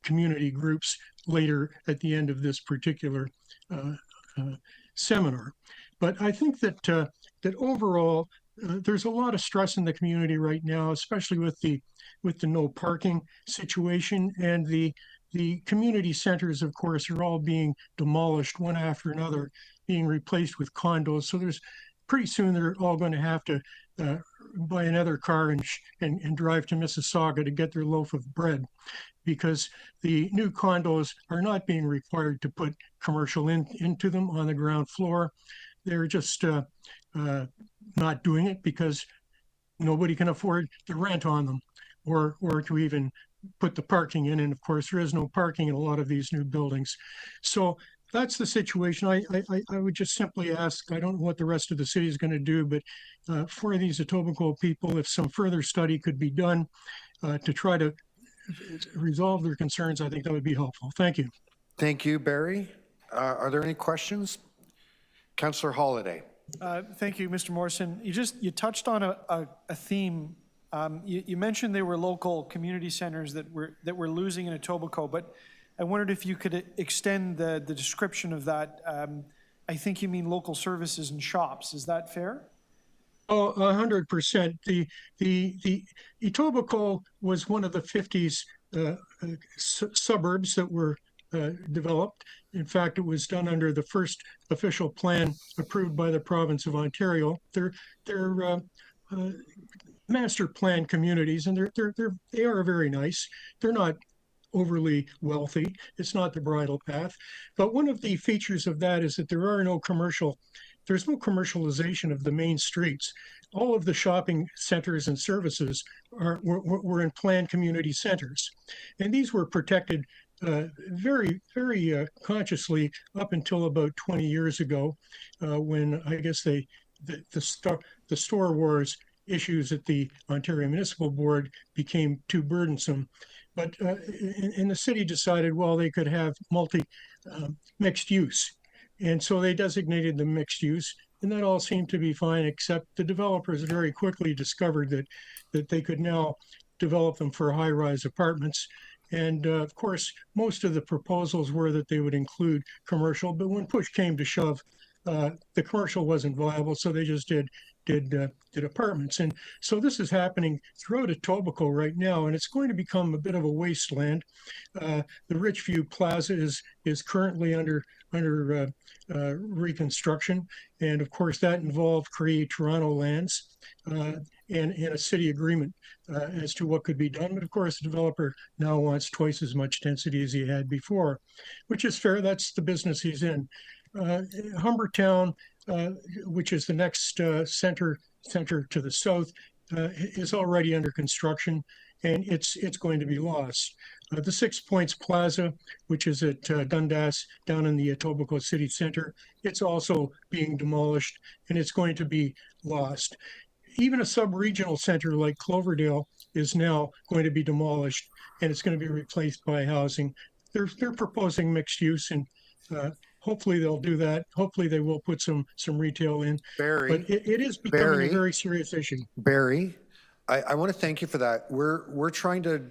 community groups later at the end of this particular seminar. But I think that that overall, there's a lot of stress in the community right now, especially with the no parking situation, and the community centers, of course, are all being demolished one after another, being replaced with condos. So there's pretty soon they're all going to have to buy another car and drive to Mississauga to get their loaf of bread, because the new condos are not being required to put commercial into them on the ground floor. They're just not doing it because nobody can afford the rent on them or to even put the parking in. And of course, there is no parking in a lot of these new buildings. So that's the situation. I would just simply ask, I don't know what the rest of the city is going to do, but for these Etobicoke people, if some further study could be done to try to resolve their concerns, I think that would be helpful. Thank you. Thank you, Barry. Are there any questions? Councillor Holiday. Thank you, Mr. Morrison. You touched on a theme. You mentioned there were local community centers that we're losing in Etobicoke, but I wondered if you could extend the description of that. I think you mean local services and shops. Is that fair? Oh, 100%. The Etobicoke was one of the 50s suburbs that were developed. In fact, it was done under the first official plan approved by the province of Ontario. They're master plan communities, and they are very nice. They're not overly wealthy. It's not the bridle path. But one of the features of that is that there's no commercialization of the main streets. All of the shopping centers and services were in planned community centers. And these were protected very, very consciously up until about 20 years ago, when I guess the store wars issues at the Ontario Municipal Board became too burdensome. But and the city decided, well, they could have mixed use. And so they designated them mixed use, and that all seemed to be fine, except the developers very quickly discovered that they could now develop them for high-rise apartments. And of course, most of the proposals were that they would include commercial, but when push came to shove, the commercial wasn't viable, so they just did apartments. And so this is happening throughout Etobicoke right now, and it's going to become a bit of a wasteland. The Richview Plaza is currently under reconstruction, and of course that involved Create Toronto lands and a city agreement as to what could be done. But of course, the developer now wants twice as much density as he had before, which is fair. That's the business he's in. Humbertown, which is the next center to the south, is already under construction, and it's going to be lost. The 6 Points Plaza, which is at Dundas, down in the Etobicoke City Center, it's also being demolished, and it's going to be lost. Even a sub-regional center like Cloverdale is now going to be demolished, and it's going to be replaced by housing. They're proposing mixed use, and hopefully they'll do that. Hopefully they will put some retail in. Barry, But it is becoming a very serious issue. Barry, I want to thank you for that. We're trying to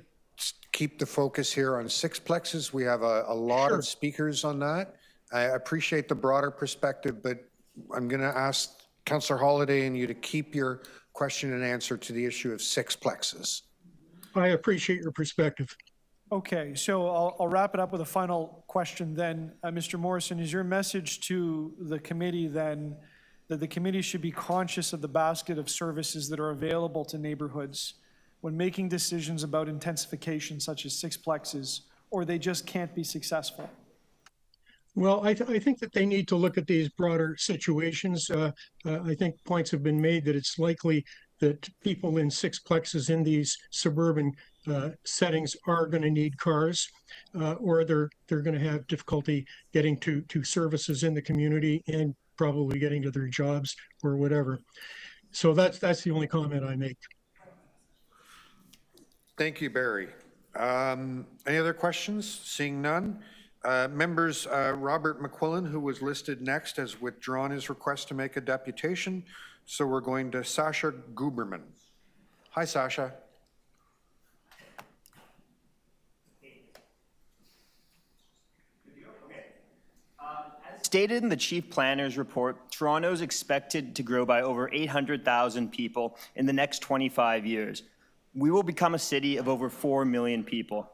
keep the focus here on sixplexes. We have a lot of speakers on that. I appreciate the broader perspective, but I'm going to ask Councillor Holiday and you to keep your question and answer to the issue of sixplexes. I appreciate your perspective. Okay, so I'll wrap it up with a final question then. Mr. Morrison, is your message to the committee then that the committee should be conscious of the basket of services that are available to neighborhoods when making decisions about intensification such as sixplexes, or they just can't be successful? Well, I think that they need to look at these broader situations. I think points have been made that it's likely that people in sixplexes in these suburban settings are going to need cars, or they're going to have difficulty getting to services in the community and probably getting to their jobs or whatever. So that's the only comment I make. Thank you, Barry. Any other questions? Seeing none. Members, Robert McQuillan, who was listed next, has withdrawn his request to make a deputation. So we're going to Sasha Guberman. Hi, Sasha. Stated in the Chief Planner's report, Toronto is expected to grow by over 800,000 people in the next 25 years. We will become a city of over 4 million people.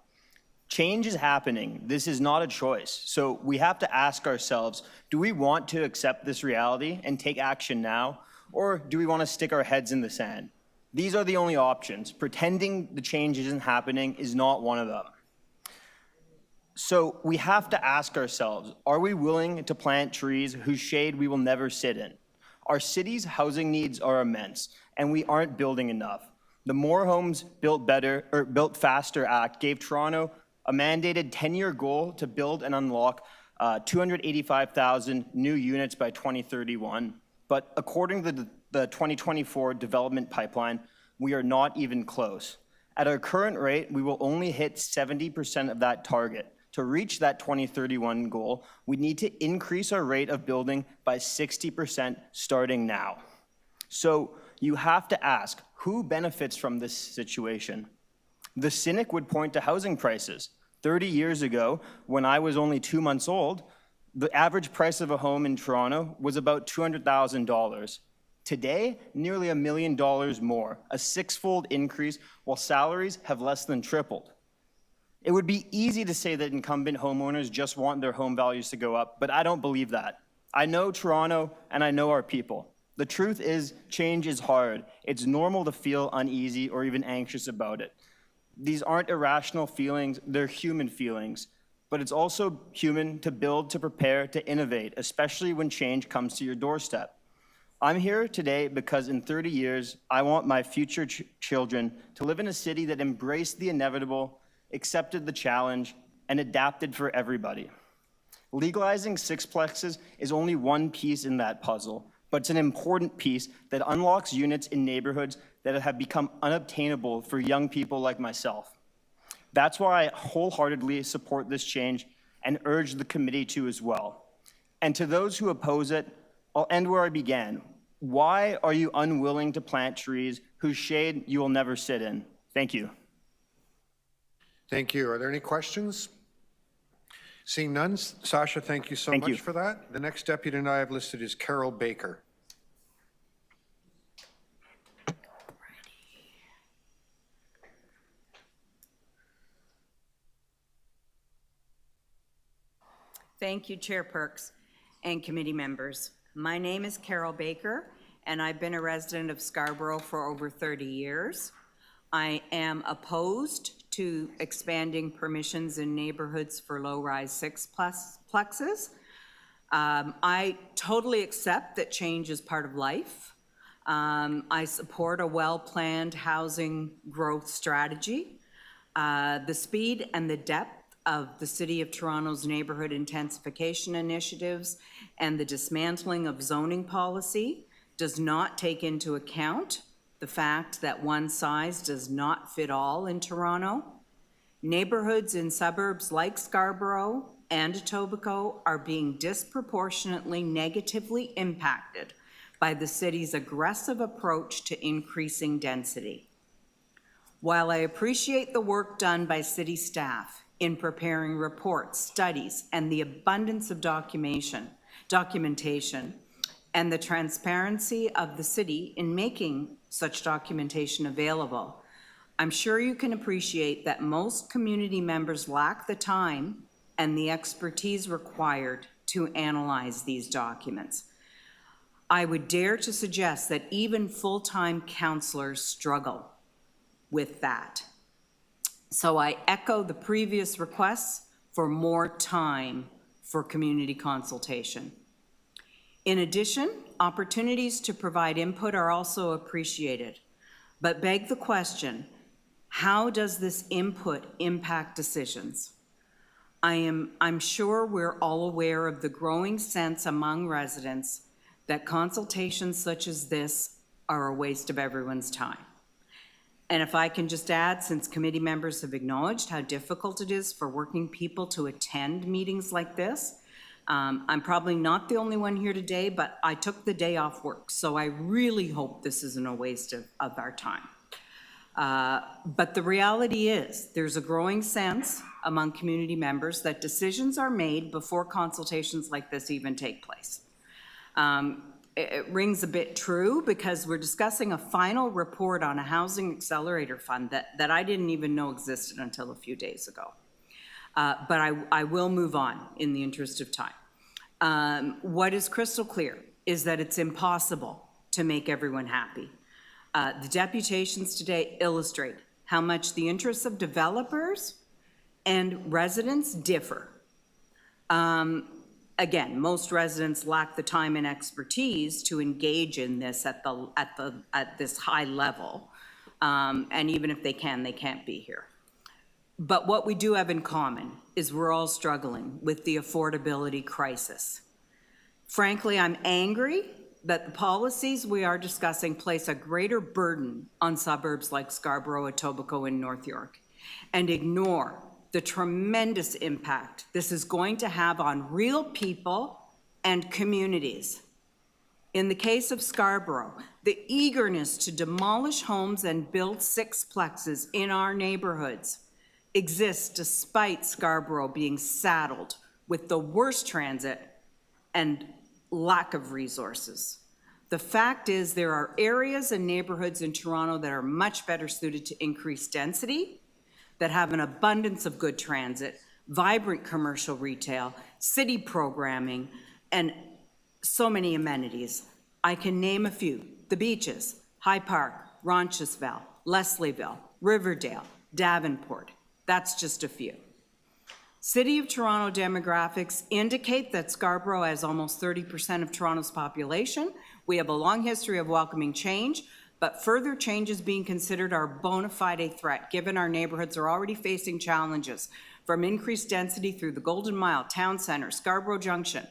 Change is happening. This is not a choice. So we have to ask ourselves, do we want to accept this reality and take action now, or do we want to stick our heads in the sand? These are the only options. Pretending the change isn't happening is not one of them. So we have to ask ourselves, are we willing to plant trees whose shade we will never sit in? Our city's housing needs are immense, and we aren't building enough. The More Homes Built Better or Built Faster Act gave Toronto a mandated 10-year goal to build and unlock 285,000 new units by 2031. But according to the 2024 development pipeline, we are not even close. At our current rate, we will only hit 70% of that target. To reach that 2031 goal, we need to increase our rate of building by 60% starting now. So you have to ask, who benefits from this situation? The cynic would point to housing prices. 30 years ago, when I was only 2 months old, the average price of a home in Toronto was about $200,000. Today, nearly $1 million more, a 6-fold increase, while salaries have less than tripled. It would be easy to say that incumbent homeowners just want their home values to go up, but I don't believe that. I know Toronto and I know our people. The truth is, change is hard. It's normal to feel uneasy or even anxious about it. These aren't irrational feelings, they're human feelings. But it's also human to build, to prepare, to innovate, especially when change comes to your doorstep. I'm here today because in 30 years, I want my future children to live in a city that embraced the inevitable, accepted the challenge, and adapted for everybody. Legalizing sixplexes is only one piece in that puzzle, but it's an important piece that unlocks units in neighborhoods that have become unobtainable for young people like myself. That's why I wholeheartedly support this change and urge the committee to as well. And to those who oppose it, I'll end where I began. Why are you unwilling to plant trees whose shade you will never sit in? Thank you. Thank you. Are there any questions? Seeing none, Sasha, thank you so much for that. The next deputy I have listed is Carol Baker. Thank you, Chair Perks and committee members. My name is Carol Baker, and I've been a resident of Scarborough for over 30 years. I am opposed to expanding permissions in neighborhoods for low-rise sixplexes. I totally accept that change is part of life. I support a well-planned housing growth strategy. The speed and the depth of the City of Toronto's neighborhood intensification initiatives and the dismantling of zoning policy does not take into account the fact that one size does not fit all in Toronto. Neighborhoods in suburbs like Scarborough and Etobicoke are being disproportionately negatively impacted by the city's aggressive approach to increasing density. While I appreciate the work done by city staff in preparing reports, studies, and the abundance of documentation, and the transparency of the city in making such documentation available, I'm sure you can appreciate that most community members lack the time and the expertise required to analyze these documents. I would dare to suggest that even full-time counselors struggle with that. So I echo the previous requests for more time for community consultation. In addition, opportunities to provide input are also appreciated, but beg the question, how does this input impact decisions? I'm sure we're all aware of the growing sense among residents that consultations such as this are a waste of everyone's time. And if I can just add, since committee members have acknowledged how difficult it is for working people to attend meetings like this, I'm probably not the only one here today, but I took the day off work, so I really hope this isn't a waste of our time. But the reality is, there's a growing sense among community members that decisions are made before consultations like this even take place. It rings a bit true because we're discussing a final report on a housing accelerator fund that I didn't even know existed until a few days ago. But I will move on in the interest of time. What is crystal clear is that it's impossible to make everyone happy. The deputations today illustrate how much the interests of developers and residents differ. Again, most residents lack the time and expertise to engage in this at this high level, and even if they can't be here. But what we do have in common is we're all struggling with the affordability crisis. Frankly, I'm angry that the policies we are discussing place a greater burden on suburbs like Scarborough, Etobicoke, and North York, and ignore the tremendous impact this is going to have on real people and communities. In the case of Scarborough, the eagerness to demolish homes and build sixplexes in our neighborhoods exists despite Scarborough being saddled with the worst transit and lack of resources. The fact is there are areas and neighborhoods in Toronto that are much better suited to increased density, that have an abundance of good transit, vibrant commercial retail, city programming, and so many amenities. I can name a few: the beaches, High Park, Roncesvalles, Leslieville, Riverdale, Davenport. That's just a few. City of Toronto demographics indicate that Scarborough has almost 30% of Toronto's population. We have a long history of welcoming change, but further changes being considered are a bona fide threat, given our neighborhoods are already facing challenges from increased density through the Golden Mile, Town Centre, Scarborough Junction,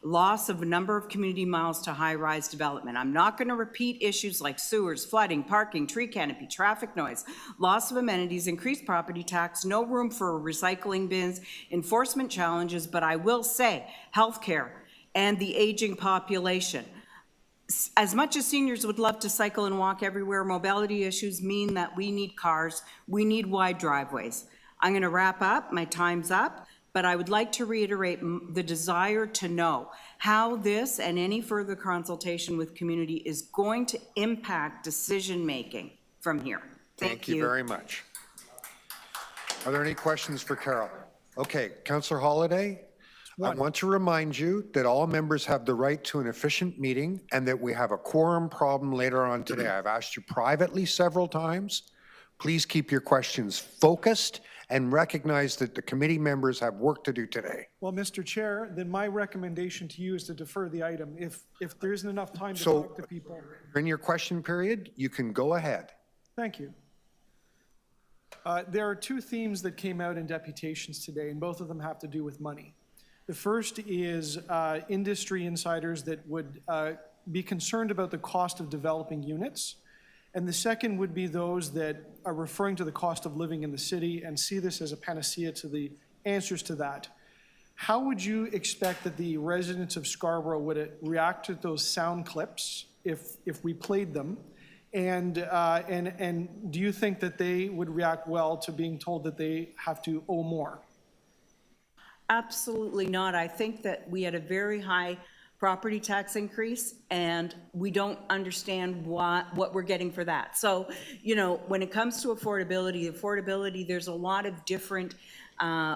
loss of a number of community miles to high-rise development. I'm not going to repeat issues like sewers, flooding, parking, tree canopy, traffic noise, loss of amenities, increased property tax, no room for recycling bins, enforcement challenges, but I will say healthcare and the aging population. As much as seniors would love to cycle and walk everywhere, mobility issues mean that we need cars, we need wide driveways. I'm going to wrap up, my time's up, but I would like to reiterate the desire to know how this and any further consultation with community is going to impact decision-making from here. Thank you very much. Are there any questions for Carol? Okay, Councillor Holliday, I want to remind you that all members have the right to an efficient meeting and that we have a quorum problem later on today. I've asked you privately several times. Please keep your questions focused and recognize that the committee members have work to do today. Well, Mr. Chair, then my recommendation to you is to defer the item. If there isn't enough time to talk to people. In your question period, you can go ahead. Thank you. There are two themes that came out in deputations today, and both of them have to do with money. The first is industry insiders that would be concerned about the cost of developing units. And the second would be those that are referring to the cost of living in the city and see this as a panacea to the answers to that. How would you expect that the residents of Scarborough would react to those sound clips if we played them? And do you think that they would react well to being told that they have to owe more? Absolutely not. I think that we had a very high property tax increase, and we don't understand what we're getting for that. So, you know, when it comes to affordability, there's a lot of different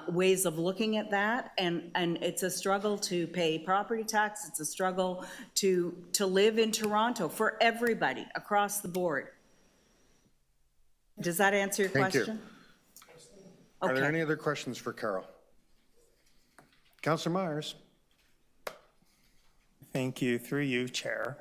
ways of looking at that, and it's a struggle to pay property tax. It's a struggle to live in Toronto for everybody across the board. Does that answer your question? Are there any other questions for Carol? Councillor Myers. Thank you, through you, Chair.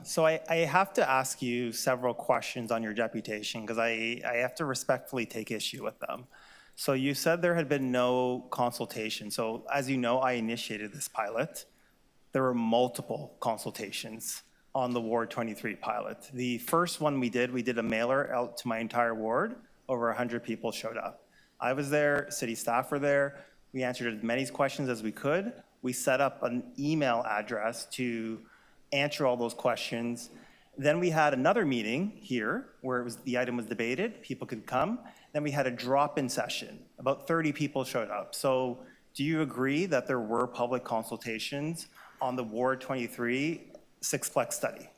So I have to ask you several questions on your deputation because I have to respectfully take issue with them. So you said there had been no consultation. So as you know, I initiated this pilot. There were multiple consultations on the Ward 23 pilot. The first one we did a mailer out to my entire ward. Over 100 people showed up. I was there, city staff were there. We answered as many questions as we could. We set up an email address to answer all those questions. Then we had another meeting here where the item was debated, people could come. Then we had a drop-in session. About 30 people showed up. So do you agree that there were public consultations on the Ward 23 Sixplex study?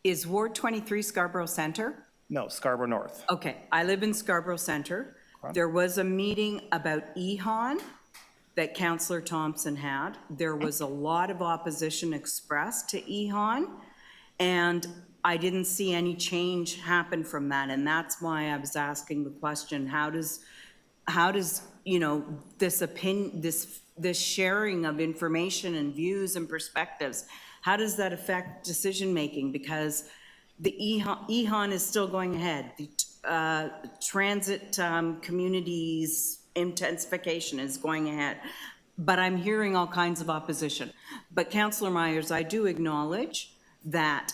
Is Ward 23 Scarborough Centre? No, Scarborough North. Okay, I live in Scarborough Centre. There was a meeting about EHON that Councillor Thompson had. There was a lot of opposition expressed to EHON, and I didn't see any change happen from that, and that's why I was asking the question, how does you know, this opinion, this sharing of information and views and perspectives, how does that affect decision-making? Because the EHON is still going ahead. The transit communities intensification is going ahead. But I'm hearing all kinds of opposition. But Councillor Myers, I do acknowledge that,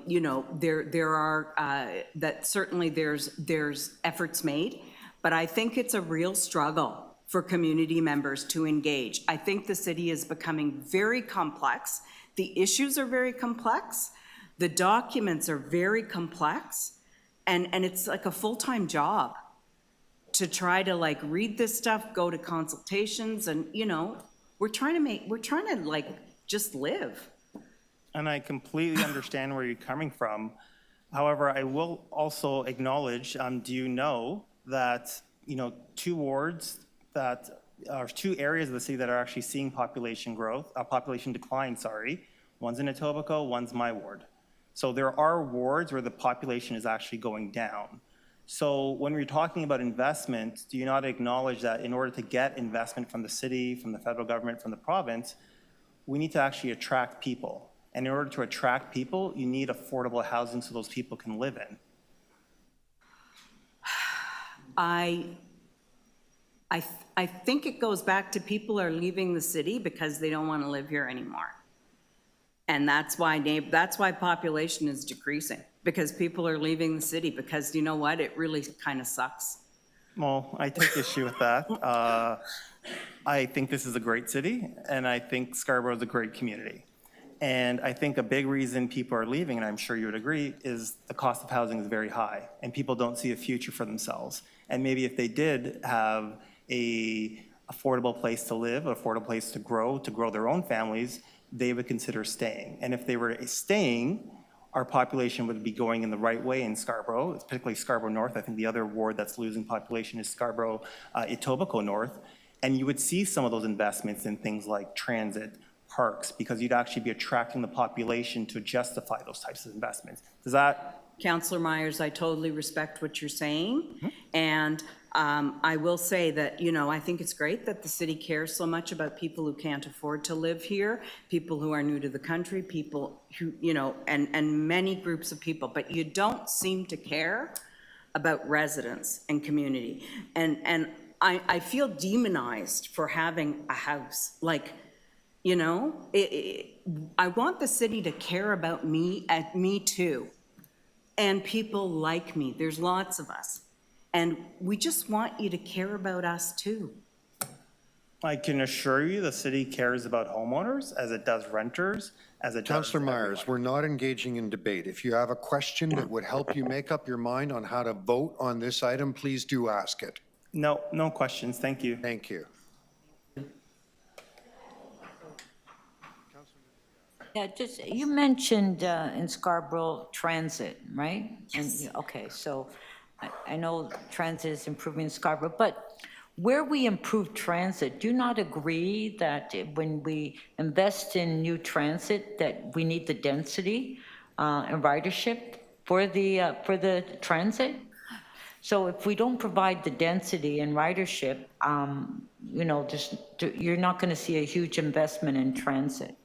you know, there are, that certainly there's efforts made, but I think it's a real struggle for community members to engage. I think the city is becoming very complex. The issues are very complex. The documents are very complex. And it's like a full-time job to try to like read this stuff, go to consultations, and you know, we're trying to like just live. And I completely understand where you're coming from. However, I will also acknowledge, do you know that, you know, two wards that are two areas of the city that are actually seeing population growth, population decline, sorry. One's in Etobicoke, one's my ward. So there are wards where the population is actually going down. So when we're talking about investment, do you not acknowledge that in order to get investment from the city, from the federal government, from the province, we need to actually attract people. And in order to attract people, you need affordable housing so those people can live in. I think it goes back to people are leaving the city because they don't want to live here anymore. And that's why population is decreasing, because people are leaving the city because, you know what, it really kind of sucks. Well, I take issue with that. I think this is a great city, and I think Scarborough is a great community. And I think a big reason people are leaving, and I'm sure you would agree, is the cost of housing is very high, and people don't see a future for themselves. And maybe if they did have a affordable place to live, an affordable place to grow their own families, they would consider staying. And if they were staying, our population would be going in the right way in Scarborough, particularly Scarborough North. I think the other ward that's losing population is Scarborough, Etobicoke North. And you would see some of those investments in things like transit, parks, because you'd actually be attracting the population to justify those types of investments. Does that? Councillor Myers, I totally respect what you're saying. And I will say that, you know, I think it's great that the city cares so much about people who can't afford to live here, people who are new to the country, people who, you know, and many groups of people, but you don't seem to care about residents and community. And I feel demonized for having a house. Like, you know, I want the city to care about me too. and people like me. There's lots of us. And we just want you to care about us too. I can assure you the city cares about homeowners as it does renters, as it does Councillor Myers, we're not engaging in debate. If you have a question that would help you make up your mind on how to vote on this item, please do ask it. No, no questions. Thank you. Thank you. Yeah, just, you mentioned in Scarborough transit, right? Yes. Okay, so I know transit is improving in Scarborough, but where we improve transit, do you not agree that when we invest in new transit, that we need the density and ridership for the transit? So if we don't provide the density and ridership, you know, you're not going to see a huge investment in transit.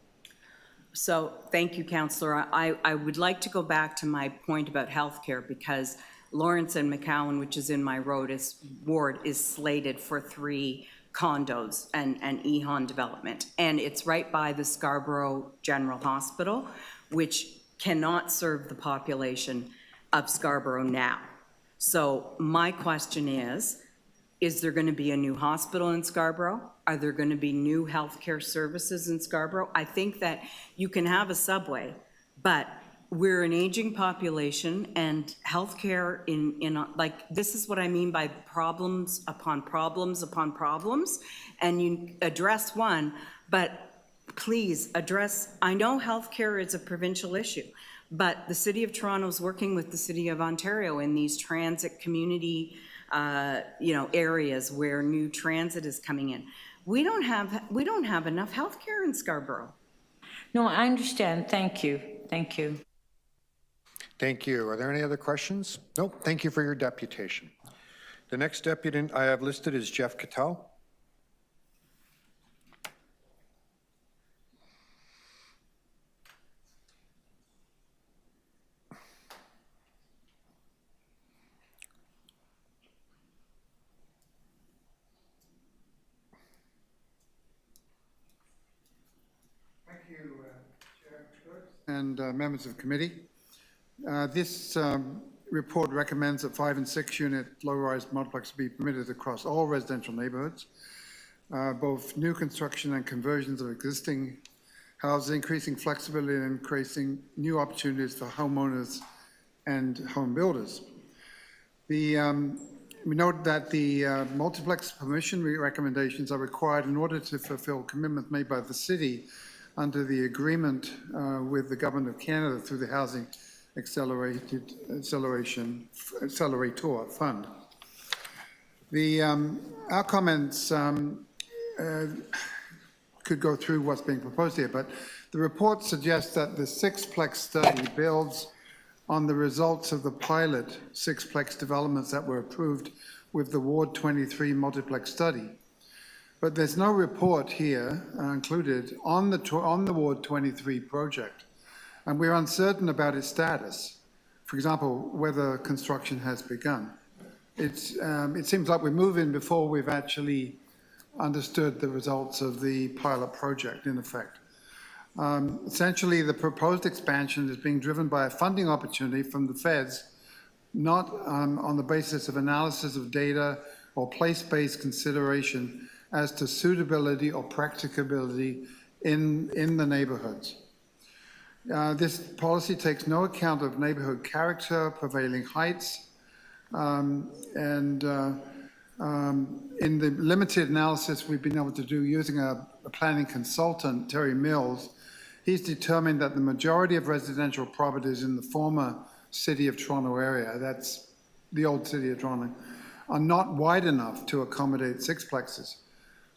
So thank you, Councillor. I would like to go back to my point about healthcare because Lawrence and McCowan, which is in my ward, is slated for 3 condos and EHON development. And it's right by the Scarborough General Hospital, which cannot serve the population of Scarborough now. So my question is there going to be a new hospital in Scarborough? Are there going to be new healthcare services in Scarborough? I think that you can have a subway, but we're an aging population and healthcare like, this is what I mean by problems upon problems upon problems. And you address one, but please address, I know healthcare is a provincial issue, but the City of Toronto is working with the City of Ontario in these transit community areas where new transit is coming in. We don't have enough healthcare in Scarborough. No, I understand. Thank you. Thank you. Thank you. Are there any other questions? Nope. Thank you for your deputation. The next deputant I have listed is Jeff Cattell. Thank you, Chair and members of the committee. This report recommends that 5 and 6 unit low-rise multiplex be permitted across all residential neighbourhoods, both new construction and conversions of existing houses, increasing flexibility and increasing new opportunities for homeowners and home builders. We note that the multiplex permission recommendations are required in order to fulfill commitments made by the city under the agreement with the Government of Canada through the Housing Accelerator Fund. Our comments could go through what's being proposed here, but the report suggests that the Sixplex study builds on the results of the pilot Sixplex developments that were approved with the Ward 23 multiplex study. But there's no report here included on the Ward 23 project, and we're uncertain about its status. For example, whether construction has begun. It seems like we're moving before we've actually understood the results of the pilot project, in effect. Essentially, the proposed expansion is being driven by a funding opportunity from the feds, not on the basis of analysis of data or place-based consideration as to suitability or practicability in the neighborhoods. This policy takes no account of neighborhood character, prevailing heights, and in the limited analysis we've been able to do using a planning consultant, Terry Mills, he's determined that the majority of residential properties in the former City of Toronto area, that's the old City of Toronto, are not wide enough to accommodate sixplexes.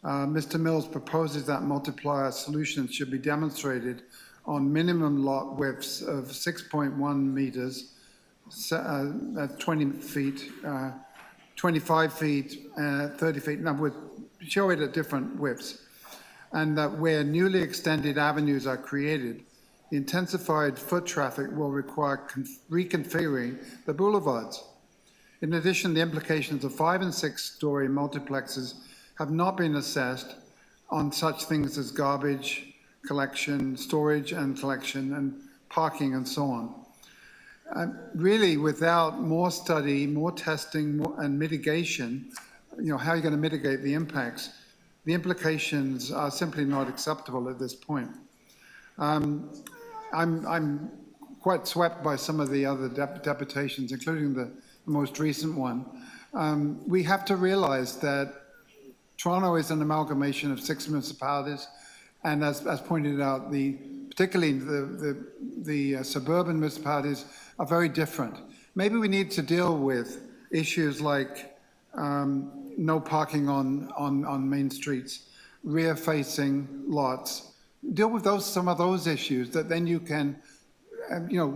Mr. Mills proposes that multiplier solutions should be demonstrated on minimum lot widths of 6.1 meters, 20 feet, 25 feet, 30 feet. Now, we'll show it at different widths. And that where newly extended avenues are created, the intensified foot traffic will require reconfiguring the boulevards. In addition, the implications of 5- and 6-story multiplexes have not been assessed on such things as garbage collection, storage and collection, and parking and so on. really, without more study, more testing, and mitigation, how are you going to mitigate the impacts? The implications are simply not acceptable at this point. I'm quite swept by some of the other deputations, including the most recent one. We have to realize that Toronto is an amalgamation of 6 municipalities, and as pointed out, particularly the suburban municipalities are very different. Maybe we need to deal with issues like no parking on main streets, rear-facing lots. Deal with some of those issues that then you can, deal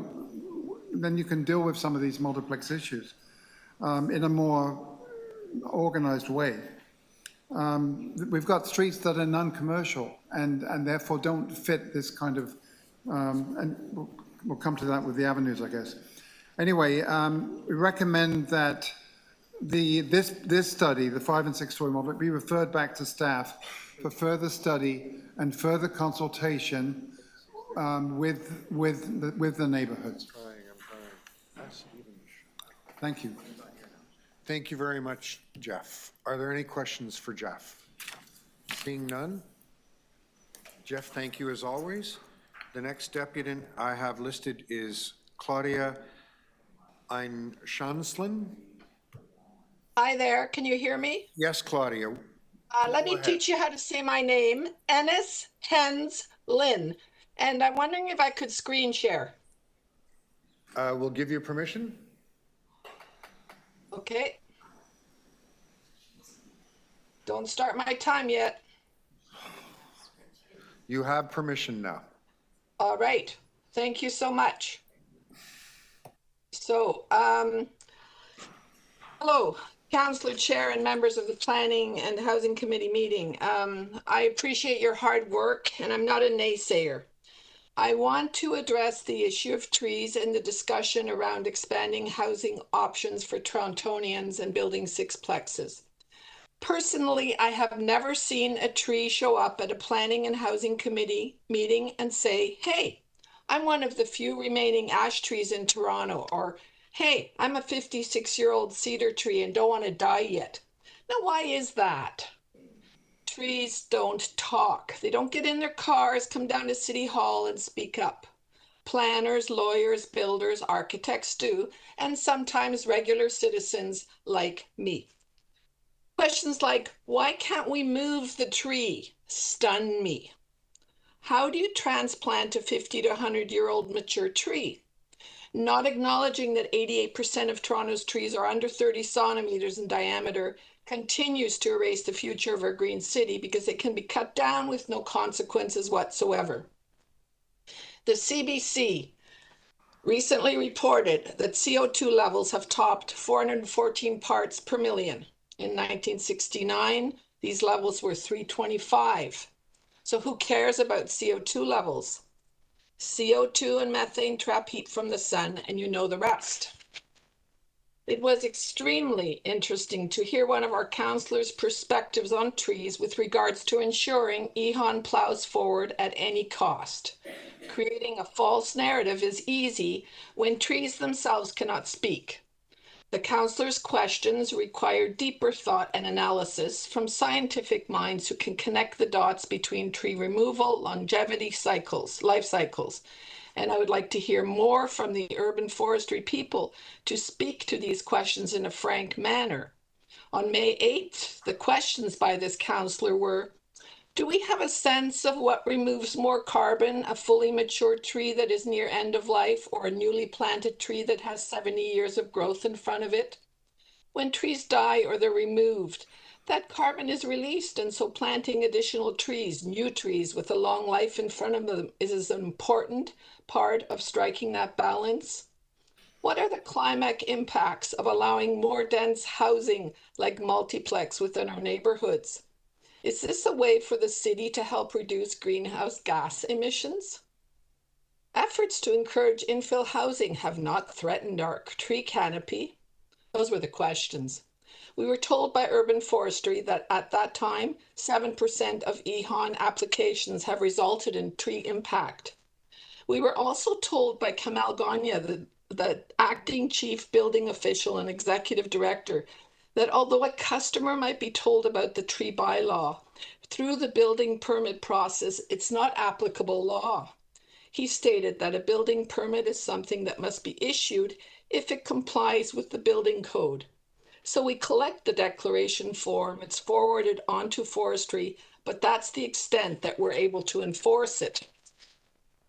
with some of these multiplex issues in a more organized way. We've got streets that are non-commercial and therefore don't fit this kind of, and we'll come to that with the avenues, I guess. Anyway, we recommend that this study, the 5- and 6-story model, be referred back to staff for further study and further consultation with the neighborhoods. Thank you. Thank you very much, Jeff. Are there any questions for Jeff? Seeing none. Jeff, thank you as always. The next deputy I have listed is Claudia Einschanslen. Hi there, can you hear me? Yes, Claudia. Let me teach you how to say my name, Ennis Hens Lynn. And I'm wondering if I could screen share. We'll give you permission. Okay. Don't start my time yet. You have permission now. All right, thank you so much. So, hello, Councillor Chair and members of the Planning and Housing Committee meeting. I appreciate your hard work, and I'm not a naysayer. I want to address the issue of trees and the discussion around expanding housing options for Torontonians and building sixplexes. Personally, I have never seen a tree show up at a Planning and Housing Committee meeting and say, hey, I'm one of the few remaining ash trees in Toronto, or hey, I'm a 56-year-old cedar tree and don't want to die yet. Now, why is that? Trees don't talk. They don't get in their cars, come down to City Hall and speak up. Planners, lawyers, builders, architects do, and sometimes regular citizens like me. Questions like, why can't we move the tree? Stun me. How do you transplant a 50 to 100-year-old mature tree? Not acknowledging that 88% of Toronto's trees are under 30 centimeters in diameter continues to erase the future of our green city because it can be cut down with no consequences whatsoever. The CBC recently reported that CO2 levels have topped 414 parts per million. In 1969, these levels were 325. So who cares about CO2 levels? CO2 and methane trap heat from the sun, and you know the rest. It was extremely interesting to hear one of our councillors' perspectives on trees with regards to ensuring EHON plows forward at any cost. Creating a false narrative is easy when trees themselves cannot speak. The councillors' questions require deeper thought and analysis from scientific minds who can connect the dots between tree removal, longevity cycles, life cycles. And I would like to hear more from the urban forestry people to speak to these questions in a frank manner. On May 8th, the questions by this councillor were, do we have a sense of what removes more carbon, a fully mature tree that is near end of life or a newly planted tree that has 70 years of growth in front of it? When trees die or they're removed, that carbon is released, and so planting additional trees, new trees with a long life in front of them is an important part of striking that balance. What are the climate impacts of allowing more dense housing like multiplex within our neighborhoods? Is this a way for the city to help reduce greenhouse gas emissions? Efforts to encourage infill housing have not threatened our tree canopy. Those were the questions. We were told by urban forestry that at that time, 7% of EHON applications have resulted in tree impact. We were also told by Kamal Ganya, the acting chief building official and executive director that although a customer might be told about the tree bylaw, through the building permit process, it's not applicable law. He stated that a building permit is something that must be issued if it complies with the building code. So we collect the declaration form, it's forwarded onto forestry, but that's the extent that we're able to enforce it.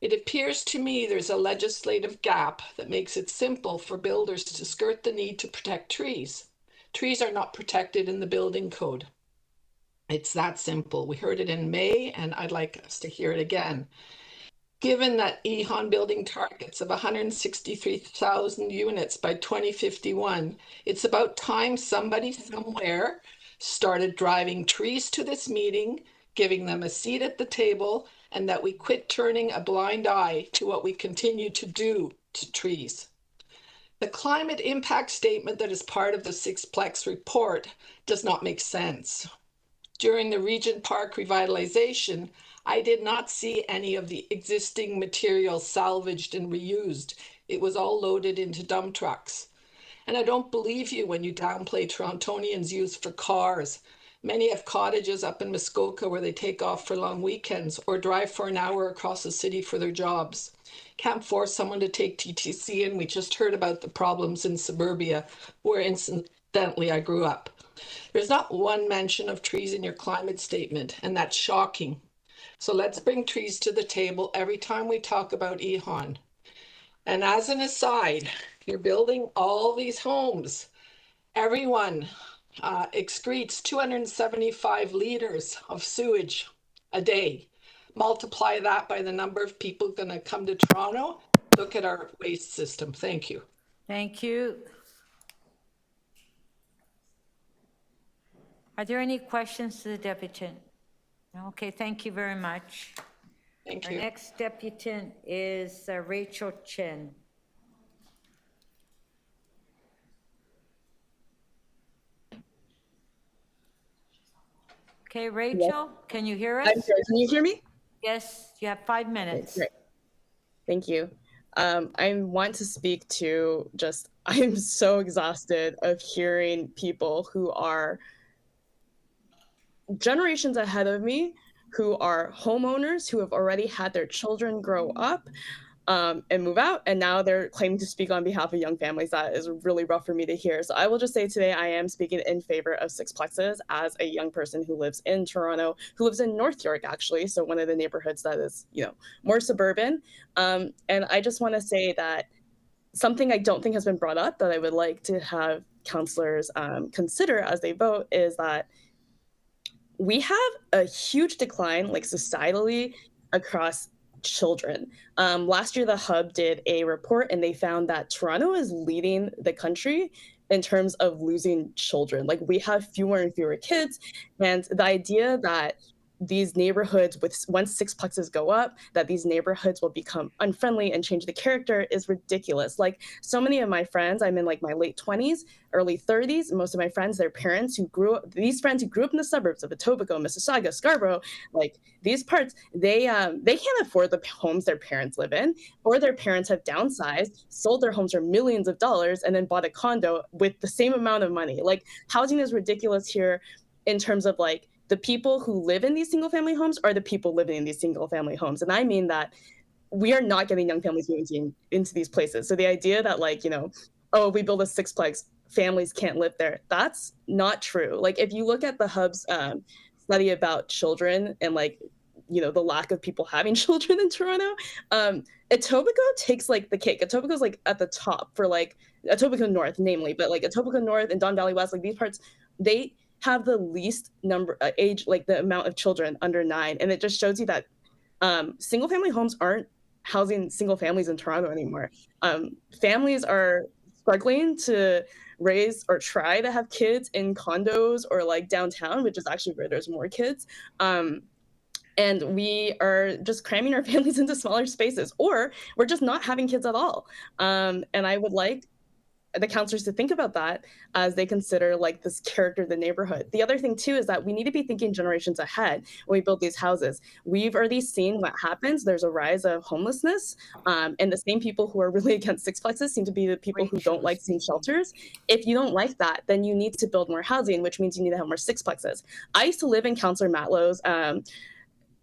It appears to me there's a legislative gap that makes it simple for builders to skirt the need to protect trees. Trees are not protected in the building code. It's that simple. We heard it in May, and I'd like us to hear it again. Given that EHON building targets of 163,000 units by 2051, it's about time somebody somewhere started driving trees to this meeting, giving them a seat at the table, and that we quit turning a blind eye to what we continue to do to trees. The climate impact statement that is part of the Sixplex report does not make sense. During the Regent Park revitalization, I did not see any of the existing material salvaged and reused. It was all loaded into dump trucks. And I don't believe you when you downplay Torontonians' use for cars. Many have cottages up in Muskoka where they take off for long weekends or drive for an hour across the city for their jobs. Can't force someone to take TTC, and we just heard about the problems in suburbia where incidentally I grew up. There's not one mention of trees in your climate statement, and that's shocking. So let's bring trees to the table every time we talk about EHON. And as an aside, you're building all these homes. Everyone excretes 275 liters of sewage a day. Multiply that by the number of people going to come to Toronto. Look at our waste system. Thank you. Thank you. Are there any questions to the deputant? Okay, thank you very much. Thank you. Our next deputant is Rachel Chen. Okay, Rachel, can you hear us? I'm sorry, can you hear me? Yes, you have 5 minutes. Okay, great. Thank you. I want to speak to just, I'm so exhausted of hearing people who are generations ahead of me, who are homeowners, who have already had their children grow up and move out, and now they're claiming to speak on behalf of young families. That is really rough for me to hear. So I will just say today I am speaking in favor of Sixplexes as a young person who lives in Toronto, who lives in North York, actually, so one of the neighborhoods that is, you know, more suburban. And I just want to say that something I don't think has been brought up that I would like to have councillors consider as they vote is that we have a huge decline, like societally, across children. Last year, the Hub did a report and they found that Toronto is leading the country in terms of losing children. Like, we have fewer and fewer kids, and the idea that these neighborhoods, once Sixplexes go up, that these neighborhoods will become unfriendly and change the character is ridiculous. Like, so many of my friends, I'm in like my late 20s, early 30s. Most of my friends, their parents who grew up, these friends who grew up in the suburbs of Etobicoke, Mississauga, Scarborough, like these parts, they can't afford the homes their parents live in, or their parents have downsized, sold their homes for millions of dollars, and then bought a condo with the same amount of money. Like, housing is ridiculous here in terms of like, the people who live in these single family homes are the people living in these single family homes. And I mean that we are not getting young families moving into these places. So the idea that, like, you know, oh, we build a sixplex, families can't live there, that's not true. Like, if you look at the Hub's study about children and, like, you know, the lack of people having children in Toronto, Etobicoke takes like the cake. Etobicoke's like at the top for like Etobicoke North, namely, but like Etobicoke North and Don Valley West, like these parts, they have the least number age, like the amount of children under 9. And it just shows you that single family homes aren't housing single families in Toronto anymore. Families are struggling to raise or try to have kids in condos or like downtown, which is actually where there's more kids. And we are just cramming our families into smaller spaces, or we're just not having kids at all. And I would like the counselors to think about that as they consider like this character of the neighborhood. The other thing too is that we need to be thinking generations ahead when we build these houses. We've already seen what happens. There's a rise of homelessness, and the same people who are really against sixplexes seem to be the people who don't like seeing shelters. If you don't like that, then you need to build more housing, which means you need to have more sixplexes. I used to live in Councillor Matlow's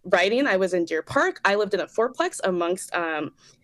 riding. I was in Deer Park. I lived in a fourplex amongst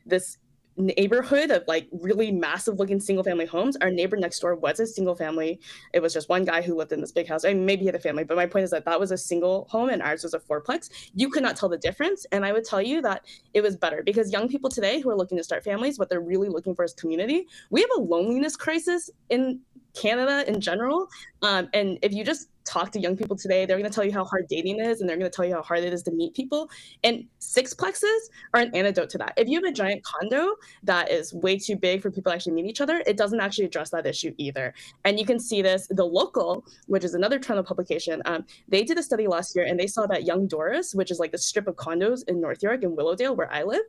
this neighborhood of like really massive looking single family homes. Our neighbor next door was a single family. It was just one guy who lived in this big house. I mean, maybe he had a family, but my point is that that was a single home and ours was a fourplex. You could not tell the difference. And I would tell you that it was better because young people today who are looking to start families, what they're really looking for is community. We have a loneliness crisis in Canada in general. And if you just talk to young people today, they're going to tell you how hard dating is, and they're going to tell you how hard it is to meet people. And sixplexes are an antidote to that. If you have a giant condo that is way too big for people to actually meet each other, it doesn't actually address that issue either. And you can see this, The Local, which is another Toronto publication, they did a study last year and they saw that Young Doris, which is like the strip of condos in North York and Willowdale where I live,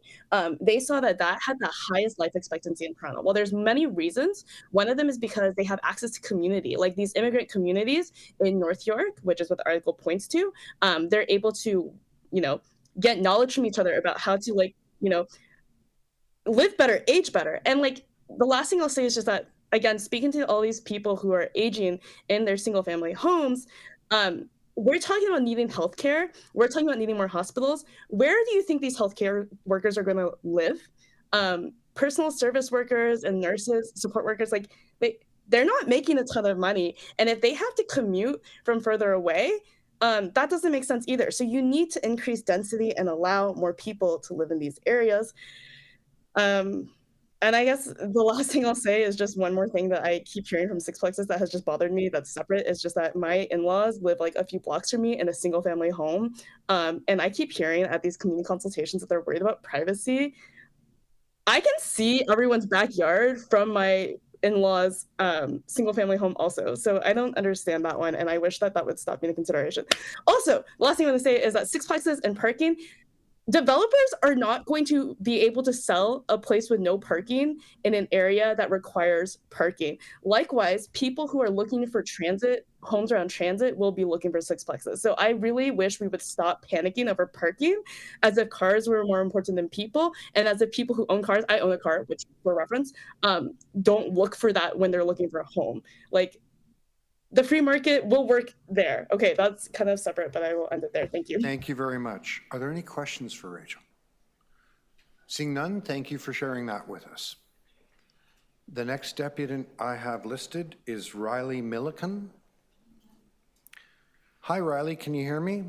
they saw that that had the highest life expectancy in Toronto. Well, there's many reasons. One of them is because they have access to community, like these immigrant communities in North York, which is what the article points to. They're able to, you know, get knowledge from each other about how to, like, you know, live better, age better. And like the last thing I'll say is just that, again, speaking to all these people who are aging in their single family homes, we're talking about needing healthcare. We're talking about needing more hospitals. Where do you think these healthcare workers are going to live? Personal service workers and nurses, support workers, like they're not making a ton of money. And if they have to commute from further away, that doesn't make sense either. So you need to increase density and allow more people to live in these areas. And I guess the last thing I'll say is just one more thing that I keep hearing from sixplexes that has just bothered me that's separate is just that my in-laws live like a few blocks from me in a single family home. And I keep hearing at these community consultations that they're worried about privacy. I can see everyone's backyard from my in-laws single family home also. So I don't understand that one. And I wish that that would stop being a consideration. Also, last thing I want to say is that sixplexes and parking, developers are not going to be able to sell a place with no parking in an area that requires parking. Likewise, people who are looking for transit, homes around transit will be looking for sixplexes. So I really wish we would stop panicking over parking as if cars were more important than people. And as if people who own cars, I own a car, which for reference, don't look for that when they're looking for a home. Like, the free market will work there. Okay, that's kind of separate, but I will end it there. Thank you. Thank you very much. Are there any questions for Rachel? Seeing none, thank you for sharing that with us. The next deputant I have listed is Riley Milliken. Hi, Riley, can you hear me?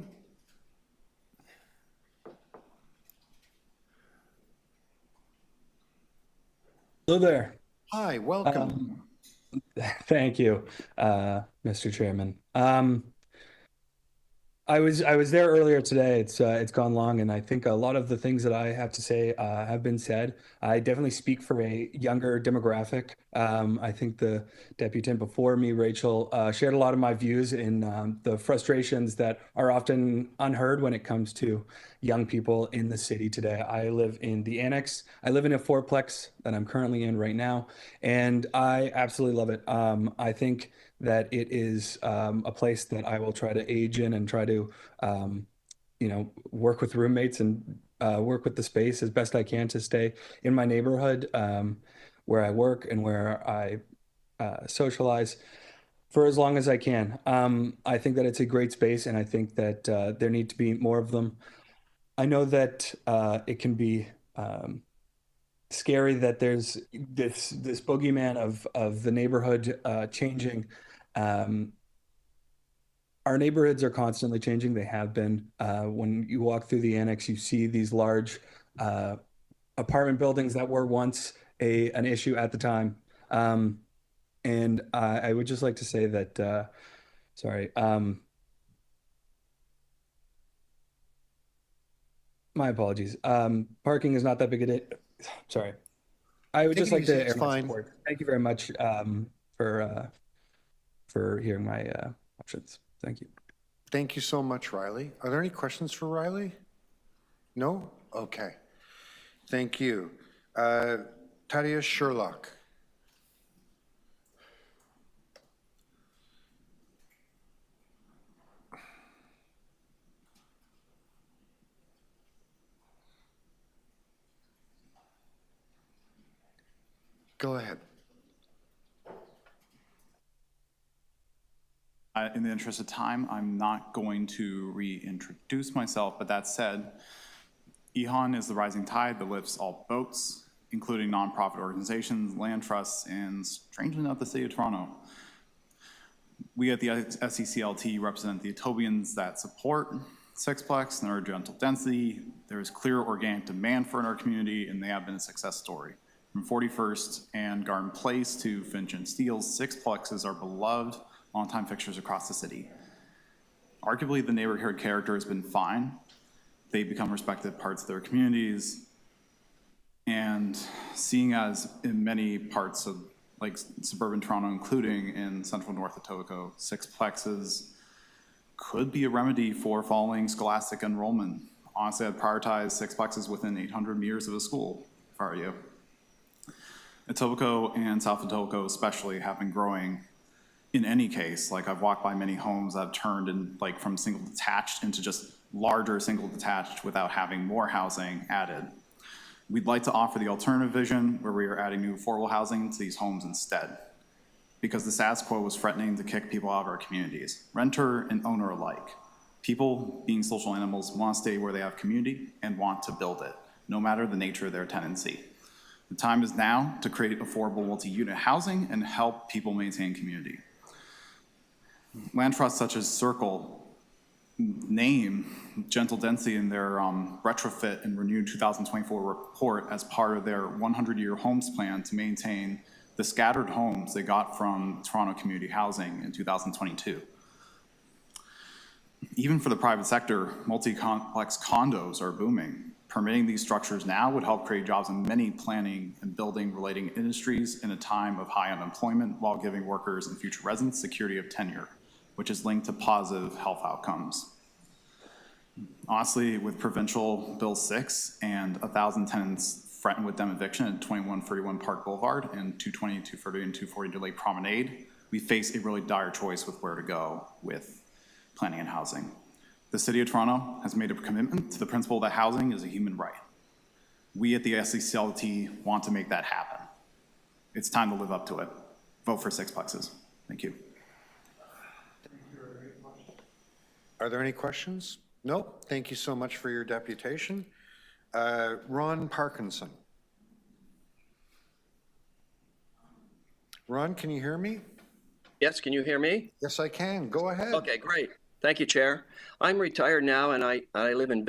Hello there. Hi, welcome. Thank you, Mr. Chairman. I was there earlier today. It's gone long, and I think a lot of the things that I have to say have been said. I definitely speak for a younger demographic. I think the deputant before me, Rachel, shared a lot of my views in the frustrations that are often unheard when it comes to young people in the city today. I live in the Annex. I live in a fourplex that I'm currently in right now, and I absolutely love it. I think that it is a place that I will try to age in and try to, work with roommates and work with the space as best I can to stay in my neighborhood where I work and where I socialize for as long as I can. I think that it's a great space, and I think that there need to be more of them. I know that it can be scary that there's this boogeyman of the neighborhood changing. Our neighborhoods are constantly changing. They have been. When you walk through the Annex, you see these large apartment buildings that were once an issue at the time. And I would just like to say that, sorry, my apologies. Parking is not that big a sorry. I would just like to air my support. Thank you very much for hearing my options. Thank you. Thank you so much, Riley. Are there any questions for Riley? No? Okay. Thank you. Thaddeus Sherlock. Go ahead. In the interest of time, I'm not going to reintroduce myself, but that said, EHON is the rising tide that lifts all boats, including nonprofit organizations, land trusts, and strangely enough, the City of Toronto. We at the SECLT represent the Etobians that support Sixplex and our gentle density. There is clear organic demand for it in our community, and they have been a success story. From 41st and Garden Place to Finch and Steeles, Sixplexes are beloved longtime fixtures across the city. Arguably, the neighborhood character has been fine. They become respected parts of their communities, and seeing as in many parts of like suburban Toronto, including in central North Etobicoke, Sixplexes could be a remedy for falling scholastic enrollment. Honestly, I'd prioritize Sixplexes within 800 meters of a school, if I were you. Etobicoke and South Etobicoke especially have been growing in any case. Like I've walked by many homes that have turned in like from single detached into just larger single detached without having more housing added. We'd like to offer the alternative vision where we are adding new affordable housing to these homes instead, because the status quo was threatening to kick people out of our communities, renter and owner alike. People, being social animals, want to stay where they have community and want to build it, no matter the nature of their tenancy. The time is now to create affordable multi-unit housing and help people maintain community. Land trusts such as Circle name gentle density in their retrofit and renewed 2024 report as part of their 100-year homes plan to maintain the scattered homes they got from Toronto Community Housing in 2022. Even for the private sector, multi-complex condos are booming. Permitting these structures now would help create jobs in many planning and building relating industries in a time of high unemployment while giving workers and future residents security of tenure, which is linked to positive health outcomes. Honestly, with Provincial Bill 6 and 1,000 tenants threatened with them eviction at 2131 Park Boulevard and 220, 230, and 240 Lake Promenade, we face a really dire choice with where to go with planning and housing. The City of Toronto has made a commitment to the principle that housing is a human right. We at the SECLT want to make that happen. It's time to live up to it. Vote for Sixplexes. Thank you. Are there any questions? No. Thank you so much for your deputation. Ron Parkinson. Ron, can you hear me? Yes, can you hear me? Yes, I can. Go ahead. Okay, great. Thank you, Chair. I'm retired now, and I live in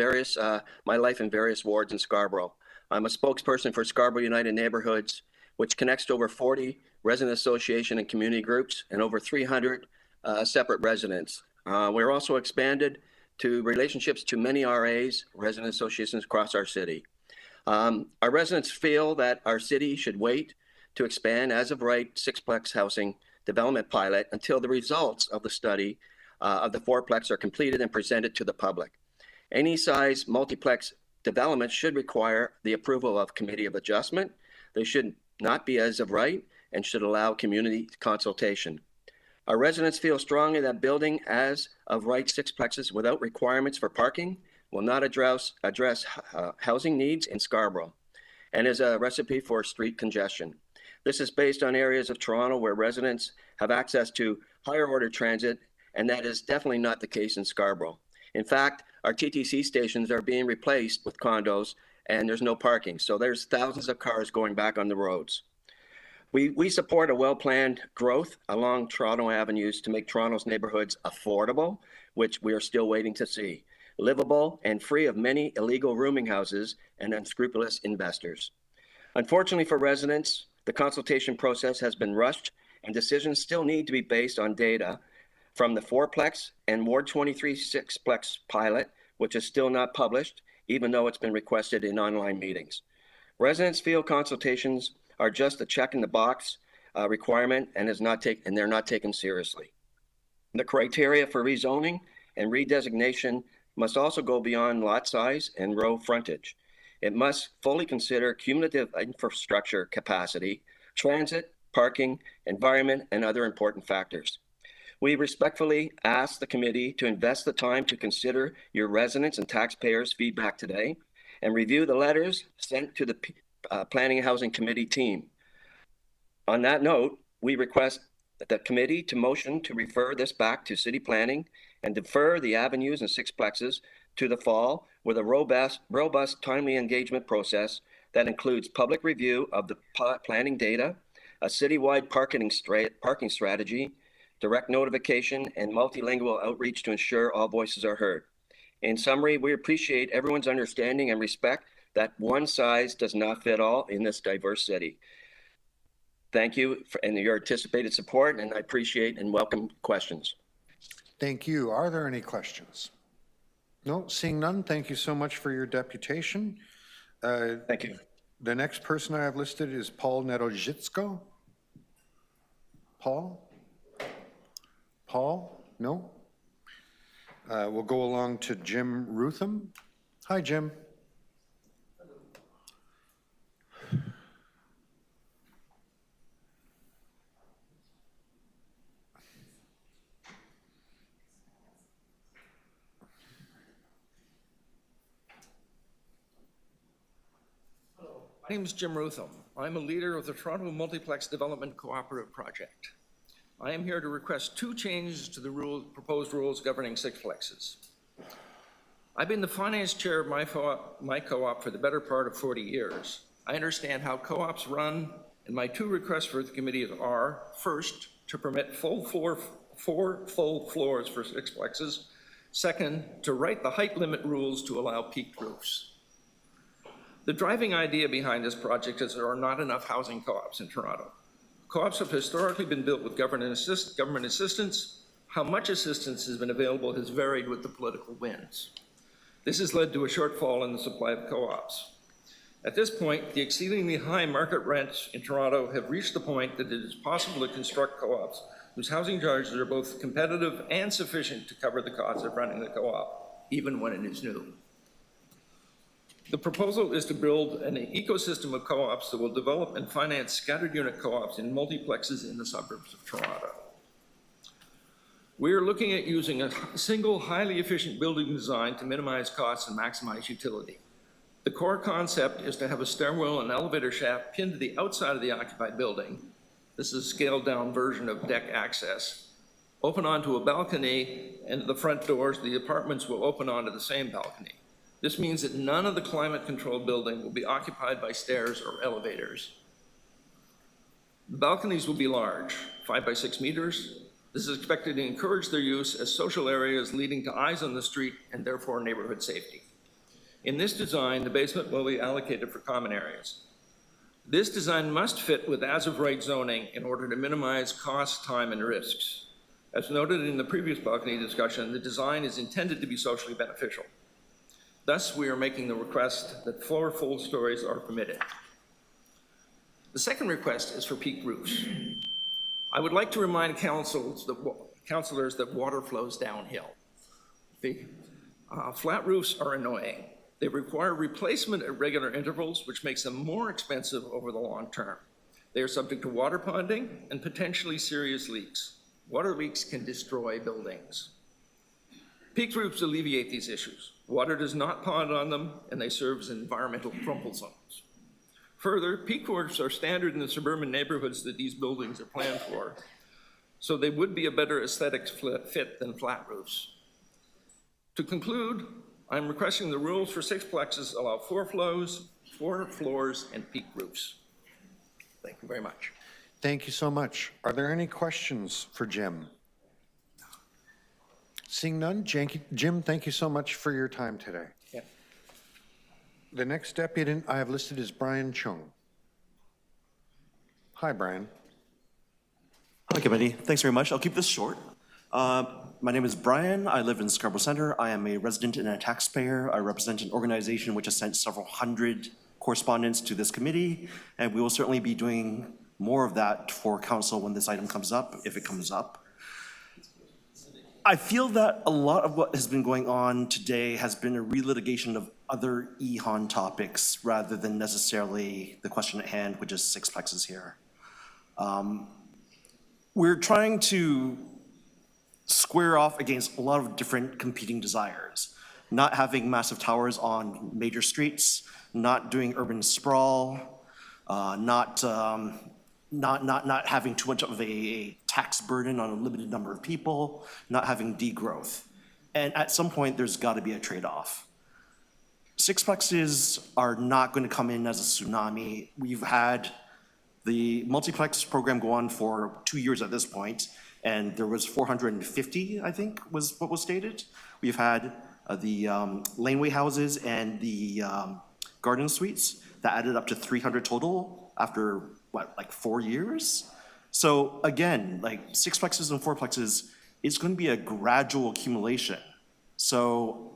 my life in various wards in Scarborough. I'm a spokesperson for Scarborough United Neighbourhoods, which connects to over 40 resident association and community groups and over 300 separate residents. We're also expanded to relationships to many RAs, resident associations across our city. Our residents feel that our city should wait to expand as of right Sixplex housing development pilot until the results of the study of the fourplex are completed and presented to the public. Any size multiplex development should require the approval of Committee of Adjustment. They should not be as of right and should allow community consultation. Our residents feel strongly that building as of right Sixplexes without requirements for parking will not address housing needs in Scarborough and is a recipe for street congestion. This is based on areas of Toronto where residents have access to higher order transit, and that is definitely not the case in Scarborough. In fact, our TTC stations are being replaced with condos and there's no parking. So there's thousands of cars going back on the roads. We support a well-planned growth along Toronto avenues to make Toronto's neighborhoods affordable, which we are still waiting to see, livable and free of many illegal rooming houses and unscrupulous investors. Unfortunately for residents, the consultation process has been rushed and decisions still need to be based on data from the fourplex and Ward 23 Sixplex pilot, which is still not published, even though it's been requested in online meetings. Residents feel consultations are just a check in the box requirement and they're not taken seriously. The criteria for rezoning and redesignation must also go beyond lot size and row frontage. It must fully consider cumulative infrastructure capacity, transit, parking, environment, and other important factors. We respectfully ask the committee to invest the time to consider your residents' and taxpayers' feedback today and review the letters sent to the Planning and Housing Committee team. On that note, we request the committee to motion to refer this back to city planning and defer the avenues and sixplexes to the fall with a robust timely engagement process that includes public review of the planning data, a citywide parking strategy, direct notification, and multilingual outreach to ensure all voices are heard. In summary, we appreciate everyone's understanding and respect that one size does not fit all in this diverse city. Thank you for your anticipated support, and I appreciate and welcome questions. Thank you. Are there any questions? No, seeing none, thank you so much for your deputation. Thank you. The next person I have listed is Paul Nerozhitsko. Paul? Paul? No? We'll go along to Jim Rutham. Hi, Jim. My name is Jim Rutham. I'm a leader of the Toronto Multiplex Development Cooperative Project. I am here to request 2 changes to the proposed rules governing sixplexes. I've been the finance chair of my co-op for the better part of 40 years. I understand how co-ops run, and my 2 requests for the committee are, first, to permit 4 full floors for sixplexes. Second, to write the height limit rules to allow peaked roofs. The driving idea behind this project is there are not enough housing co-ops in Toronto. Co-ops have historically been built with government assistance. How much assistance has been available has varied with the political winds. This has led to a shortfall in the supply of co-ops. At this point, the exceedingly high market rents in Toronto have reached the point that it is possible to construct co-ops whose housing charges are both competitive and sufficient to cover the costs of running the co-op, even when it is new. The proposal is to build an ecosystem of co-ops that will develop and finance scattered unit co-ops in multiplexes in the suburbs of Toronto. We are looking at using a single highly efficient building design to minimize costs and maximize utility. The core concept is to have a stairwell and elevator shaft pinned to the outside of the occupied building. This is a scaled down version of deck access. Open onto a balcony, and the front doors of the apartments will open onto the same balcony. This means that none of the climate-controlled building will be occupied by stairs or elevators. The balconies will be large, 5 by 6 meters. This is expected to encourage their use as social areas leading to eyes on the street and therefore neighborhood safety. In this design, the basement will be allocated for common areas. This design must fit with as-of-right zoning in order to minimize costs, time, and risks. As noted in the previous balcony discussion, the design is intended to be socially beneficial. Thus, we are making the request that 4 full stories are permitted. The second request is for peaked roofs. I would like to remind councilors that water flows downhill. Flat roofs are annoying. They require replacement at regular intervals, which makes them more expensive over the long term. They are subject to water ponding and potentially serious leaks. Water leaks can destroy buildings. Peaked roofs alleviate these issues. Water does not pond on them, and they serve as environmental crumple zones. Further, peaked roofs are standard in the suburban neighborhoods that these buildings are planned for, so they would be a better aesthetic fit than flat roofs. To conclude, I'm requesting the rules for sixplexes allow 4 floors, and peaked roofs. Thank you very much. Thank you so much. Are there any questions for Jim? Seeing none, Jim, thank you so much for your time today. Yeah. The next deputant I have listed is Brian Chung. Hi, Brian. Hi, committee. Thanks very much. I'll keep this short. My name is Brian. I live in Scarborough Centre. I am a resident and a taxpayer. I represent an organization which has sent several hundred correspondence to this committee, and we will certainly be doing more of that for council when this item comes up, if it comes up. I feel that a lot of what has been going on today has been a relitigation of other EHON topics rather than necessarily the question at hand, which is sixplexes here. We're trying to square off against a lot of different competing desires. Not having massive towers on major streets, not doing urban sprawl, not not having too much of a tax burden on a limited number of people, not having degrowth. And at some point, there's got to be a trade-off. Sixplexes are not going to come in as a tsunami. We've had the multiplex program go on for 2 years at this point, and there was 450, I think, was what was stated. We've had the laneway houses and the garden suites that added up to 300 total after, what, like 4 years? So again, like sixplexes and fourplexes, it's going to be a gradual accumulation. So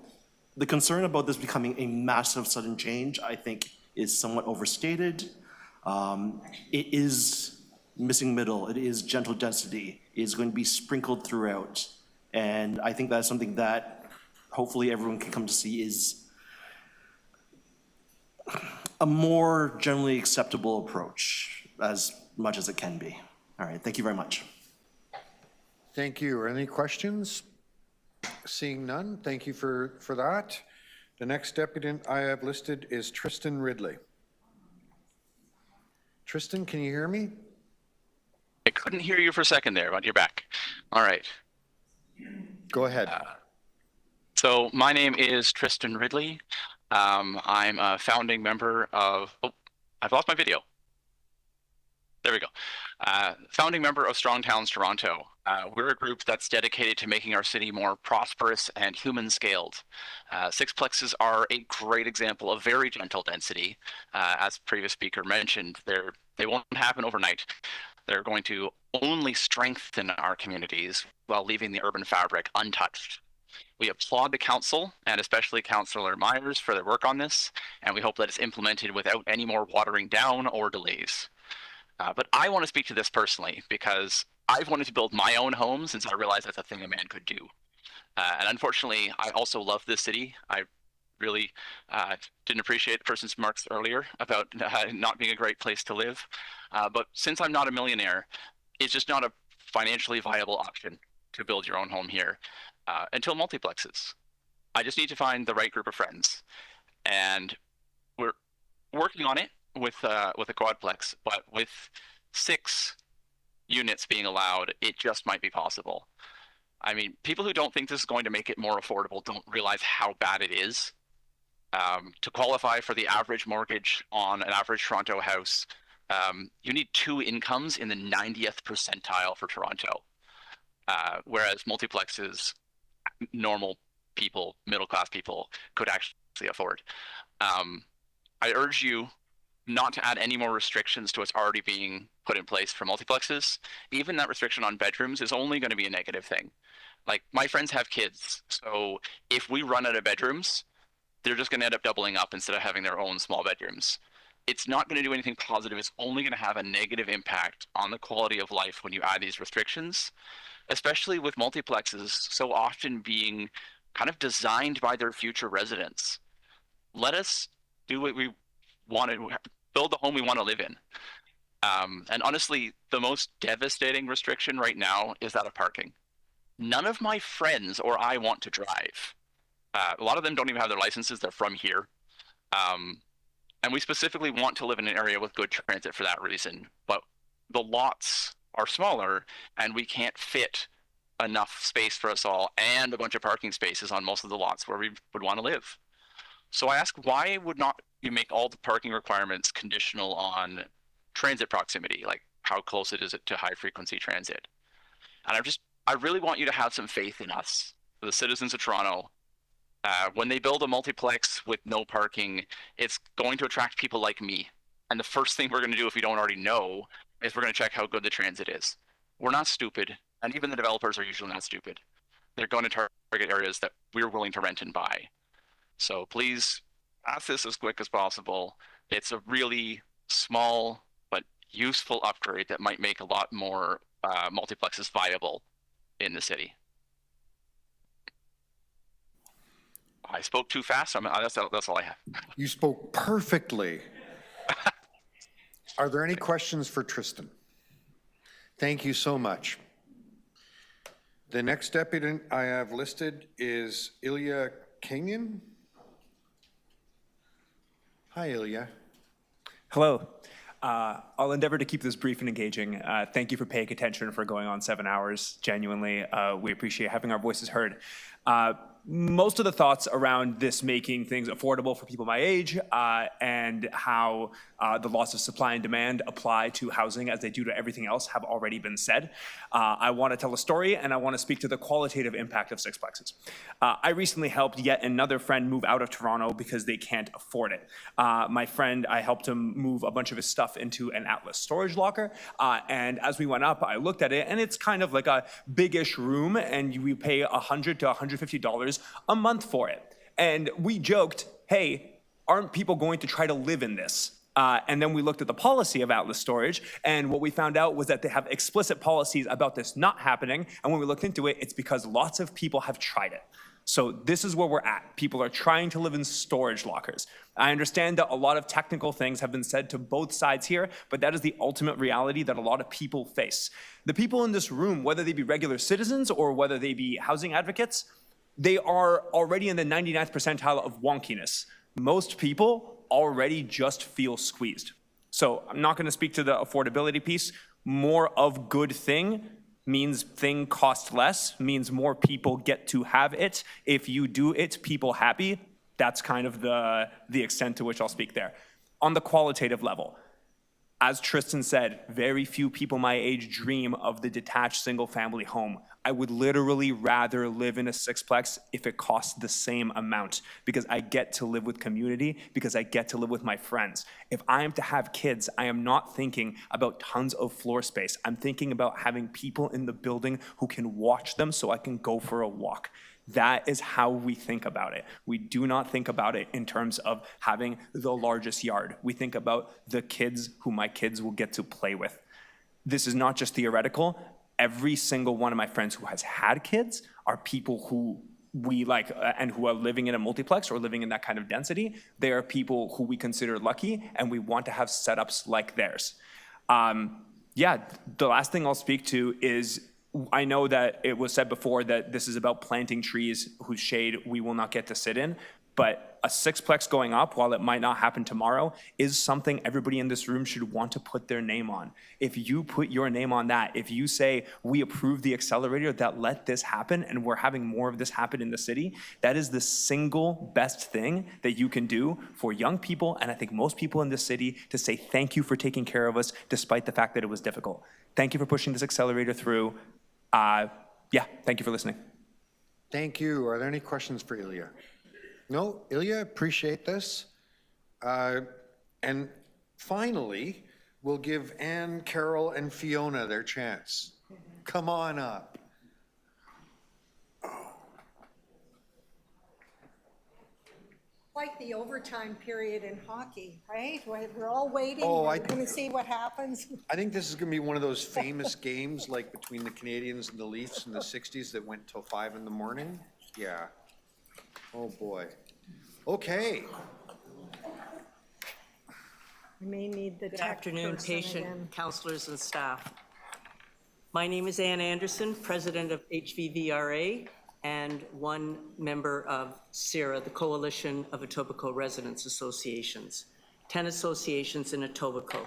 the concern about this becoming a massive sudden change, I think, is somewhat overstated. It is missing middle, it is gentle density, it is going to be sprinkled throughout. And I think that's something that hopefully everyone can come to see is a more generally acceptable approach, as much as it can be. All right, thank you very much. Thank you. Are any questions? Seeing none, thank you for that. The next deputant I have listed is Tristan Ridley. Tristan, can you hear me? I couldn't hear you for a second there, but you're back. All right. Go ahead. So my name is Tristan Ridley. I'm a founding member of, oh, I've lost my video. There we go. Founding member of Strong Towns Toronto. We're a group that's dedicated to making our city more prosperous and human scaled. Sixplexes are a great example of very gentle density. As previous speaker mentioned, they won't happen overnight. They're going to only strengthen our communities while leaving the urban fabric untouched. We applaud the council and especially Councillor Myers for their work on this, and we hope that it's implemented without any more watering down or delays. But I want to speak to this personally because I've wanted to build my own home since I realized that's a thing a man could do. And unfortunately, I also love this city. I really didn't appreciate the person's remarks earlier about not being a great place to live. But since I'm not a millionaire, it's just not a financially viable option to build your own home here until multiplexes. I just need to find the right group of friends. And we're working on it with a quadplex, but with 6 units being allowed, it just might be possible. I mean, people who don't think this is going to make it more affordable don't realize how bad it is. To qualify for the average mortgage on an average Toronto house, you need 2 incomes in the 90th percentile for Toronto, whereas multiplexes, normal people, middle-class people could actually afford. I urge you not to add any more restrictions to what's already being put in place for multiplexes. Even that restriction on bedrooms is only going to be a negative thing. Like, my friends have kids, so if we run out of bedrooms, they're just going to end up doubling up instead of having their own small bedrooms. It's not going to do anything positive. It's only going to have a negative impact on the quality of life when you add these restrictions, especially with multiplexes so often being kind of designed by their future residents. Let us do what we want to, build the home we want to live in. And honestly, the most devastating restriction right now is that of parking. None of my friends or I want to drive. A lot of them don't even have their licenses. They're from here. And we specifically want to live in an area with good transit for that reason. But the lots are smaller and we can't fit enough space for us all and a bunch of parking spaces on most of the lots where we would want to live. So I ask, why would not you make all the parking requirements conditional on transit proximity, like how close it is to high frequency transit? And I really want you to have some faith in us, the citizens of Toronto. When they build a multiplex with no parking, it's going to attract people like me. And the first thing we're going to do, if we don't already know, is we're going to check how good the transit is. We're not stupid, and even the developers are usually not stupid. They're going to target areas that we're willing to rent and buy. So please pass this as quick as possible. It's a really small but useful upgrade that might make a lot more multiplexes viable in the city. I spoke too fast. That's all I have. You spoke perfectly. Are there any questions for Tristan? Thank you so much. The next deputant I have listed is Ilya Kenyon. Hi, Ilya. Hello. I'll endeavor to keep this brief and engaging. Thank you for paying attention for going on 7 hours. Genuinely, we appreciate having our voices heard. Most of the thoughts around this making things affordable for people my age and how the laws of supply and demand apply to housing as they do to everything else have already been said. I want to tell a story, and I want to speak to the qualitative impact of Sixplexes. I recently helped yet another friend move out of Toronto because they can't afford it. My friend, I helped him move a bunch of his stuff into an Atlas storage locker, and as we went up, I looked at it, and it's kind of like a big-ish room, and we pay $100 to $150 a month for it. And we joked, hey, aren't people going to try to live in this? And then we looked at the policy of Atlas Storage, and what we found out was that they have explicit policies about this not happening, and when we looked into it, it's because lots of people have tried it. So this is where we're at. People are trying to live in storage lockers. I understand that a lot of technical things have been said to both sides here, but that is the ultimate reality that a lot of people face. The people in this room, whether they be regular citizens or whether they be housing advocates, they are already in the 99th percentile of wonkiness. Most people already just feel squeezed. So I'm not going to speak to the affordability piece. More of good thing means thing costs less, means more people get to have it. If you do it, people happy. That's kind of the extent to which I'll speak there. On the qualitative level, as Tristan said, very few people my age dream of the detached single-family home. I would literally rather live in a sixplex if it costs the same amount because I get to live with community, because I get to live with my friends. If I am to have kids, I am not thinking about tons of floor space. I'm thinking about having people in the building who can watch them so I can go for a walk. That is how we think about it. We do not think about it in terms of having the largest yard. We think about the kids who my kids will get to play with. This is not just theoretical. Every single one of my friends who has had kids are people who we like and who are living in a multiplex or living in that kind of density. They are people who we consider lucky and we want to have setups like theirs. Yeah, the last thing I'll speak to is I know that it was said before that this is about planting trees whose shade we will not get to sit in, but a sixplex going up, while it might not happen tomorrow, is something everybody in this room should want to put their name on. If you put your name on that, if you say, we approve the accelerator that let this happen and we're having more of this happen in the city, that is the single best thing that you can do for young people, and I think most people in this city, to say thank you for taking care of us despite the fact that it was difficult. Thank you for pushing this accelerator through. Yeah, thank you for listening. Thank you. Are there any questions for Ilya? No, Ilya, appreciate this. And finally, we'll give Anne, Carol, and Fiona their chance. Come on up. Like the overtime period in hockey, right? We're all waiting. Oh, We're going to see what happens. I think this is going to be one of those famous games like between the Canadians and the Leafs in the 60s that went till 5 in the morning. Yeah. Oh, boy. Okay. We may need the Good tech afternoon, person patient, again. counselors, and staff. My name is Ann Anderson, president of HVVRA and one member of CIRA, the Coalition of Etobicoke Residents Associations, 10 associations in Etobicoke.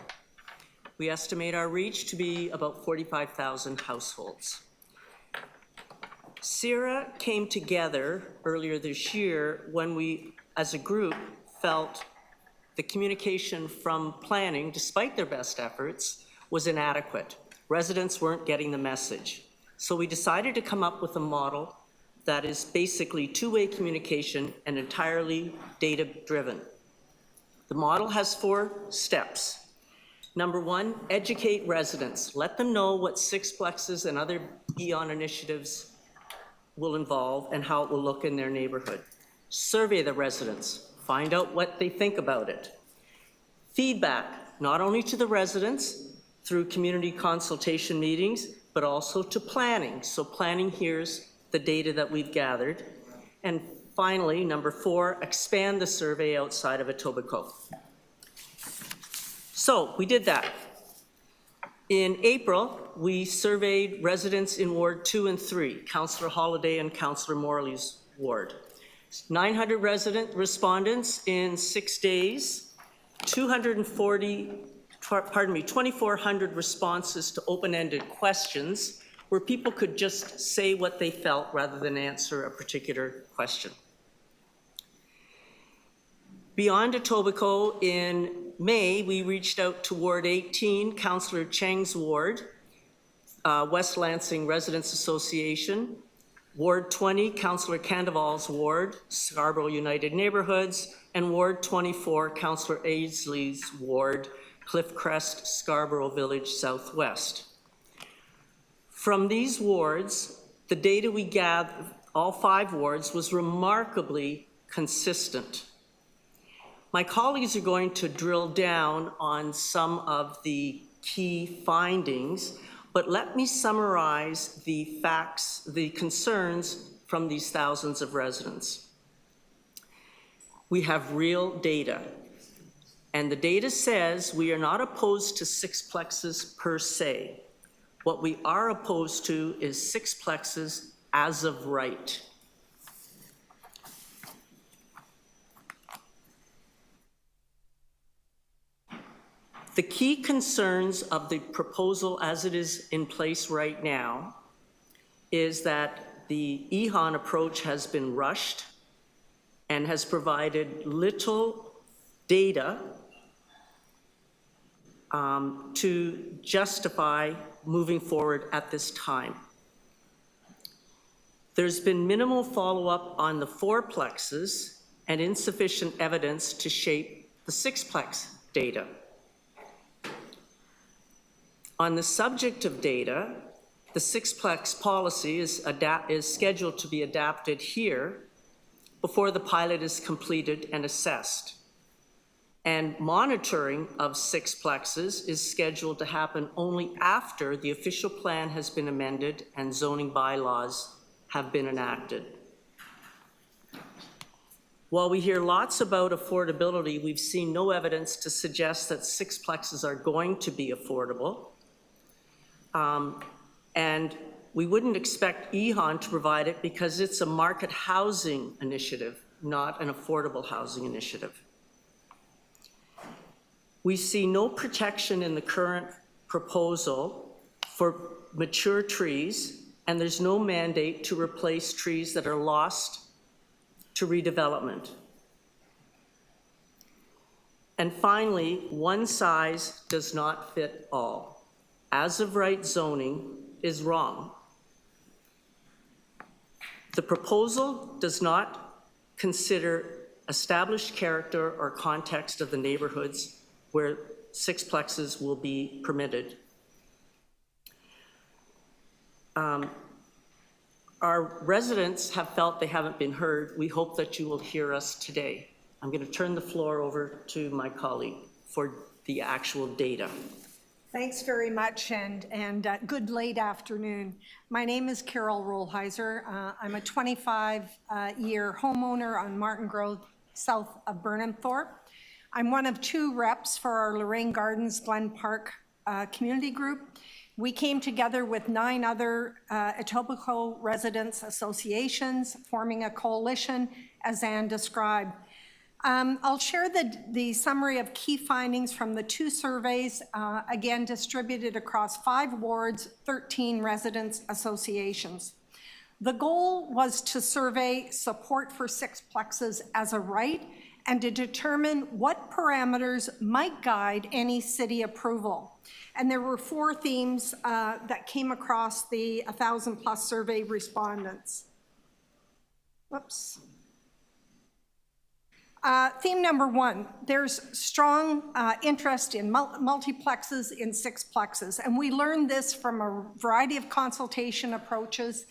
We estimate our reach to be about 45,000 households. CIRA came together earlier this year when we, as a group, felt the communication from planning, despite their best efforts, was inadequate. Residents weren't getting the message. So we decided to come up with a model that is basically two-way communication and entirely data-driven. The model has 4 steps. Number 1, educate residents. Let them know what sixplexes and other EON initiatives will involve and how it will look in their neighborhood. Survey the residents. Find out what they think about it. Feedback, not only to the residents through community consultation meetings, but also to planning. So planning hears the data that we've gathered. And finally, number 4, expand the survey outside of Etobicoke. So we did that. In April, we surveyed residents in Ward 2 and 3, Councillor Holiday and Councillor Morley's ward. 900 resident respondents in 6 days, 240 2,400 responses to open-ended questions where people could just say what they felt rather than answer a particular question. Beyond Etobicoke, in May, we reached out to Ward 18, Councillor Cheng's ward, West Lansing Residents Association, Ward 20, Councillor Candoval's ward, Scarborough United Neighbourhoods, and Ward 24, Councillor Aisley's ward, Cliffcrest, Scarborough Village Southwest. From these wards, the data we gathered, all 5 wards, was remarkably consistent. My colleagues are going to drill down on some of the key findings, but let me summarize the facts, the concerns from these thousands of residents. We have real data, and the data says we are not opposed to sixplexes per se. What we are opposed to is sixplexes as of right. The key concerns of the proposal as it is in place right now is that the EHON approach has been rushed and has provided little data to justify moving forward at this time. There's been minimal follow-up on the fourplexes and insufficient evidence to shape the sixplex data. On the subject of data, the sixplex policy is scheduled to be adapted here before the pilot is completed and assessed. And monitoring of sixplexes is scheduled to happen only after the official plan has been amended and zoning bylaws have been enacted. While we hear lots about affordability, we've seen no evidence to suggest that sixplexes are going to be affordable. And we wouldn't expect EHON to provide it because it's a market housing initiative, not an affordable housing initiative. We see no protection in the current proposal for mature trees, and there's no mandate to replace trees that are lost to redevelopment. And finally, one size does not fit all. As of right zoning is wrong. The proposal does not consider established character or context of the neighborhoods where sixplexes will be permitted. Our residents have felt they haven't been heard. We hope that you will hear us today. I'm going to turn the floor over to my colleague for the actual data. Thanks very much, and good late afternoon. My name is Carol Rollheiser. I'm a 25-year homeowner on Martin Grove, south of Burnhamthorpe. I'm one of 2 reps for our Lorraine Gardens Glen Park community group. We came together with 9 other Etobicoke residents associations, forming a coalition, as Anne described. I'll share the summary of key findings from the 2 surveys, again distributed across 5 wards, 13 residents associations. The goal was to survey support for sixplexes as a right and to determine what parameters might guide any city approval. And there were 4 themes that came across the 1,000+ survey respondents. Whoops. Theme number 1, there's strong interest in multiplexes in sixplexes, and we learned this from a variety of consultation approaches.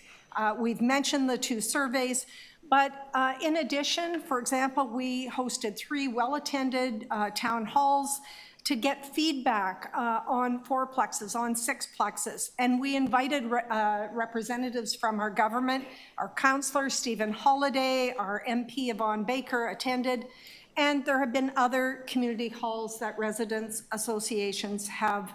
We've mentioned the 2 surveys, but in addition, for example, we hosted 3 well-attended town halls to get feedback on fourplexes, on sixplexes. And we invited representatives from our government. Our councillor, Stephen Holliday, our MP, Yvonne Baker, attended. And there have been other community halls that residents associations have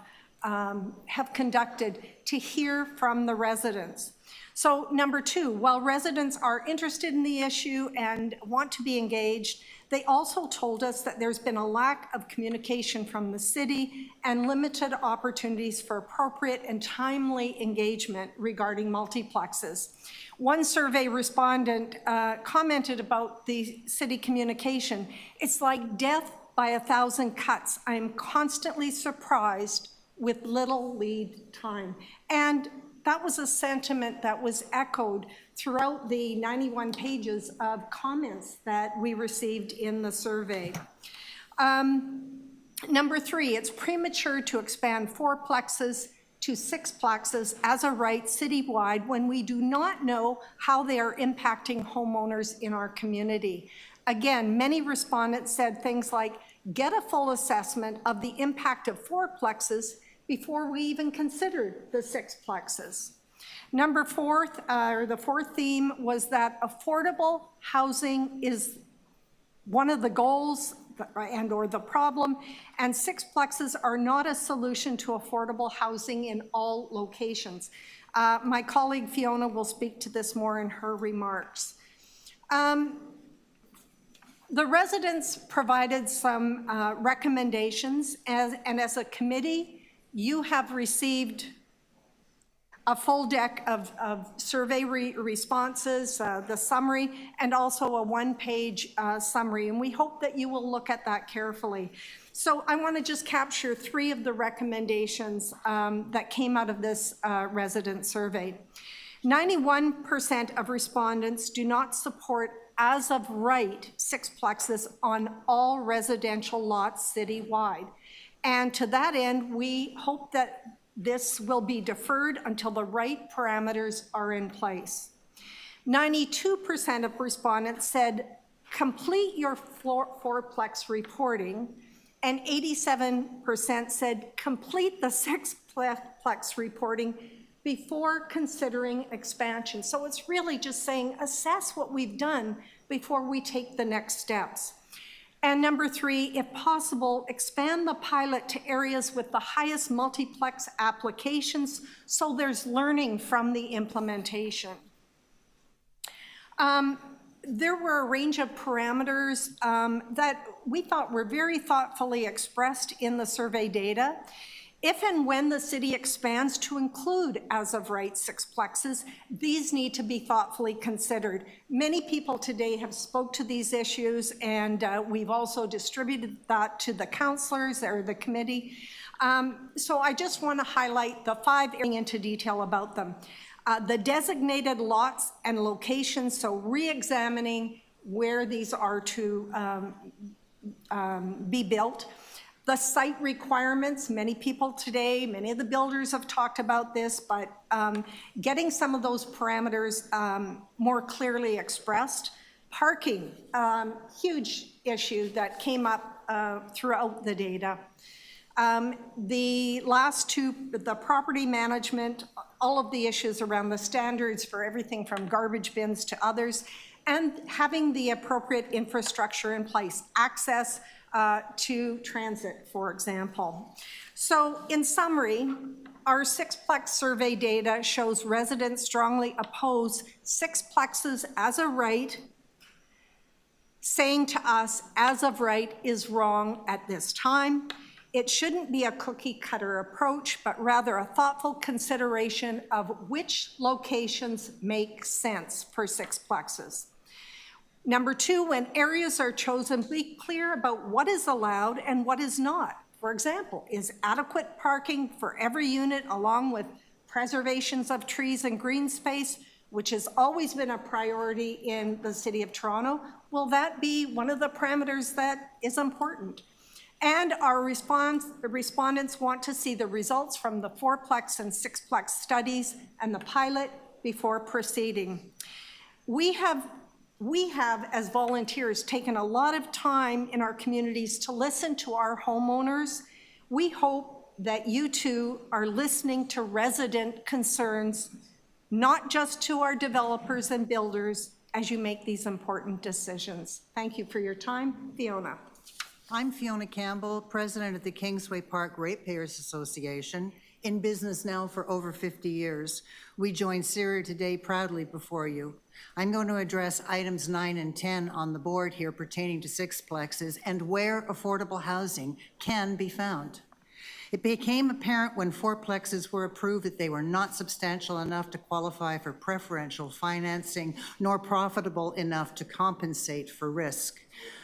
conducted to hear from the residents. So number 2, while residents are interested in the issue and want to be engaged, they also told us that there's been a lack of communication from the city and limited opportunities for appropriate and timely engagement regarding multiplexes. One survey respondent commented about the city communication. It's like death by 1,000 cuts. I am constantly surprised with little lead time. And that was a sentiment that was echoed throughout the 91 pages of comments that we received in the survey. Number 3, it's premature to expand 4plexes to 6plexes as a right citywide when we do not know how they are impacting homeowners in our community. Again, many respondents said things like, get a full assessment of the impact of 4plexes before we even considered the 6plexes. Number 4, the 4th theme was that affordable housing is one of the goals and or the problem, and 6plexes are not a solution to affordable housing in all locations. My colleague Fiona will speak to this more in her remarks. The residents provided some recommendations, and as a committee, you have received a full deck of survey responses, the summary, and also a one-page summary, and we hope that you will look at that carefully. So I want to just capture 3 of the recommendations that came out of this resident survey. 91% of respondents do not support as of right 6plexes on all residential lots citywide. And to that end, we hope that this will be deferred until the right parameters are in place. 92% of respondents said, complete your 4plex reporting, and 87% said, complete the 6plex reporting before considering expansion. So it's really just saying, assess what we've done before we take the next steps. And number 3, if possible, expand the pilot to areas with the highest multiplex applications so there's learning from the implementation. There were a range of parameters that we thought were very thoughtfully expressed in the survey data. If and when the city expands to include as-of-right 6plexes, these need to be thoughtfully considered. Many people today have spoke to these issues, and we've also distributed that to the councillors or the committee. So I just want to highlight the 5 areas into detail about them. The designated lots and locations, so re-examining where these are to be built. The site requirements, many people today, many of the builders have talked about this, but getting some of those parameters more clearly expressed. Parking, huge issue that came up throughout the data. The last 2, the property management, all of the issues around the standards for everything from garbage bins to others, and having the appropriate infrastructure in place, access to transit, for example. So in summary, our 6plex survey data shows residents strongly oppose 6plexes as a right, saying to us, as of right is wrong at this time. It shouldn't be a cookie cutter approach, but rather a thoughtful consideration of which locations make sense for 6plexes. Number 2, when areas are chosen, be clear about what is allowed and what is not. For example, is adequate parking for every unit along with preservations of trees and green space, which has always been a priority in the City of Toronto, will that be one of the parameters that is important? And our respondents want to see the results from the 4plex and 6plex studies and the pilot before proceeding. We have, as volunteers, taken a lot of time in our communities to listen to our homeowners. We hope that you too are listening to resident concerns, not just to our developers and builders, as you make these important decisions. Thank you for your time. Fiona. I'm Fiona Campbell, President of the Kingsway Park Ratepayers Association, in business now for over 50 years. We join CERA today proudly before you. I'm going to address items 9 and 10 on the board here pertaining to sixplexes and where affordable housing can be found. It became apparent when fourplexes were approved that they were not substantial enough to qualify for preferential financing, nor profitable enough to compensate for risk.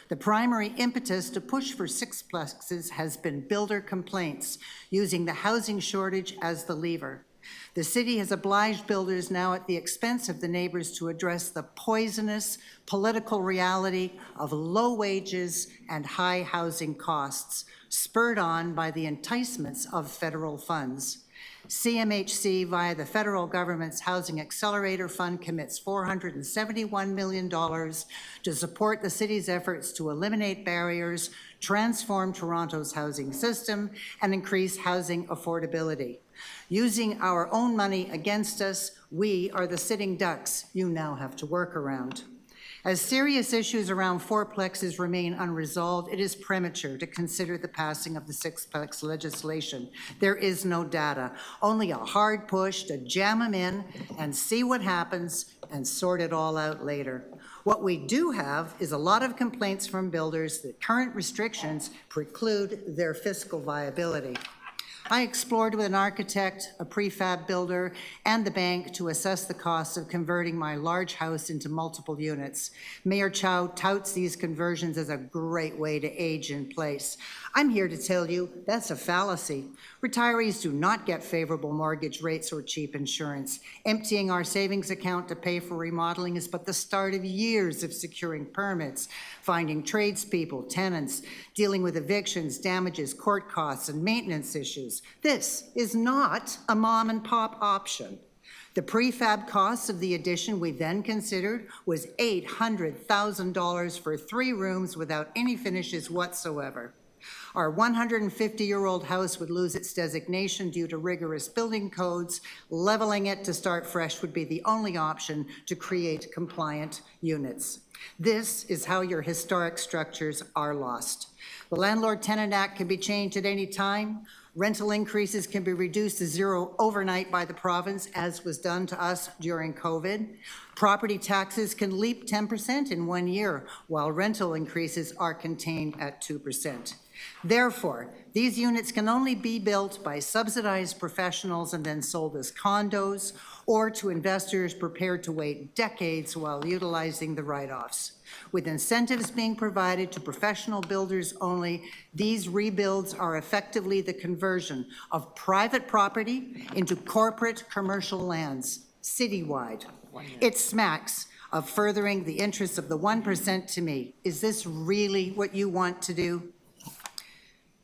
The primary impetus to push for sixplexes has been builder complaints, using the housing shortage as the lever. The city has obliged builders now at the expense of the neighbors to address the poisonous political reality of low wages and high housing costs, spurred on by the enticements of federal funds. CMHC, via the federal government's Housing Accelerator Fund, commits $471 million to support the city's efforts to eliminate barriers, transform Toronto's housing system, and increase housing affordability. Using our own money against us, we are the sitting ducks you now have to work around. As serious issues around fourplexes remain unresolved, it is premature to consider the passing of the sixplex legislation. There is no data, only a hard push to jam them in and see what happens and sort it all out later. What we do have is a lot of complaints from builders that current restrictions preclude their fiscal viability. I explored with an architect, a prefab builder, and the bank to assess the costs of converting my large house into multiple units. Mayor Chow touts these conversions as a great way to age in place. I'm here to tell you that's a fallacy. Retirees do not get favorable mortgage rates or cheap insurance. Emptying our savings account to pay for remodeling is but the start of years of securing permits, finding tradespeople, tenants, dealing with evictions, damages, court costs, and maintenance issues. This is not a mom and pop option. The prefab costs of the addition we then considered was $800,000 for 3 rooms without any finishes whatsoever. Our 150-year-old house would lose its designation due to rigorous building codes. Leveling it to start fresh would be the only option to create compliant units. This is how your historic structures are lost. The Landlord-Tenant Act can be changed at any time. Rental increases can be reduced to zero overnight by the province, as was done to us during COVID. Property taxes can leap 10% in 1 year, while rental increases are contained at 2%. Therefore, these units can only be built by subsidized professionals and then sold as condos, or to investors prepared to wait decades while utilizing the write-offs. With incentives being provided to professional builders only, these rebuilds are effectively the conversion of private property into corporate commercial lands, citywide. It smacks of furthering the interests of the 1% to me. Is this really what you want to do?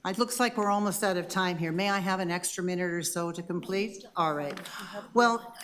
It looks like we're almost out of time here. May I have an extra minute or so to complete? All right. Well,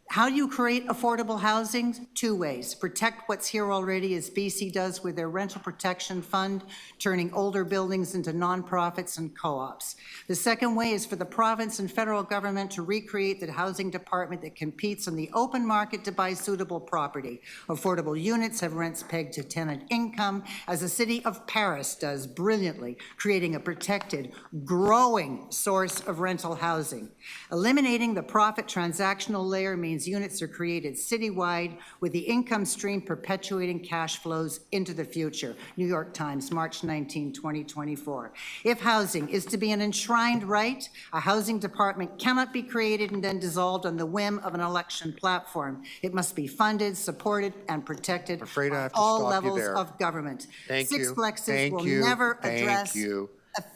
how do you create affordable housing? 2 ways. Protect what's here already, as BC does with their rental protection fund, turning older buildings into nonprofits and co-ops. The second way is for the province and federal government to recreate the housing department that competes on the open market to buy suitable property. Affordable units have rents pegged to tenant income, as the city of Paris does brilliantly, creating a protected, growing source of rental housing. Eliminating the profit transactional layer means units are created citywide, with the income stream perpetuating cash flows into the future. New York Times, March 19, 2024. If housing is to be an enshrined right, a housing department cannot be created and then dissolved on the whim of an election platform. It must be funded, supported, and protected by all levels of government. Sixplexes will never address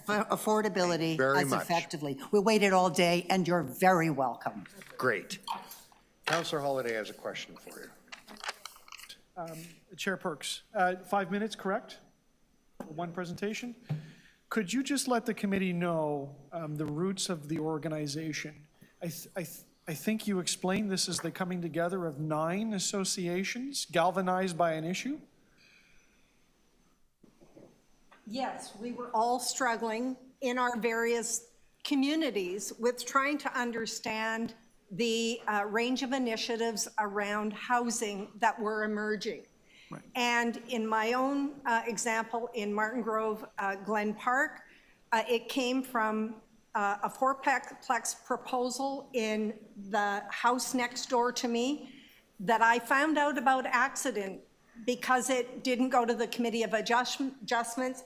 affordability as effectively. We waited all day, and you're very welcome. Great. Councillor Holiday has a question for you. Chair Perks, 5 minutes, correct? One presentation. Could you just let the committee know the roots of the organization? I think you explained this as the coming together of 9 associations galvanized by an issue? Yes, we were all struggling in our various communities with trying to understand the range of initiatives around housing that were emerging. Right. And in my own example in Martin Grove, Glen Park, it came from a fourplex proposal in the house next door to me that I found out about accident because it didn't go to the Committee of Adjustments,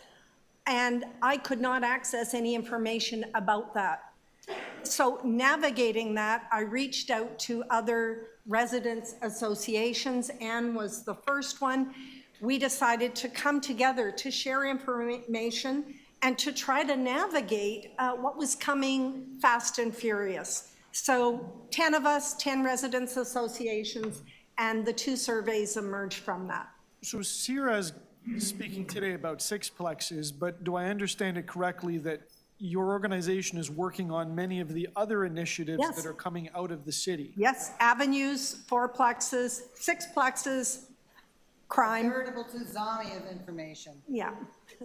and I could not access any information about that. So navigating that, I reached out to other residents associations. Anne was the first one. We decided to come together to share information and to try to navigate what was coming fast and furious. So 10 of us, 10 residents associations, and the 2 surveys emerged from that. So Sierra's speaking today about sixplexes, but do I understand it correctly that your organization is working on many of the other initiatives Yes. that are coming out of the city? Yes, avenues, fourplexes, sixplexes, crime. Veritable tsunami of information. Yeah.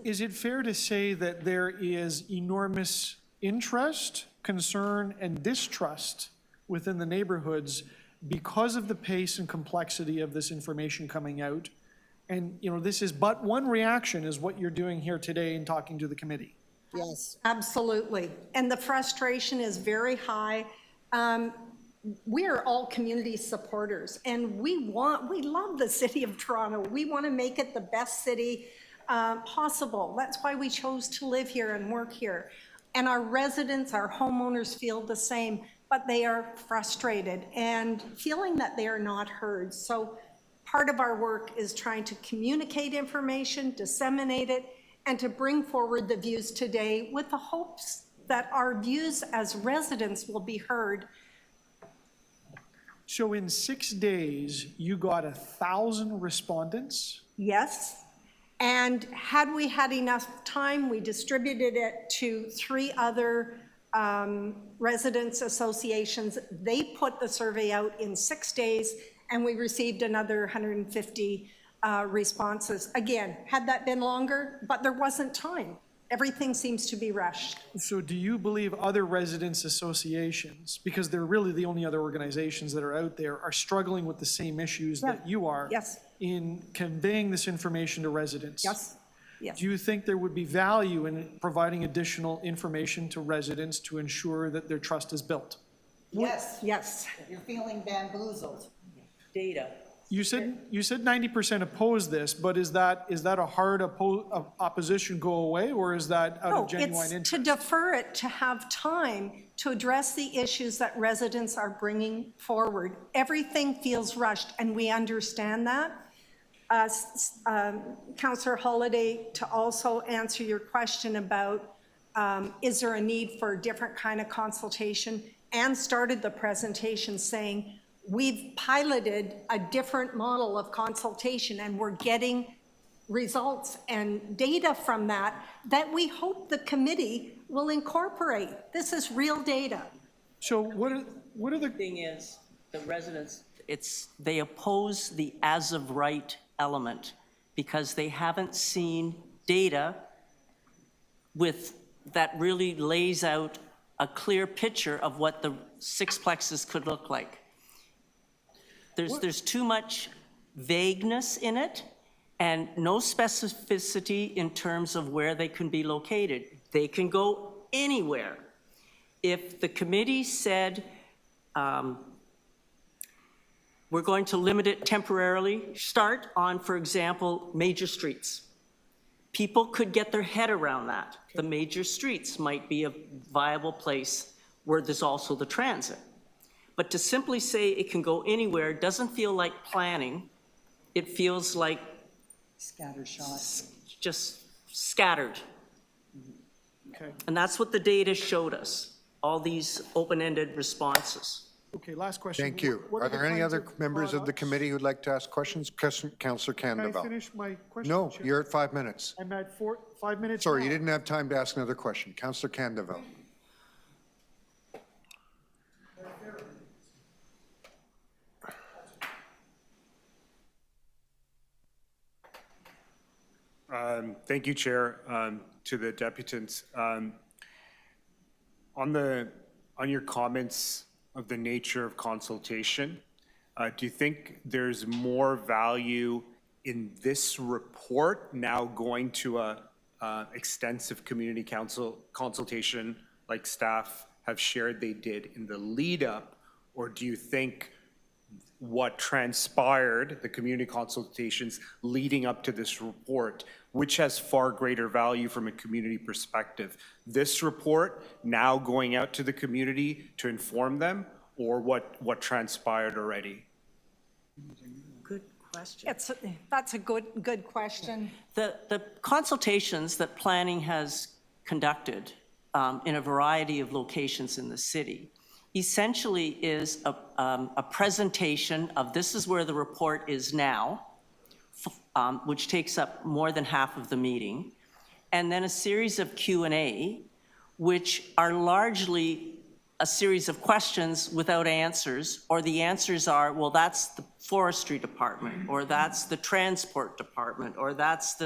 Is it fair to say that there is enormous interest, concern, and distrust within the neighborhoods because of the pace and complexity of this information coming out? And, you know, this is but one reaction is what you're doing here today in talking to the committee. Yes, absolutely. And the frustration is very high. We are all community supporters, and we love the city of Toronto. We want to make it the best city possible. That's why we chose to live here and work here. And our residents, our homeowners feel the same, but they are frustrated and feeling that they are not heard. So part of our work is trying to communicate information, disseminate it, and to bring forward the views today with the hopes that our views as residents will be heard. So in 6 days, you got 1,000 respondents? Yes. And had we had enough time, we distributed it to 3 other residents associations. They put the survey out in 6 days, and we received another 150 responses. Again, had that been longer, but there wasn't time. Everything seems to be rushed. So do you believe other residents associations, because they're really the only other organizations that are out there, are struggling with the same issues that you are in conveying this information to residents? Yes. Yes. Do you think there would be value in providing additional information to residents to ensure that their trust is built? Yes. Yes. You're feeling bamboozled. Data. You said 90% oppose this, but is that a hard opposition go away, or is that out of genuine interest? To defer it, to have time to address the issues that residents are bringing forward. Everything feels rushed, and we understand that. Councillor Holliday, to also answer your question about is there a need for a different kind of consultation, Anne started the presentation saying, we've piloted a different model of consultation, and we're getting results and data from that we hope the committee will incorporate. This is real data. So what are the thing is, the residents, they oppose the as of right element because they haven't seen data that really lays out a clear picture of what the sixplexes could look like. There's too much vagueness in it and no specificity in terms of where they can be located. They can go anywhere. If the committee said, we're going to limit it temporarily, start on, for example, major streets. People could get their head around that. The major streets might be a viable place where there's also the transit. But to simply say it can go anywhere doesn't feel like planning. It feels like scattershot. Just scattered. Okay. And that's what the data showed us, all these open-ended responses. Okay, last question. Thank you. Are there any other members of the committee who'd like to ask questions? Councillor Candavel. Can I finish my question? No, Chair? you're at 5 minutes. I'm at 5 minutes. Sorry, now. you didn't have time to ask another question. Councillor Candavel. Thank you, Chair, to the deputants. On your comments of the nature of consultation, do you think there's more value in this report now going to a extensive community council consultation like staff have shared they did in the lead up? Or do you think what transpired, the community consultations leading up to this report, which has far greater value from a community perspective? This report now going out to the community to inform them, or what transpired already? Good question. That's a good question. The consultations that planning has conducted in a variety of locations in the city essentially is a presentation of this is where the report is now, which takes up more than half of the meeting, and then a series of Q&A, which are largely a series of questions without answers, or the answers are, well, that's the forestry department, or that's the transport department, or that's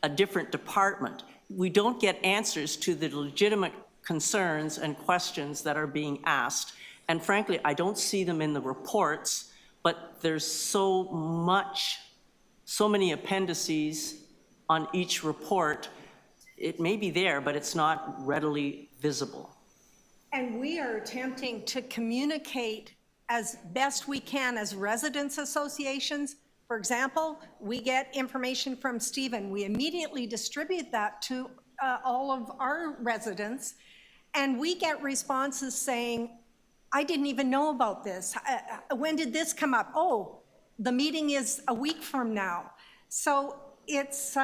a different department. We don't get answers to the legitimate concerns and questions that are being asked. And frankly, I don't see them in the reports, but there's so many appendices on each report. It may be there, but it's not readily visible. And we are attempting to communicate as best we can as residents associations. For example, we get information from Stephen. We immediately distribute that to all of our residents, and we get responses saying, I didn't even know about this. When did this come up? Oh, the meeting is a week from now. So it's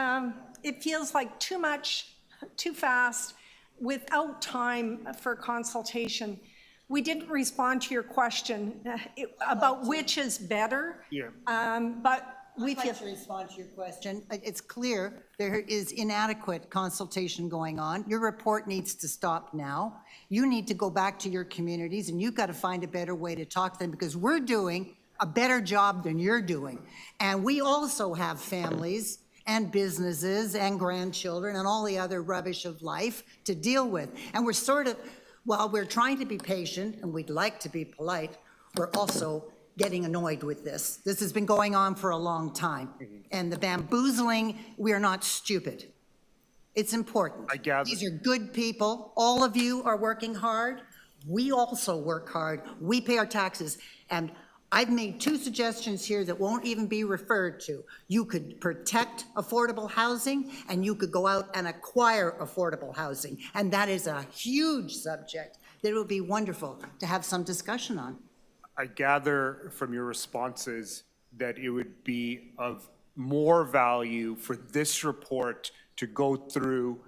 it feels like too much, too fast, without time for consultation. We didn't respond to your question about which is better. Yeah. But we I'd like to respond to your question. It's clear there is inadequate consultation going on. Your report needs to stop now. You need to go back to your communities, and you've got to find a better way to talk to them, because we're doing a better job than you're doing. And we also have families and businesses and grandchildren and all the other rubbish of life to deal with. And we're sort of, while we're trying to be patient and we'd like to be polite, we're also getting annoyed with this. This has been going on for a long time. And the bamboozling, we are not stupid. It's important. I gather. These are good people. All of you are working hard. We also work hard. We pay our taxes. And I've made 2 suggestions here that won't even be referred to. You could protect affordable housing, and you could go out and acquire affordable housing. And that is a huge subject that it would be wonderful to have some discussion on. I gather from your responses that it would be of more value for this report to go through,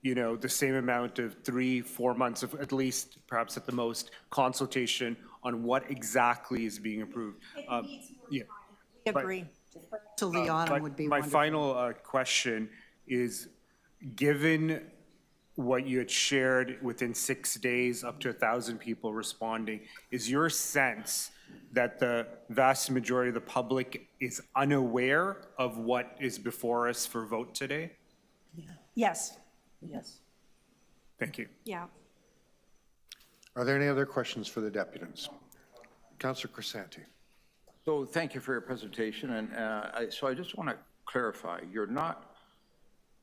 you know, the same amount of 3-4 months of, at least, perhaps at the most, consultation on what exactly is being approved. Yeah. We agree. Till the autumn would be my wonderful. final question is, given what you had shared within 6 days, up to 1,000 people responding, is your sense that the vast majority of the public is unaware of what is before us for vote today? Yes. Yes. Thank you. Yeah. Are there any other questions for the deputants? Councillor Crisanti. So thank you for your presentation. And so I just want to clarify, you're not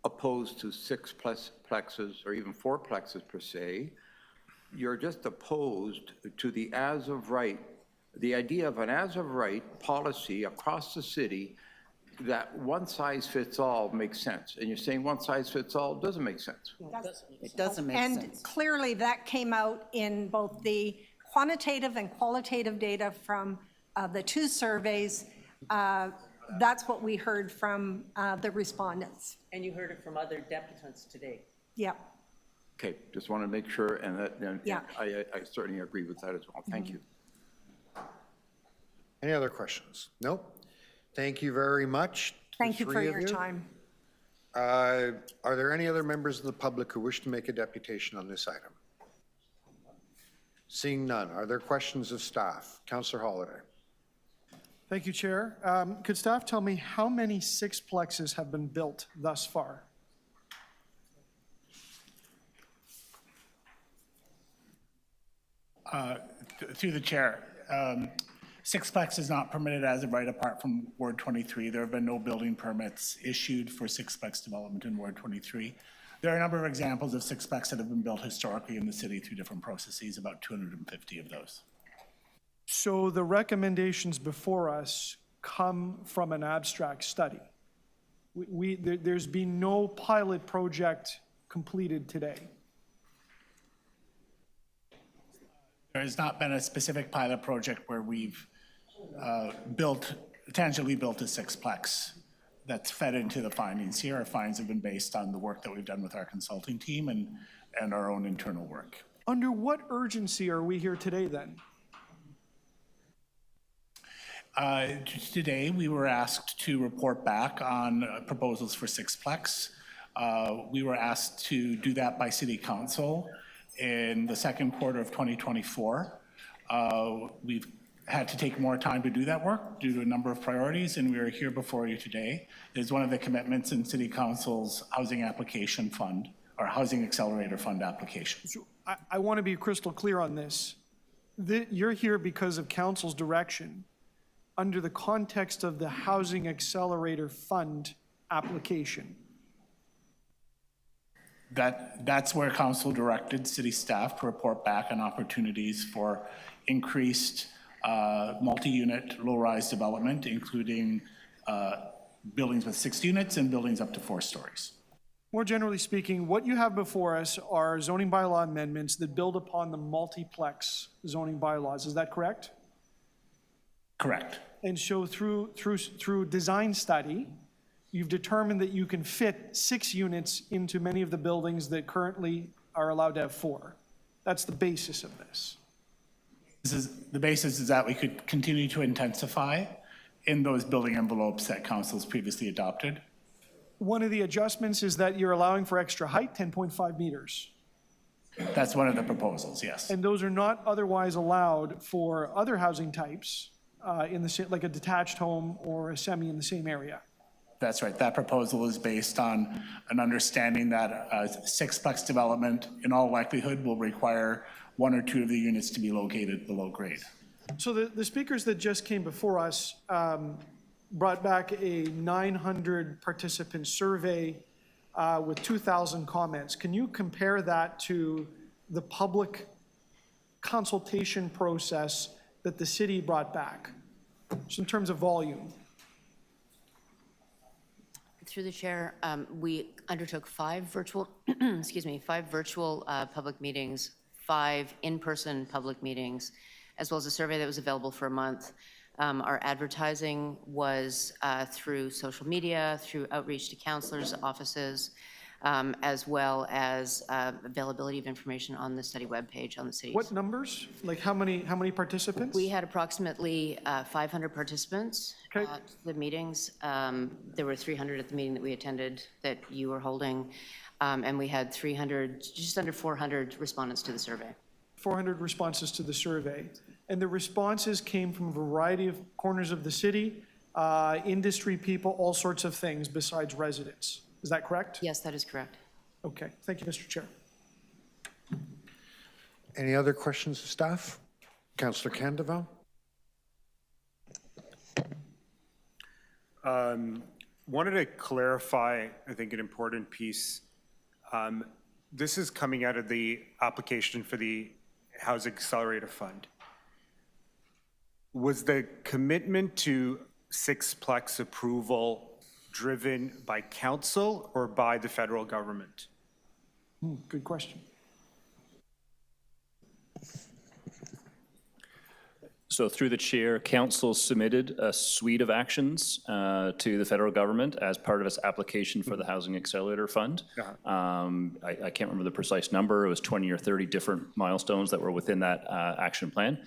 opposed to sixplexes or even fourplexes per se. You're just opposed to the as of right, the idea of an as of right policy across the city that one size fits all makes sense. And you're saying one size fits all doesn't make sense. It doesn't make sense. And clearly that came out in both the quantitative and qualitative data from the 2 surveys. That's what we heard from the respondents. And you heard it from other deputants today. Yeah. Okay, just want to make sure, and Yeah. I certainly agree with that as well. Thank you. Any other questions? Nope. Thank you very much. Thank you for your time. Are there any other members of the public who wish to make a deputation on this item? Seeing none, are there questions of staff? Councillor Holiday. Thank you, Chair. Could staff tell me how many sixplexes have been built thus far? Through the chair, Sixplex is not permitted as of right apart from Ward 23. There have been no building permits issued for Sixplex development in Ward 23. There are a number of examples of sixplex that have been built historically in the city through different processes, about 250 of those. So the recommendations before us come from an abstract study. There's been no pilot project completed today. There has not been a specific pilot project where we've tangibly built a sixplex that's fed into the findings here. Our findings have been based on the work that we've done with our consulting team and our own internal work. Under what urgency are we here today then? Today, we were asked to report back on proposals for sixplex. We were asked to do that by City Council in the second quarter of 2024. We've had to take more time to do that work due to a number of priorities, and we are here before you today. It is one of the commitments in City Council's Housing Application Fund, or Housing Accelerator Fund application. So I want to be crystal clear on this. You're here because of Council's direction under the context of the Housing Accelerator Fund application. That's where Council directed City staff to report back on opportunities for increased multi-unit low-rise development, including buildings with 6 units and buildings up to 4 stories. More generally speaking, what you have before us are zoning bylaw amendments that build upon the multiplex zoning bylaws. Is that correct? Correct. And so through design study, you've determined that you can fit 6 units into many of the buildings that currently are allowed to have 4. That's the basis of this. The basis is that we could continue to intensify in those building envelopes that Council's previously adopted. One of the adjustments is that you're allowing for extra height, 10.5 meters. That's one of the proposals, yes. And those are not otherwise allowed for other housing types, like a detached home or a semi in the same area. That's right. That proposal is based on an understanding that a sixplex development in all likelihood will require 1 or 2 of the units to be located below grade. So the speakers that just came before us brought back a 900 participant survey with 2,000 comments. Can you compare that to the public consultation process that the city brought back, just in terms of volume? Through the chair, we undertook 5 virtual, five virtual public meetings, 5 in-person public meetings, as well as a survey that was available for a month. Our advertising was through social media, through outreach to councilors' offices, as well as availability of information on the study webpage on the city's. What numbers? Like how many participants? We had approximately 500 participants at the meetings. There were 300 at the meeting that we attended that you were holding, and we had 300, just under 400 respondents to the survey. 400 responses to the survey. And the responses came from a variety of corners of the city, industry people, all sorts of things besides residents. Is that correct? Yes, that is correct. Okay, thank you, Mr. Chair. Any other questions of staff? Councillor Candeval? Wanted to clarify, I think, an important piece. This is coming out of the application for the Housing Accelerator Fund. Was the commitment to sixplex approval driven by council or by the federal government? Good question. So through the chair, council submitted a suite of actions to the federal government as part of its application for the Housing Accelerator Fund. I can't remember the precise number. It was 20 or 30 different milestones that were within that action plan.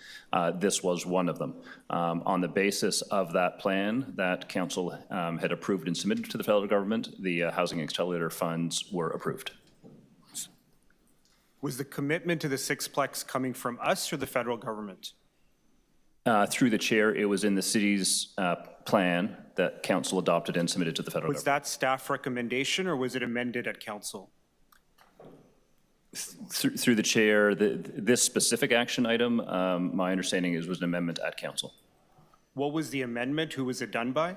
This was one of them. On the basis of that plan that council had approved and submitted to the federal government, the Housing Accelerator funds were approved. Was the commitment to the sixplex coming from us or the federal government? Through the chair, it was in the city's plan that council adopted and submitted to the federal government. Was that staff recommendation or was it amended at council? Through the chair, this specific action item, my understanding is was an amendment at council. What was the amendment? Who was it done by?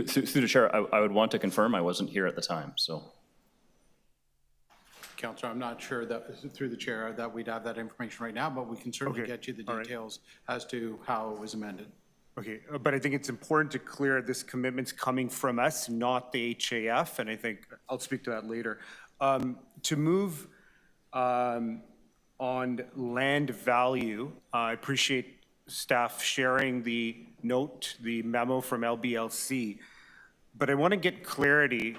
Through the chair, I would want to confirm I wasn't here at the time, so. Councillor, I'm not sure that, through the chair, that we'd have that information right now, but we can certainly get you the details as to how it was amended. Okay, but I think it's important to clear this commitment's coming from us, not the HAF, and I think I'll speak to that later. To move on land value, I appreciate staff sharing the note, the memo from LBLC, but I want to get clarity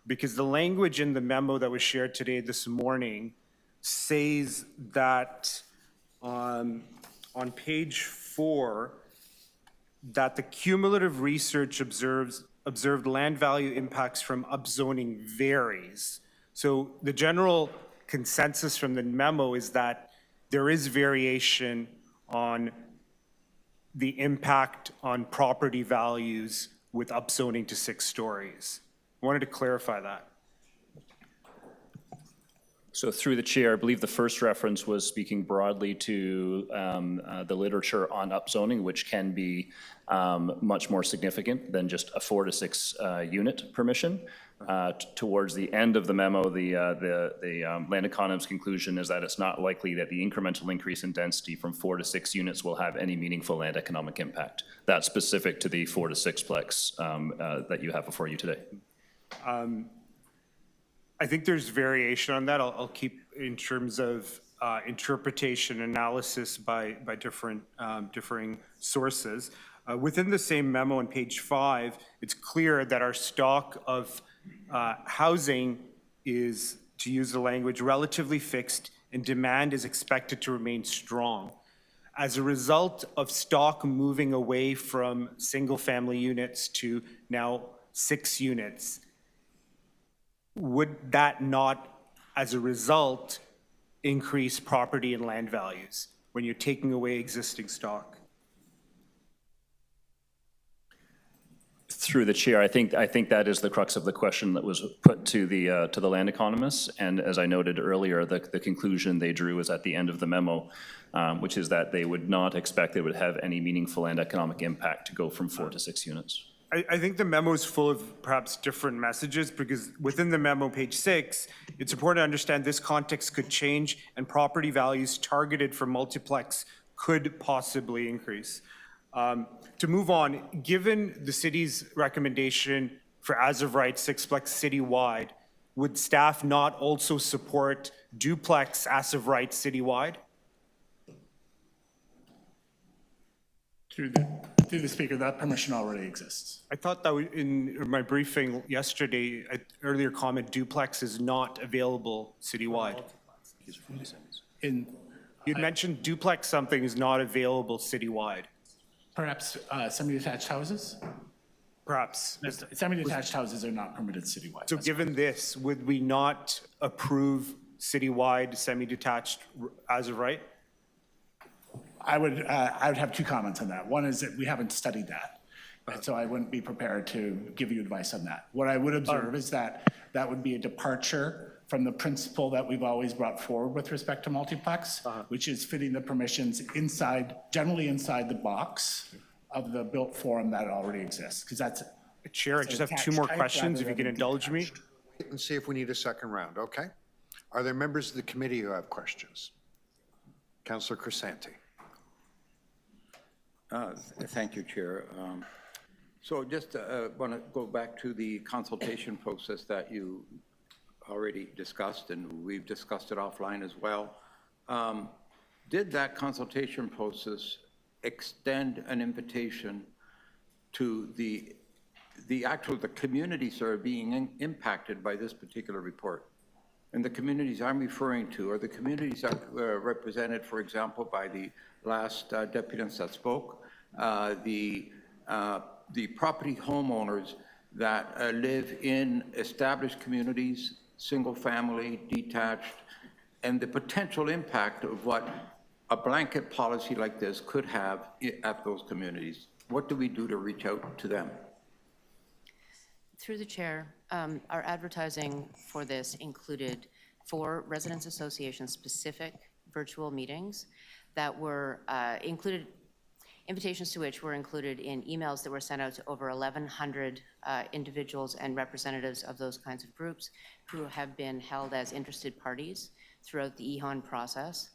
because the language in the memo that was shared today, this morning, says that on page 4, that the cumulative research observed land value impacts from upzoning varies. So the general consensus from the memo is that there is variation on the impact on property values with upzoning to 6 stories. I wanted to clarify that. So through the chair, I believe the first reference was speaking broadly to the literature on upzoning, which can be much more significant than just a 4 to 6 unit permission. Towards the end of the memo, the land economist's conclusion is that it's not likely that the incremental increase in density from 4 to 6 units will have any meaningful land economic impact. That's specific to the 4 to 6plex that you have before you today. I think there's variation on that. I'll keep in terms of interpretation analysis by differing sources. Within the same memo on page 5, it's clear that our stock of housing is, to use the language, relatively fixed and demand is expected to remain strong. As a result of stock moving away from single family units to now 6 units, would that not, as a result, increase property and land values when you're taking away existing stock? Through the chair, I think that is the crux of the question that was put to the land economists. And as I noted earlier, the conclusion they drew is at the end of the memo, which is that they would not expect it would have any meaningful land economic impact to go from 4 to 6 units. I think the memo is full of perhaps different messages because within the memo, page 6, it's important to understand this context could change and property values targeted for multiplex could possibly increase. To move on, given the city's recommendation for as of right sixplex citywide, would staff not also support duplex as of right citywide? Through the speaker, that permission already exists. I thought that in my briefing yesterday, earlier comment, duplex is not available citywide. You'd mentioned duplex something is not available citywide. Perhaps semi-detached houses? Perhaps. Semi-detached houses are not permitted citywide. So given this, would we not approve citywide semi-detached as of right? I would have 2 comments on that. One is that we haven't studied that, so I wouldn't be prepared to give you advice on that. What I would observe is that that would be a departure from the principle that we've always brought forward with respect to multiplex, which is fitting the permissions generally inside the box of the built form that already exists, because that's. Chair, I just have 2 more questions, if you can indulge me. And see if we need a second round, okay? Are there members of the committee who have questions? Councillor Crisanti. Thank you, Chair. So just want to go back to the consultation process that you already discussed, and we've discussed it offline as well. Did that consultation process extend an invitation to the communities that are being impacted by this particular report? And the communities I'm referring to are the communities that were represented, for example, by the last deputants that spoke, the property homeowners that live in established communities, single family, detached, and the potential impact of what a blanket policy like this could have at those communities. What do we do to reach out to them? Through the chair, our advertising for this included 4 residents association specific virtual meetings that were included invitations to which were included in emails that were sent out to over 1,100 individuals and representatives of those kinds of groups who have been held as interested parties throughout the EHON process.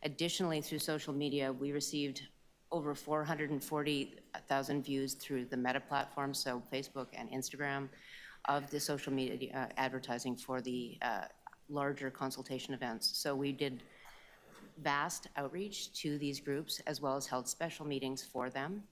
Additionally, through social media, we received over 440,000 views through the Meta platform, so Facebook and Instagram, of the social media advertising for the larger consultation events. So we did vast outreach to these groups, as well as held special meetings for them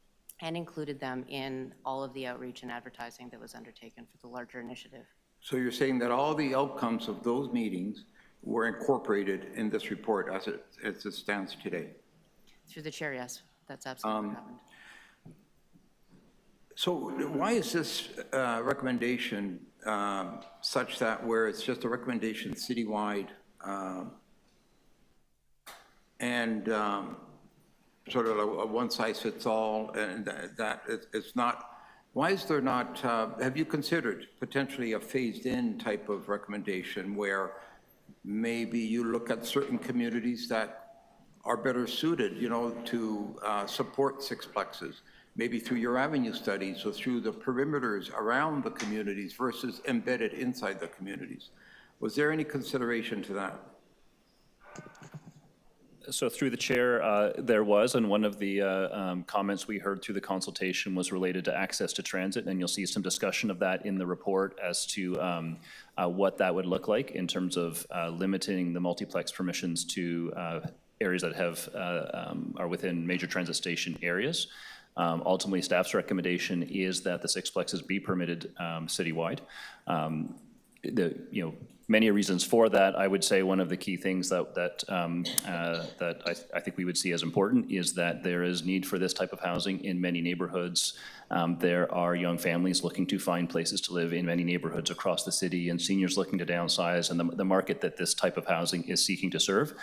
and included them in all of the outreach and advertising that was undertaken for the larger initiative. So you're saying that all the outcomes of those meetings were incorporated in this report as it stands today? Through the chair, yes, that's absolutely what happened. So why is this recommendation such that where it's just a recommendation citywide and sort of a one-size-fits-all, and that it's not, why is there not, have you considered potentially a phased-in type of recommendation where maybe you look at certain communities that are better suited, you know, to support sixplexes, maybe through your avenue studies or through the perimeters around the communities versus embedded inside the communities? Was there any consideration to that? So through the chair, there was, and one of the comments we heard through the consultation was related to access to transit, and you'll see some discussion of that in the report as to what that would look like in terms of limiting the multiplex permissions to areas that have are within major transit station areas. Ultimately, staff's recommendation is that the sixplexes be permitted citywide. Many reasons for that. I would say one of the key things that I think we would see as important is that there is need for this type of housing in many neighborhoods. There are young families looking to find places to live in many neighborhoods across the city, and seniors looking to downsize, and the market that this type of housing is seeking to serve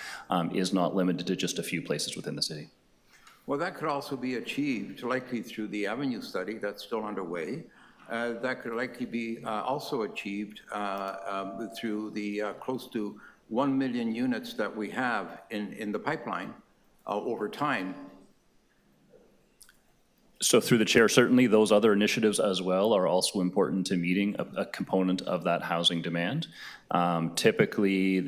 is not limited to just a few places within the city. Well, that could also be achieved likely through the avenue study that's still underway. That could likely be also achieved through the close to 1 million units that we have in the pipeline over time. So through the chair, certainly those other initiatives as well are also important to meeting a component of that housing demand. Typically,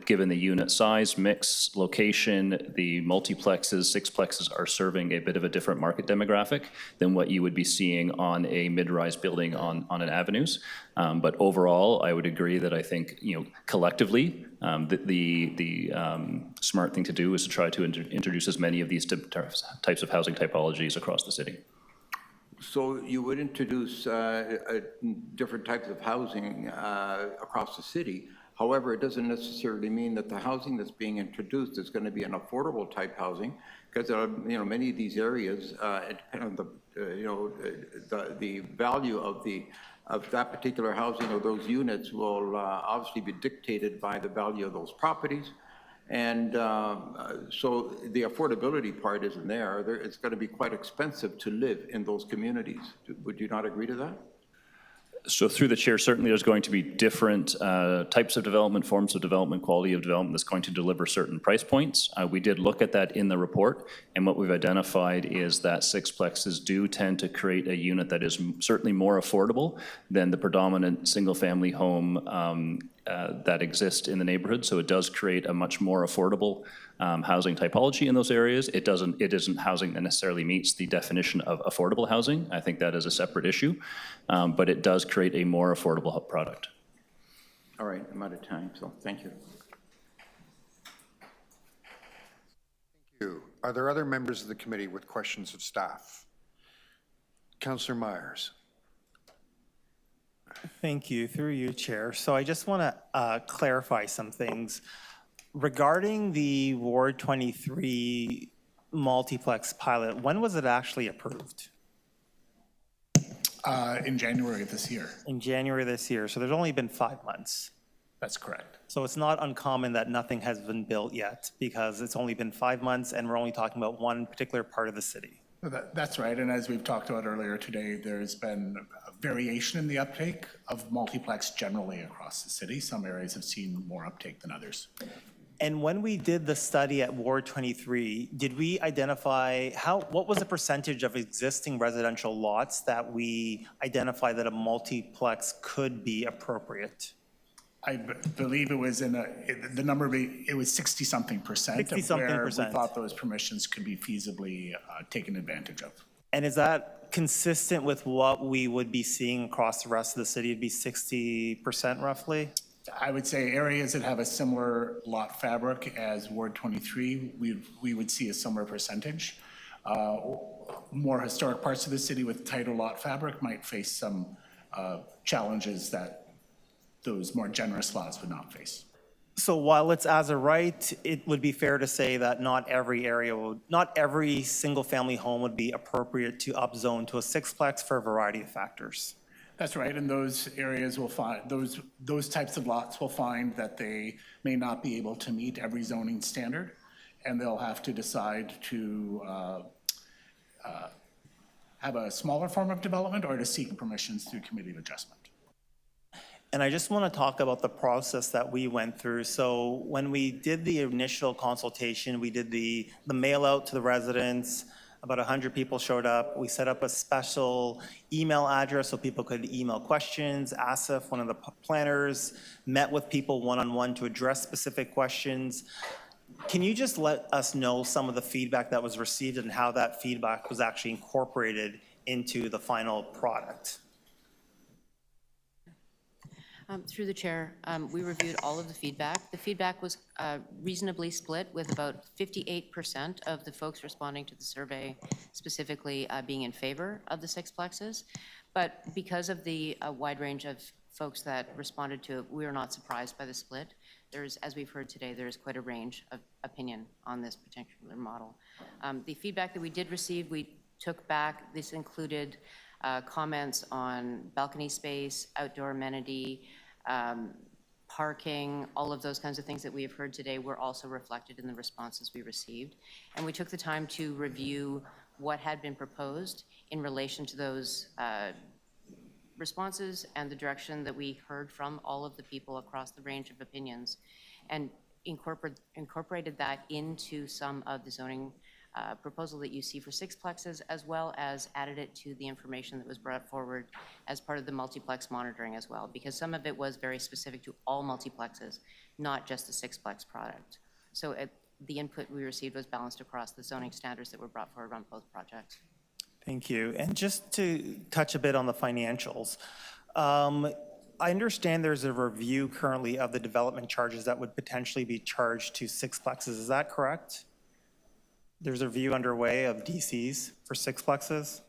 given the unit size, mix, location, the multiplexes, sixplexes are serving a bit of a different market demographic than what you would be seeing on a mid-rise building on an avenues. But overall, I would agree that I think, collectively, the smart thing to do is to try to introduce as many of these types of housing typologies across the city. So you would introduce different types of housing across the city. However, it doesn't necessarily mean that the housing that's being introduced is going to be an affordable type housing, because many of these areas, depend on the value of that particular housing or those units will obviously be dictated by the value of those properties. And so the affordability part isn't there. It's going to be quite expensive to live in those communities. Would you not agree to that? So through the chair, certainly there's going to be different types of development, forms of development, quality of development that's going to deliver certain price points. We did look at that in the report, and what we've identified is that sixplexes do tend to create a unit that is certainly more affordable than the predominant single-family home that exist in the neighborhood. So it does create a much more affordable housing typology in those areas. It isn't housing that necessarily meets the definition of affordable housing. I think that is a separate issue, but it does create a more affordable product. All right, I'm out of time, so thank you. Thank you. Are there other members of the committee with questions of staff? Councillor Myers. Thank you, through you, Chair. So I just want to clarify some things. Regarding the Ward 23 multiplex pilot, when was it actually approved? In January of this year. In January this year, so there's only been 5 months. That's correct. So it's not uncommon that nothing has been built yet, because it's only been 5 months and we're only talking about one particular part of the city. That's right, and as we've talked about earlier today, there's been a variation in the uptake of multiplex generally across the city. Some areas have seen more uptake than others. And when we did the study at Ward 23, did we identify what was the percentage of existing residential lots that we identified that a multiplex could be appropriate? I believe it was the number, it was 60-something%. 60-something%. We thought those permissions could be feasibly taken advantage of. And is that consistent with what we would be seeing across the rest of the city? It'd be 60% roughly? I would say areas that have a similar lot fabric as Ward 23, we would see a similar percentage. More historic parts of the city with tighter lot fabric might face some challenges that those more generous lots would not face. So while it's as a right, it would be fair to say that not every single family home would be appropriate to upzone to a sixplex for a variety of factors. That's right, and those areas will find, those types of lots will find that they may not be able to meet every zoning standard, and they'll have to decide to have a smaller form of development or to seek permissions through committee of adjustment. And I just want to talk about the process that we went through. So when we did the initial consultation, we did the mail out to the residents. About 100 people showed up. We set up a special email address so people could email questions. Asif, one of the planners, met with people one-on-one to address specific questions. Can you just let us know some of the feedback that was received and how that feedback was actually incorporated into the final product? Through the chair, we reviewed all of the feedback. The feedback was reasonably split, with about 58% of the folks responding to the survey specifically being in favor of the sixplexes. But because of the wide range of folks that responded to it, we are not surprised by the split. There's, as we've heard today, there's quite a range of opinion on this particular model. The feedback that we did receive, we took back. This included comments on balcony space, outdoor amenity, parking, all of those kinds of things that we have heard today were also reflected in the responses we received. And we took the time to review what had been proposed in relation to those responses and the direction that we heard from all of the people across the range of opinions, and incorporated that into some of the zoning proposal that you see for sixplexes, as well as added it to the information that was brought forward as part of the multiplex monitoring as well, because some of it was very specific to all multiplexes, not just the sixplex product. So the input we received was balanced across the zoning standards that were brought forward on both projects. Thank you. And just to touch a bit on the financials, I understand there's a review currently of the development charges that would potentially be charged to sixplexes. Is that correct? There's a review underway of DCs for sixplexes?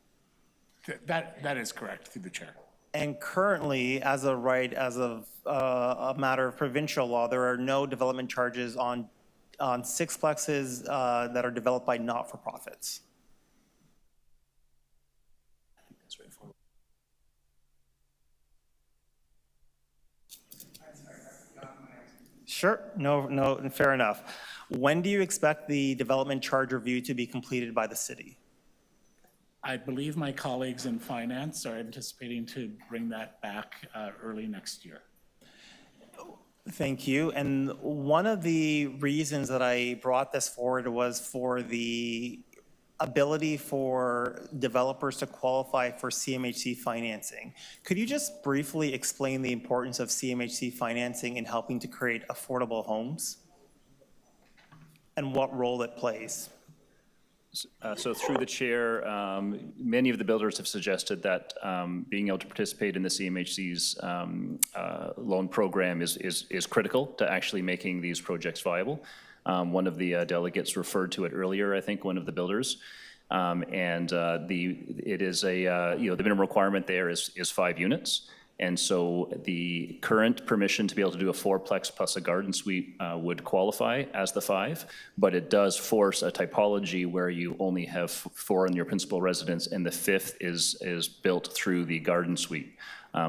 That is correct, through the chair. And currently, as of a matter of provincial law, there are no development charges on sixplexes that are developed by not-for-profits. Sure, no, fair enough. When do you expect the development charge review to be completed by the city? I believe my colleagues in finance are anticipating to bring that back early next year. Thank you. And one of the reasons that I brought this forward was for the ability for developers to qualify for CMHC financing. Could you just briefly explain the importance of CMHC financing in helping to create affordable homes and what role it plays? So through the chair, many of the builders have suggested that being able to participate in the CMHC's loan program is critical to actually making these projects viable. One of the delegates referred to it earlier, I think, one of the builders. It is the minimum requirement there is 5 units. And so the current permission to be able to do a 4-plex plus a garden suite would qualify as the 5, but it does force a typology where you only have 4 in your principal residence, and the 5th is built through the garden suite.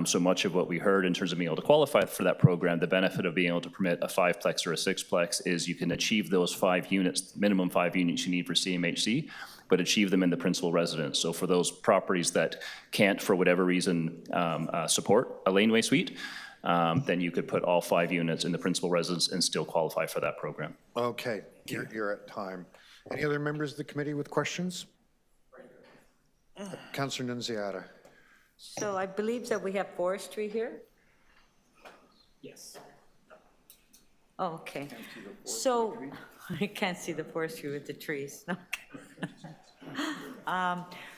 So much of what we heard in terms of being able to qualify for that program, the benefit of being able to permit a 5-plex or a 6-plex is you can achieve those 5 units, minimum 5 units you need for CMHC, but achieve them in the principal residence. So for those properties that can't, for whatever reason, support a laneway suite, then you could put all 5 units in the principal residence and still qualify for that program. Okay, you're at time. Any other members of the committee with questions? Councillor Nunziata. So I believe that we have forestry here? Yes. Oh, okay. So, I can't see the forestry with the trees.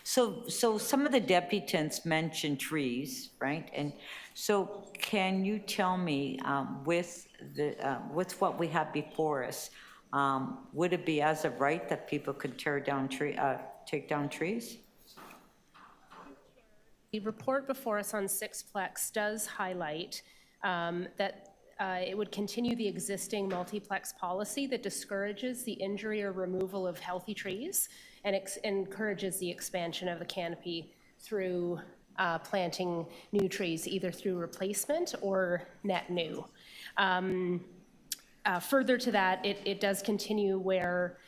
So some of the deputants mentioned trees, right? And so can you tell me, with what we have before us, would it be as of right that people could take down trees? The report before us on Sixplex does highlight that it would continue the existing multiplex policy that discourages the injury or removal of healthy trees and encourages the expansion of the canopy through planting new trees, either through replacement or net new. Further to that, it does continue where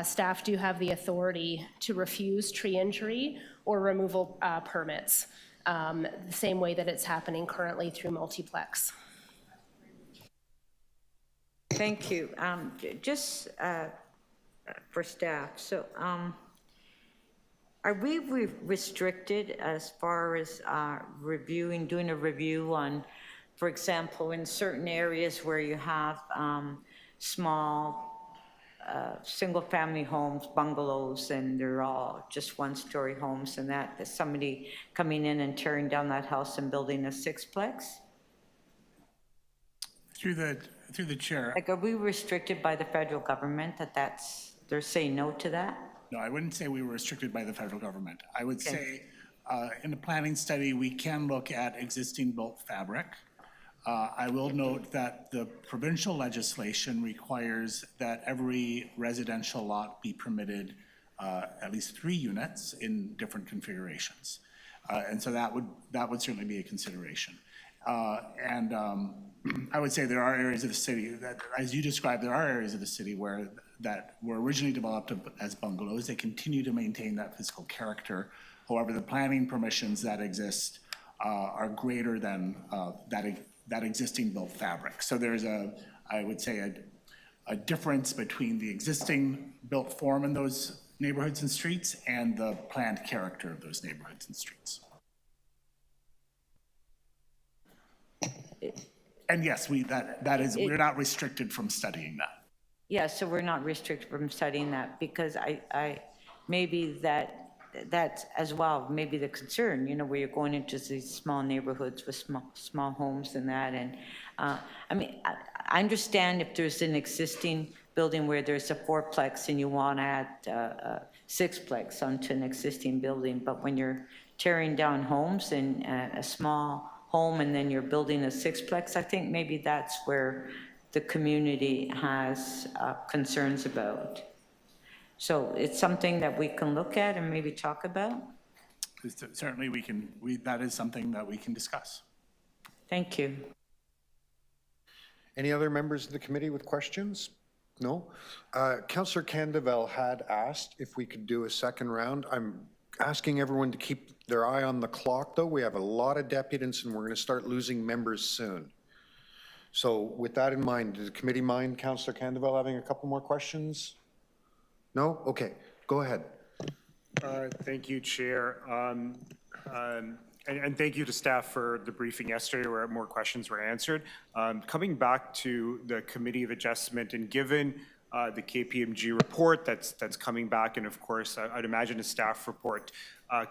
staff do have the authority to refuse tree injury or removal permits, the same way that it's happening currently through multiplex. Thank you. Just for staff, so are we restricted as far as doing a review on, for example, in certain areas where you have small single-family homes, bungalows, and they're all just one-story homes, and that somebody coming in and tearing down that house and building a sixplex? Through the chair. Like, are we restricted by the federal government they're saying no to that? No, I wouldn't say we were restricted by the federal government. I would say in the planning study, we can look at existing built fabric. I will note that the provincial legislation requires that every residential lot be permitted at least 3 units in different configurations. And so that would certainly be a consideration. I would say there are areas of the city that, as you described, there are areas of the city that were originally developed as bungalows. They continue to maintain that physical character. However, the planning permissions that exist are greater than that existing built fabric. So there's I would say a difference between the existing built form in those neighborhoods and streets and the planned character of those neighborhoods and streets. And yes, we're not restricted from studying that. Yeah, so we're not restricted from studying that because I maybe that's as well, maybe the concern, where you're going into these small neighborhoods with small homes and that. And I mean, I understand if there's an existing building where there's a 4-plex and you want to add a 6-plex onto an existing building, but when you're tearing down homes and a small home and then you're building a 6-plex, I think maybe that's where the community has concerns about. So it's something that we can look at and maybe talk about? Certainly that is something that we can discuss. Thank you. Any other members of the committee with questions? No? Councillor Candeval had asked if we could do a second round. I'm asking everyone to keep their eye on the clock, though. We have a lot of deputants and we're going to start losing members soon. So with that in mind, does the committee mind Councillor Candeval having a couple more questions? No? Okay, go ahead. Thank you, Chair. And thank you to staff for the briefing yesterday where more questions were answered. Coming back to the Committee of Adjustment and given the KPMG report that's coming back, and of course, I'd imagine a staff report,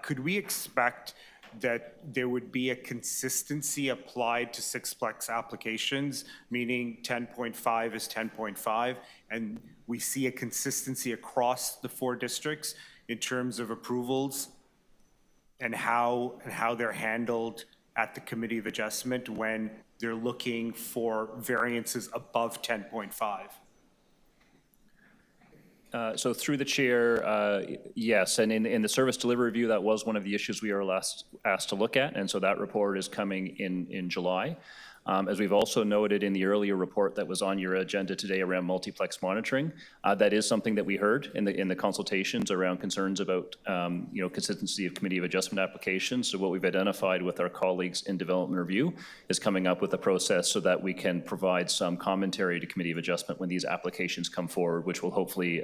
could we expect that there would be a consistency applied to sixplex applications, meaning 10.5 is 10.5, and we see a consistency across the 4 districts in terms of approvals and how they're handled at the Committee of Adjustment when they're looking for variances above 10.5? So through the chair, yes, and in the service delivery review, that was one of the issues we were last asked to look at, and so that report is coming in July. As we've also noted in the earlier report that was on your agenda today around multiplex monitoring, that is something that we heard in the consultations around concerns about consistency of committee of adjustment applications. So what we've identified with our colleagues in development review is coming up with a process so that we can provide some commentary to committee of adjustment when these applications come forward, which will hopefully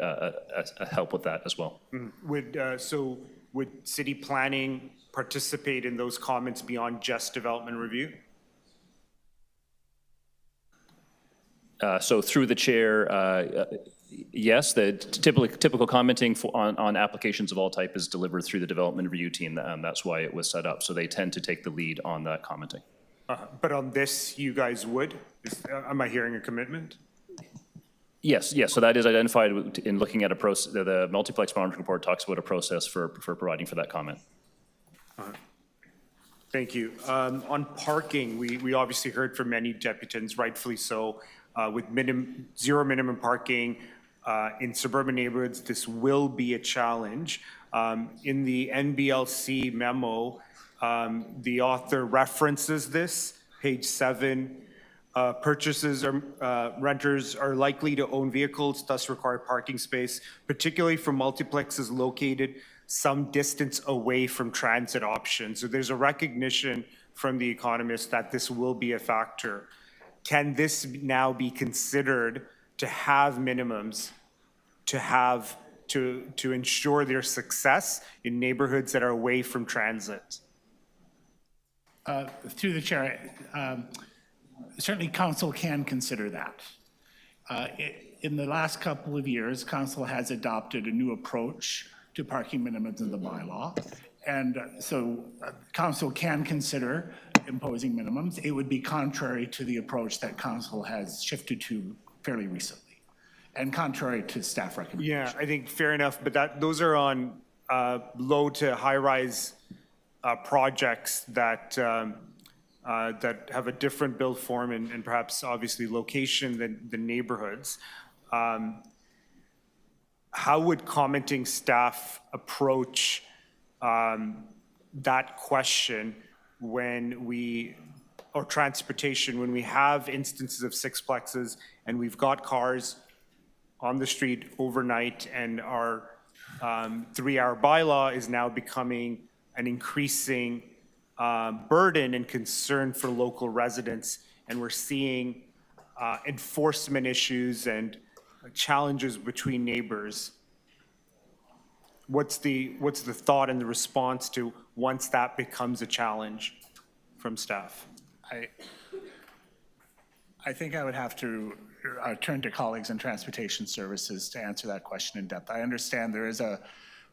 help with that as well. Would city planning participate in those comments beyond just development review? So through the chair, yes, the typical commenting on applications of all type is delivered through the development review team. That's why it was set up. So they tend to take the lead on that commenting. But on this, you guys would? Am I hearing a commitment? Yes. So that is identified in looking at a process. The multiplex monitoring report talks about a process for providing for that comment. Thank you. On parking, we obviously heard from many deputants, rightfully so, with zero minimum parking in suburban neighborhoods. This will be a challenge. In the NBLC memo, the author references this, page 7. Renters are likely to own vehicles, thus require parking space, particularly for multiplexes located some distance away from transit options. So there's a recognition from the economists that this will be a factor. Can this now be considered to have minimums to ensure their success in neighborhoods that are away from transit? Through the chair, certainly council can consider that. In the last couple of years, council has adopted a new approach to parking minimums in the bylaw. And so council can consider imposing minimums. It would be contrary to the approach that council has shifted to fairly recently and contrary to staff recommendations. Yeah, I think fair enough, but those are on low to high rise projects that that have a different build form and perhaps obviously location than the neighborhoods. How would commenting staff approach that question or transportation, when we have instances of sixplexes and we've got cars on the street overnight and our 3-hour bylaw is now becoming an increasing burden and concern for local residents, and we're seeing enforcement issues and challenges between neighbors. What's the thought and the response to once that becomes a challenge from staff? I think I would have to turn to colleagues in transportation services to answer that question in depth. I understand there is a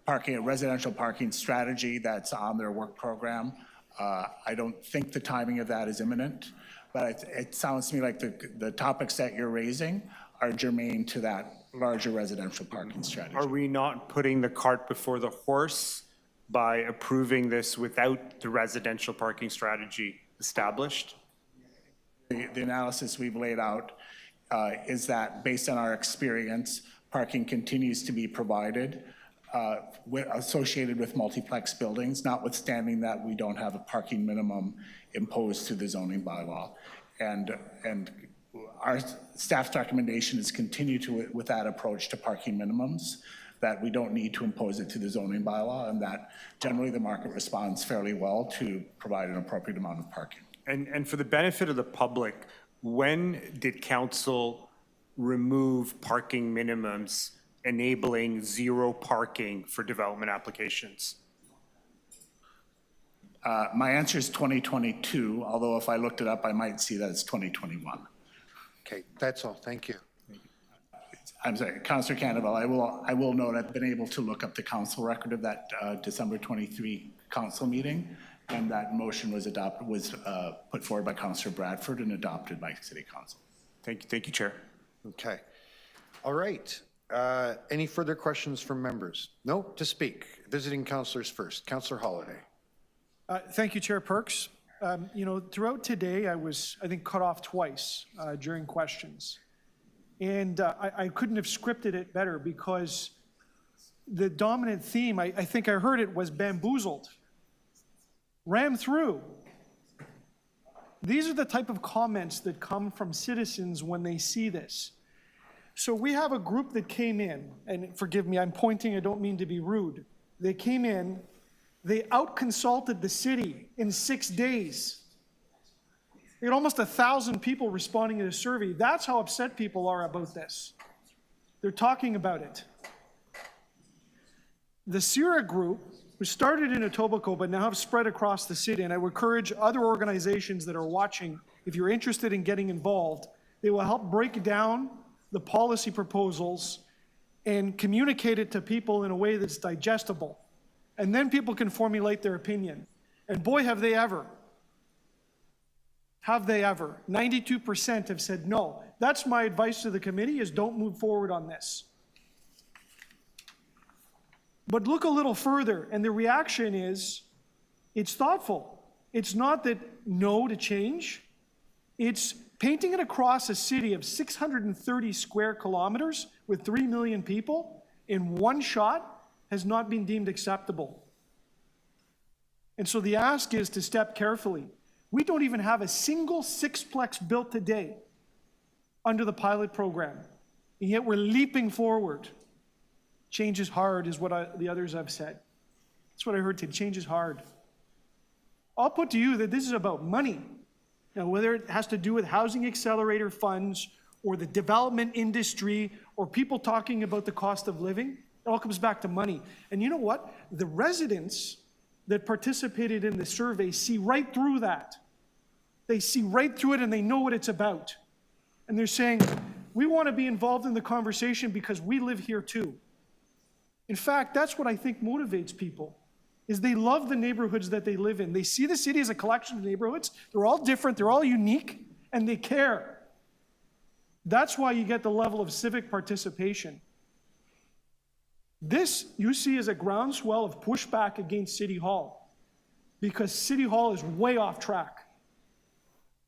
residential parking strategy that's on their work program. I don't think the timing of that is imminent, but it sounds to me like the topics that you're raising are germane to that larger residential parking strategy. Are we not putting the cart before the horse by approving this without the residential parking strategy established? The analysis we've laid out is that based on our experience, parking continues to be provided associated with multiplex buildings, notwithstanding that we don't have a parking minimum imposed through the zoning bylaw. And our staff's recommendation is continue with that approach to parking minimums, that we don't need to impose it to the zoning bylaw, and that generally the market responds fairly well to provide an appropriate amount of parking. And for the benefit of the public, when did council remove parking minimums enabling zero parking for development applications? My answer is 2022, although if I looked it up, I might see that it's 2021. Okay, that's all. Thank you. I'm sorry, Councillor Canavale, I will note I've been able to look up the council record of that December 23 council meeting, and that motion was put forward by Councillor Bradford and adopted by City Council. Thank you, Chair. Okay. All right. Any further questions from members? No, to speak. Visiting councillors first. Councillor Holiday. Thank you, Chair Perks. Throughout today, I was, I think, cut off twice during questions. And I couldn't have scripted it better because the dominant theme, I think I heard it, was bamboozled. Rammed through. These are the type of comments that come from citizens when they see this. So we have a group that came in, and forgive me, I'm pointing, I don't mean to be rude. They came in, they out-consulted the city in 6 days. They had almost 1,000 people responding to the survey. That's how upset people are about this. They're talking about it. The Sierra group, who started in Etobicoke but now have spread across the city, and I would encourage other organizations that are watching, if you're interested in getting involved, they will help break down the policy proposals and communicate it to people in a way that's digestible. And then people can formulate their opinion. And boy, have they ever. Have they ever? 92% have said no. That's my advice to the committee, is don't move forward on this. But look a little further, and the reaction is, it's thoughtful. It's not that no to change. It's painting it across a city of 630 square kilometers with 3 million people in one shot has not been deemed acceptable. And so the ask is to step carefully. We don't even have a single sixplex built today under the pilot program, and yet we're leaping forward. Change is hard, is what the others have said. That's what I heard today. Change is hard. I'll put to you that this is about money. Now, whether it has to do with housing accelerator funds or the development industry or people talking about the cost of living, it all comes back to money. And you know what? The residents that participated in the survey see right through that. They see right through it and they know what it's about. And they're saying, we want to be involved in the conversation because we live here too. In fact, that's what I think motivates people, is they love the neighborhoods that they live in. They see the city as a collection of neighborhoods. They're all different, they're all unique, and they care. That's why you get the level of civic participation. This, you see, is a groundswell of pushback against City Hall, because City Hall is way off track.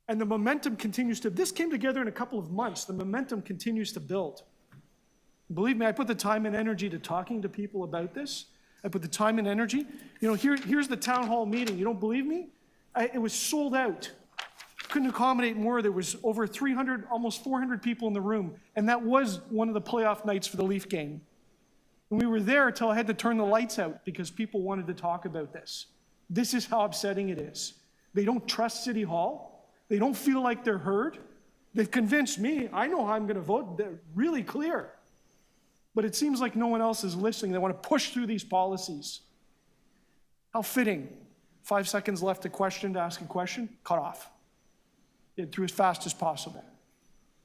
And the momentum continues to, this came together in a couple of months, the momentum continues to build. Believe me, I put the time and energy to talking to people about this. I put the time and energy. You know, here's the town hall meeting. You don't believe me? It was sold out. Couldn't accommodate more. There was over 300, almost 400 people in the room. And that was one of the playoff nights for the Leaf game. And we were there until I had to turn the lights out because people wanted to talk about this. This is how upsetting it is. They don't trust City Hall. They don't feel like they're heard. They've convinced me. I know how I'm going to vote. They're really clear. But it seems like no one else is listening. They want to push through these policies. How fitting. 5 seconds left to ask a question, cut off. Get through as fast as possible.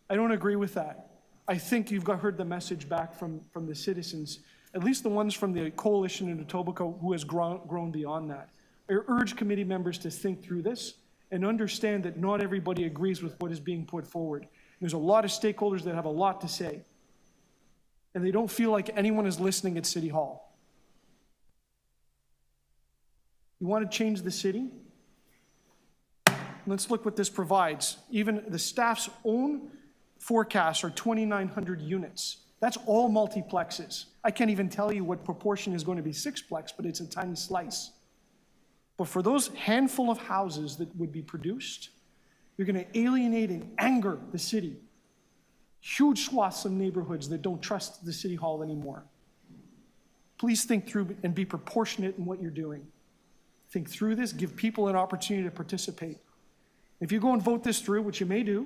I don't agree with that. I think you've heard the message back from the citizens, at least the ones from the coalition in Etobicoke who has grown beyond that. I urge committee members to think through this and understand that not everybody agrees with what is being put forward. There's a lot of stakeholders that have a lot to say, and they don't feel like anyone is listening at City Hall. You want to change the city? Let's look what this provides. Even the staff's own forecasts are 2,900 units. That's all multiplexes. I can't even tell you what proportion is going to be sixplex, but it's a tiny slice. But for those handful of houses that would be produced, you're going to alienate and anger the city. Huge swaths of neighborhoods that don't trust the City Hall anymore. Please think through and be proportionate in what you're doing. Think through this, give people an opportunity to participate. If you go and vote this through, which you may do,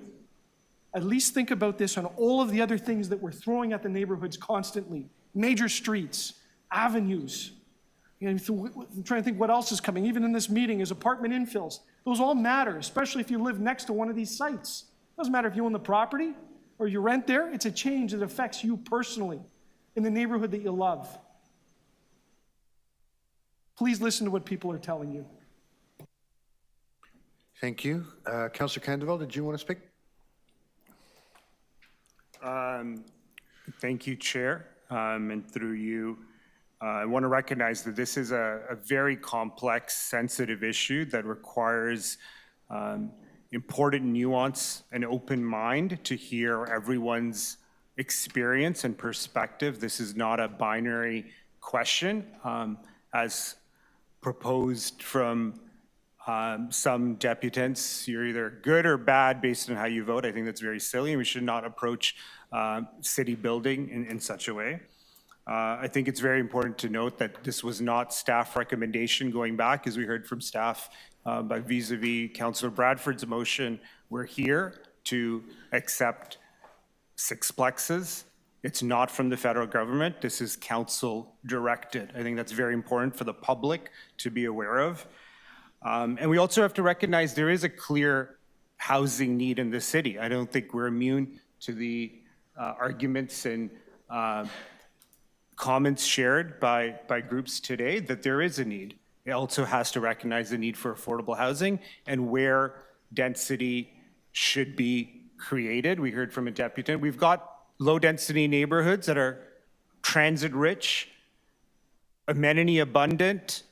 at least think about this on all of the other things that we're throwing at the neighborhoods constantly. Major streets, avenues. I'm trying to think what else is coming. Even in this meeting is apartment infills. Those all matter, especially if you live next to one of these sites. Doesn't matter if you own the property or you rent there. It's a change that affects you personally in the neighborhood that you love. Please listen to what people are telling you. Thank you. Councillor Candeville, did you want to speak? Thank you, Chair. And through you, I want to recognize that this is a very complex, sensitive issue that requires important nuance and open mind to hear everyone's experience and perspective. This is not a binary question as proposed from Some deputants, you're either good or bad based on how you vote. I think that's very silly, and we should not approach city building in such a way. I think it's very important to note that this was not staff recommendation going back, as we heard from staff by vis-a-vis Councillor Bradford's motion. We're here to accept sixplexes. It's not from the federal government. This is council directed. I think that's very important for the public to be aware of. And we also have to recognize there is a clear housing need in the city. I don't think we're immune to the arguments and comments shared by groups today that there is a need. It also has to recognize the need for affordable housing and where density should be created. We heard from a deputant. We've got low-density neighborhoods that are transit-rich, amenity-abundant,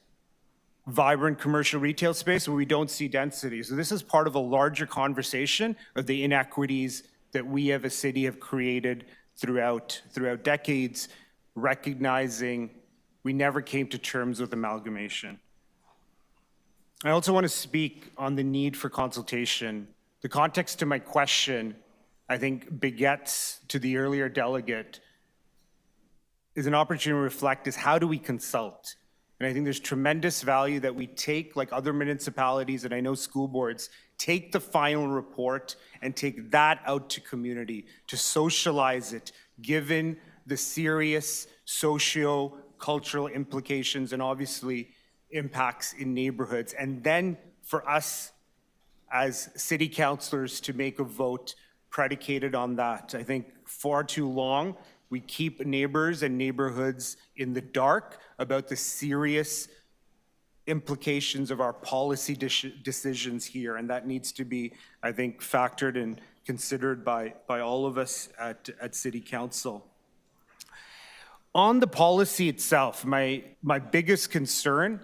vibrant commercial retail space where we don't see density. So this is part of a larger conversation of the inequities that we as a city have created throughout decades, recognizing we never came to terms with amalgamation. I also want to speak on the need for consultation. The context to my question, I think, begets to the earlier delegate is an opportunity to reflect is how do we consult? And I think there's tremendous value that we take, like other municipalities and I know school boards, take the final report and take that out to community, to socialize it, given the serious socio-cultural implications and obviously impacts in neighborhoods. And then for us as city councilors to make a vote predicated on that. I think far too long we keep neighbors and neighborhoods in the dark about the serious implications of our policy decisions here, and that needs to be, I think, factored and considered by all of us at City Council. On the policy itself, my biggest concern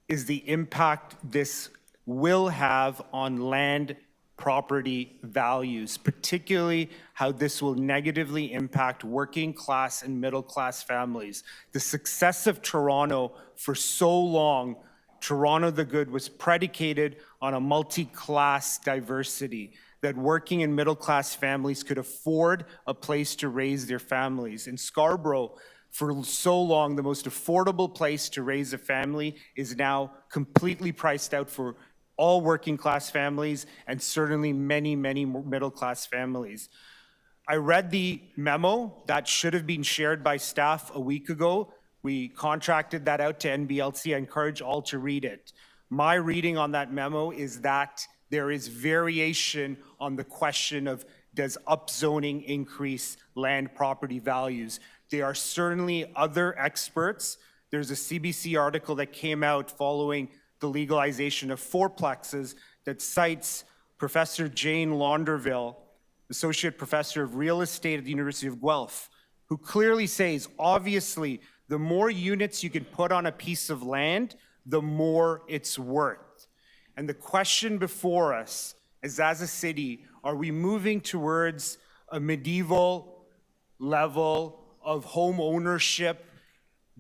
is the impact this will have on land property values, particularly how this will negatively impact working class and middle class families. The success of Toronto for so long, Toronto the Good, was predicated on a multi-class diversity, that working and middle class families could afford a place to raise their families. In Scarborough, for so long, the most affordable place to raise a family is now completely priced out for all working class families and certainly many, many middle class families. I read the memo that should have been shared by staff a week ago. We contracted that out to NBLC. I encourage all to read it. My reading on that memo is that there is variation on the question of does upzoning increase land property values. There are certainly other experts. There's a CBC article that came out following the legalization of fourplexes that cites Professor Jane Launderville, Associate Professor of Real Estate at the University of Guelph, who clearly says, obviously, the more units you can put on a piece of land, the more it's worth. And the question before us is, as a city, are we moving towards a medieval level of home ownership,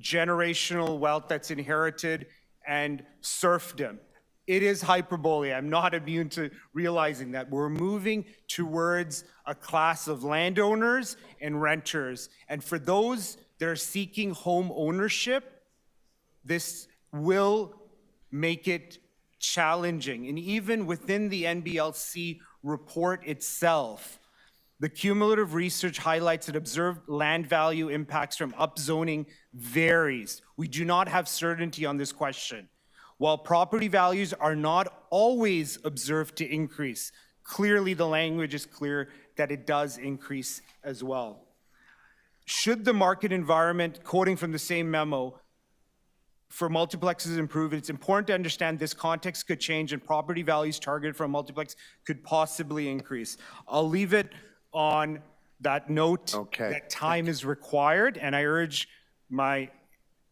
generational wealth that's inherited, and serfdom? It is hyperbole. I'm not immune to realizing that. We're moving towards a class of landowners and renters. And for those that are seeking home ownership, this will make it challenging. And even within the NBLC report itself, the cumulative research highlights that observed land value impacts from upzoning varies. We do not have certainty on this question. While property values are not always observed to increase, clearly the language is clear that it does increase as well. Should the market environment, quoting from the same memo, for multiplexes improve, it's important to understand this context could change and property values targeted for a multiplex could possibly increase. I'll leave it on that note that time is required, and I urge my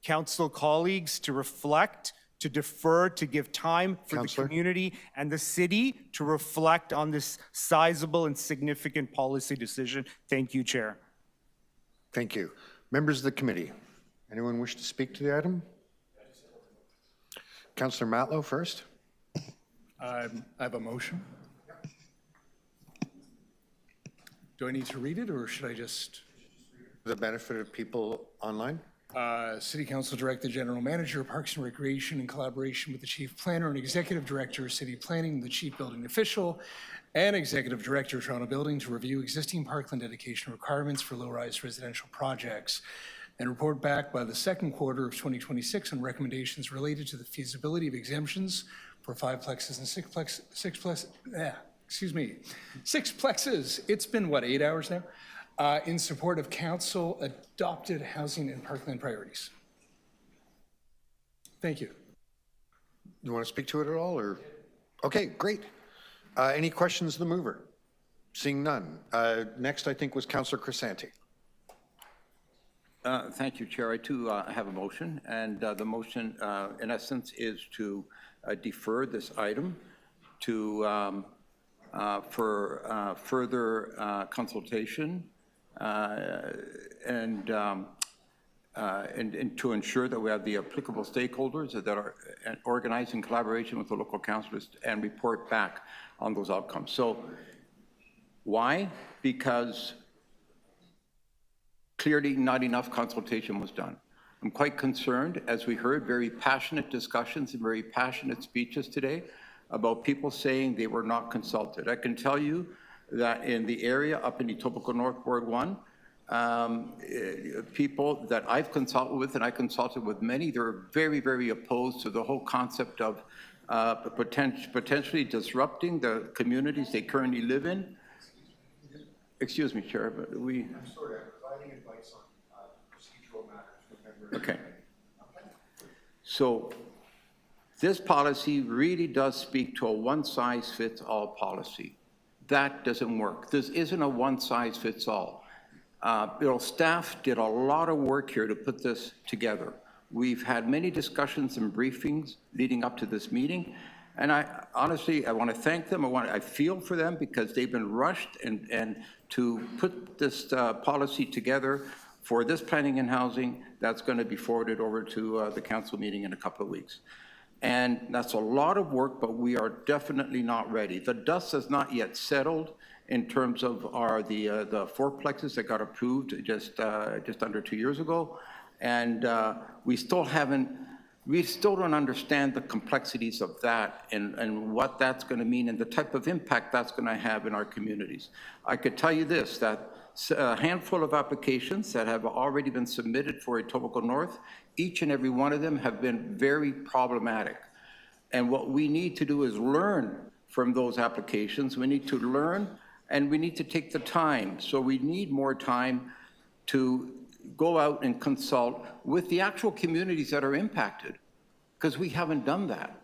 council colleagues to reflect, to defer, to give time for the community and the city to reflect on this sizable and significant policy decision. Thank you, Chair. Thank you. Members of the committee, anyone wish to speak to the item? Councillor Matlow first. I have a motion. Do I need to read it, or should I just? For the benefit of people online. City Council direct the General Manager of Parks and Recreation in collaboration with the Chief Planner and Executive Director of City Planning, the Chief Building Official, and Executive Director of Toronto Building to review existing parkland dedication requirements for low-rise residential projects and report back by the second quarter of 2026 on recommendations related to the feasibility of exemptions for 5-plexes and sixplexes. It's been, what, 8 hours now? In support of council adopted housing and parkland priorities. Thank you. You want to speak to it at all, or? Okay, great. Any questions of the mover? Seeing none. Next, I think, was Councillor Crisanti. Thank you, Chair. I too have a motion, and the motion, in essence, is to defer this item to for further consultation and to ensure that we have the applicable stakeholders that are organized in collaboration with the local councillors and report back on those outcomes. So why? Because clearly not enough consultation was done. I'm quite concerned, as we heard, very passionate discussions and very passionate speeches today about people saying they were not consulted. I can tell you that in the area up in Etobicoke North Ward 1, people that I've consulted with, and I consulted with many, they're very, very opposed to the whole concept of potentially disrupting the communities they currently live in. Excuse me, Chair, but we... I'm sorry, I'm providing advice on procedural matters. Okay. So this policy really does speak to a one-size-fits-all policy. That doesn't work. This isn't a one-size-fits-all. Staff did a lot of work here to put this together. We've had many discussions and briefings leading up to this meeting, and honestly, I want to thank them. I feel for them because they've been rushed and to put this policy together for this planning and housing that's going to be forwarded over to the council meeting in a couple of weeks. And that's a lot of work, but we are definitely not ready. The dust has not yet settled in terms of the 4-plexes that got approved just under 2 years ago. And we still don't understand the complexities of that and what that's going to mean and the type of impact that's going to have in our communities. I could tell you this, that a handful of applications that have already been submitted for Etobicoke North, each and every one of them have been very problematic. And what we need to do is learn from those applications. We need to learn and we need to take the time. So we need more time to go out and consult with the actual communities that are impacted, because we haven't done that.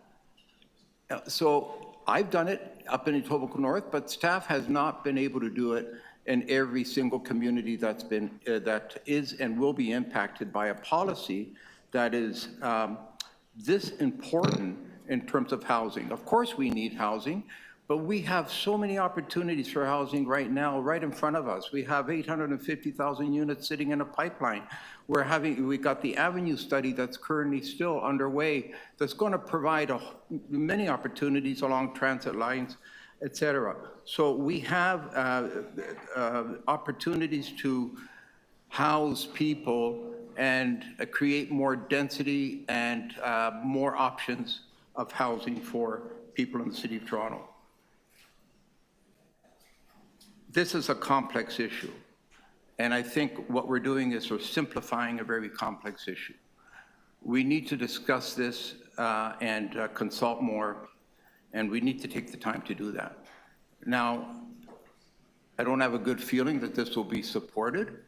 So I've done it up in Etobicoke North, but staff has not been able to do it in every single community that is and will be impacted by a policy that is this important in terms of housing. Of course we need housing, but we have so many opportunities for housing right now, right in front of us. We have 850,000 units sitting in a pipeline. We got the Avenue study that's currently still underway that's going to provide many opportunities along transit lines, et cetera. So we have opportunities to house people and create more density and more options of housing for people in the City of Toronto. This is a complex issue, and I think what we're doing is we're simplifying a very complex issue. We need to discuss this and consult more, and we need to take the time to do that. Now, I don't have a good feeling that this will be supported,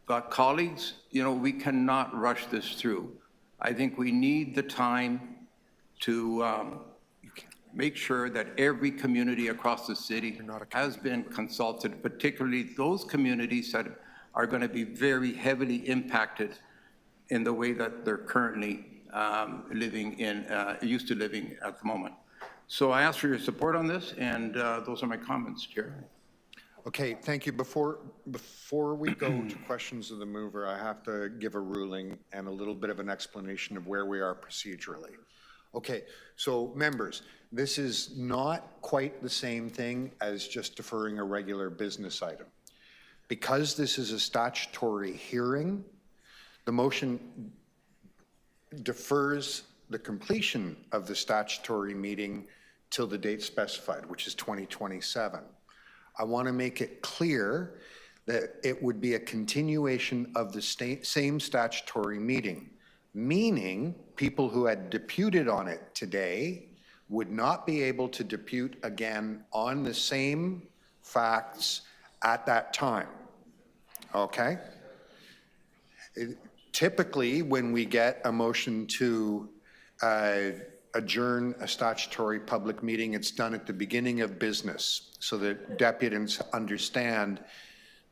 but colleagues, we cannot rush this through. I think we need the time to make sure that every community across the city has been consulted, particularly those communities that are going to be very heavily impacted in the way that they're currently used to living at the moment. So I ask for your support on this, and those are my comments, Chair. Okay, thank you. Before we go to questions of the mover, I have to give a ruling and a little bit of an explanation of where we are procedurally. Okay, so members, this is not quite the same thing as just deferring a regular business item. Because this is a statutory hearing, the motion defers the completion of the statutory meeting till the date specified, which is 2027. I want to make it clear that it would be a continuation of the same statutory meeting, meaning people who had deputed on it today would not be able to depute again on the same facts at that time. Okay? Typically, when we get a motion to adjourn a statutory public meeting, it's done at the beginning of business so that deputants understand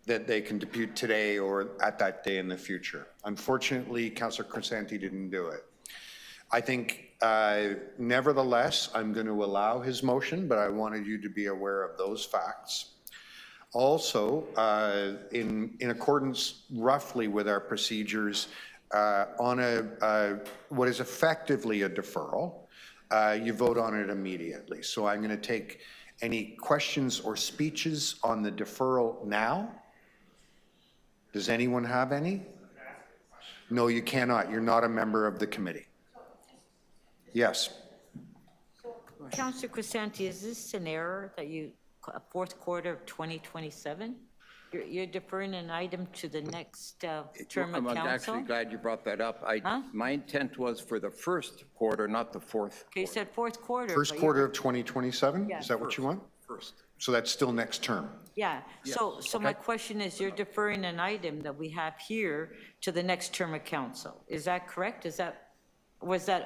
that they can depute today or at that day in the future. Unfortunately, Councillor Crescenti didn't do it. I think, nevertheless, I'm going to allow his motion, but I wanted you to be aware of those facts. Also, in accordance roughly with our procedures, on what is effectively a deferral, you vote on it immediately. So I'm going to take any questions or speeches on the deferral now. Does anyone have any? No, you cannot. You're not a member of the committee. Yes. Councillor Crescenti, is this an error that you, fourth quarter of 2027? You're deferring an item to the next term of council? I'm actually glad you brought that up. My intent was for the first quarter, not the fourth. Okay, you said fourth quarter. First quarter of 2027? Yeah. Is that what you want? First. So that's still next term? Yeah, so my question is, you're deferring an item that we have here to the next term of council. Is that correct? Was that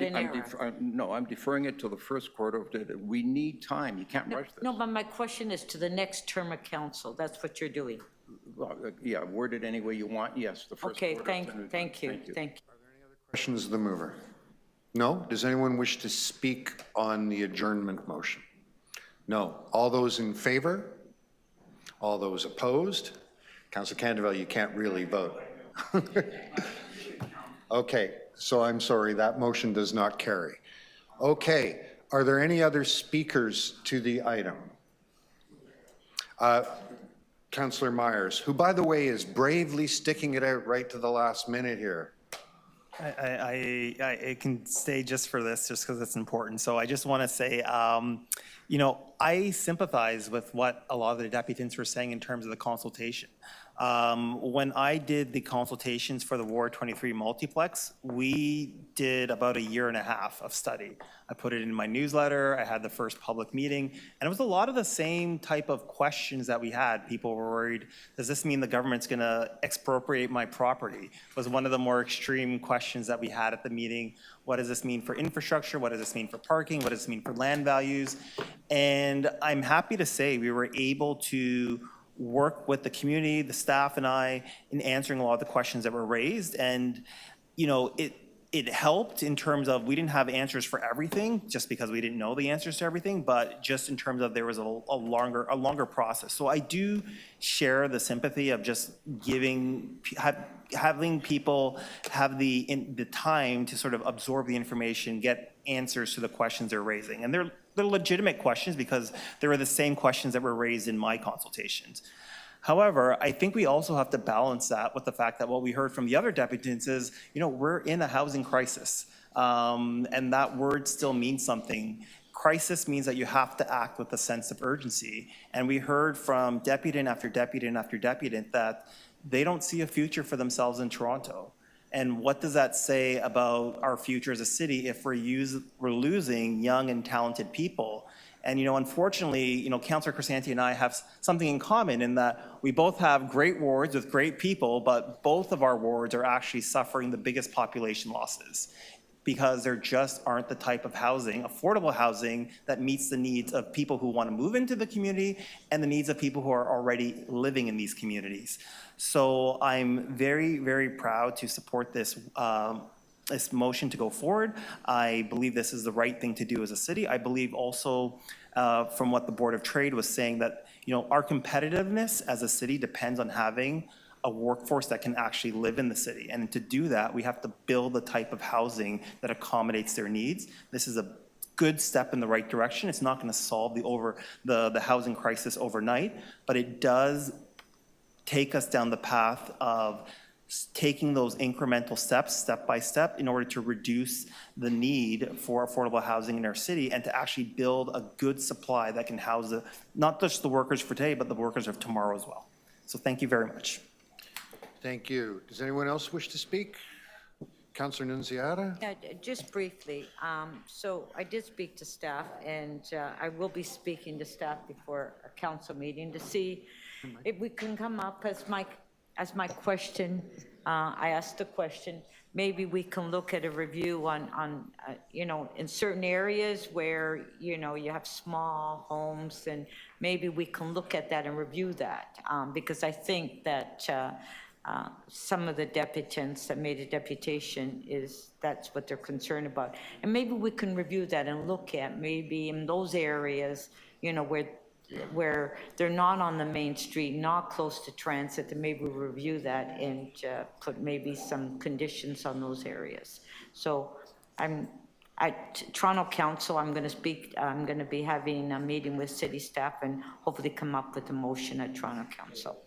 an error? No, I'm deferring it till the first quarter. We need time. You can't rush this. No, but my question is to the next term of council. That's what you're doing. Well, yeah, word it any way you want. Yes, the first Okay, quarter. thank you. Questions of the mover? No? Does anyone wish to speak on the adjournment motion? No. All those in favor? All those opposed? Councillor Canterville, you can't really vote. Okay, so I'm sorry, that motion does not carry. Okay, are there any other speakers to the item? Councillor Myers, who by the way is bravely sticking it out right to the last minute here. I can stay just for this, just because it's important. So I just want to say, you know, I sympathize with what a lot of the deputants were saying in terms of the consultation. When I did the consultations for the Ward 23 multiplex, we did about 1.5 years of study. I put it in my newsletter, I had the first public meeting, and it was a lot of the same type of questions that we had. People were worried, does this mean the government's gonna expropriate my property? Was one of the more extreme questions that we had at the meeting. What does this mean for infrastructure? What does this mean for parking? What does this mean for land values? And I'm happy to say we were able to work with the community, the staff and I, in answering a lot of the questions that were raised. And, you know, it helped in terms of we didn't have answers for everything just because we didn't know the answers to everything, but just in terms of there was a longer process. So I do share the sympathy of just having people have the time to sort of absorb the information, get answers to the questions they're raising. And they're legitimate questions because they were the same questions that were raised in my consultations. However, I think we also have to balance that with the fact that what we heard from the other deputants is, you know, we're in a housing crisis. And that word still means something. Crisis means that you have to act with a sense of urgency. And we heard from deputant after deputant after deputant that they don't see a future for themselves in Toronto. And what does that say about our future as a city if we're losing young and talented people? And, you know, unfortunately, you know, Councillor Crescenti and I have something in common in that we both have great wards with great people, but both of our wards are actually suffering the biggest population losses because there just aren't the type of housing, affordable housing, that meets the needs of people who want to move into the community and the needs of people who are already living in these communities. So I'm very, very proud to support this this motion to go forward. I believe this is the right thing to do as a city. I believe also from what the Board of Trade was saying that, you know, our competitiveness as a city depends on having a workforce that can actually live in the city. And to do that, we have to build the type of housing that accommodates their needs. This is a good step in the right direction. It's not going to solve the housing crisis overnight, but it does take us down the path of taking those incremental steps, step by step, in order to reduce the need for affordable housing in our city and to actually build a good supply that can house not just the workers for today, but the workers of tomorrow as well. So thank you very much. Thank you. Does anyone else wish to speak? Councillor Nunziata? Yeah, just briefly. So I did speak to staff, and I will be speaking to staff before a council meeting to see if we can come up as my question. I asked the question. Maybe we can look at a review on you know, in certain areas where, you know, you have small homes, and maybe we can look at that and review that, because I think that some of the deputants that made a deputation that's what they're concerned about. And maybe we can review that and look at maybe in those areas, you know, where they're not on the main street, not close to transit, and maybe we'll review that and put maybe some conditions on those areas. So at Toronto Council, I'm going to be having a meeting with city staff and hopefully come up with a motion at Toronto Council.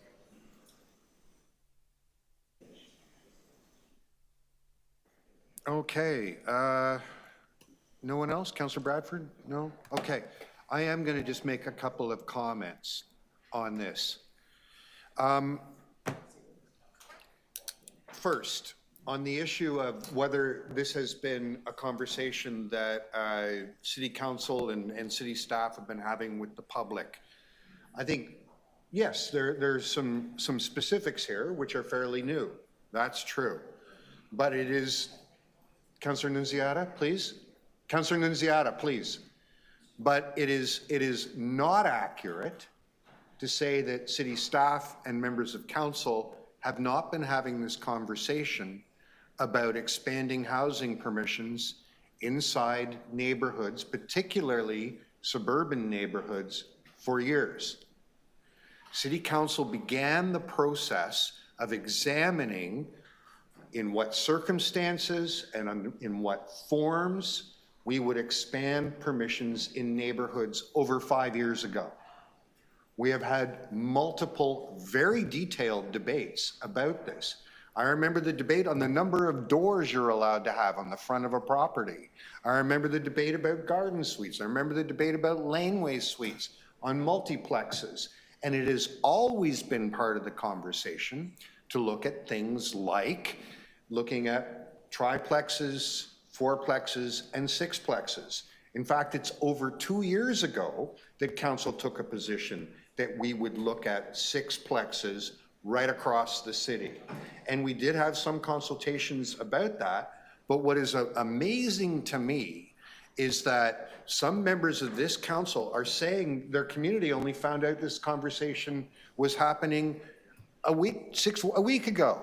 Okay. No one else? Councillor Bradford? No? Okay. I am going to just make a couple of comments on this. First, on the issue of whether this has been a conversation that City Council and City staff have been having with the public, I think, yes, there's some specifics here which are fairly new. That's true. But it is, Councillor Nunziata, please. Councillor Nunziata, please. But it is not accurate to say that city staff and members of council have not been having this conversation about expanding housing permissions inside neighborhoods, particularly suburban neighborhoods, for years. City council began the process of examining in what circumstances and in what forms we would expand permissions in neighborhoods over 5 years ago. We have had multiple very detailed debates about this. I remember the debate on the number of doors you're allowed to have on the front of a property. I remember the debate about garden suites. I remember the debate about laneway suites on multiplexes. And it has always been part of the conversation to look at things like looking at triplexes, fourplexes, and sixplexes. In fact, it's over 2 years ago that council took a position that we would look at sixplexes right across the city. And we did have some consultations about that, but what is amazing to me is that some members of this council are saying their community only found out this conversation was happening a week ago.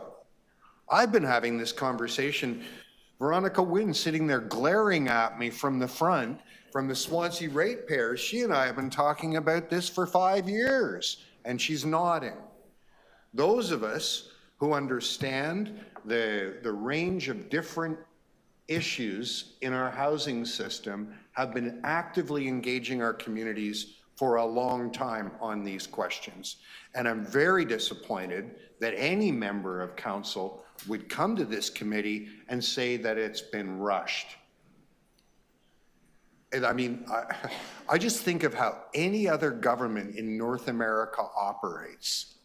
I've been having this conversation. Veronica Wynn sitting there glaring at me from the front, from the Swansea ratepayers. She and I have been talking about this for 5 years, and she's nodding. Those of us who understand the range of different issues in our housing system have been actively engaging our communities for a long time on these questions. And I'm very disappointed that any member of council would come to this committee and say that it's been rushed. And I mean, I just think of how any other government in North America operates.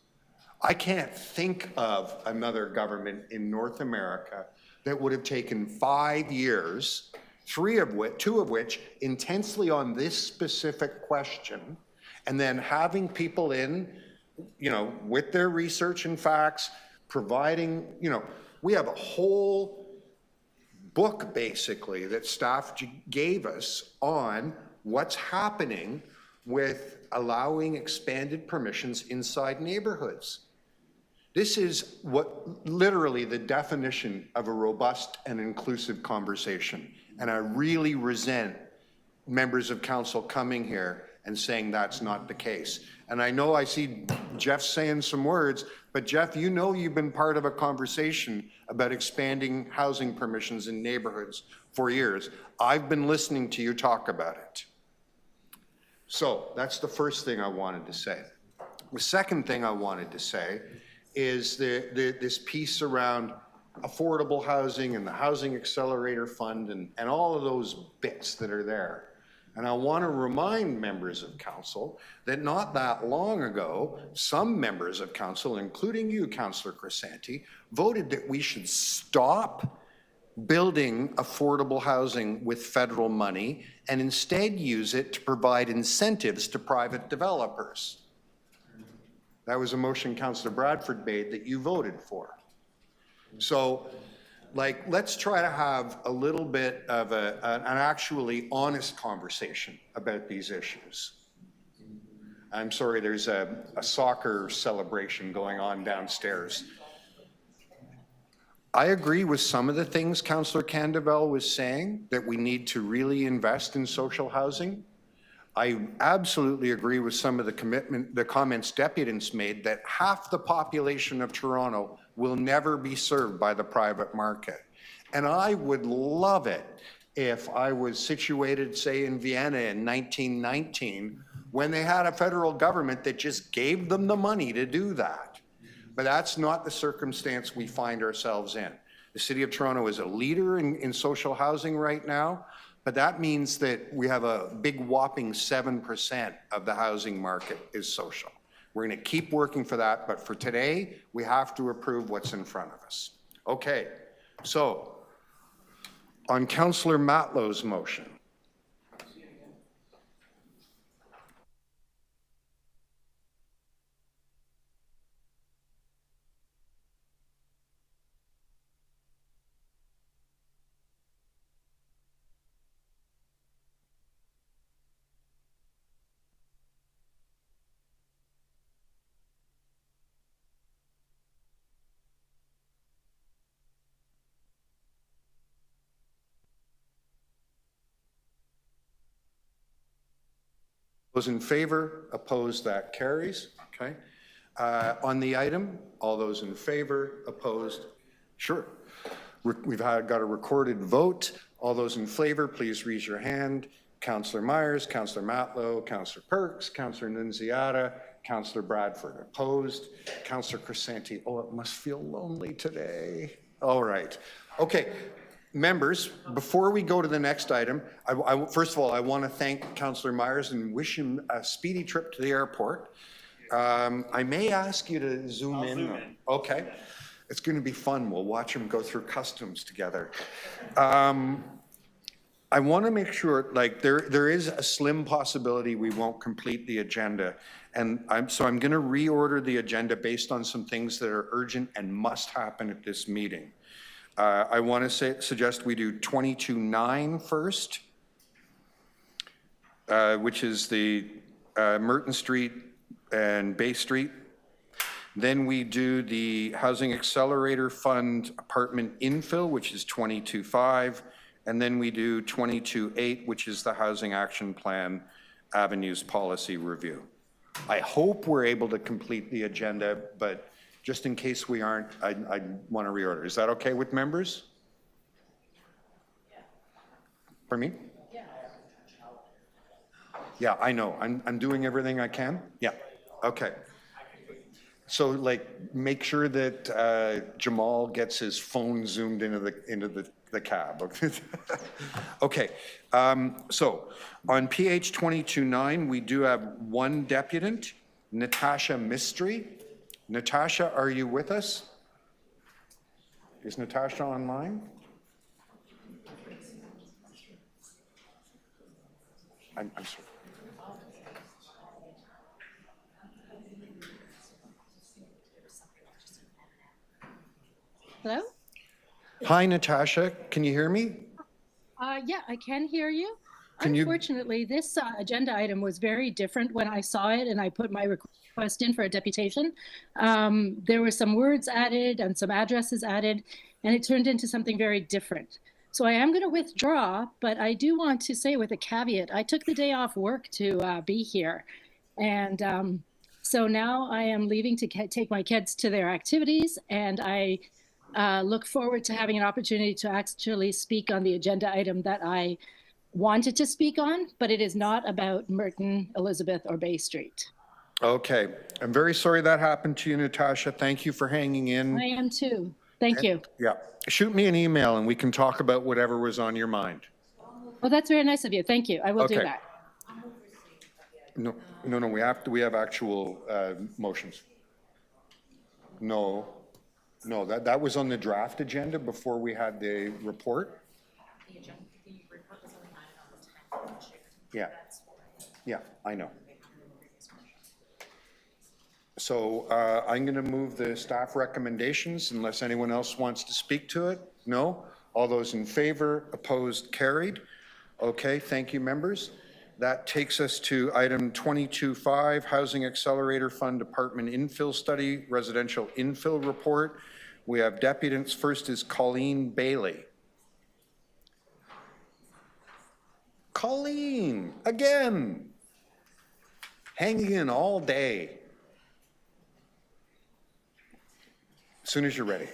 I can't think of another government in North America that would have taken 5 years, two of which intensely on this specific question, and then having people in, you know, with their research and facts, providing, you know, we have a whole book basically that staff gave us on what's happening with allowing expanded permissions inside neighborhoods. This is what literally the definition of a robust and inclusive conversation. And I really resent members of council coming here and and saying that's not the case. And I know I see Jeff saying some words, but Jeff, you know you've been part of a conversation about expanding housing permissions in neighborhoods for years. I've been listening to you talk about it. So that's the first thing I wanted to say. The second thing I wanted to say is this piece around affordable housing and the Housing Accelerator Fund and all of those bits that are there. And I want to remind members of council that not that long ago, some members of council, including you, Councillor Crisanti, voted that we should stop building affordable housing with federal money and instead use it to provide incentives to private developers. That was a motion Councillor Bradford made that you voted for. So, like, let's try to have a little bit of an actually honest conversation about these issues. I'm sorry, there's a soccer celebration going on downstairs. I agree with some of the things Councillor Candavel was saying, that we need to really invest in social housing. I absolutely agree with some of the comments deputants made that half the population of Toronto will never be served by the private market. And I would love it if I was situated, say, in Vienna in 1919, when they had a federal government that just gave them the money to do that. But that's not the circumstance we find ourselves in. The City of Toronto is a leader in social housing right now, but that means that we have a big whopping 7% of the housing market is social. We're going to keep working for that, but for today, we have to approve what's in front of us. Okay, so on Councillor Matlow's motion. Those in favor, opposed, that carries. Okay. On the item, all those in favor, opposed, sure. We've got a recorded vote. All those in favor, please raise your hand. Councillor Myers, Councillor Matlow, Councillor Perks, Councillor Nunziata, Councillor Bradford. Opposed. Councillor Crisanti. Oh, it must feel lonely today. All right. Okay. Members, before we go to the next item, first of all, I want to thank Councillor Myers and wish him a speedy trip to the airport. I may ask you to zoom in. Okay. It's going to be fun. We'll watch him go through customs together. I want to make sure, like, there is a slim possibility we won't complete the agenda. And so I'm going to reorder the agenda based on some things that are urgent and must happen at this meeting. I want to suggest we do 22.9 first, which is the Merton Street and Bay Street. Then we do the Housing Accelerator Fund apartment infill, which is 22.5. And then we do 22.8, which is the Housing Action Plan Avenues Policy Review. I hope we're able to complete the agenda, but just in case we aren't, I want to reorder. Is that okay with members? Pardon me? Yeah, I know. I'm doing everything I can. Yeah. Okay. So, like, make sure that Jamal gets his phone zoomed into the cab. Okay. So on PH 22.9, we do have one deputant, Natasha Mystery. Natasha, are you with us? Is Natasha online? I'm sorry. Hello? Hi, Natasha. Can you hear me? Yeah, I can hear you. Can you- Unfortunately, this agenda item was very different when I saw it and I put my request in for a deputation. There were some words added and some addresses added, and it turned into something very different. So I am going to withdraw, but I do want to say with a caveat, I took the day off work to be here. And so now I am leaving to take my kids to their activities, and I look forward to having an opportunity to actually speak on the agenda item that I wanted to speak on, but it is not about Merton, Elizabeth, or Bay Street. Okay, I'm very sorry that happened to you, Natasha. Thank you for hanging in. I am too. Thank you. Yeah, shoot me an email and we can talk about whatever was on your mind. Well, that's very nice of you. Thank you. I will do Okay. that. No, we have actual motions. No, that was on the draft agenda before we had the report. The report was only on the 10th. Yeah, I know. So I'm going to move the staff recommendations unless anyone else wants to speak to it. No? All those in favor, opposed, carried. Okay, thank you, members. That takes us to item 22.5, Housing Accelerator Fund Apartment Infill Study, Residential Infill Report. We have deputants. First is Colleen Bailey. Colleen, again, hanging in all day. As soon as you're ready.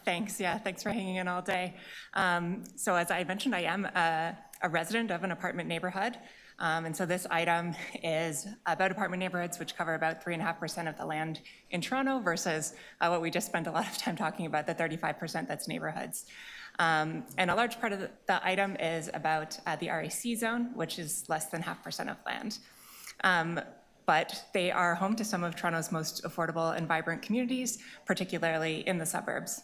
Thanks. Yeah, thanks for hanging in all day. So as I mentioned, I am a resident of an apartment neighborhood. And so this item is about apartment neighborhoods, which cover about 3.5% of the land in Toronto versus what we just spent a lot of time talking about, the 35% that's neighborhoods. And a large part of the item is about the RAC zone, which is less than 0.5% of land. But they are home to some of Toronto's most affordable and vibrant communities, particularly in the suburbs.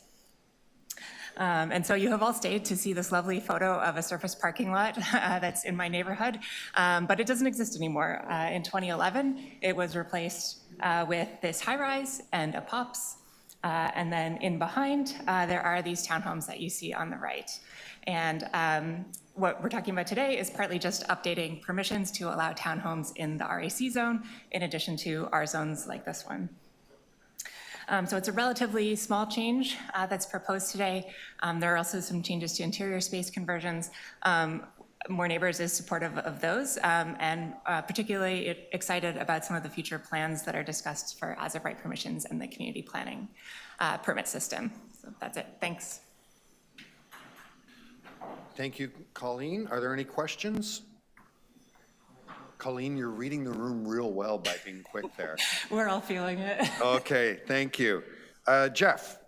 And so you have all stayed to see this lovely photo of a surface parking lot that's in my neighborhood, but it doesn't exist anymore. In 2011, it was replaced with this high-rise and a POPs, and then in behind, there are these townhomes that you see on the right. And what we're talking about today is partly just updating permissions to allow townhomes in the RAC zone, in addition to R zones like this one. So it's a relatively small change that's proposed today. There are also some changes to interior space conversions. More Neighbors is supportive of those, and particularly excited about some of the future plans that are discussed for as-of-right permissions and the community planning permit system. So that's it. Thanks. Thank you, Colleen. Are there any questions? Colleen, you're reading the room real well by being quick there. We're all feeling it. Okay, thank you. Jeff.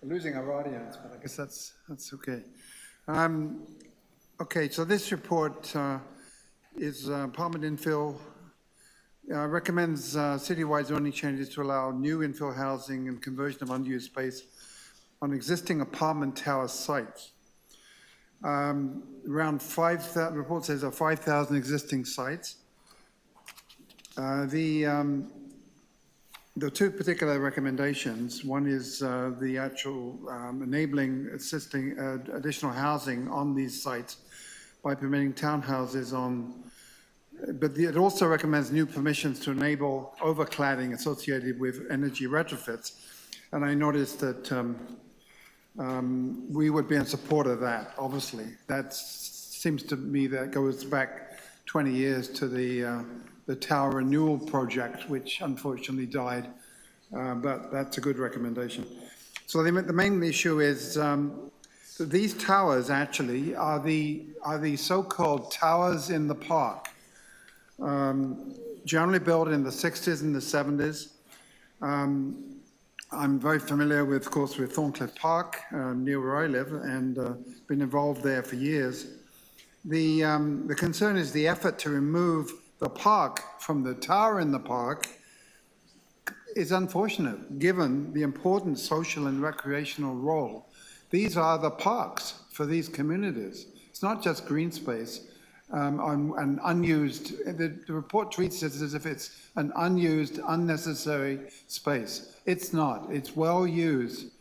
We're losing our audience, but I guess that's okay. Okay, so this report is apartment infill. Recommends citywide zoning changes to allow new infill housing and conversion of unused space on existing apartment tower sites. Around 5,000, report says 5,000 existing sites. The two particular recommendations, one is the actual enabling, assisting additional housing on these sites by permitting townhouses on, but it also recommends new permissions to enable overcladding associated with energy retrofits. And I noticed that we would be in support of that, obviously. That seems to me that goes back 20 years to the tower renewal project, which unfortunately died, but that's a good recommendation. So the main issue is that these towers actually are the so-called towers in the park, generally built in the 60s and the 70s. I'm very familiar with, of course, with Thorncliffe Park, near where I live, and been involved there for years. The concern is the effort to remove the park from the tower in the park is unfortunate, given the important social and recreational role. These are the parks for these communities. It's not just green space. on an unused, the report treats it as if it's an unused, unnecessary space. It's not. It's well used.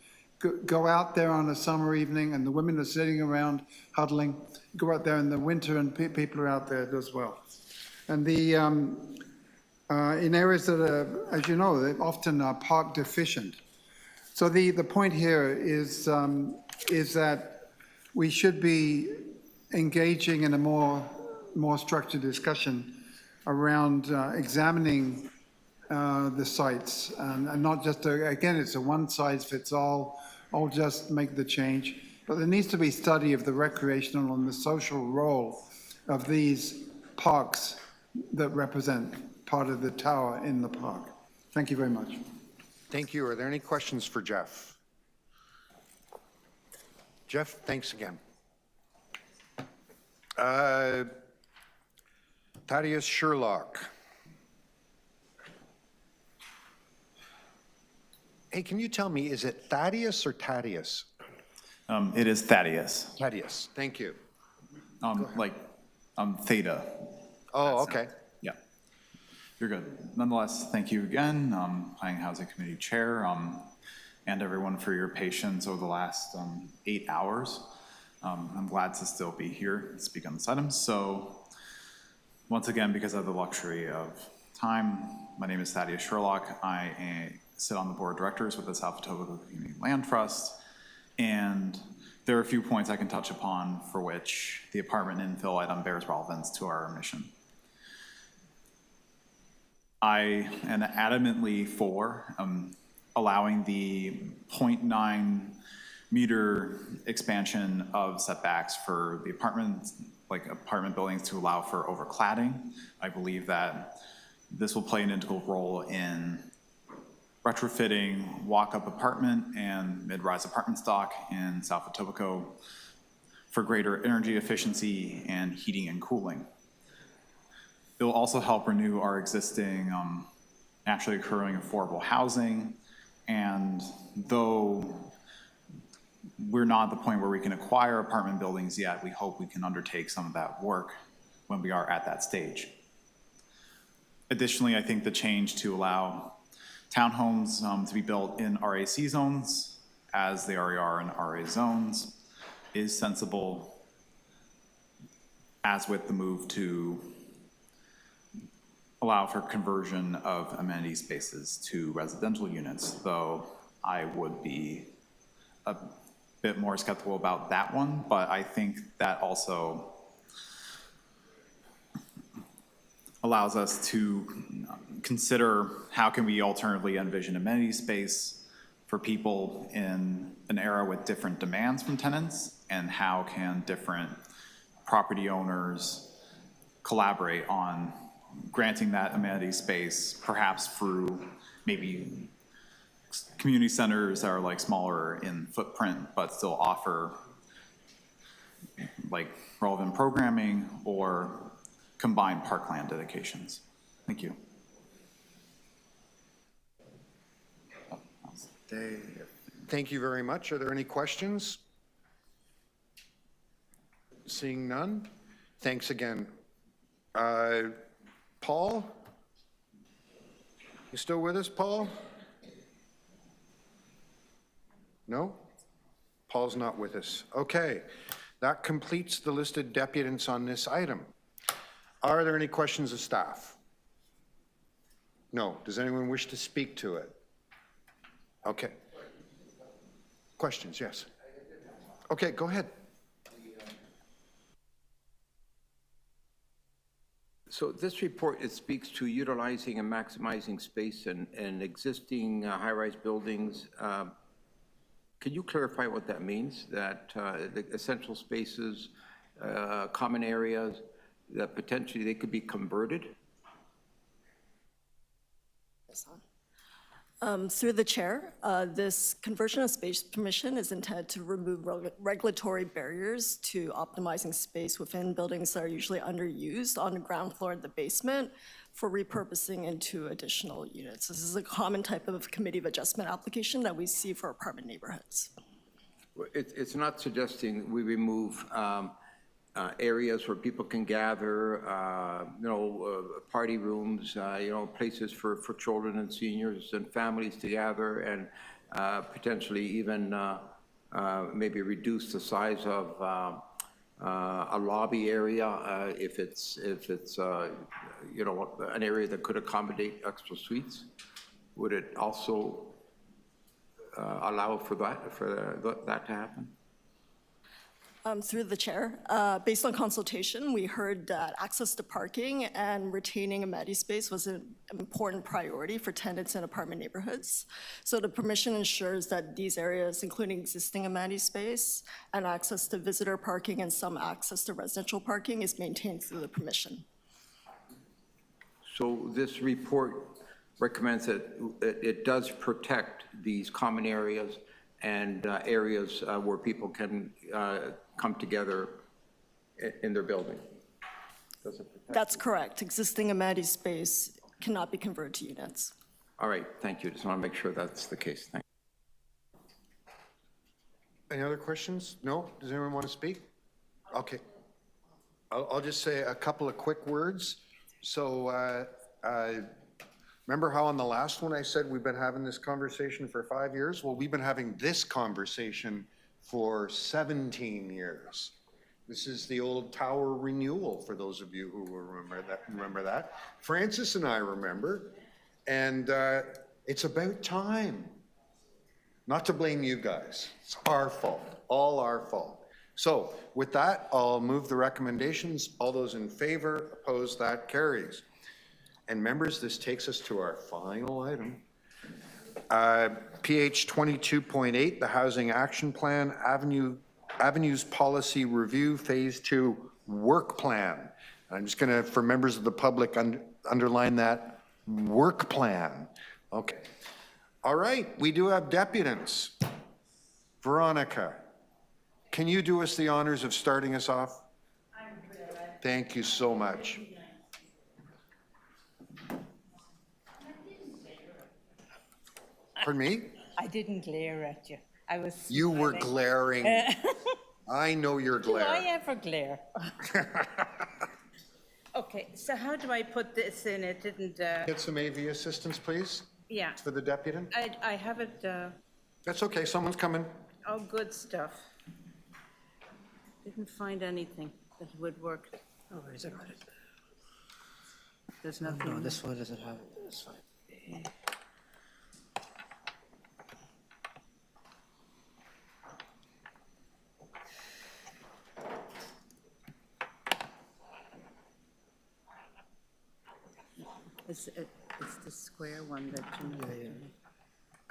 Go out there on a summer evening and the women are sitting around huddling. Go out there in the winter and people are out there as well. And the in areas that are, as you know, they often are park deficient. So the point here is that we should be engaging in a more structured discussion around examining the sites and not just, again, it's a one-size-fits-all, I'll just make the change. But there needs to be study of the recreational and the social role of these parks that represent part of the tower in the park. Thank you very much. Thank you. Are there any questions for Jeff? Jeff, thanks again. Thaddeus Sherlock. Hey, can you tell me, is it Thaddeus or Thaddeus? It is Thaddeus. Thaddeus, thank you. Theta. Oh, okay. Yeah, you're good. Nonetheless, thank you again, Planning Housing Committee Chair, and everyone for your patience over the last 8 hours. I'm glad to still be here and speak on this item. So once again, because I have the luxury of time, my name is Thaddeus Sherlock. I sit on the board of directors with the South Etobicoke Community Land Trust. And there are a few points I can touch upon for which the apartment infill item bears relevance to our mission. I am adamantly for allowing the 0.9 meter expansion of setbacks for the apartment buildings to allow for overcladding. I believe that this will play an integral role in retrofitting walk-up apartment and mid-rise apartment stock in South Etobicoke for greater energy efficiency and heating and cooling. It will also help renew our existing naturally occurring affordable housing, and though we're not at the point where we can acquire apartment buildings yet, we hope we can undertake some of that work when we are at that stage. Additionally, I think the change to allow townhomes to be built in RAC zones, as they already are in RA zones, is sensible, as with the move to allow for conversion of amenity spaces to residential units, though I would be a bit more skeptical about that one, but I think that also allows us to consider how can we alternatively envision amenity space for people in an era with different demands from tenants, and how can different property owners collaborate on granting that amenity space, perhaps through maybe community centers that are like smaller in footprint but still offer like relevant programming or combined parkland dedications. Thank you. Thank you very much. Are there any questions? Seeing none, thanks again. Paul? You still with us, Paul? No? Paul's not with us. Okay, that completes the listed deputants on this item. Are there any questions of staff? No. Does anyone wish to speak to it? Okay. Questions, yes. Okay, go ahead. So this report, it speaks to utilizing and maximizing space in existing high-rise buildings. Can you clarify what that means? That the essential spaces, common areas, that potentially they could be converted? Through the chair, this conversion of space permission is intended to remove regulatory barriers to optimizing space within buildings that are usually underused on the ground floor and the basement for repurposing into additional units. This is a common type of committee of adjustment application that we see for apartment neighborhoods. It's not suggesting we remove areas where people can gather, party rooms, places for children and seniors and families to gather, and potentially even maybe reduce the size of a lobby area if it's an area that could accommodate extra suites. Would it also allow for that to happen? Through the chair, based on consultation, we heard that access to parking and retaining amenity space was an important priority for tenants in apartment neighborhoods. So the permission ensures that these areas, including existing amenity space and access to visitor parking and some access to residential parking, is maintained through the permission. So this report recommends that it does protect these common areas and areas where people can come together in their building. That's correct. Existing amenity space cannot be converted to units. All right, thank you. Just want to make sure that's the case. Thank you. Any other questions? No? Does anyone want to speak? Okay. I'll just say a couple of quick words. So remember how on the last one I said we've been having this conversation for 5 years? Well, we've been having this conversation for 17 years. This is the old tower renewal, for those of you who remember that. Francis and I remember, and it's about time. Not to blame you guys. It's our fault, all our fault. So with that, I'll move the recommendations. All those in favor, opposed, that carries. And members, this takes us to our final item. PH 22.8, the Housing Action Plan, Avenues Policy Review, Phase 2 Work Plan. I'm just going to, for members of the public, underline that work plan. Okay. All right, we do have deputants. Veronica, can you do us the honors of starting us off? Thank you so much. Pardon me? I didn't glare at you. I was. You were glaring. I know you're glaring. Do I ever glare? Okay, so how do I put this in? It didn't. Get some AV assistance, please. Yeah. For the deputant. I have it. That's okay. Someone's coming. Oh, good stuff. Didn't find anything that would work. Oh, is it right? There's nothing. No, this one doesn't have it. That's fine. It's the square one that you know.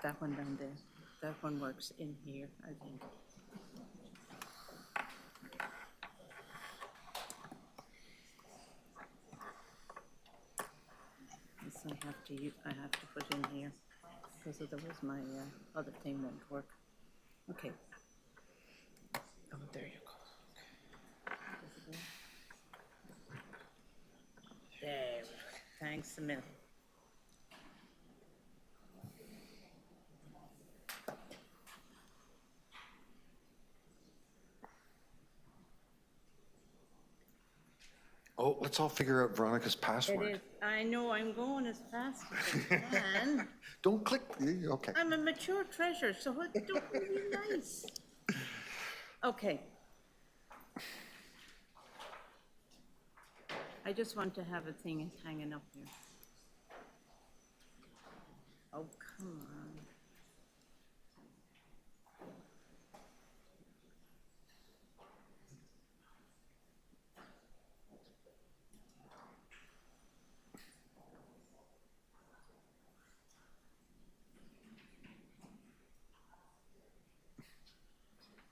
That one down there. That one works in here, I think. This I have to put in here because otherwise my other thing won't work. Okay. Oh, there you go. There. Thanks a minute. Oh, let's all figure out Veronica's password. It is. I know, I'm going as fast as I can. Don't click. Okay. I'm a mature treasure, so don't be nice. Okay. I just want to have a thing hanging up here. Oh, come on.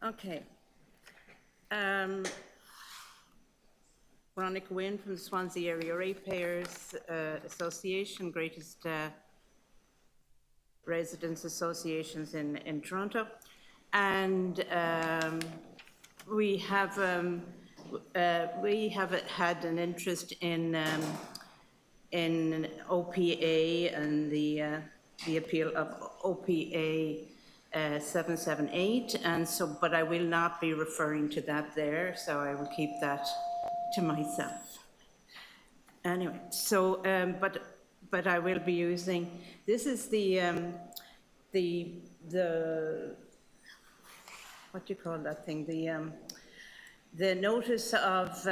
Okay. Veronica Wynn from the Swansea Area Ratepayers Association, greatest residents associations in Toronto. And we have had an interest in OPA and the appeal of OPA 778, and so, but I will not be referring to that there, so I will keep that to myself. Anyway, so, but I will be using, this is the what do you call that thing? The notice of,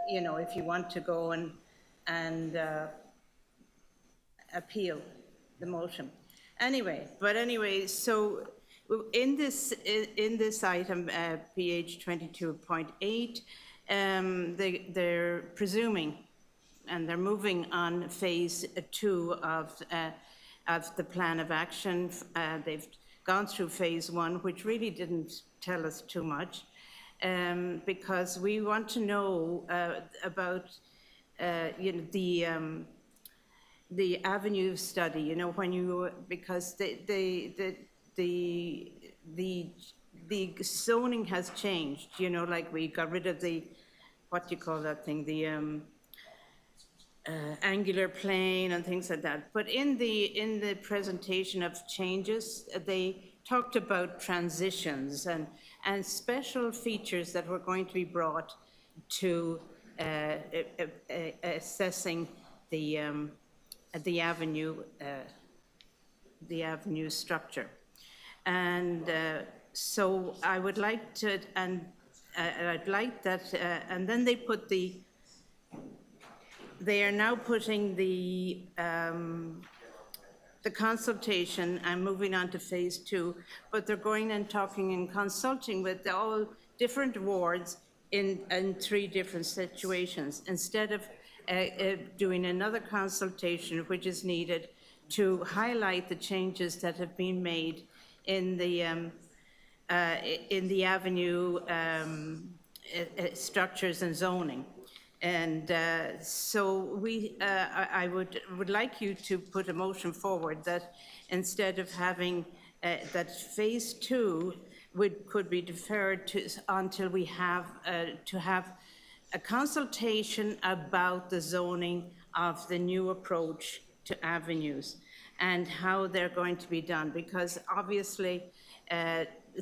you know, if you want to go and appeal the motion. Anyway, so in this item, PH 22.8, they're presuming, and they're moving on phase 2 of the plan of action. They've gone through phase 1, which really didn't tell us too much, because we want to know about you know, the avenue study. You know, when you, because the zoning has changed. You know, like we got rid of the, what do you call that thing? The angular plane and things like that. But in the presentation of changes, they talked about transitions and special features that were going to be brought to assessing the avenue structure. And so I would like to, and I'd like that, and then they put they are now putting the consultation and moving on to phase 2, but they're going and talking and consulting with all different wards in 3 different situations, instead of doing another consultation, which is needed to highlight the changes that have been made in the avenue structures and zoning. And so I would like you to put a motion forward that instead of having that phase 2 could be deferred until we have to have a consultation about the zoning of the new approach to avenues and how they're going to be done, because obviously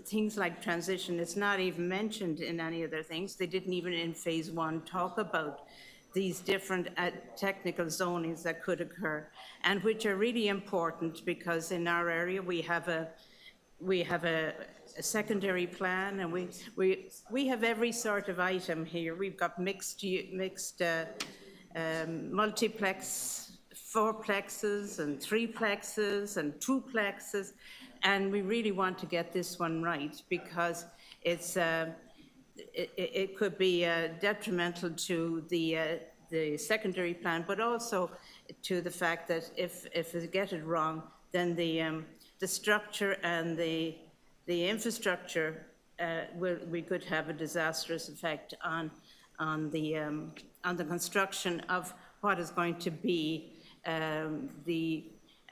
things like transition is not even mentioned in any of their things. They didn't even in phase 1 talk about these different technical zonings that could occur, and which are really important, because in our area we have a secondary plan, and we have every sort of item here. We've got mixed multiplex, 4plexes and 3plexes and 2plexes, and we really want to get this one right, because it's it could be detrimental to the secondary plan, but also to the fact that if we get it wrong, then the structure and the infrastructure we could have a disastrous effect on the construction of what is going to be a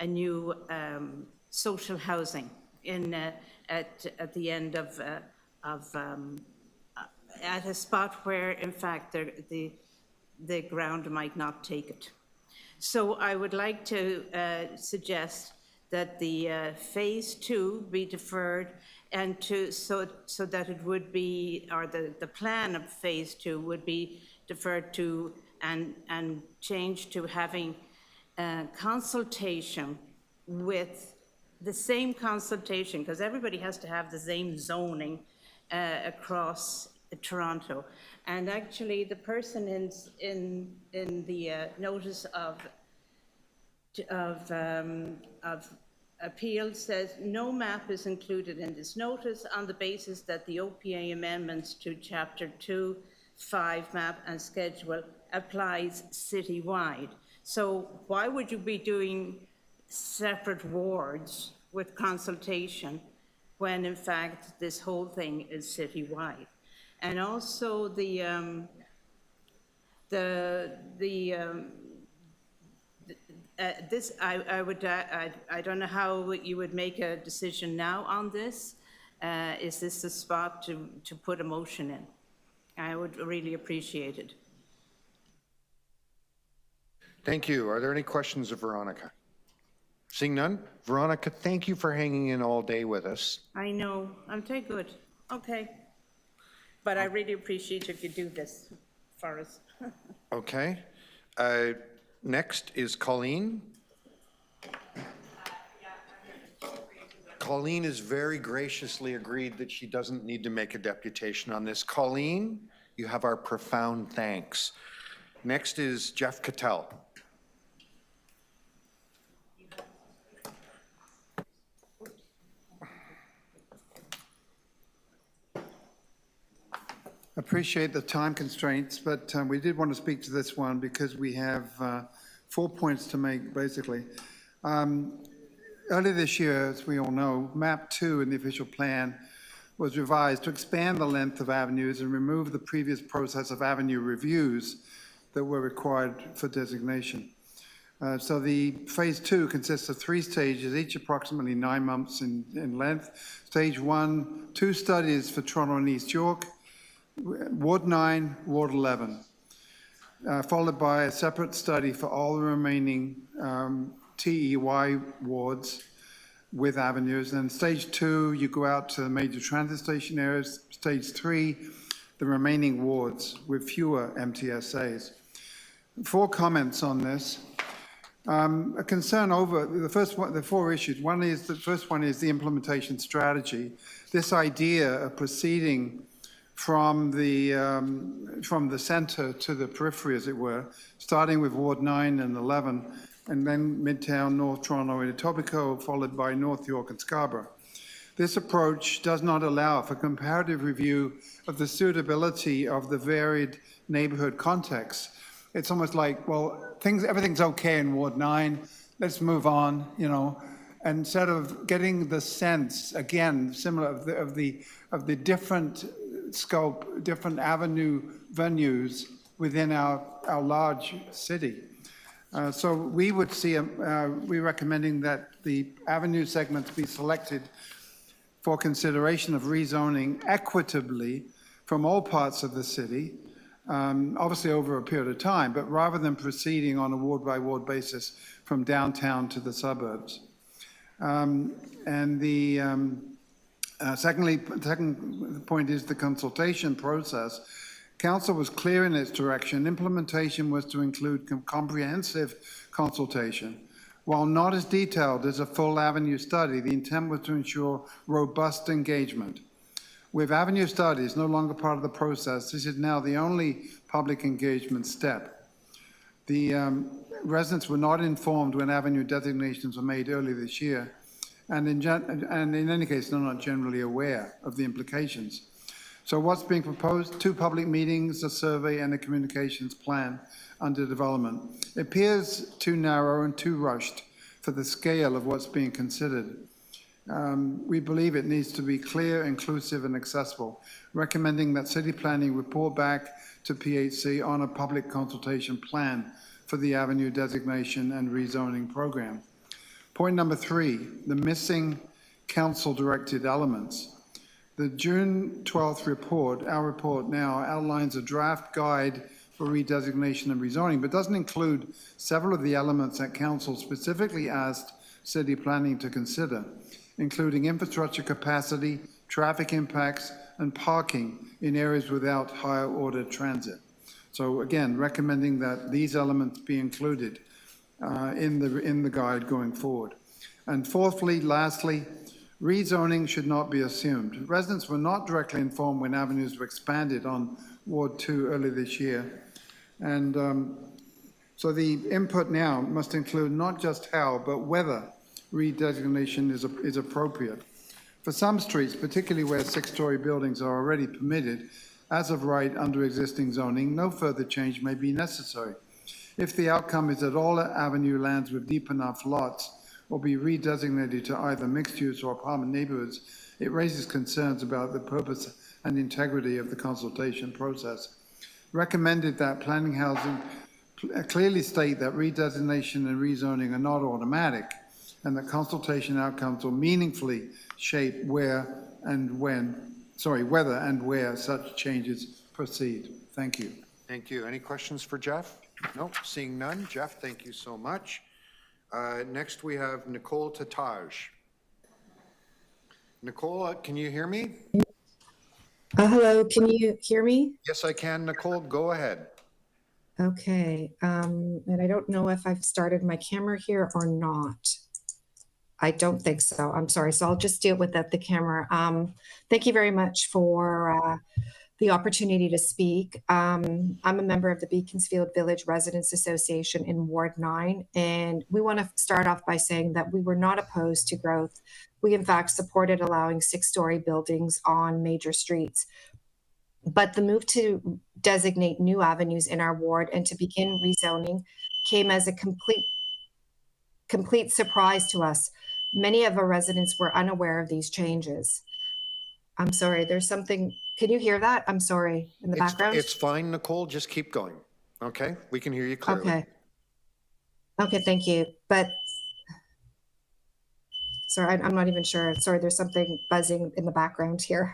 new social housing at the end of at a spot where, in fact, the ground might not take it. So I would like to suggest that the phase 2 be deferred, and so that it would be, or the plan of phase 2 would be deferred to and changed to having consultation with the same consultation, because everybody has to have the same zoning across Toronto. And actually, the person in the notice of appeal says no map is included in this notice on the basis that the OPA amendments to Chapter 2.5 map and schedule applies citywide. So why would you be doing separate wards with consultation when in fact this whole thing is citywide? And also I don't know how you would make a decision now on this. Is this the spot to put a motion in? I would really appreciate it. Thank you. Are there any questions of Veronica? Seeing none, Veronica, thank you for hanging in all day with us. I know, I'm very good. Okay. But I really appreciate if you do this for us. Okay. Next is Colleen. Colleen has very graciously agreed that she doesn't need to make a deputation on this. Colleen, you have our profound thanks. Next is Jeff Cattell. Appreciate the time constraints, but we did want to speak to this one because we have 4 points to make, basically. Earlier this year, as we all know, MAP 2 in the official plan was revised to expand the length of avenues and remove the previous process of avenue reviews that were required for designation. So the phase 2 consists of 3 stages, each approximately 9 months in length. Stage 1, 2 studies for Toronto and East York, Ward 9, Ward 11, followed by a separate study for all the remaining TEY wards with avenues. And stage 2, you go out to the major transit station areas. Stage 3, the remaining wards with fewer MTSAs. 4 comments on this. A concern over the 4 issues. The first one is the implementation strategy. This idea of proceeding from the center to the periphery, as it were, starting with Ward 9 and 11, and then Midtown, North Toronto, and Etobicoke, followed by North York and Scarborough. This approach does not allow for comparative review of the suitability of the varied neighborhood contexts. It's almost like, well, everything's okay in Ward 9, let's move on, you know, instead of getting the sense, again, similar of the different scope, different avenue venues within our large city. So we would see, we're recommending that the avenue segments be selected for consideration of rezoning equitably from all parts of the city, obviously over a period of time, but rather than proceeding on a ward-by-ward basis from downtown to the suburbs. And the second point is the consultation process. Council was clear in its direction. Implementation was to include comprehensive consultation. While not as detailed as a full avenue study, the intent was to ensure robust engagement. With avenue studies no longer part of the process, this is now the only public engagement step. The residents were not informed when avenue designations were made earlier this year, and in any case, they're not generally aware of the implications. So what's being proposed? 2 public meetings, a survey, and a communications plan under development. It appears too narrow and too rushed for the scale of what's being considered. We believe it needs to be clear, inclusive, and accessible, recommending that city planning report back to PHC on a public consultation plan for the avenue designation and rezoning program. Point number 3, the missing council-directed elements. The June 12th report, our report now, outlines a draft guide for redesignation and rezoning, but doesn't include several of the elements that council specifically asked city planning to consider, including infrastructure capacity, traffic impacts, and parking in areas without higher order transit. So again, recommending that these elements be included in the guide going forward. And fourthly, lastly, rezoning should not be assumed. Residents were not directly informed when avenues were expanded on Ward 2 earlier this year. And so the input now must include not just how, but whether redesignation is appropriate. For some streets, particularly where 6-story buildings are already permitted, as of right under existing zoning, no further change may be necessary. If the outcome is that all avenue lands with deep enough lots will be redesignated to either mixed use or apartment neighborhoods, it raises concerns about the purpose and integrity of the consultation process. Recommended that planning housing clearly state that redesignation and rezoning are not automatic, and that consultation outcomes will meaningfully shape whether and where such changes proceed. Thank you. Thank you. Any questions for Jeff? Nope, seeing none. Jeff, thank you so much. Next, we have Nicole Tataj. Nicole, can you hear me? Hello, can you hear me? Yes, I can. Nicole, go ahead. Okay, and I don't know if I've started my camera here or not. I don't think so. I'm sorry. So I'll just deal with the camera. Thank you very much for the opportunity to speak. I'm a member of the Beaconsfield Village Residents Association in Ward 9, and we want to start off by saying that we were not opposed to growth. We, in fact, supported allowing 6-story buildings on major streets. But the move to designate new avenues in our ward and to begin rezoning came as a complete surprise to us. Many of our residents were unaware of these changes. I'm sorry, there's something, can you hear that? I'm sorry, in the background? It's fine, Nicole, just keep going, okay? We can hear you clearly. Okay. Okay, thank you. But, sorry, I'm not even sure. Sorry, there's something buzzing in the background here.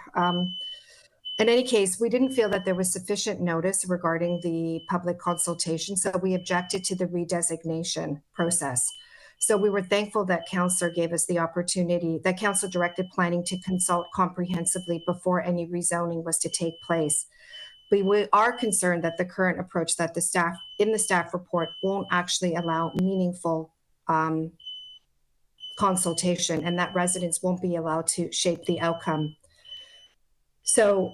In any case, we didn't feel that there was sufficient notice regarding the public consultation, so we objected to the redesignation process. So we were thankful that Councillor gave us the opportunity, that Council directed planning to consult comprehensively before any rezoning was to take place. We are concerned that the current approach that the staff, in the staff report, won't actually allow meaningful consultation, and that residents won't be allowed to shape the outcome. So,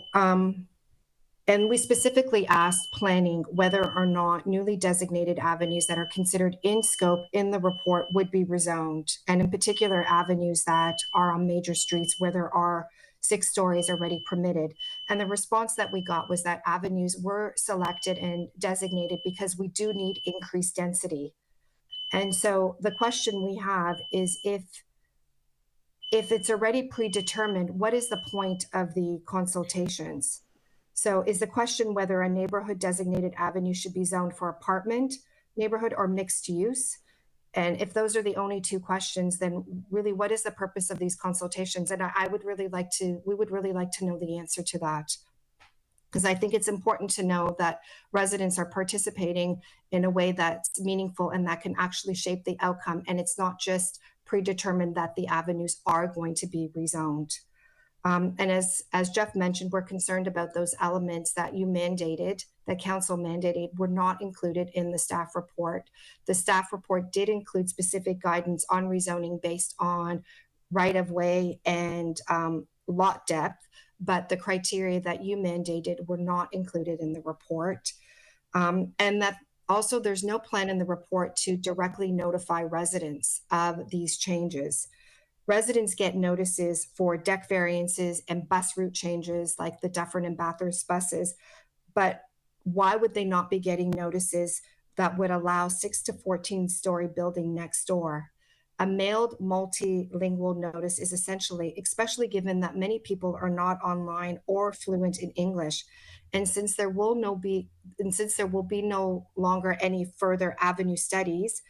and we specifically asked planning whether or not newly designated avenues that are considered in scope in the report would be rezoned, and in particular avenues that are on major streets where there are 6 stories already permitted. And the response that we got was that avenues were selected and designated because we do need increased density. And so the question we have is if it's already predetermined, what is the point of the consultations? So is the question whether a neighborhood designated avenue should be zoned for apartment, neighborhood, or mixed use? And if those are the only 2 questions, then really what is the purpose of these consultations? And we would really like to know the answer to that. Because I think it's important to know that residents are participating in a way that's meaningful and that can actually shape the outcome. And it's not just predetermined that the avenues are going to be rezoned. And as Jeff mentioned, we're concerned about those elements that you mandated, that council mandated, were not included in the staff report. The staff report did include specific guidance on rezoning based on right-of-way and lot depth, but the criteria that you mandated were not included in the report. And that also there's no plan in the report to directly notify residents of these changes. Residents get notices for deck variances and bus route changes like the Dufferin and Bathurst buses, but why would they not be getting notices that would allow 6 to 14-story building next door? A mailed multilingual notice is essentially, especially given that many people are not online or fluent in English, and since there will be no longer any further avenue studies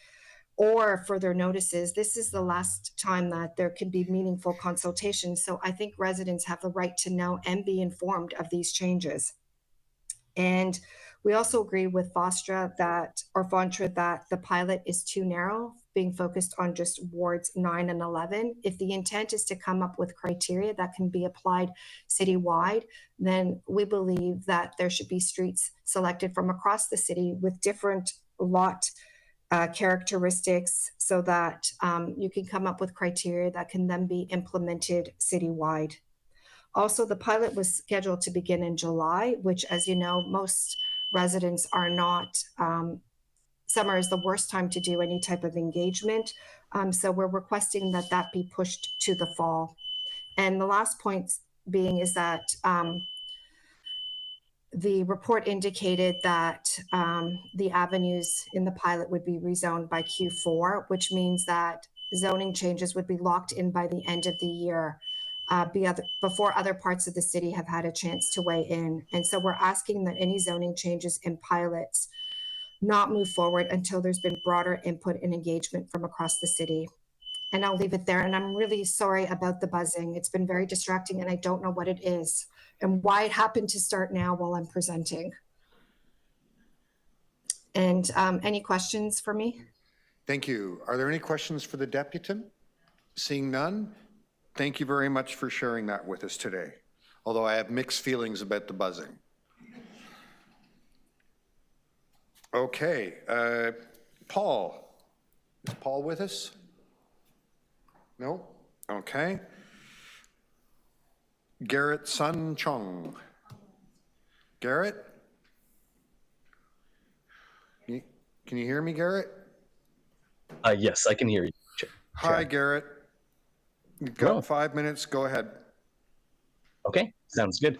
or further notices, this is the last time that there can be meaningful consultation. So I think residents have the right to know and be informed of these changes. And we also agree with FONTRA that the pilot is too narrow, being focused on just wards 9 and 11. If the intent is to come up with criteria that can be applied citywide, then we believe that there should be streets selected from across the city with different lot characteristics so that you can come up with criteria that can then be implemented citywide. Also, the pilot was scheduled to begin in July, which, as you know, most residents are not, summer is the worst time to do any type of engagement. So we're requesting that that be pushed to the fall. And the last point being is that the report indicated that the avenues in the pilot would be rezoned by Q4, which means that zoning changes would be locked in by the end of the year. Before other parts of the city have had a chance to weigh in. And so we're asking that any zoning changes in pilots not move forward until there's been broader input and engagement from across the city. And I'll leave it there. And I'm really sorry about the buzzing. It's been very distracting and I don't know what it is and why it happened to start now while I'm presenting. And any questions for me? Thank you. Are there any questions for the deputant? Seeing none, thank you very much for sharing that with us today, although I have mixed feelings about the buzzing. Okay, Paul. Is Paul with us? No? Okay. Garrett Sun Chung. Garrett? Can you hear me, Garrett? Yes, I can hear you. Hi, Garrett. You've got 5 minutes. Go ahead. Okay, sounds good.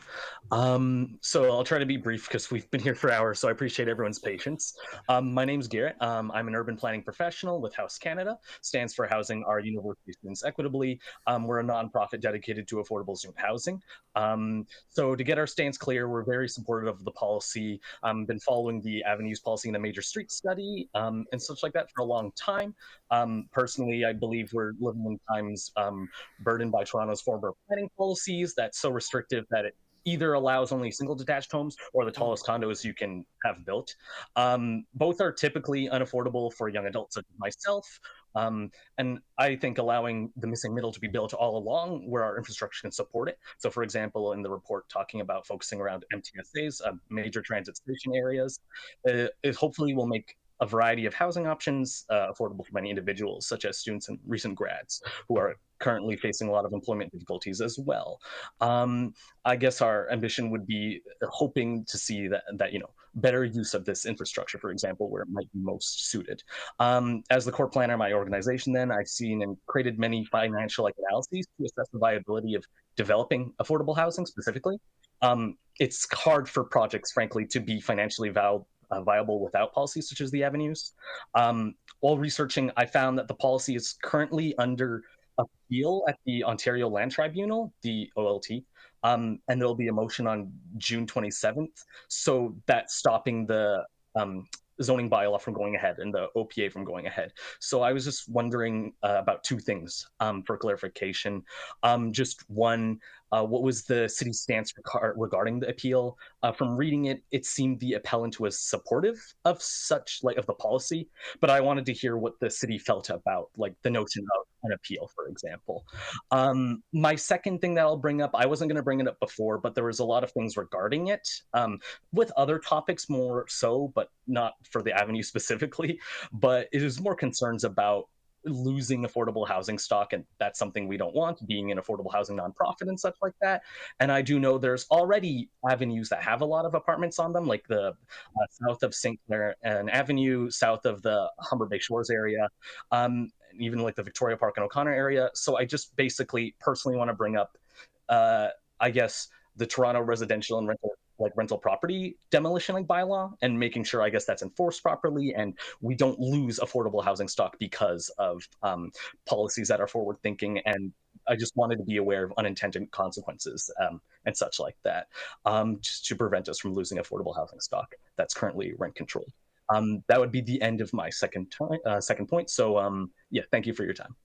So I'll try to be brief because we've been here for hours, so I appreciate everyone's patience. My name's Garrett. I'm an urban planning professional with House Canada, stands for Housing Our University Students Equitably. We're a nonprofit dedicated to affordable student housing. So to get our stance clear, we're very supportive of the policy. Been following the Avenues policy in the Major Street Study and such like that for a long time. Personally, I believe we're living in times burdened by Toronto's former planning policies that's so restrictive that it either allows only single detached homes or the tallest condos you can have built. Both are typically unaffordable for young adults such as myself. And I think allowing the missing middle to be built all along where our infrastructure can support it. So for example, in the report talking about focusing around MTSAs, major transit station areas, it hopefully will make a variety of housing options affordable for many individuals, such as students and recent grads who are currently facing a lot of employment difficulties as well. I guess our ambition would be hoping to see that better use of this infrastructure, for example, where it might be most suited. As the core planner of my organization, then I've seen and created many financial analyses to assess the viability of developing affordable housing specifically. It's hard for projects, frankly, to be financially viable without policies such as the Avenues. While researching, I found that the policy is currently under appeal at the Ontario Land Tribunal, the OLT, and there'll be a motion on June 27th. So that's stopping the zoning bylaw from going ahead and the OPA from going ahead. So I was just wondering about two things for clarification. Just one, what was the city's stance regarding the appeal? From reading it, it seemed the appellant was supportive of of the policy, but I wanted to hear what the city felt about the notion of an appeal, for example. My second thing that I'll bring up, I wasn't going to bring it up before, but there was a lot of things regarding it with other topics more so, but not for the Avenue specifically, but it is more concerns about losing affordable housing stock, and that's something we don't want, being an affordable housing nonprofit and such like that. And I do know there's already avenues that have a lot of apartments on them, like the south of St. Clair and Avenue, south of the Humber Bay Shores area, even like the Victoria Park and O'Connor area. So I just basically personally want to bring up, I guess, the Toronto residential and rental property demolition bylaw and making sure, I guess, that's enforced properly and we don't lose affordable housing stock because of policies that are forward thinking. And I just wanted to be aware of unintended consequences and such like that, just to prevent us from losing affordable housing stock that's currently rent controlled. That would be the end of my second point. So yeah, thank you for your time.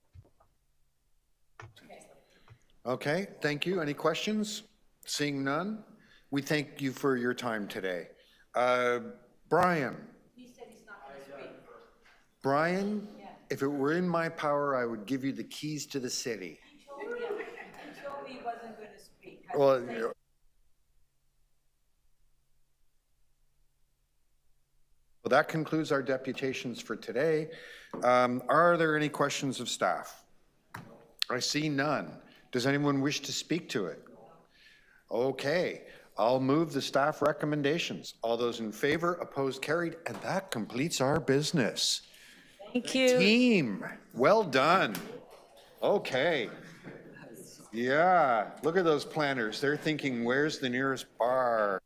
Okay, thank you. Any questions? Seeing none, we thank you for your time today. Brian. He said he's not going to speak. Brian, if it were in my power, I would give you the keys to the city. He told me he wasn't going to speak. Well, that concludes our deputations for today. Are there any questions of staff? I see none. Does anyone wish to speak to it? Okay, I'll move the staff recommendations. All those in favor, opposed, carried, and that completes our business. Thank you. Team, well done. Okay. Yeah, look at those planners. They're thinking, where's the nearest bar?